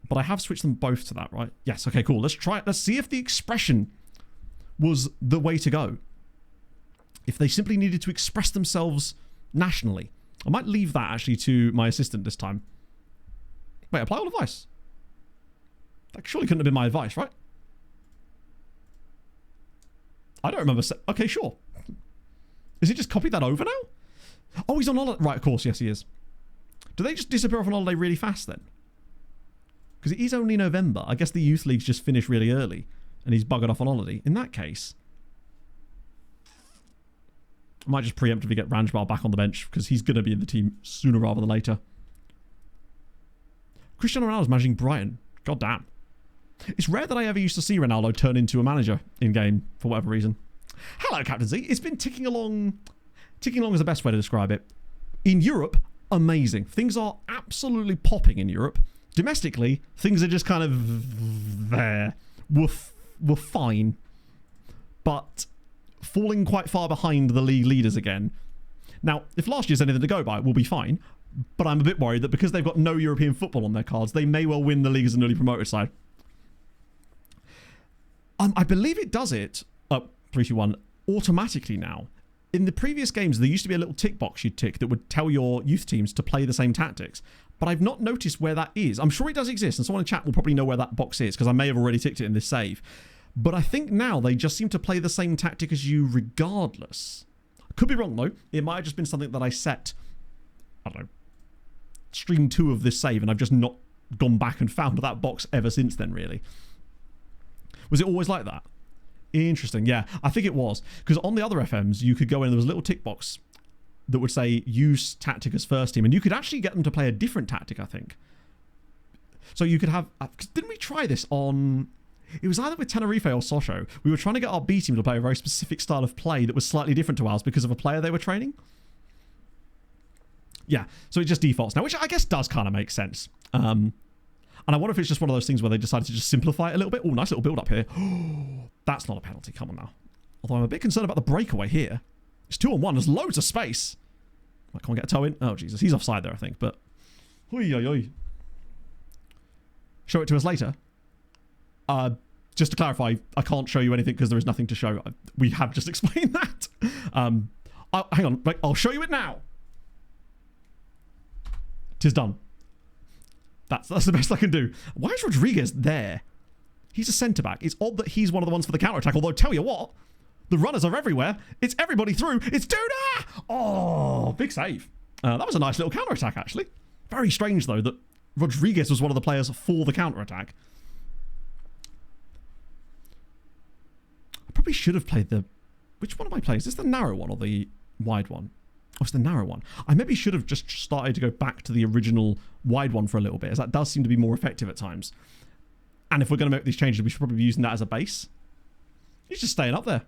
But I have switched them both to that, right? Yes, okay, cool. Let's try it. Let's see if the expression was the way to go. If they simply needed to express themselves nationally. I might leave that actually to my assistant this time. Wait, apply all advice. That surely couldn't have been my advice, right? I don't remember. Okay, sure. Is he just copied that over now? Oh, he's on holiday. Right, of course. Yes, he is. Do they just disappear off on holiday really fast then? Because it is only November. I guess the youth leagues just finished really early and he's buggered off on holiday. In that case, I might just preemptively get Ranjbal back on the bench because he's going to be in the team sooner rather than later. Cristiano Ronaldo's managing Brighton. God damn. It's rare that I ever used to see Ronaldo turn into a manager in-game for whatever reason. Hello, Captain Z. It's been ticking along. Ticking along is the best way to describe it. In Europe, amazing. Things are absolutely popping in Europe. Domestically, things are just kind of there. We're fine. But falling quite far behind the league leaders again. Now, if last year's anything to go by, we'll be fine. But I'm a bit worried that because they've got no European football on their cards, they may well win the league as a newly promoted side. I believe it does it, 3-2-1, automatically now. In the previous games, there used to be a little tick box you'd tick that would tell your youth teams to play the same tactics. But I've not noticed where that is. I'm sure it does exist, and someone in chat will probably know where that box is, because I may have already ticked it in this save. But I think now they just seem to play the same tactic as you regardless. Could be wrong, though. It might have just been something that I set, I don't know, stream 2 of this save, and I've just not gone back and found that box ever since then, really. Was it always like that? Interesting. Yeah, I think it was. Because on the other FMs, you could go in and there was a little tick box that would say, use tactic as first team. And you could actually get them to play a different tactic, I think. So you could have... didn't we try this on... It was either with Tenerife or Sochaux. We were trying to get our B team to play a very specific style of play that was slightly different to ours because of a player they were training. Yeah, so it just defaults now, which I guess does kind of make sense. And I wonder if it's just one of those things where they decided to just simplify it a little bit. Oh, nice little build up here. That's not a penalty. Come on now. Although I'm a bit concerned about the breakaway here. It's 2-on-1. There's loads of space. I can't get a toe in. Oh, Jesus. He's offside there, I think. But... Show it to us later. Just to clarify, I can't show you anything because there is nothing to show. We have just explained that. Hang on. Right, I'll show you it now. 'Tis done. That's the best I can do. Why is Rodriguez there? He's a centre-back. It's odd that he's one of the ones for the counter-attack, although tell you what, the runners are everywhere. It's everybody through. It's Duda! Oh, big save. That was a nice little counter-attack, actually. Very strange, though, that Rodriguez was one of the players for the counter-attack. I probably should have played the... Which one am I playing? Is this the narrow one or the wide one? Oh, it's the narrow one. I maybe should have just started to go back to the original wide one for a little bit, as that does seem to be more effective at times. And if we're going to make these changes, we should probably be using that as a base. He's just staying up there.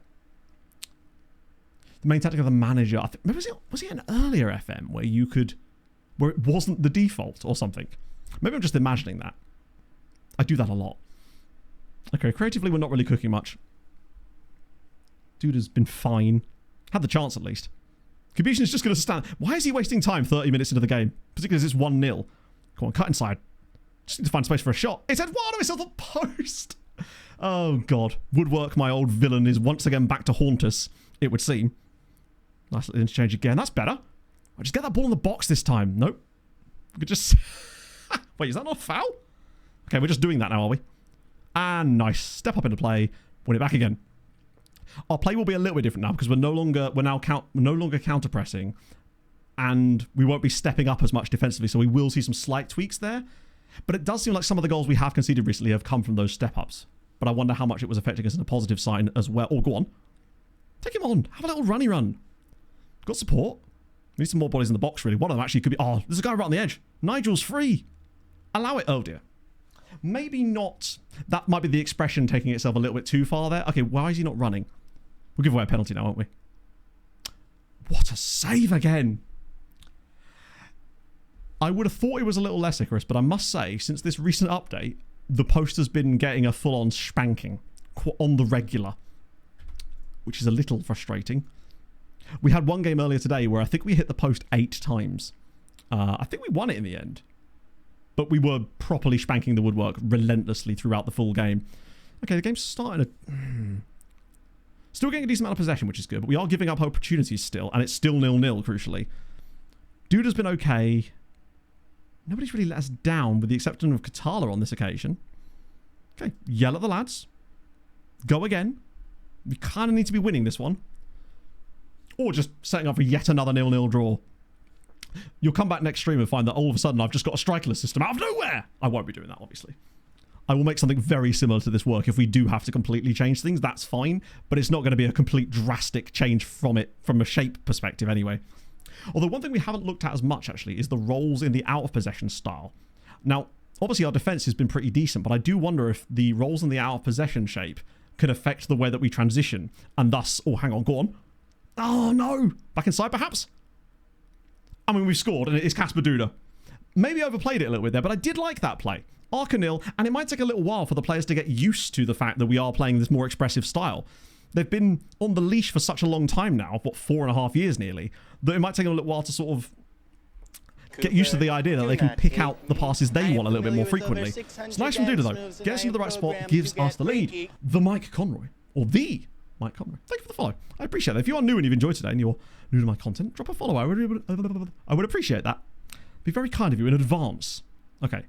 The main tactic of the manager. I think, maybe was it an earlier FM where it wasn't the default or something? Maybe I'm just imagining that. I do that a lot. Okay, creatively we're not really cooking much. Dude has been fine. Had the chance at least. Kubican is just going to stand. Why is he wasting time 30 minutes into the game? Particularly as it's 1-0. Come on, cut inside. Just need to find space for a shot. It's Eduardo, it's on the post. Oh, God. Woodwork, my old villain, is once again back to haunt us, it would seem. Nice little interchange again. That's better. I just get that ball in the box this time. Nope. We could just... Wait, is that not a foul? Okay, we're just doing that now, are we? And nice. Step up into play. Win it back again. Our play will be a little bit different now because we're no longer counter pressing, and we won't be stepping up as much defensively. So we will see some slight tweaks there. But it does seem like some of the goals we have conceded recently have come from those step ups. But I wonder how much it was affecting us in a positive sign as well. Oh, go on, take him on. Have a little runny run. Got support. We need some more bodies in the box. Really, one of them actually could be. Oh, there's a guy right on the edge. Nigel's free. Allow it. Oh dear. Maybe not. That might be the expression taking itself a little bit too far there. Okay, why is he not running? We'll give away a penalty now, won't we? What a save again. I would have thought it was a little less Icarus, but I must say, since this recent update, the post has been getting a full-on spanking on the regular, which is a little frustrating. We had one game earlier today where I think we hit the post 8 times. I think we won it in the end. But we were properly spanking the woodwork relentlessly throughout the full game. Okay, the game's starting to... Still getting a decent amount of possession, which is good, but we are giving up opportunities still, and it's still 0-0, crucially. Dude has been okay. Nobody's really let us down, with the exception of Katala on this occasion. Okay, yell at the lads. Go again. We kind of need to be winning this one. Or just setting up for yet another 0-0 draw. You'll come back next stream and find that all of a sudden I've just got a strikerless system out of nowhere. I won't be doing that, obviously. I will make something very similar to this work if we do have to completely change things. That's fine, but it's not going to be a complete drastic change from it, from a shape perspective anyway. Although one thing we haven't looked at as much, actually, is the roles in the out-of-possession style. Now, obviously our defense has been pretty decent, but I do wonder if the roles in the out-of-possession shape could affect the way that we transition, and thus... Oh, hang on, go on. Oh, no! Back inside, perhaps? I mean, we've scored, and it is Casper Duda. Maybe I overplayed it a little bit there, but I did like that play. Arka nil, and it might take a little while for the players to get used to the fact that we are playing this more expressive style. They've been on the leash for such a long time now, what, 4.5 years nearly, that it might take them a little while to sort of get used to the idea that they can pick out the passes they want a little bit more frequently. It's nice from Duda, though. Gets into the right spot, gives us the lead. The Mike Conroy, or the Mike Conroy. Thank you for the follow. I appreciate that. If you are new and you've enjoyed today and you're new to my content, drop a follow. I would appreciate that. Be very kind of you in advance. Okay.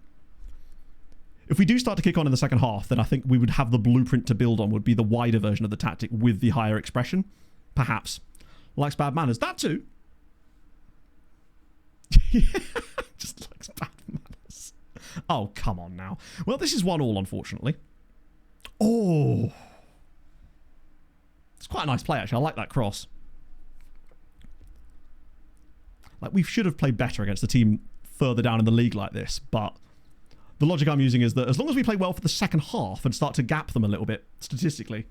If we do start to kick on in the second half, then I think we would have the blueprint to build on would be the wider version of the tactic with the higher expression. Perhaps. Likes bad manners. That too. Just likes bad manners. Oh, come on now. Well, this is 1-1, unfortunately. Oh. It's quite a nice play, actually. I like that cross. Like, we should have played better against the team further down in the league like this, but... The logic I'm using is that as long as we play well for the second half and start to gap them a little bit, statistically.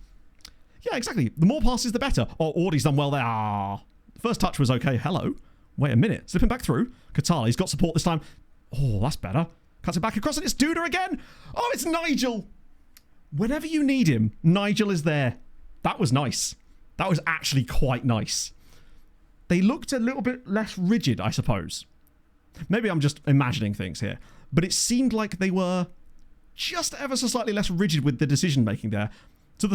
Yeah, exactly. The more passes, the better. Oh, Audie's done well there. Ah. First touch was okay. Hello. Wait a minute. Slipping back through. Katala, he's got support this time. Oh, that's better. Cuts it back across and it's Duda again. Oh, it's Nigel. Whenever you need him, Nigel is there. That was nice. That was actually quite nice. They looked a little bit less rigid, I suppose. Maybe I'm just imagining things here. But it seemed like they were just ever so slightly less rigid with the decision-making there. So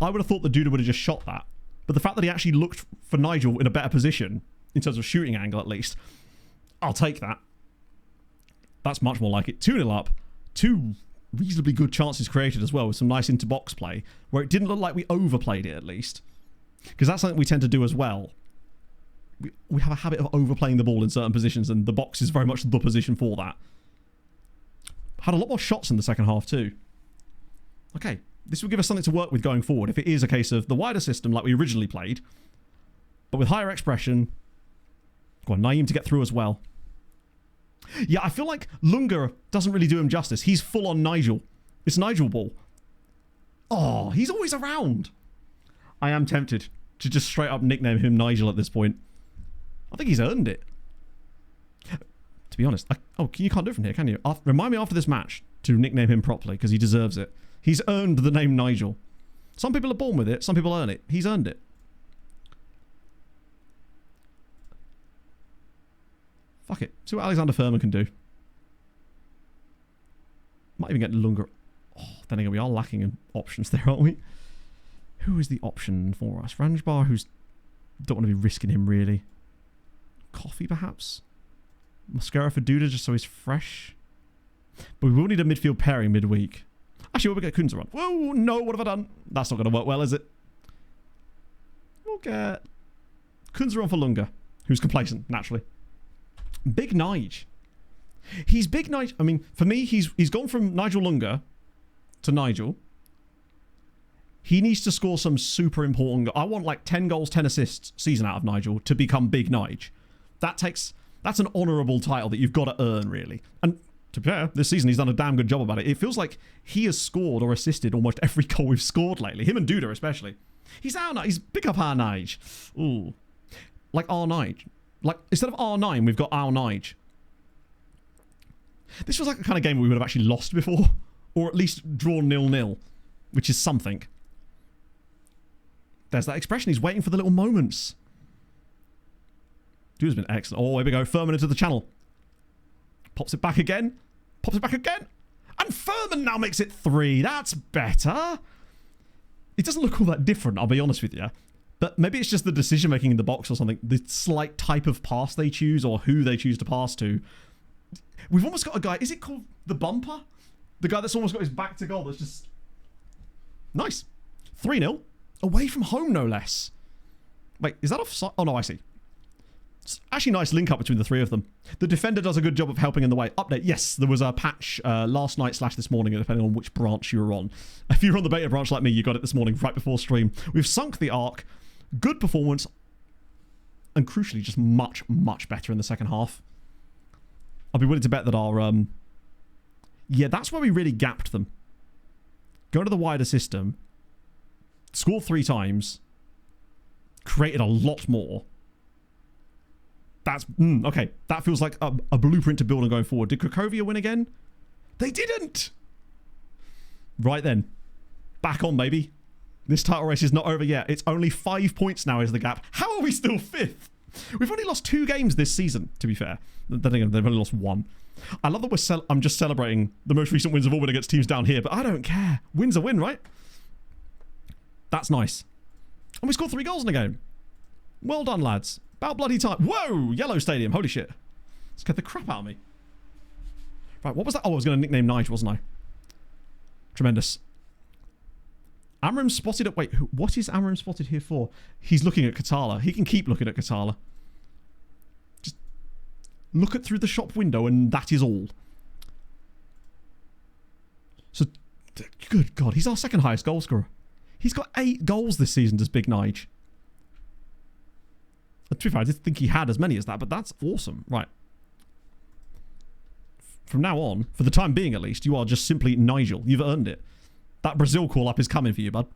I would have thought the Duda would have just shot that. But the fact that he actually looked for Nigel in a better position, in terms of shooting angle at least, I'll take that. That's much more like it. 2-0 up. 2 reasonably good chances created as well, with some nice into-box play, where it didn't look like we overplayed it at least. Because that's something we tend to do as well. We have a habit of overplaying the ball in certain positions, and the box is very much the position for that. Had a lot more shots in the second half too. Okay, this will give us something to work with going forward if it is a case of the wider system like we originally played, but with higher expression. Go on, Naeem to get through as well. Yeah, I feel like Lunga doesn't really do him justice. He's full on Nigel. It's Nigel ball. Oh, he's always around. I am tempted to just straight up nickname him Nigel at this point. I think he's earned it. To be honest. You can't do it from here, can you? Remind me after this match to nickname him properly, because he deserves it. He's earned the name Nigel. Some people are born with it. Some people earn it. He's earned it. Fuck it. See what Alexander Furman can do. Might even get Lunga. Oh, then again, we are lacking in options there, aren't we? Who is the option for us? Ranjbar, who's... Don't want to be risking him, really. Coffee, perhaps? Mascara for Duda, just so he's fresh. But we will need a midfield pairing midweek. Actually, we'll get Kunza on. Whoa, no, what have I done? That's not going to work well, is it? We'll get Kunza on for Lunga, who's complacent, naturally. Big Nige. He's Big Nige. I mean, for me, he's gone from Nigel Lunga to Nigel. He needs to score some super important... I want like 10 goals, 10 assists season out of Nigel to become Big Nige. That's an honourable title that you've got to earn, really. And to be fair, this season he's done a damn good job about it. It feels like he has scored or assisted almost every goal we've scored lately. Him and Duda especially. He's big up our Nige. Ooh. Like our Nige. Like, instead of R9, we've got our Nige. This was like the kind of game we would have actually lost before. Or at least drawn 0-0. Which is something. There's that expression. He's waiting for the little moments. Dude's been excellent. Oh, here we go. Furman into the channel. Pops it back again. Pops it back again. And Furman now makes it 3. That's better. It doesn't look all that different, I'll be honest with you. But maybe it's just the decision-making in the box or something. The slight type of pass they choose or who they choose to pass to. We've almost got a guy... Is it called the bumper? The guy that's almost got his back to goal that's just... Nice. 3-0. Away from home, no less. Wait, is that offside? Oh, no, I see. It's actually a nice link up between the three of them. The defender does a good job of helping in the way. Update, yes, there was a patch last night / this morning, depending on which branch you were on. If you were on the beta branch like me, you got it this morning right before stream. We've sunk the Ark. Good performance. And crucially, just much, much better in the second half. I'll be willing to bet that our... Yeah, that's where we really gapped them. Go to the wider system. Score 3 times. Created a lot more. That's... okay, that feels like a blueprint to build on going forward. Did Cracovia win again? They didn't! Right then. Back on, baby. This title race is not over yet. It's only 5 points now is the gap. How are we still 5th? We've only lost 2 games this season, to be fair. Then again, they've only lost 1. I love that I'm just celebrating the most recent wins have all been against teams down here, but I don't care. Win's a win, right? That's nice. And we scored 3 goals in the game. Well done, lads. About bloody time. Whoa! Yellow Stadium. Holy shit. Scared the crap out of me. Right, what was that? Oh, I was going to nickname Nige, wasn't I? Tremendous. Amram spotted at... Wait, what is Amram spotted here for? He's looking at Katala. He can keep looking at Katala. Just look at through the shop window and that is all. So, good God, he's our second highest goal scorer. He's got 8 goals this season, does Big Nige. To be fair, I didn't think he had as many as that, but that's awesome. Right. From now on, for the time being at least, you are just simply Nigel. You've earned it. That Brazil call-up is coming for you, bud.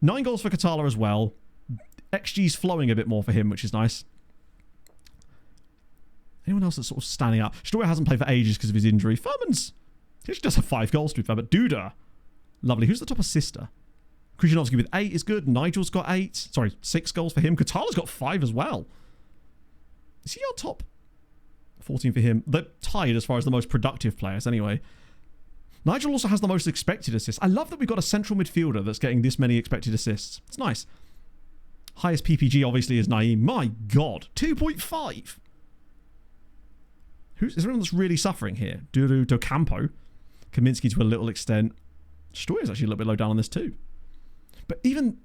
9 goals for Katala as well. XG's flowing a bit more for him, which is nice. Anyone else that's sort of standing out? Story hasn't played for ages because of his injury. Furman's... He actually does have 5 goals, to be fair, but Duda. Lovely. Who's the top assister? Krzyzanowski with 8 is good. Nigel's got 8. Sorry, 6 goals for him. Katala's got 5 as well. Is he our top? 14 for him. They're tied as far as the most productive players anyway. Nigel also has the most expected assists. I love that we've got a central midfielder that's getting this many expected assists. It's nice. Highest PPG obviously is Naeem. My God, 2.5. Is there anyone that's really suffering here? Duru Do Campo. Kaminsky to a little extent. Stoyer's actually a little bit low down on this too. But even,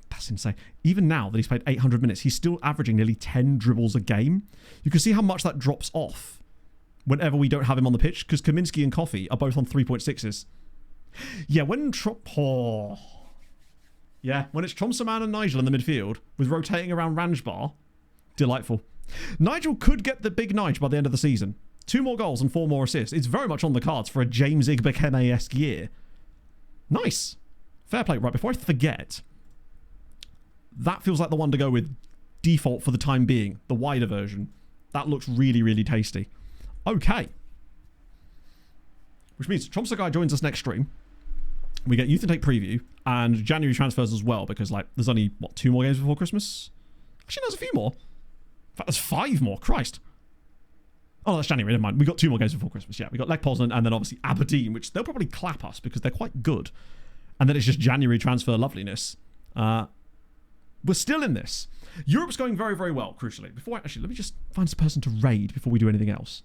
that's insane. Even now that he's played 800 minutes, he's still averaging nearly 10 dribbles a game. You can see how much that drops off whenever we don't have him on the pitch, because Kaminsky and Coffee are both on 3.6s. Yeah, when it's Tromsaman and Nigel in the midfield with rotating around Ranjbar, delightful. Nigel could get the big Nige by the end of the season. 2 more goals and 4 more assists. It's very much on the cards for a James Igbekeme-esque year. Nice. Fair play. Right, before I forget, that feels like the one to go with default for the time being. The wider version. That looks really, really tasty. Okay. Which means Tromsø guy joins us next stream. We get Youth Intake preview and January transfers as well, because like there's only, 2 more games before Christmas? Actually, there's a few more. In fact, there's 5 more. Christ. Oh, that's January. Never mind. We got 2 more games before Christmas. Yeah, we got Lech Poznan and then obviously Aberdeen, which they'll probably clap us because they're quite good. And then it's just January transfer loveliness. We're still in this. Europe's going very, very well, crucially. Let me just find a person to raid before we do anything else.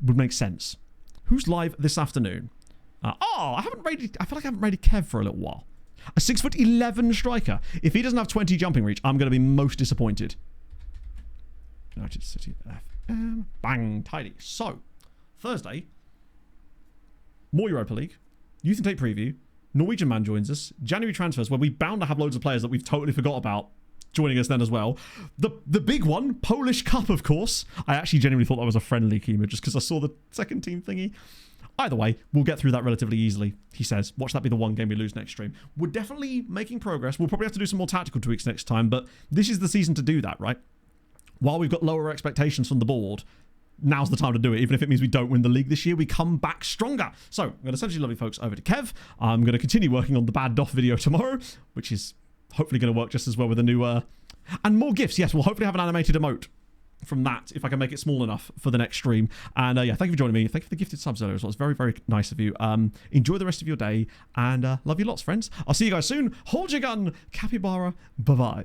Would make sense. Who's live this afternoon? I haven't raided. I feel like I haven't raided Kev for a little while. A 6'11" striker. If he doesn't have 20 jumping reach, I'm going to be most disappointed. United City FM. Bang, tidy. So, Thursday, more Europa League, Youth Intake preview, Norwegian man joins us, January transfers, where we're bound to have loads of players that we've totally forgot about joining us then as well. The big one, Polish Cup, of course. I actually genuinely thought that was a friendly Kima just because I saw the second team thingy. Either way, we'll get through that relatively easily, he says. Watch that be the one game we lose next stream. We're definitely making progress. We'll probably have to do some more tactical tweaks next time, but this is the season to do that, right? While we've got lower expectations from the board, now's the time to do it. Even if it means we don't win the league this year, we come back stronger. So, I'm going to send you lovely folks over to Kev. I'm going to continue working on the Bad Doff video tomorrow, which is hopefully going to work just as well with a new... and more gifts. Yes, we'll hopefully have an animated emote from that, if I can make it small enough for the next stream. And yeah, thank you for joining me. Thank you for the gifted subs earlier as well. It's very, very nice of you. Enjoy the rest of your day, and love you lots, friends. I'll see you guys soon. Hold your gun. Capybara. Bye-bye.